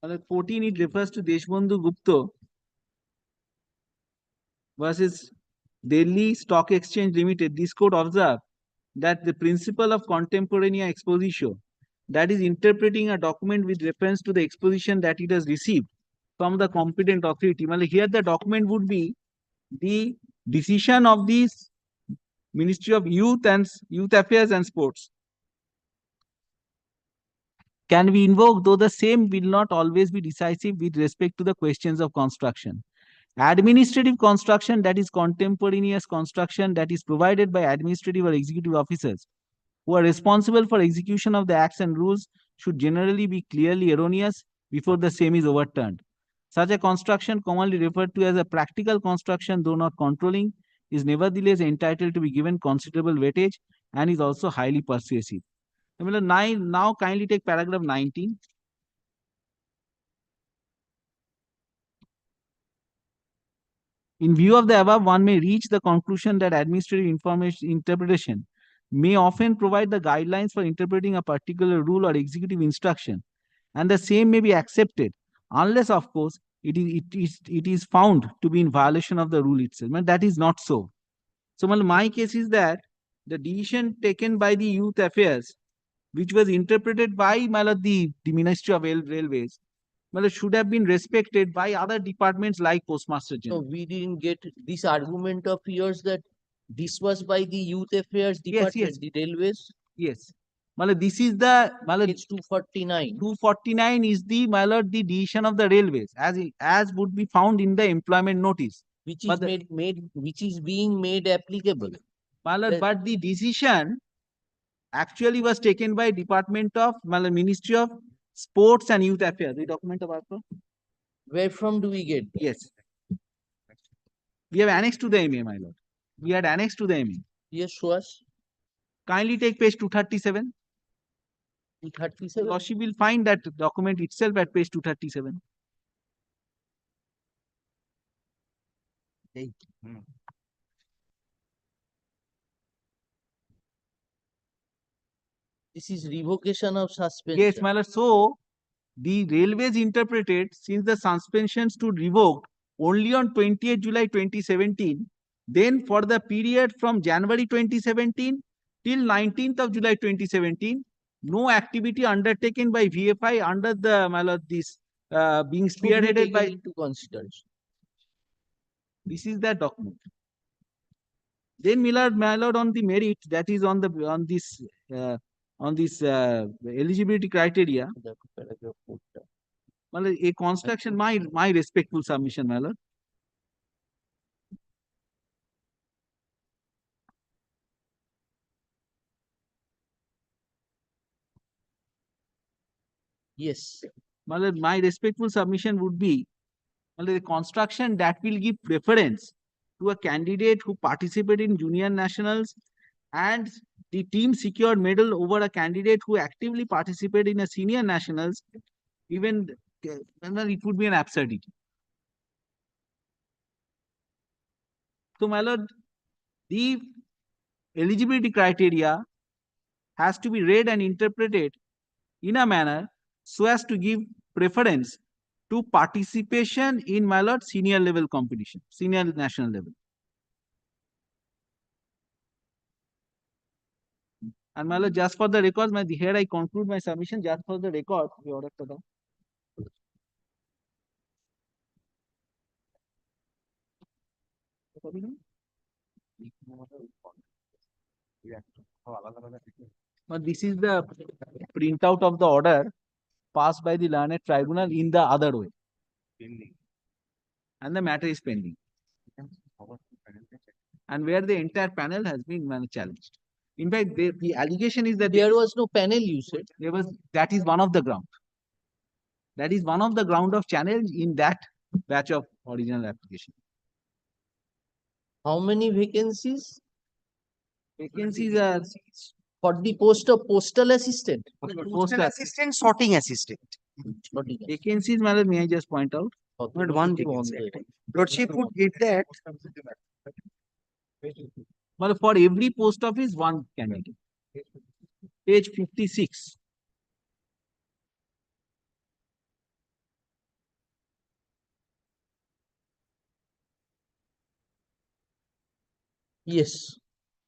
Speaker 12: Under 14, it refers to Deshbandhu Gupta versus Delhi Stock Exchange Limited. This court observed that the principle of contemporaneous exposition, that is interpreting a document with reference to the exposition that it has received from the competent authority. Well, here the document would be the decision of the Ministry of Youth Affairs and Sports. Can be invoked, though the same will not always be decisive with respect to the questions of construction. Administrative construction, that is contemporaneous construction, that is provided by administrative or executive officers who are responsible for execution of the acts and rules, should generally be clearly erroneous before the same is overturned. Such a construction, commonly referred to as a practical construction, though not controlling, is nevertheless entitled to be given considerable weightage and is also highly persuasive. Now kindly take paragraph 19. In view of the above, one may reach the conclusion that administrative information interpretation may often provide the guidelines for interpreting a particular rule or executive instruction, and the same may be accepted, unless, of course, it is found to be in violation of the rule itself. And that is not so. So, my case is that the decision taken by the Youth Affairs, which was interpreted by the Ministry of Railways, should have been respected by other departments like Postmaster General.
Speaker 2: So we didn't get this argument of yours that this was by the Youth Affairs Department, the Railways?
Speaker 12: Yes. This is the
Speaker 2: it's 249.
Speaker 12: 249 is the the decision of the railways as would be found in the employment notice,
Speaker 2: which is which is being made applicable.
Speaker 12: But the decision actually was taken by Department of Ministry of Sports and Youth Affairs. The document of ARPA.
Speaker 2: Where from do we get?
Speaker 12: Yes. We have annexed to the MA, my lord. We had annexed to the MA.
Speaker 2: Yes, show us.
Speaker 12: Kindly take page 237.
Speaker 2: 237.
Speaker 12: Lordship will find that document itself at page 237.
Speaker 2: This is revocation of suspension.
Speaker 12: Yes, my lord. So, the railways interpreted, since the suspension stood revoked only on 28 July 2017, then for the period from January 2017 till 19th of July 2017, no activity undertaken by VFI under the this being spearheaded by
Speaker 2: into consideration.
Speaker 12: This is the document. Then my lord, on the merit, that is on this eligibility criteria, a construction, my respectful submission, my lord.
Speaker 2: Yes.
Speaker 12: My respectful submission would be the construction that will give preference to a candidate who participated in junior nationals and the team secured medal over a candidate who actively participated in a senior nationals, even it would be an absurdity. So, my lord, the eligibility criteria has to be read and interpreted in a manner so as to give preference to participation in, my lord, senior level competition, senior national level. And my lord, just for the records, here I conclude my submission. Just for the record, this is the printout of the order passed by the learned tribunal in the other way. And the matter is pending. And where the entire panel has been challenged. In fact, the allegation is that
Speaker 2: there was no panel, you said.
Speaker 12: That is one of the ground. That is one of the ground of challenge in that batch of original application.
Speaker 2: How many vacancies?
Speaker 12: Vacancies are
Speaker 2: For the post of postal assistant.
Speaker 4: Postal assistant, sorting assistant.
Speaker 12: vacancies, my lord, may I just point out?
Speaker 4: Not one vacancy. Lordship would get that.
Speaker 12: Well, for every post office, one candidate. Page 56.
Speaker 2: Yes.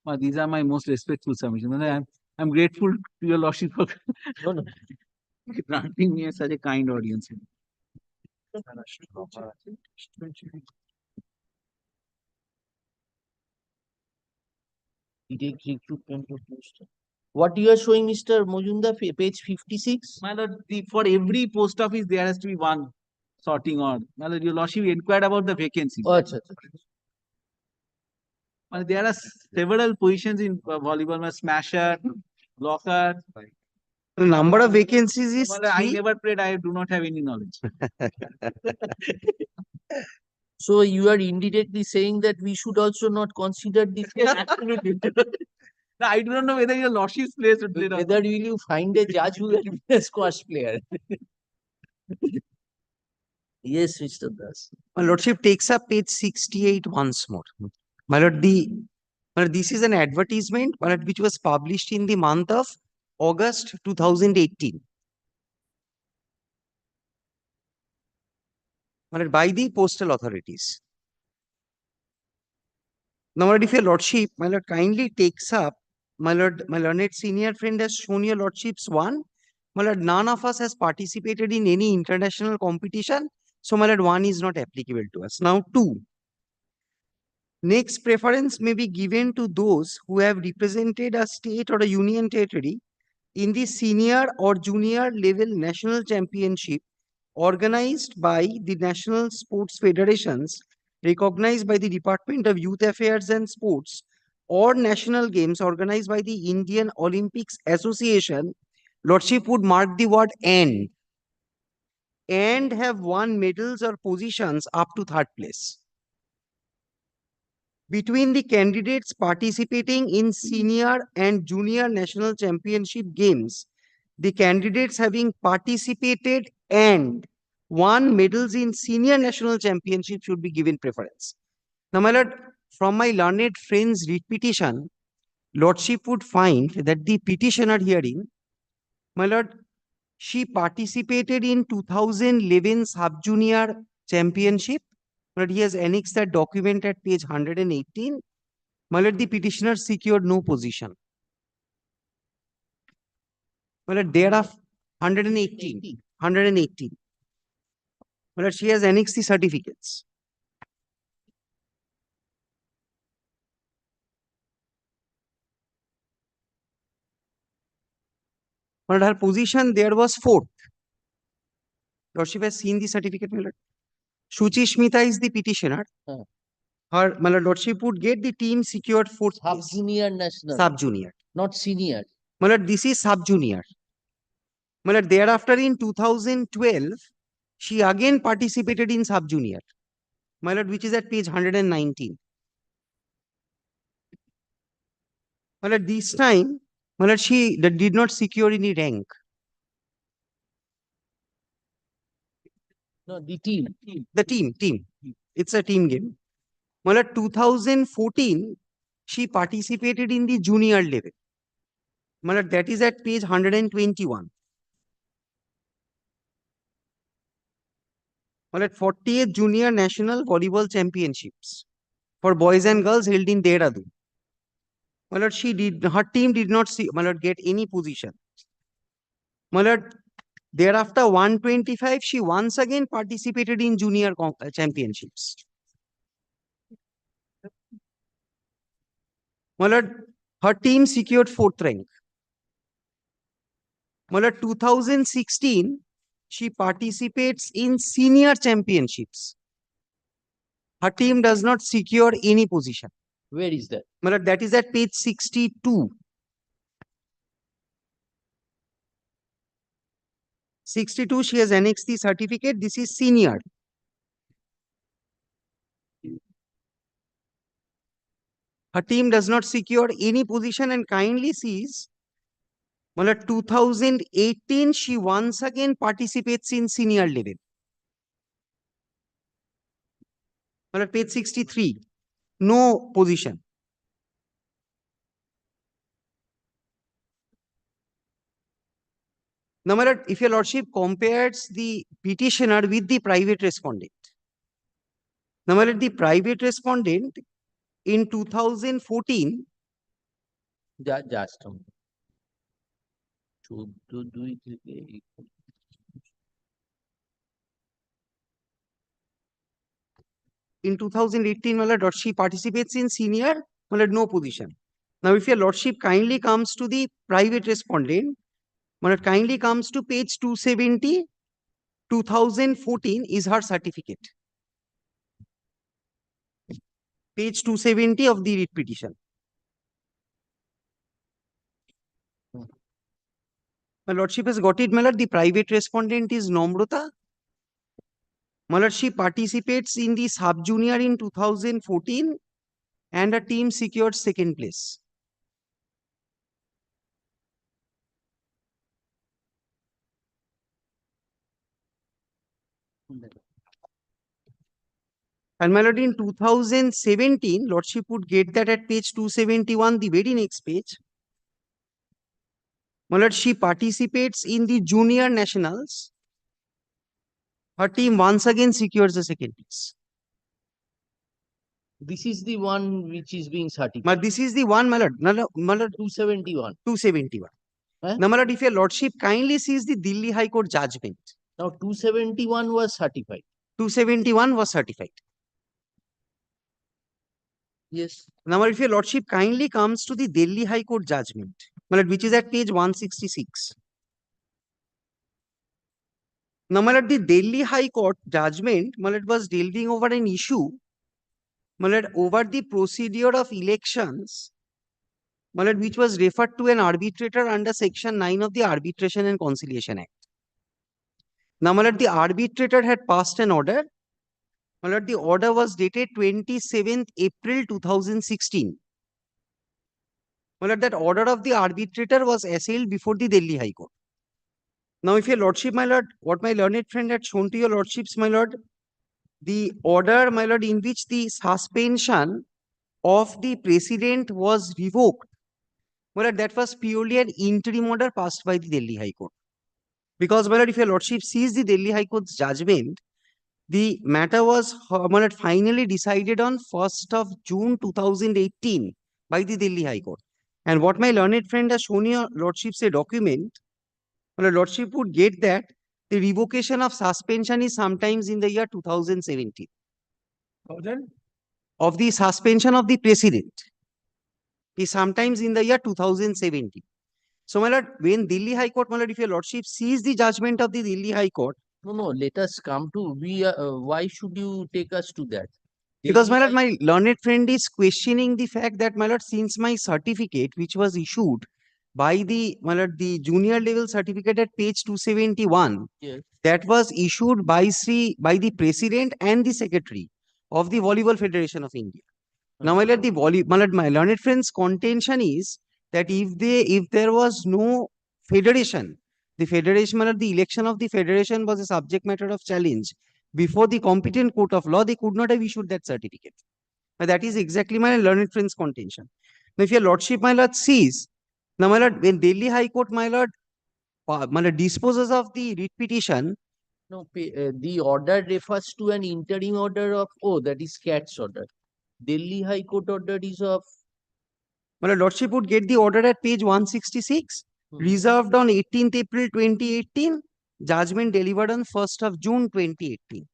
Speaker 12: Well, these are my most respectful submissions. And I'm grateful to your lordship for granting me such a kind audience.
Speaker 2: What you are showing, Mr. Mojumdar, page 56?
Speaker 12: My lord, for every post office, there has to be one sorting on. My lord, your lordship inquired about the vacancies.
Speaker 2: Oh, achha, achha.
Speaker 12: Well, there are several positions in volleyball, smasher, blocker.
Speaker 4: The number of vacancies is
Speaker 12: Well, I
Speaker 4: 3.
Speaker 12: never played. I do not have any knowledge.
Speaker 2: So you are indirectly saying that we should also not consider this activity.
Speaker 12: No, I do not know whether your lordship's place would play.
Speaker 2: Whether will you find a judge who will be a squash player? Yes, Mr. Das.
Speaker 4: My lordship takes up page 68 once more. My lord, this is an advertisement, my lord, which was published in the month of August 2018. My lord, by the postal authorities. Now, my lord, if your lordship, my lord, kindly takes up, my lord, my learned senior friend has shown your lordship's one. My lord, none of us has participated in any international competition. So, my lord, one is not applicable to us. Now, 2. Next preference may be given to those who have represented a state or a union territory in the senior or junior level national championship organized by the national sports federations recognized by the Department of Youth Affairs and Sports or national games organized by the Indian Olympics Association. Lordship would mark the word and have won medals or positions up to 3rd place. Between the candidates participating in senior and junior national championship games, the candidates having participated and won medals in senior national championship should be given preference. Now, my lord, from my learned friend's read petition, lordship would find that the petitioner herein, my lord, she participated in 2011 sub-junior championship. But he has annexed that document at page 118. My lord, the petitioner secured no position. My lord, there are 118. My lord, she has annexed the certificates. My lord, her position there was 4th. Lordship has seen the certificate, my lord. Shuchi Smita is the petitioner. Her, my lord, lordship would get the team secured 4th place.
Speaker 2: Sub-junior national.
Speaker 4: Sub-junior.
Speaker 2: Not senior.
Speaker 4: My lord, this is sub-junior. My lord, thereafter in 2012, she again participated in sub-junior. My lord, which is at page 119. My lord, this time, my lord, she did not secure any rank.
Speaker 2: No, the team.
Speaker 4: The team. It's a team game. My lord, 2014, she participated in the junior level. My lord, that is at page 121. My lord, 40th Junior National Volleyball Championships for boys and girls held in Dehradun. My lord, her team did not see, my lord, get any position. My lord, thereafter 125, she once again participated in junior championships. My lord, her team secured 4th rank. My lord, 2016, she participates in senior championships. Her team does not secure any position.
Speaker 2: Where is that?
Speaker 4: My lord, that is at page 62. 62, she has annexed the certificate. This is senior. her team does not secure any position and kindly sees, well, at 2018, she once again participates in senior level. Well, at page 63, no position. Now, my lord, if your lordship compares the petitioner with the private respondent. Now, my lord, the private respondent in 2014,
Speaker 2: just a minute. To do it.
Speaker 4: In 2018, my lord, she participates in senior, my lord, no position. Now, if your lordship kindly comes to the private respondent, my lord, kindly comes to page 270, 2014 is her certificate. Page 270 of the writ petition. My lordship has got it, my lord. The private respondent is Namrata. My lord, she participates in the sub-junior in 2014 and her team secured second place. And my lord, in 2017, lordship would get that at page 271, the very next page. My lord, she participates in the junior nationals. Her team once again secures the second place.
Speaker 2: This is the one which is being certified.
Speaker 4: But this is the one, my lord. My lord,
Speaker 2: 271.
Speaker 4: 271.
Speaker 2: Huh?
Speaker 4: Now, my lord, if your lordship kindly sees the Delhi High Court judgment.
Speaker 2: Now 271 was certified.
Speaker 4: 271 was certified.
Speaker 2: Yes.
Speaker 4: Now, if your lordship kindly comes to the Delhi High Court judgment, my lord, which is at page 166. Now, my lord, the Delhi High Court judgment, my lord, was delving over an issue, my lord, over the procedure of elections, my lord, which was referred to an arbitrator under section 9 of the Arbitration and Conciliation Act. Now, my lord, the arbitrator had passed an order. My lord, the order was dated 27th April 2016. My lord, that order of the arbitrator was assailed before the Delhi High Court. Now, if your lordship, my lord, what my learned friend had shown to your lordships, my lord, the order, my lord, in which the suspension of the president was revoked, my lord, that was purely an interim order passed by the Delhi High Court. Because, my lord, if your lordship sees the Delhi High Court's judgment, the matter was, my lord, finally decided on 1st of June 2018 by the Delhi High Court. And what my learned friend has shown your lordships a document, my lordship would get that the revocation of suspension is sometimes in the year 2017. Of the suspension of the president is sometimes in the year 2017. So, my lord, when Delhi High Court, my lord, if your lordship sees the judgment of the Delhi High Court.
Speaker 2: No, let us come to, why should you take us to that?
Speaker 4: Because, my lord, my learned friend is questioning the fact that, my lord, since my certificate, which was issued by the, my lord, the junior level certificate at page 271,
Speaker 2: yes,
Speaker 4: that was issued by the president and the secretary of the Volleyball Federation of India. Now, my lord, my learned friend's contention is that if there was no federation, the federation, my lord, the election of the federation was a subject matter of challenge before the competent court of law, they could not have issued that certificate. Now, that is exactly my learned friend's contention. Now, if your lordship, my lord, sees, now, my lord, when Delhi High Court, my lord, disposes of the writ petition.
Speaker 2: No, the order refers to an interim order of, that is CAT's order. Delhi High Court order is of.
Speaker 4: Well, lordship would get the order at page 166, reserved on 18th April 2018, judgment delivered on 1st of June 2018.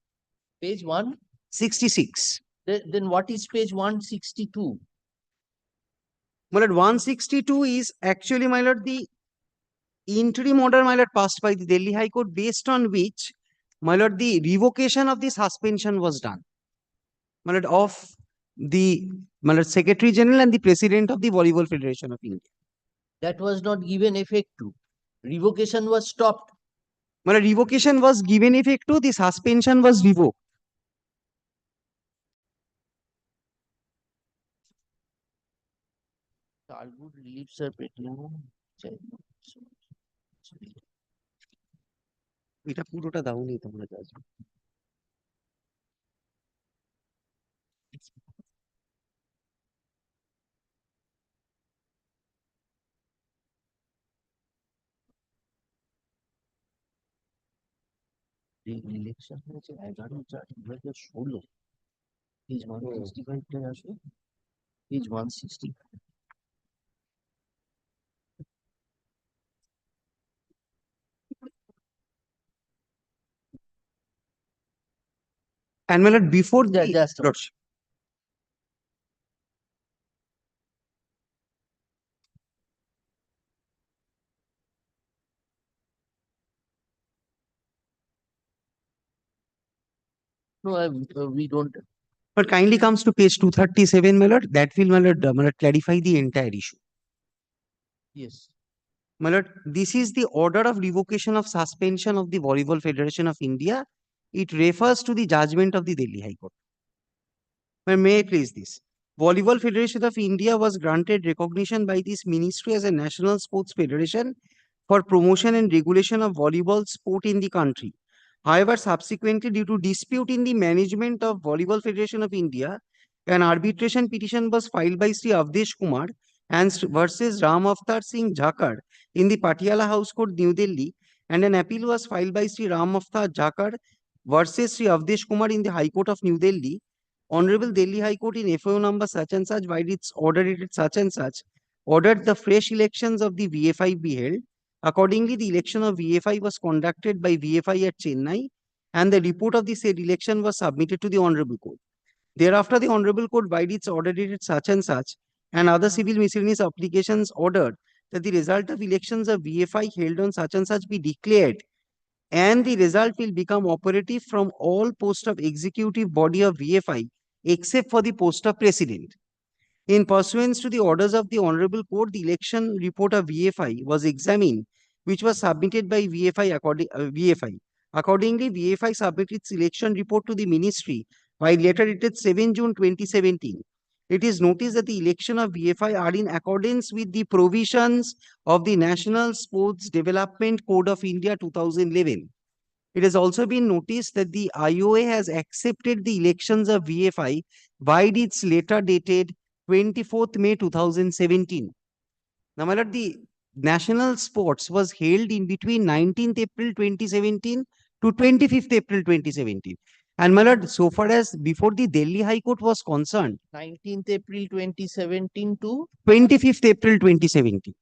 Speaker 2: Page
Speaker 4: 166.
Speaker 2: Then what is page 162?
Speaker 4: My lord, 162 is actually, my lord, the interim order, my lord, passed by the Delhi High Court, based on which, my lord, the revocation of the suspension was done. My lord, of the, my lord, Secretary General and the President of the Volleyball Federation of India.
Speaker 2: That was not given effect to. Revocation was stopped.
Speaker 4: My lord, revocation was given effect to, the suspension was revoked.
Speaker 2: childhood reliefs are pretty.
Speaker 4: এটা পুরোটা দাওনি তোমরা just.
Speaker 2: Election হয়েছে 11/4/2016 page 165 টায় আসবে page 160
Speaker 4: And my lord, before the
Speaker 2: just
Speaker 4: lordship,
Speaker 2: no we don't.
Speaker 4: but kindly comes to page 237, my lord. That will, my lord, clarify the entire issue.
Speaker 2: Yes.
Speaker 4: My lord, this is the order of revocation of suspension of the Volleyball Federation of India. It refers to the judgment of the Delhi High Court. May I please this? Volleyball Federation of India was granted recognition by this ministry as a national sports federation for promotion and regulation of volleyball sport in the country. However, subsequently, due to dispute in the management of Volleyball Federation of India, an arbitration petition was filed by Sri Avdesh Kumar and versus Ram Avtar Singh Jhakar in the Patiala House Court, New Delhi, and an appeal was filed by Sri Ram Avtar Jhakar versus Sri Avdesh Kumar in the High Court of New Delhi. Honorable Delhi High Court in FAO number such and such, by its order dated such and such, ordered the fresh elections of the VFI be held. Accordingly, the election of VFI was conducted by VFI at Chennai, and the report of the said election was submitted to the Honorable Court. Thereafter, the Honorable Court, by its order dated such and such, and other civil miscellaneous applications, ordered that the result of elections of VFI held on such and such be declared, and the result will become operative from all posts of executive body of VFI except for the post of president. In pursuance to the orders of the Honorable Court, the election report of VFI was examined, which was submitted by VFI. Accordingly, VFI submitted its election report to the Ministry by letter dated 7 June 2017. It is noticed that the election of VFI are in accordance with the provisions of the National Sports Development Code of India 2011. It has also been noticed that the IOA has accepted the elections of VFI by its letter dated 24th May 2017. Now, my lord, the national sports was held in between 19th April 2017 to 25th April 2017. And my lord, so far as before the Delhi High Court was concerned,
Speaker 2: 19th April 2017 to
Speaker 4: 25th April 2017.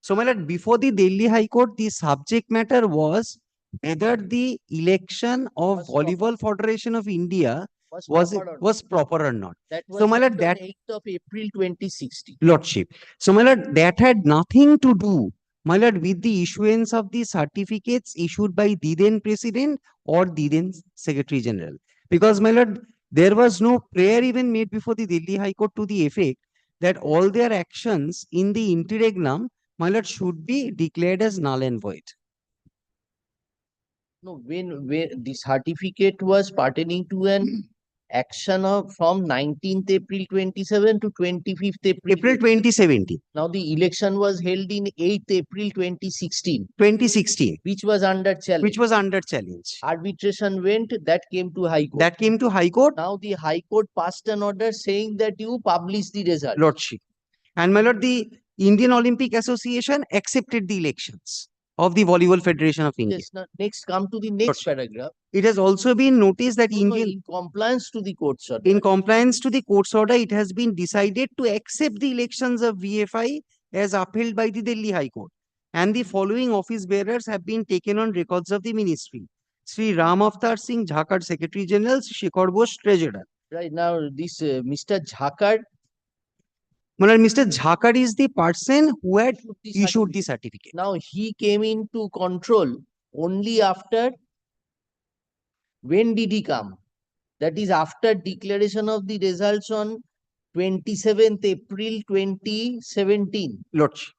Speaker 4: So, my lord, before the Delhi High Court, the subject matter was whether the election of Volleyball Federation of India was proper or not.
Speaker 2: That was
Speaker 4: So, my lord,
Speaker 2: on
Speaker 4: that
Speaker 2: 8th of April 2016.
Speaker 4: lordship. So, my lord, that had nothing to do, my lord, with the issuance of the certificates issued by the then president or the then secretary general. Because, my lord, there was no prayer even made before the Delhi High Court to the effect that all their actions in the interregnum, my lord, should be declared as null and void.
Speaker 2: No, when the certificate was pertaining to an action of from 19th April 27 to 25th
Speaker 4: April 2017.
Speaker 2: Now the election was held in 8th April 2016.
Speaker 4: 2016.
Speaker 2: Which was under challenge.
Speaker 4: Which was under challenge.
Speaker 2: Arbitration went, that came to High Court.
Speaker 4: That came to High Court.
Speaker 2: Now the High Court passed an order saying that you publish the result.
Speaker 4: Lordship. And my lord, the Indian Olympic Association accepted the elections of the Volleyball Federation of India.
Speaker 2: Yes, now next come to the next paragraph.
Speaker 4: It has also been noticed that
Speaker 2: in compliance to the court's order.
Speaker 4: In compliance to the court's order, it has been decided to accept the elections of VFI as upheld by the Delhi High Court. And the following office bearers have been taken on records of the ministry. Sri Ram Avtar Singh Jhakar, Secretary General, Sri Chakraborty, Treasurer.
Speaker 2: Right now, this Mr. Jhakar.
Speaker 4: Mr. Jhakar is the person who had issued the certificate.
Speaker 2: Now, he came into control only after. When did he come? That is after declaration of the results on 27th April 2017.
Speaker 4: Lordship.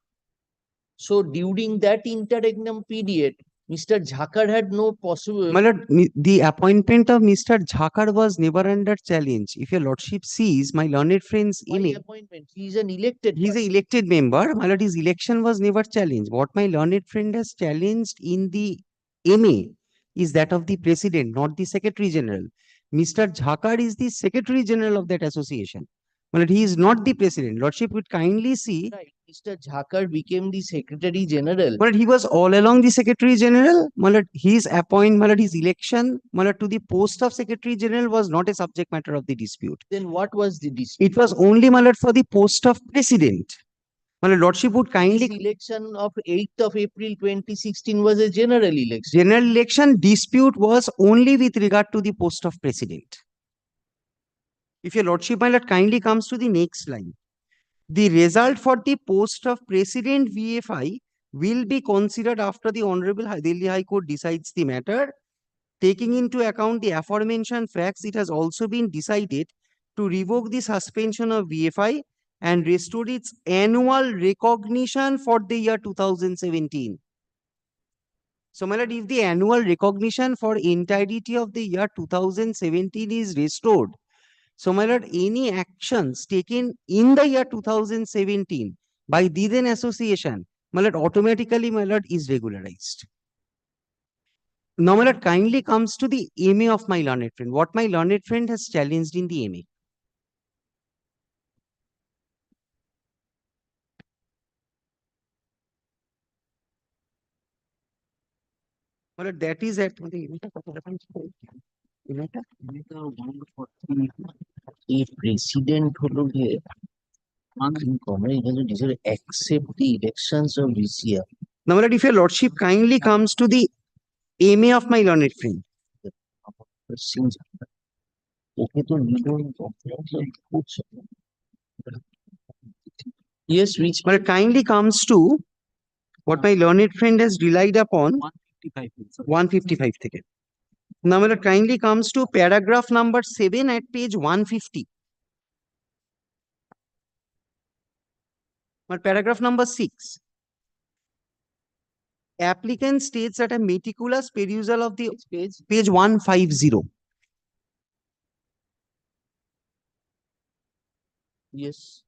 Speaker 2: So during that interregnum period, Mr. Jhakar had no possible.
Speaker 4: My lord, the appointment of Mr. Jhakar was never under challenge. If your lordship sees my learned friend's
Speaker 2: Why
Speaker 4: email,
Speaker 2: appointment? He is an elected.
Speaker 4: he's an elected member. My lord, his election was never challenged. What my learned friend has challenged in the MA is that of the president, not the secretary general. Mr. Jhakar is the secretary general of that association. My lord, he is not the president. Lordship would kindly see.
Speaker 2: Right. Mr. Jhakar became the secretary general.
Speaker 4: My lord, he was all along the secretary general. My lord, his appointment, my lord, his election, my lord, to the post of secretary general was not a subject matter of the dispute.
Speaker 2: Then what was the dispute?
Speaker 4: It was only, my lord, for the post of president. My lord, lordship would kindly.
Speaker 2: This election of 8th of April 2016 was a general election.
Speaker 4: General election dispute was only with regard to the post of president. If your lordship, my lord, kindly comes to the next line. The result for the post of president VFI will be considered after the Honorable Delhi High Court decides the matter. Taking into account the aforementioned facts, it has also been decided to revoke the suspension of VFI and restore its annual recognition for the year 2017. So, my lord, if the annual recognition for entirety of the year 2017 is restored, so, my lord, any actions taken in the year 2017 by the then association, my lord, automatically, my lord, is regularized. Now, my lord, kindly comes to the MA of my learned friend. What my learned friend has challenged in the MA. My lord, that is at
Speaker 2: A president হলো গিয়ে accept the elections of this year.
Speaker 4: Now, my lord, if your lordship kindly comes to the MA of my learned friend.
Speaker 2: Yes, which
Speaker 4: my lord, kindly comes to what my learned friend has relied upon 155 থেকে. Now, my lord, kindly comes to paragraph number 7 at page 150. My paragraph number 6. Applicant states that a meticulous perusal of the page 150.
Speaker 2: Yes.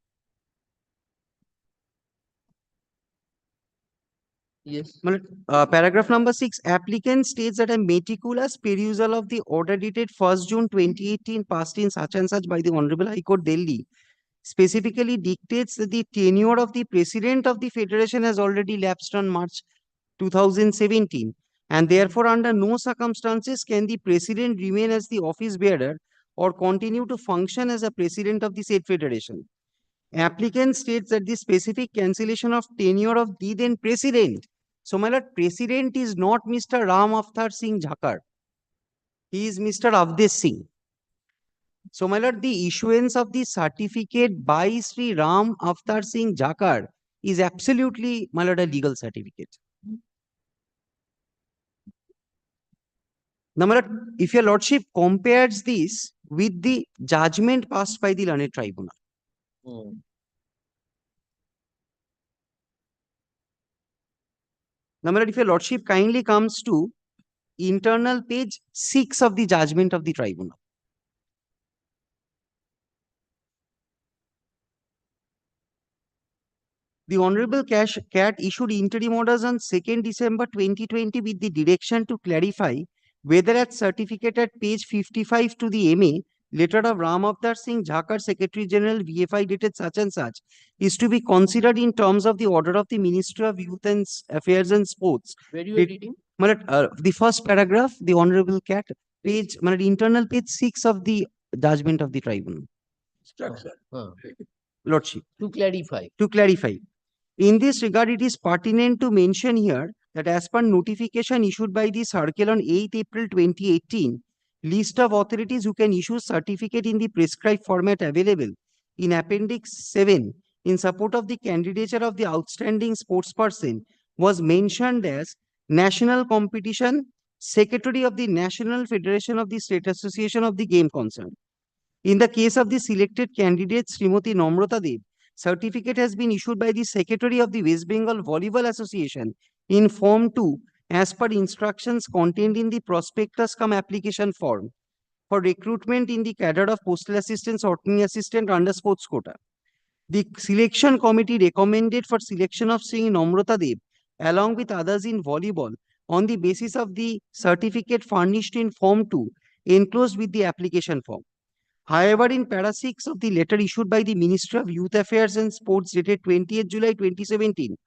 Speaker 2: Yes.
Speaker 4: Paragraph number 6. Applicant states that a meticulous perusal of the order dated 1st June 2018 passed in such and such by the Honorable High Court, Delhi, specifically dictates that the tenure of the president of the federation has already lapsed on March 2017, and therefore under no circumstances can the president remain as the office bearer or continue to function as a president of the said federation. Applicant states that the specific cancellation of tenure of the then president. So, my lord, president is not Mr. Ram Avtar Singh Jhakar. He is Mr. Avdesh Singh. So, my lord, the issuance of the certificate by Sri Ram Avtar Singh Jhakar is absolutely, my lord, a legal certificate. Now, my lord, if your lordship compares this with the judgment passed by the learned tribunal. Now, my lord, if your lordship kindly comes to internal page 6 of the judgment of the tribunal. The Honorable CAT issued interim orders on 2nd December 2020 with the direction to clarify whether at certificate at page 55 to the MA, letter of Ram Avtar Singh Jhakar, Secretary General, VFI dated such and such, is to be considered in terms of the order of the Ministry of Youth and Affairs and Sports.
Speaker 2: Where you are reading?
Speaker 4: The first paragraph, the Honorable CAT, page, internal page 6 of the judgment of the tribunal. Lordship.
Speaker 2: To clarify.
Speaker 4: To clarify. In this regard, it is pertinent to mention here that as per notification issued by the circle on 8th April 2018, list of authorities who can issue certificate in the prescribed format available in Appendix 7 in support of the candidature of the outstanding sportsperson was mentioned as National Competition Secretary of the National Federation of the State Association of the Game concerned. In the case of the selected candidate, Srimati Namrata Dev, certificate has been issued by the Secretary of the West Bengal Volleyball Association in Form 2 as per instructions contained in the prospectus cum application form for recruitment in the cadre of postal assistant, sorting assistant under sports quota. The selection committee recommended for selection of Sri Namrata Dev along with others in volleyball on the basis of the certificate furnished in Form 2 enclosed with the application form. However, in para 6 of the letter issued by the Ministry of Youth Affairs and Sports dated 20th July 2017,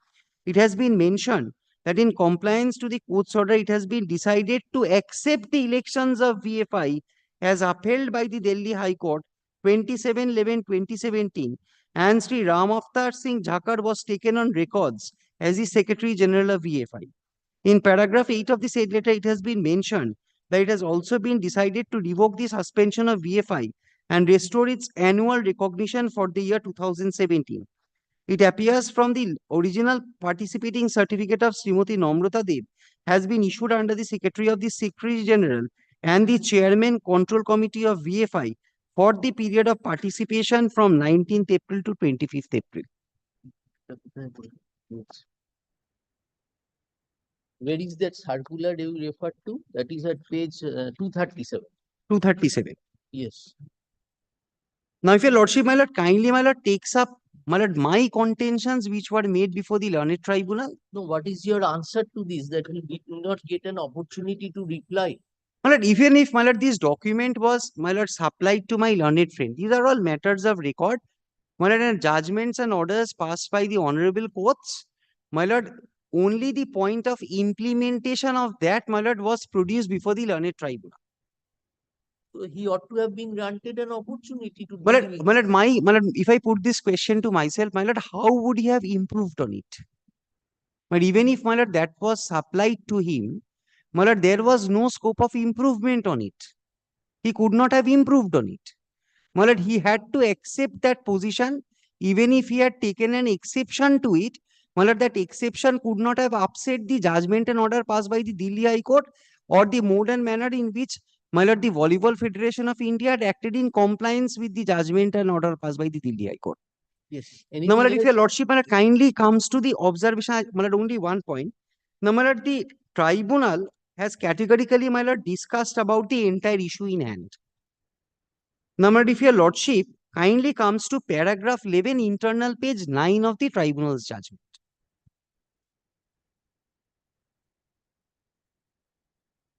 Speaker 4: it has been mentioned that in compliance to the court's order, it has been decided to accept the elections of VFI as upheld by the Delhi High Court 27/11/2017, and Sri Ram Avtar Singh Jhakar was taken on records as the Secretary General of VFI. In paragraph 8 of the said letter, it has been mentioned that it has also been decided to revoke the suspension of VFI and restore its annual recognition for the year 2017. It appears from the original participating certificate of Srimati Namrata Dev has been issued under the Secretary of the Secretary General and the Chairman Control Committee of VFI for the period of participation from 19th April to 25th April.
Speaker 2: Where is that circular you referred to? That is at page 237.
Speaker 4: 237.
Speaker 2: Yes.
Speaker 4: Now, if your Lordship, my Lord, kindly, my Lord, takes up, my Lord, my contentions which were made before the learned tribunal.
Speaker 2: No, what is your answer to this? That we did not get an opportunity to reply.
Speaker 4: My Lord, even if, my Lord, this document was, my Lord, supplied to my learned friend, these are all matters of record. My Lord, and judgments and orders passed by the honorable courts. My Lord, only the point of implementation of that, my Lord, was produced before the learned tribunal.
Speaker 2: So he ought to have been granted an opportunity to.
Speaker 4: My Lord, if I put this question to myself, my Lord, how would he have improved on it? But even if, my Lord, that was supplied to him, my Lord, there was no scope of improvement on it. He could not have improved on it. My Lord, he had to accept that position. Even if he had taken an exception to it, my Lord, that exception could not have upset the judgment and order passed by the Delhi High Court or the mode and manner in which, my Lord, the Volleyball Federation of India had acted in compliance with the judgment and order passed by the Delhi High Court.
Speaker 2: Yes.
Speaker 4: Now, my Lord, if your Lordship, my Lord, kindly comes to the observation, my Lord, only one point. Now, my Lord, the tribunal has categorically, my Lord, discussed about the entire issue in hand. Now, my Lord, if your Lordship kindly comes to paragraph 11, internal page 9 of the tribunal's judgment.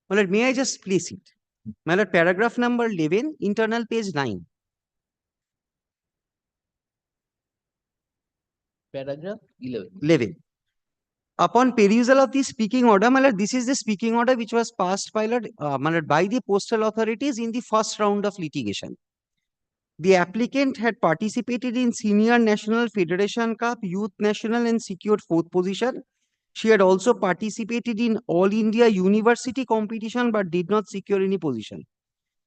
Speaker 4: My Lord, may I just place it? My Lord, paragraph number 11, internal page 9.
Speaker 2: Paragraph 11.
Speaker 4: 11. Upon perusal of the speaking order, my Lord, this is the speaking order which was passed by, my Lord, by the postal authorities in the first round of litigation. The applicant had participated in Senior National Federation Cup, Youth National and secured 4th position. She had also participated in All India University competition but did not secure any position.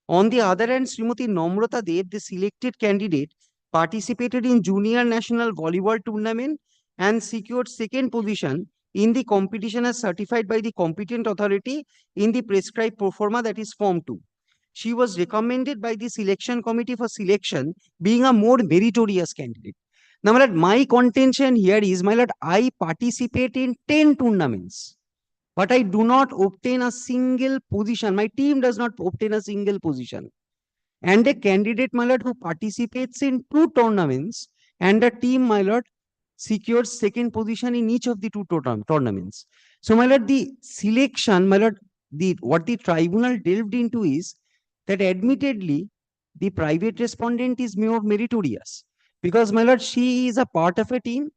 Speaker 4: On the other hand, Srimati Namrata Dev, the selected candidate, participated in Junior National Volleyball Tournament and secured 2nd position in the competition as certified by the competent authority in the prescribed pro forma, that is Form 2. She was recommended by the selection committee for selection, being a more meritorious candidate. Now, my Lord, my contention here is, my Lord, I participate in 10 tournaments, but I do not obtain a single position. My team does not obtain a single position. And a candidate, my Lord, who participates in 2 tournaments and a team, my Lord, secures 2nd position in each of the 2 tournaments. So, my Lord, the selection, my Lord, what the tribunal delved into is that admittedly, the private respondent is more meritorious because, my Lord, she is a part of a team.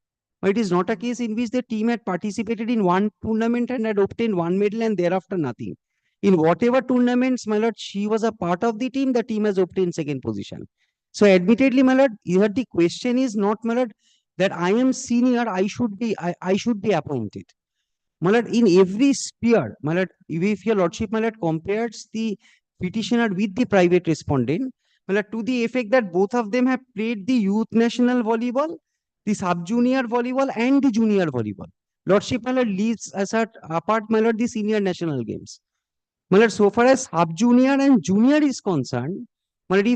Speaker 4: It is not a case in which the team had participated in 1 tournament and had obtained 1 medal and thereafter nothing. In whatever tournaments, my Lord, she was a part of the team has obtained 2nd position. So, admittedly, my Lord, here the question is not, my Lord, that I am senior, I should be appointed. My Lord, in every sphere, my Lord, if your Lordship, my Lord, compares the petitioner with the private respondent, my Lord, to the effect that both of them have played the youth national volleyball, the sub-junior volleyball and the junior volleyball. Lordship, my Lord, leaves apart, my Lord, the senior national games. My Lord, so far as sub-junior and junior is concerned, my Lord,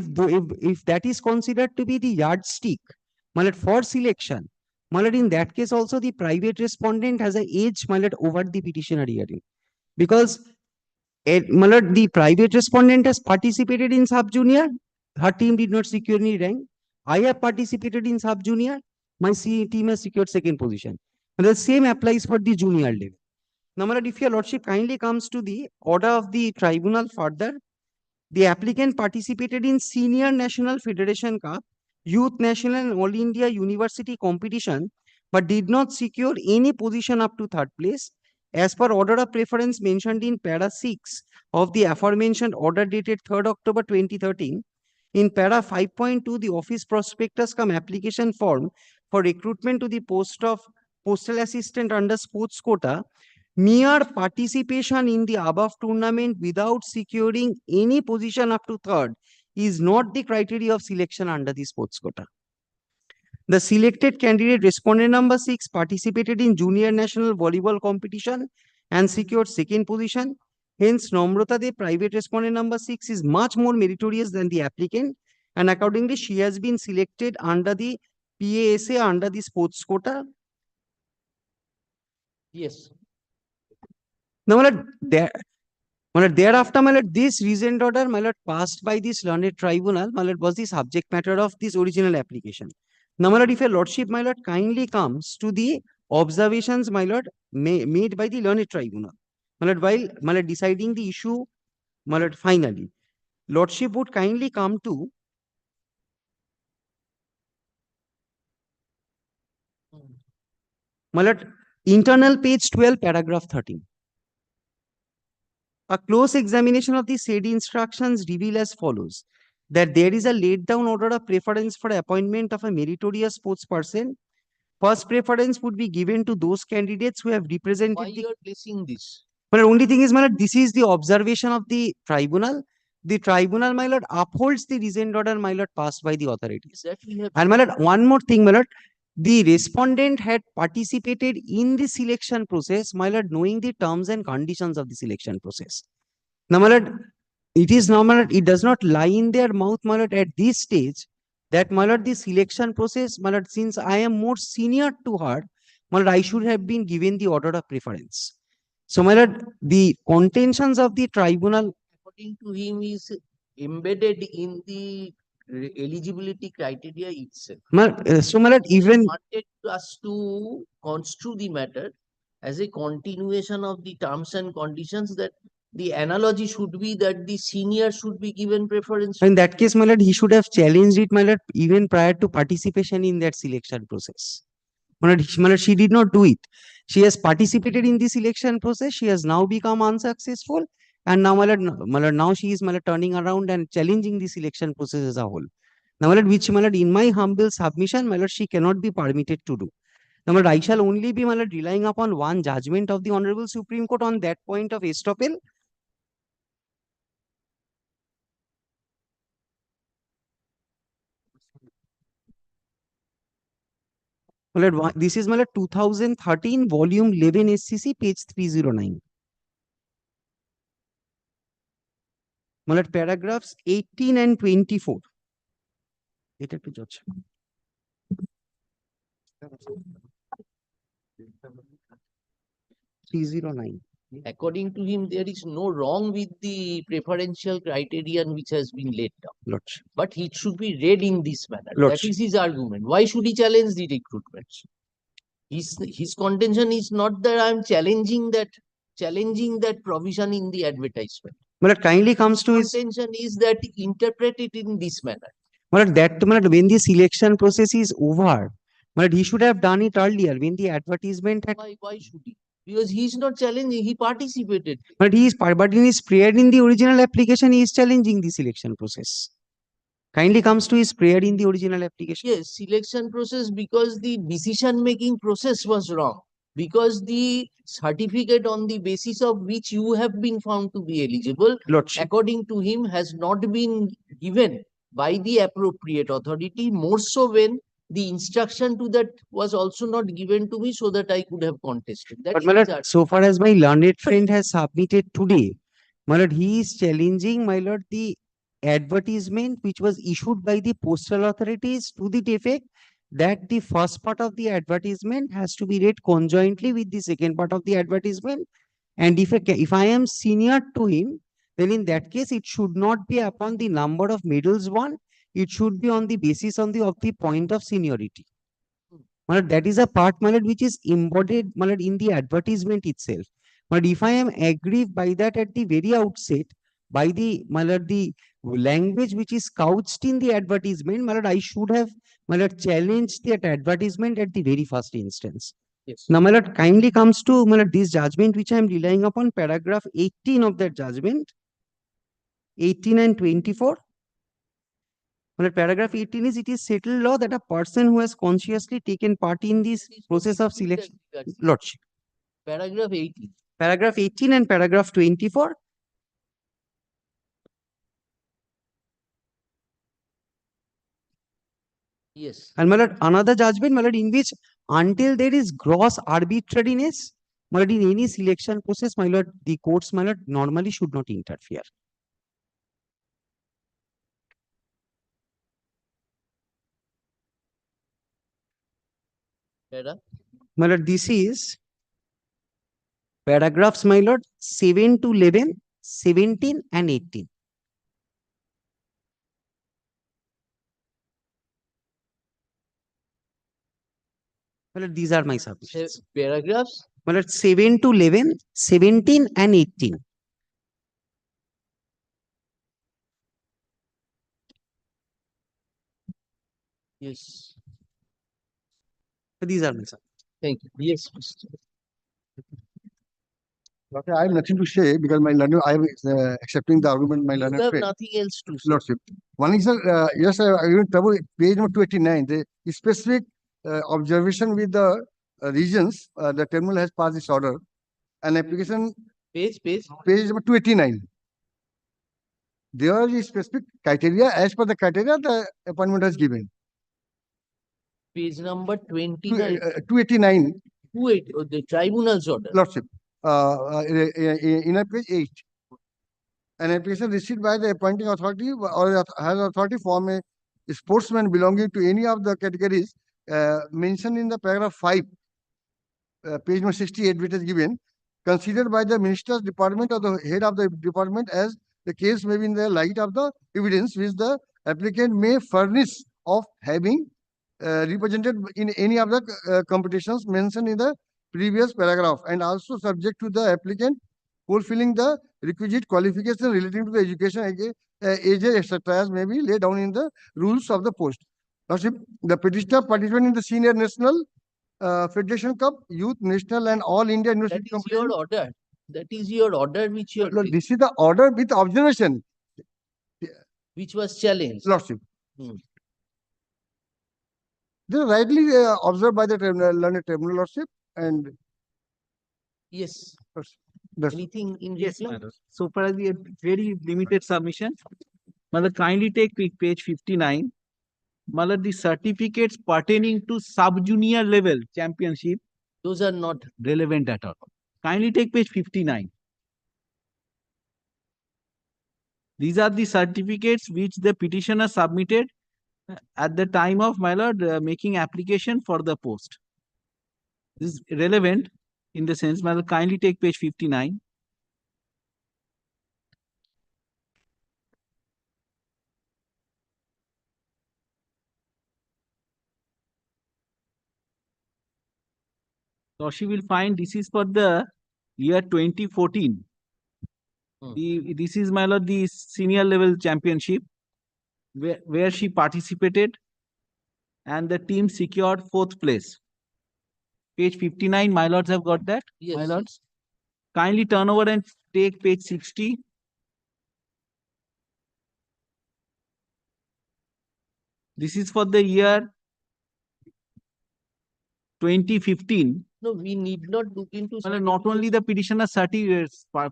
Speaker 4: if that is considered to be the yardstick, my Lord, for selection, my Lord, in that case also the private respondent has an edge, my Lord, over the petitioner hearing. Because my lord, the private respondent has participated in sub-junior. Her team did not secure any rank. I have participated in sub-junior. My team has secured second position. And the same applies for the junior level. Now, my lord, if your lordship kindly comes to the order of the tribunal further, the applicant participated in Senior National Federation Cup, Youth National and All India University competition, but did not secure any position up to third place. As per order of preference mentioned in para 6 of the aforementioned order dated 3rd October 2013, in para 5.2, the office prospectus cum application form for recruitment to the post of postal assistant under sports quota, mere participation in the above tournament without securing any position up to third is not the criteria of selection under the sports quota. The selected candidate respondent number 6 participated in junior national volleyball competition and secured second position. Hence, Namrata De, private respondent number 6 is much more meritorious than the applicant, and accordingly, she has been selected under the PASA under the sports quota.
Speaker 2: Yes.
Speaker 4: Now, my lord, thereafter, my lord, this reasoned order, my lord, passed by this learned tribunal, my lord, was the subject matter of this original application. Now, my lord, if your lordship, my lord, kindly comes to the observations, my lord, made by the learned tribunal, my lord, while, my lord, deciding the issue, my lord, finally, lordship would kindly come to my lord, internal page 12, paragraph 13. A close examination of the said instructions reveal as follows: that there is a laid down order of preference for appointment of a meritorious sports person. First preference would be given to those candidates who have represented
Speaker 2: Why you are placing this?
Speaker 4: But only thing is, my lord, this is the observation of the tribunal. The tribunal, my lord, upholds the reasoned order, my lord, passed by the authorities.
Speaker 2: That we have
Speaker 4: And my lord, one more thing, my lord, the respondent had participated in the selection process, my lord, knowing the terms and conditions of the selection process. Now, my lord, it is now, my lord, it does not lie in their mouth, my lord, at this stage that, my lord, the selection process, my lord, since I am more senior to her, my lord, I should have been given the order of preference. So, my lord, the contentions of the tribunal,
Speaker 2: according to him, is embedded in the eligibility criteria itself.
Speaker 4: so, my lord, even
Speaker 2: He wanted us to construe the matter as a continuation of the terms and conditions, that the analogy should be that the senior should be given preference.
Speaker 4: in that case, my lord, he should have challenged it, my lord, even prior to participation in that selection process. My lord, she did not do it. She has participated in the selection process. She has now become unsuccessful. And now, my lord, now she is, my lord, turning around and challenging the selection process as a whole. Now, my lord, which, my lord, in my humble submission, my lord, she cannot be permitted to do. Now, my lord, I shall only be, my lord, relying upon one judgment of the Honorable Supreme Court on that point of estoppel. My lord, this is, my lord, 2013, volume 11 SCC, page 309. My lord, paragraphs 18 and 24. এটা একটু জজ 309.
Speaker 2: According to him, there is no wrong with the preferential criterion which has been laid down.
Speaker 4: Lordship.
Speaker 2: But it should be read in this manner.
Speaker 4: Lordship.
Speaker 2: That is his argument. Why should he challenge the recruitment? His contention is not that I am challenging that provision in the advertisement.
Speaker 4: My lord, kindly comes to his
Speaker 2: Contention is that interpret it in this manner.
Speaker 4: my lord, that, my lord, when the selection process is over, my lord, he should have done it earlier when the advertisement had.
Speaker 2: Why should he? Because he is not challenging, he participated.
Speaker 4: But he is, but in his prayer in the original application, he is challenging the selection process. Kindly comes to his prayer in the original application.
Speaker 2: Yes, selection process, because the decision making process was wrong. Because the certificate on the basis of which you have been found to be eligible,
Speaker 4: Lordship.
Speaker 2: according to him, has not been given by the appropriate authority, more so when the instruction to that was also not given to me so that I could have contested. That
Speaker 4: But my lord, so far as my learned friend has submitted today, my lord, he is challenging, my lord, the advertisement which was issued by the postal authorities to the effect that the first part of the advertisement has to be read conjointly with the second part of the advertisement, And if I am senior to him, then in that case, it should not be upon the number of medals won. It should be on the basis of the point of seniority. That is a part which is embodied in the advertisement itself. But if I am aggrieved by that at the very outset, by the language which is couched in the advertisement, I should have challenged that advertisement at the very first instance.
Speaker 2: Yes.
Speaker 4: Now, kindly comes to this judgment which I am relying upon, paragraph 18 of that judgment, 18 and 24. Paragraph 18 is, it is settled law that a person who has consciously taken part in this process of selection, Lordship.
Speaker 2: Paragraph 18.
Speaker 4: Paragraph 18 and paragraph 24.
Speaker 2: Yes.
Speaker 4: And another judgment, in which until there is gross arbitrariness, in any selection process, the courts, normally should not interfere. This is paragraphs, 7 to 11, 17 and 18. These are my submissions.
Speaker 2: Paragraphs?
Speaker 4: 7 to 11, 17 and 18.
Speaker 2: Yes.
Speaker 4: These are my submissions.
Speaker 2: Thank you. Yes, Mr.
Speaker 17: Okay, I have nothing to say because my learner, I am accepting the argument my learner
Speaker 2: You have
Speaker 17: friend.
Speaker 2: nothing else to say.
Speaker 17: Lordship. One is, yes, I even trouble page number 289, the specific observation with the regions, the tribunal has passed this order. An application.
Speaker 2: Page.
Speaker 17: Page number 289. There is specific criteria, as per the criteria the appointment has given.
Speaker 2: Page number 29.
Speaker 17: 289.
Speaker 2: 28, the tribunal's order.
Speaker 17: Lordship. In a page 8. An application received by the appointing authority or has authority from a sportsman belonging to any of the categories mentioned in the paragraph 5, page number 68, which is given, considered by the minister's department or the head of the department as the case may be in the light of the evidence which the applicant may furnish of having represented in any of the competitions mentioned in the previous paragraph, and also subject to the applicant fulfilling the requisite qualification relating to the education, age, etc., as may be laid down in the rules of the post. The petitioner participated in the Senior National Federation Cup, Youth National and All India University
Speaker 2: That is your order. That is your order which you are
Speaker 17: this is the order with observation.
Speaker 2: Which was challenged.
Speaker 17: Lordship. This is rightly observed by the learned tribunal, Lordship, and
Speaker 2: yes.
Speaker 17: That's
Speaker 2: anything in
Speaker 12: Yes,
Speaker 2: reply?
Speaker 12: so far as the very limited submission, kindly take page 59. The certificates pertaining to sub-junior level championship,
Speaker 2: those are not
Speaker 12: relevant at all. Kindly take page 59. These are the certificates which the petitioner submitted at the time of making application for the post. This is relevant in the sense, kindly take page 59. So she will find this is for the year 2014. This is the senior level championship where she participated and the team secured 4th place. Page 59, my lords have got that?
Speaker 2: Yes.
Speaker 12: My lords. Kindly turn over and take page 60. This is for the year 2015.
Speaker 2: No, we need not look into.
Speaker 12: Not only the petitioner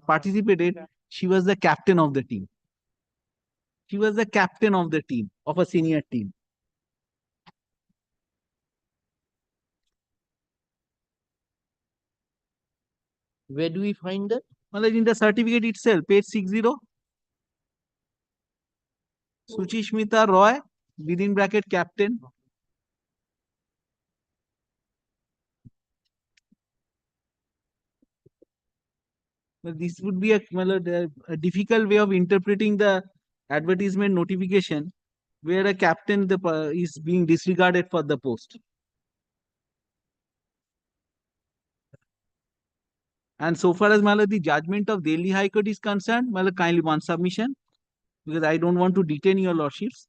Speaker 12: participated, she was the captain of the team. She was the captain of the team, of a senior team.
Speaker 2: Where do we find that?
Speaker 12: In the certificate itself, page 60. Suchishmita Roy, within bracket captain. But this would be my lord, a difficult way of interpreting the advertisement notification where a captain is being disregarded for the post. And so far as my lord, the judgment of Delhi High Court is concerned, my lord, kindly one submission, because I don't want to detain your lordships.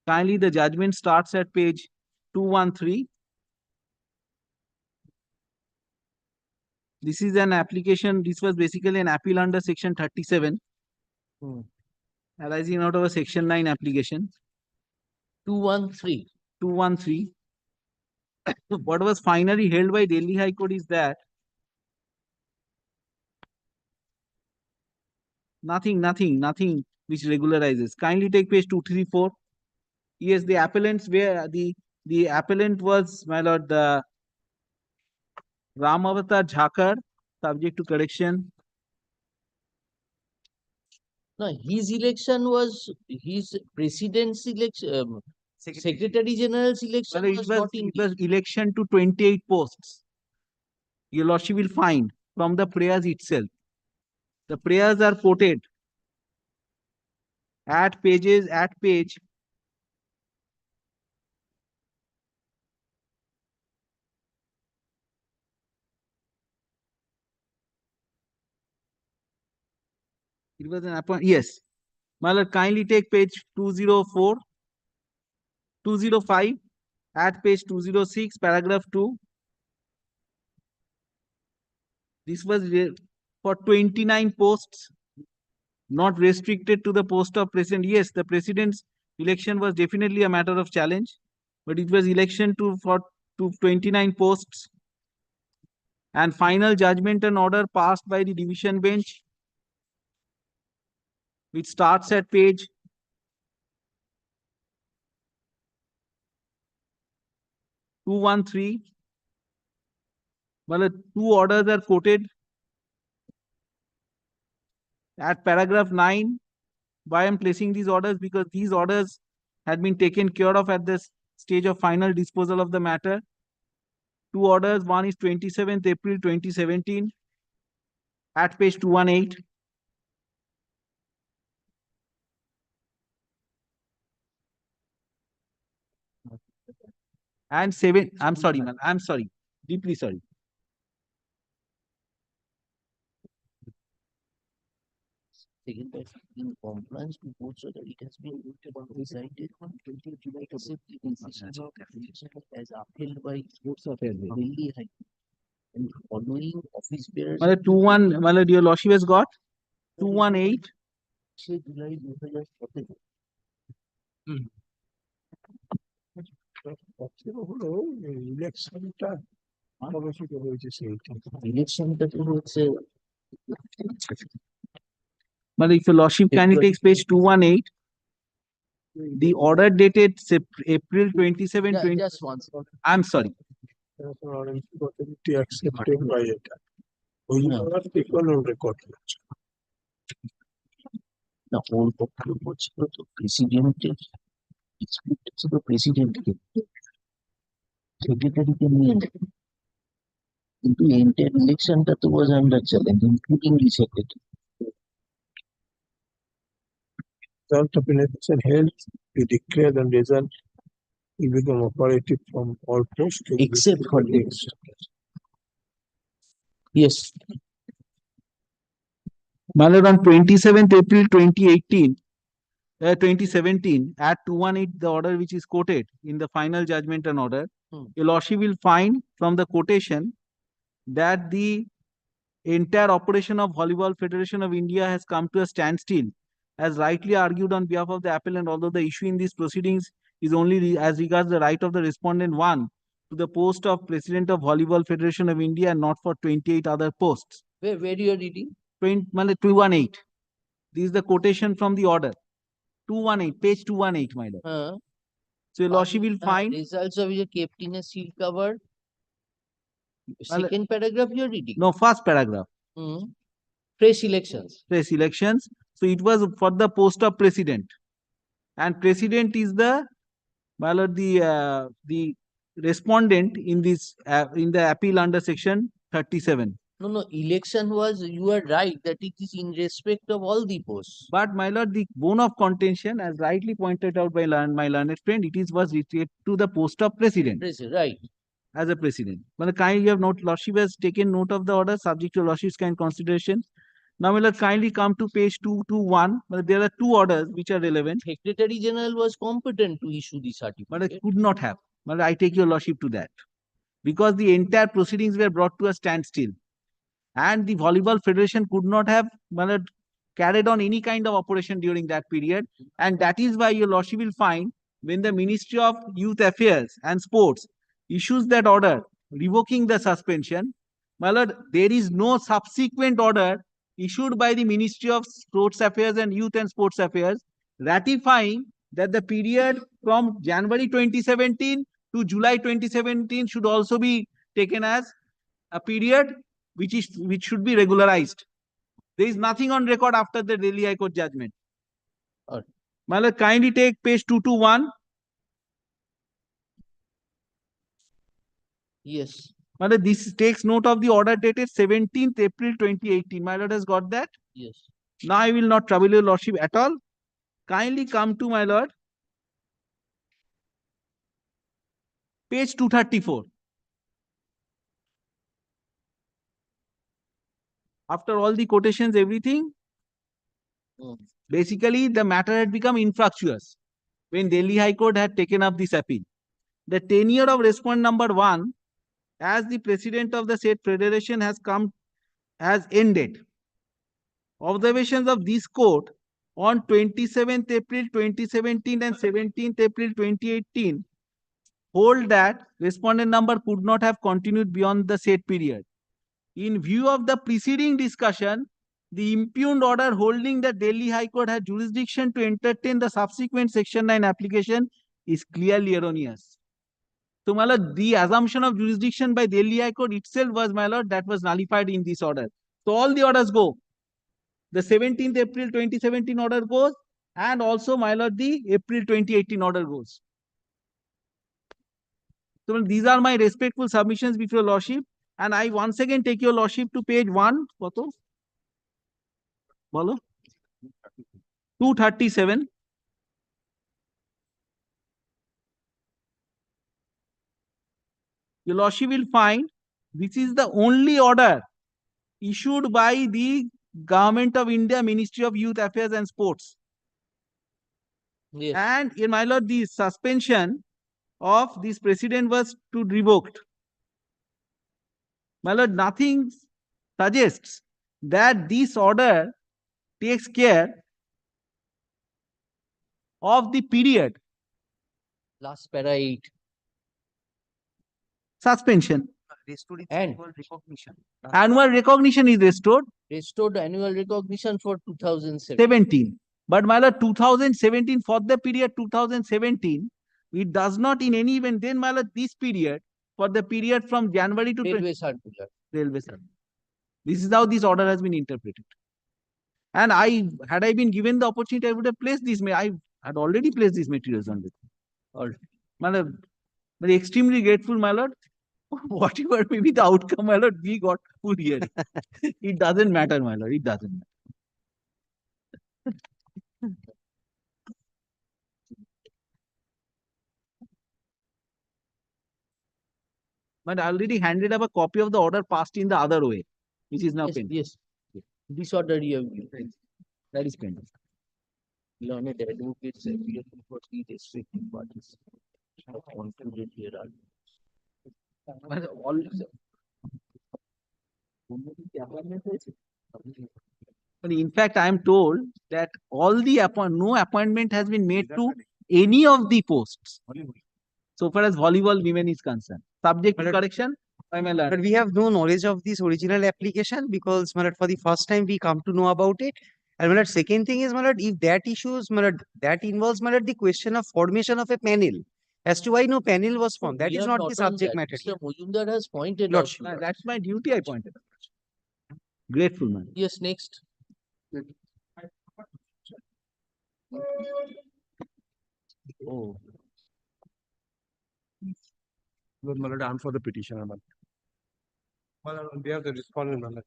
Speaker 12: Kindly, the judgment starts at page 213. This is an application. This was basically an appeal under section 37, arising out of a section 9 application.
Speaker 2: 213.
Speaker 12: 213. What was finally held by Delhi High Court is that nothing which regularizes. Kindly take page 234. Yes, the appellants were the appellant was, my lord, the Ramavatar Jhakar, subject to correction.
Speaker 2: No, his election was his president's election. Secretary General's election
Speaker 12: Well,
Speaker 2: was not in
Speaker 12: it was election to 28 posts. Your lordship will find from the prayers itself. The prayers are quoted at page. It was an appointment. Yes. My lord, kindly take page 204, 205, at page 206, paragraph 2. This was for 29 posts, not restricted to the post of president. Yes, the president's election was definitely a matter of challenge, but it was election to 29 posts. And final judgment and order passed by the division bench, which starts at page 213. Well, two orders are quoted at paragraph 9. Why I am placing these orders? Because these orders had been taken care of at the stage of final disposal of the matter. Two orders. One is 27th April 2017 at page 218. And I'm sorry, man. I'm sorry. Deeply sorry.
Speaker 2: Second, that in compliance with both so that it has been decided on 20th July to accept the decisions of application as upheld by courts of Delhi High Court. And following office bearers.
Speaker 12: Well, 21, well, your lordship has got 218.
Speaker 2: July 2017.
Speaker 9: ইলেকশনটা অবশ্যই হয়েছে সেইটা
Speaker 2: ইলেকশনটা তো হচ্ছে
Speaker 12: Well, if your lordship kindly takes page 218, the order dated April 27, 20.
Speaker 2: Just one second.
Speaker 12: I'm sorry.
Speaker 9: accepted by it. Record.
Speaker 2: না ওর বক্তব্য ছিল তো প্রেসিডেন্টের এক্সপেক্ট ছিল প্রেসিডেন্টকে সেক্রেটারিকে নিয়ে নেবে কিন্তু এন্টায়ার ইলেকশনটা তো was under challenge including the secretary
Speaker 9: Result of election held, we declare the result will become operative from all posts
Speaker 2: except for the election. Yes.
Speaker 12: My lord, on 27th April 2017, at 218, the order which is quoted in the final judgment and order, your lordship will find from the quotation that the entire operation of Volleyball Federation of India has come to a standstill, as rightly argued on behalf of the appellant, although the issue in these proceedings is only as regards the right of the respondent one to the post of President of Volleyball Federation of India and not for 28 other posts.
Speaker 2: Where you are reading?
Speaker 12: 218. This is the quotation from the order. 218, page 218, my lord. So your lordship will find
Speaker 2: results of your kept in a seal cover. Second paragraph you are reading?
Speaker 12: No, first paragraph.
Speaker 2: Fresh elections.
Speaker 12: Fresh elections. So it was for the post of president, and president is the, my lord, the respondent in this in the appeal under section 37.
Speaker 2: No, election was, you are right, that it is in respect of all the posts.
Speaker 12: But my lord, the bone of contention, as rightly pointed out by my learned friend, it is was related to the post of president.
Speaker 2: Right.
Speaker 12: As a president. But kindly, you have note, Lordship has taken note of the order subject to Lordship's kind consideration. Now, will kindly come to page 221. But there are two orders which are relevant.
Speaker 2: Secretary General was competent to issue the certificate.
Speaker 12: But it could not have. But I take your Lordship to that. Because the entire proceedings were brought to a standstill. And the Volleyball Federation could not have carried on any kind of operation during that period. And that is why your Lordship will find when the Ministry of Youth Affairs and Sports issues that order revoking the suspension, my lord, there is no subsequent order issued by the Ministry of Sports Affairs and Youth and Sports Affairs ratifying that the period from January 2017 to July 2017 should also be taken as a period which should be regularized. There is nothing on record after the Delhi High Court judgment. My lord, kindly take page 221.
Speaker 2: Yes.
Speaker 12: My lord, this takes note of the order dated 17th April 2018. My lord has got that?
Speaker 2: Yes.
Speaker 12: Now I will not trouble your lordship at all. Kindly come to my lord. Page 234. After all the quotations, everything, basically the matter had become infructuous when Delhi High Court had taken up this appeal. The tenure of respondent number 1 as the president of the said federation has ended. Observations of this court on 27th April 2017 and 17th April 2018 hold that respondent number could not have continued beyond the said period. In view of the preceding discussion, the impugned order holding that Delhi High Court had jurisdiction to entertain the subsequent Section 9 application is clearly erroneous. So, my lord, the assumption of jurisdiction by Delhi High Court itself was, my lord, that was nullified in this order. So, all the orders go. The 17th April 2017 order goes, and also, my lord, the April 2018 order goes. So, these are my respectful submissions before your lordship. And I once again take your lordship to page 1. Bolo? 237. Your lordship will find this is the only order issued by the Government of India, Ministry of Youth Affairs and Sports.
Speaker 2: Yes.
Speaker 12: And in my lord, the suspension of this president was to revoked. My lord, nothing suggests that this order takes care of the period.
Speaker 2: Last para 8.
Speaker 12: Suspension.
Speaker 2: And
Speaker 12: Annual recognition is restored.
Speaker 2: Restored annual recognition for 2017.
Speaker 12: 17. But my lord, 2017, for the period 2017, it does not in any event, then my lord, this period, for the period from January to
Speaker 2: Railway circular.
Speaker 12: Railway circular. This is how this order has been interpreted. And had I been given the opportunity, I would have placed this. I had already placed these materials on this. My lord, very extremely grateful, my lord. Whatever may be the outcome, my lord, we got full hearing. It doesn't matter, my lord. It doesn't matter. But I already handed up a copy of the order passed in the other way, which is now pending.
Speaker 2: Yes. This order you have given.
Speaker 12: That is pending.
Speaker 2: Learned advocates appear before the restricted parties. Concluded here are.
Speaker 12: But in fact, I am told that all the no appointment has been made to any of the posts, so far as volleyball women is concerned. Subject to correction by my lord.
Speaker 4: But we have no knowledge of this original application because, my lord, for the first time we come to know about it. And my lord, second thing is, my lord, if that issues, my lord, that involves, my lord, the question of formation of a panel. As to why no panel was formed, that
Speaker 2: We
Speaker 4: is
Speaker 2: are
Speaker 4: not the subject
Speaker 2: on that.
Speaker 4: matter.
Speaker 2: Mr. Mujumdar has pointed
Speaker 4: Lordship.
Speaker 2: out.
Speaker 12: That's my duty, I pointed out. Grateful, man.
Speaker 2: Yes, next.
Speaker 12: Oh.
Speaker 5: Well, my lord, I'm for the petitioner, my
Speaker 14: Well, on behalf of the respondent, my lord.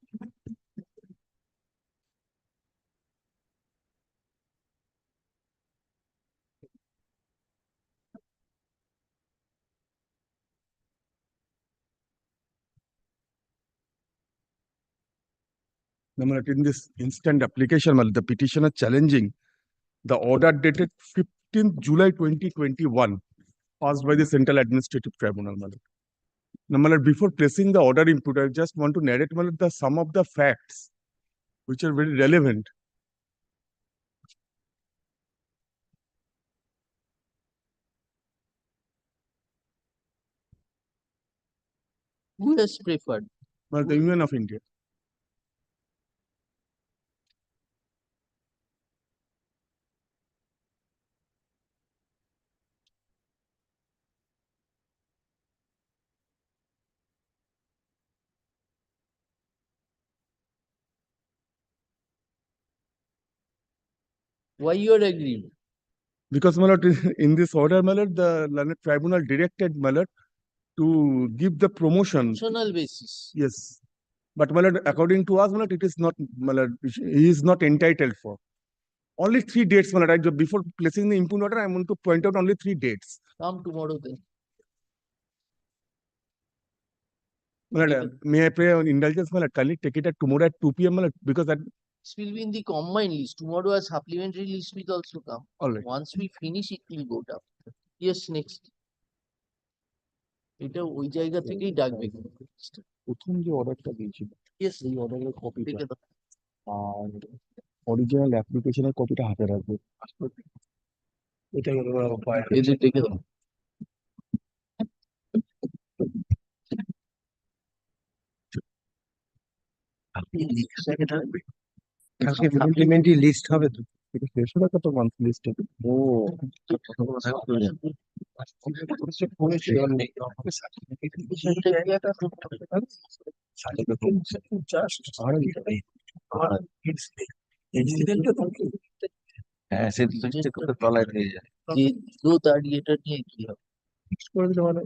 Speaker 5: lord, in this instant application, my lord, the petitioner challenging the order dated 15th July 2021, passed by the Central Administrative Tribunal, my lord. Now, my lord, before placing the order input, I just want to narrate, my lord, some of the facts which are very relevant.
Speaker 2: Who has preferred?
Speaker 5: Well, the Union of India.
Speaker 2: Why you are agreeing?
Speaker 5: Because, my lord, in this order, my lord, the learned tribunal directed, my lord, to give the promotion.
Speaker 2: Optional basis.
Speaker 5: Yes. But, my lord, according to us, my lord, it is not, my lord, he is not entitled for. Only 3 dates, my lord. Before placing the input order, I want to point out only 3 dates.
Speaker 2: Come tomorrow then.
Speaker 5: My lord, may I pray on indulgence, my lord? Kindly take it at tomorrow at 2 p.m., my lord, because that.
Speaker 2: This will be in the combined list. Tomorrow a supplementary list will also come.
Speaker 5: All right.
Speaker 2: Once we finish, it will go down. Yes, next. এটা ওই জায়গা থেকেই ডাকবে।
Speaker 5: প্রথম যে অর্ডারটা দিয়েছিল
Speaker 2: Yes.
Speaker 5: এই অর্ডারের কপিটা
Speaker 2: দেখে দাও।
Speaker 5: আর অরিজিনাল অ্যাপ্লিকেশনের কপিটা হাতে রাখবে
Speaker 14: এটাই হলো উপায়।
Speaker 2: এদের দেখে দাও।
Speaker 14: কালকে সাপ্লিমেন্টারি লিস্ট হবে তো।
Speaker 5: এটা 150 টাকা তো মান্থলি লিস্টে।
Speaker 14: ও
Speaker 2: হ্যাঁ সে তলায় নিয়ে যায়। যে তার ইয়েটা নিয়ে কি হবে?
Speaker 5: করে দিলে মানে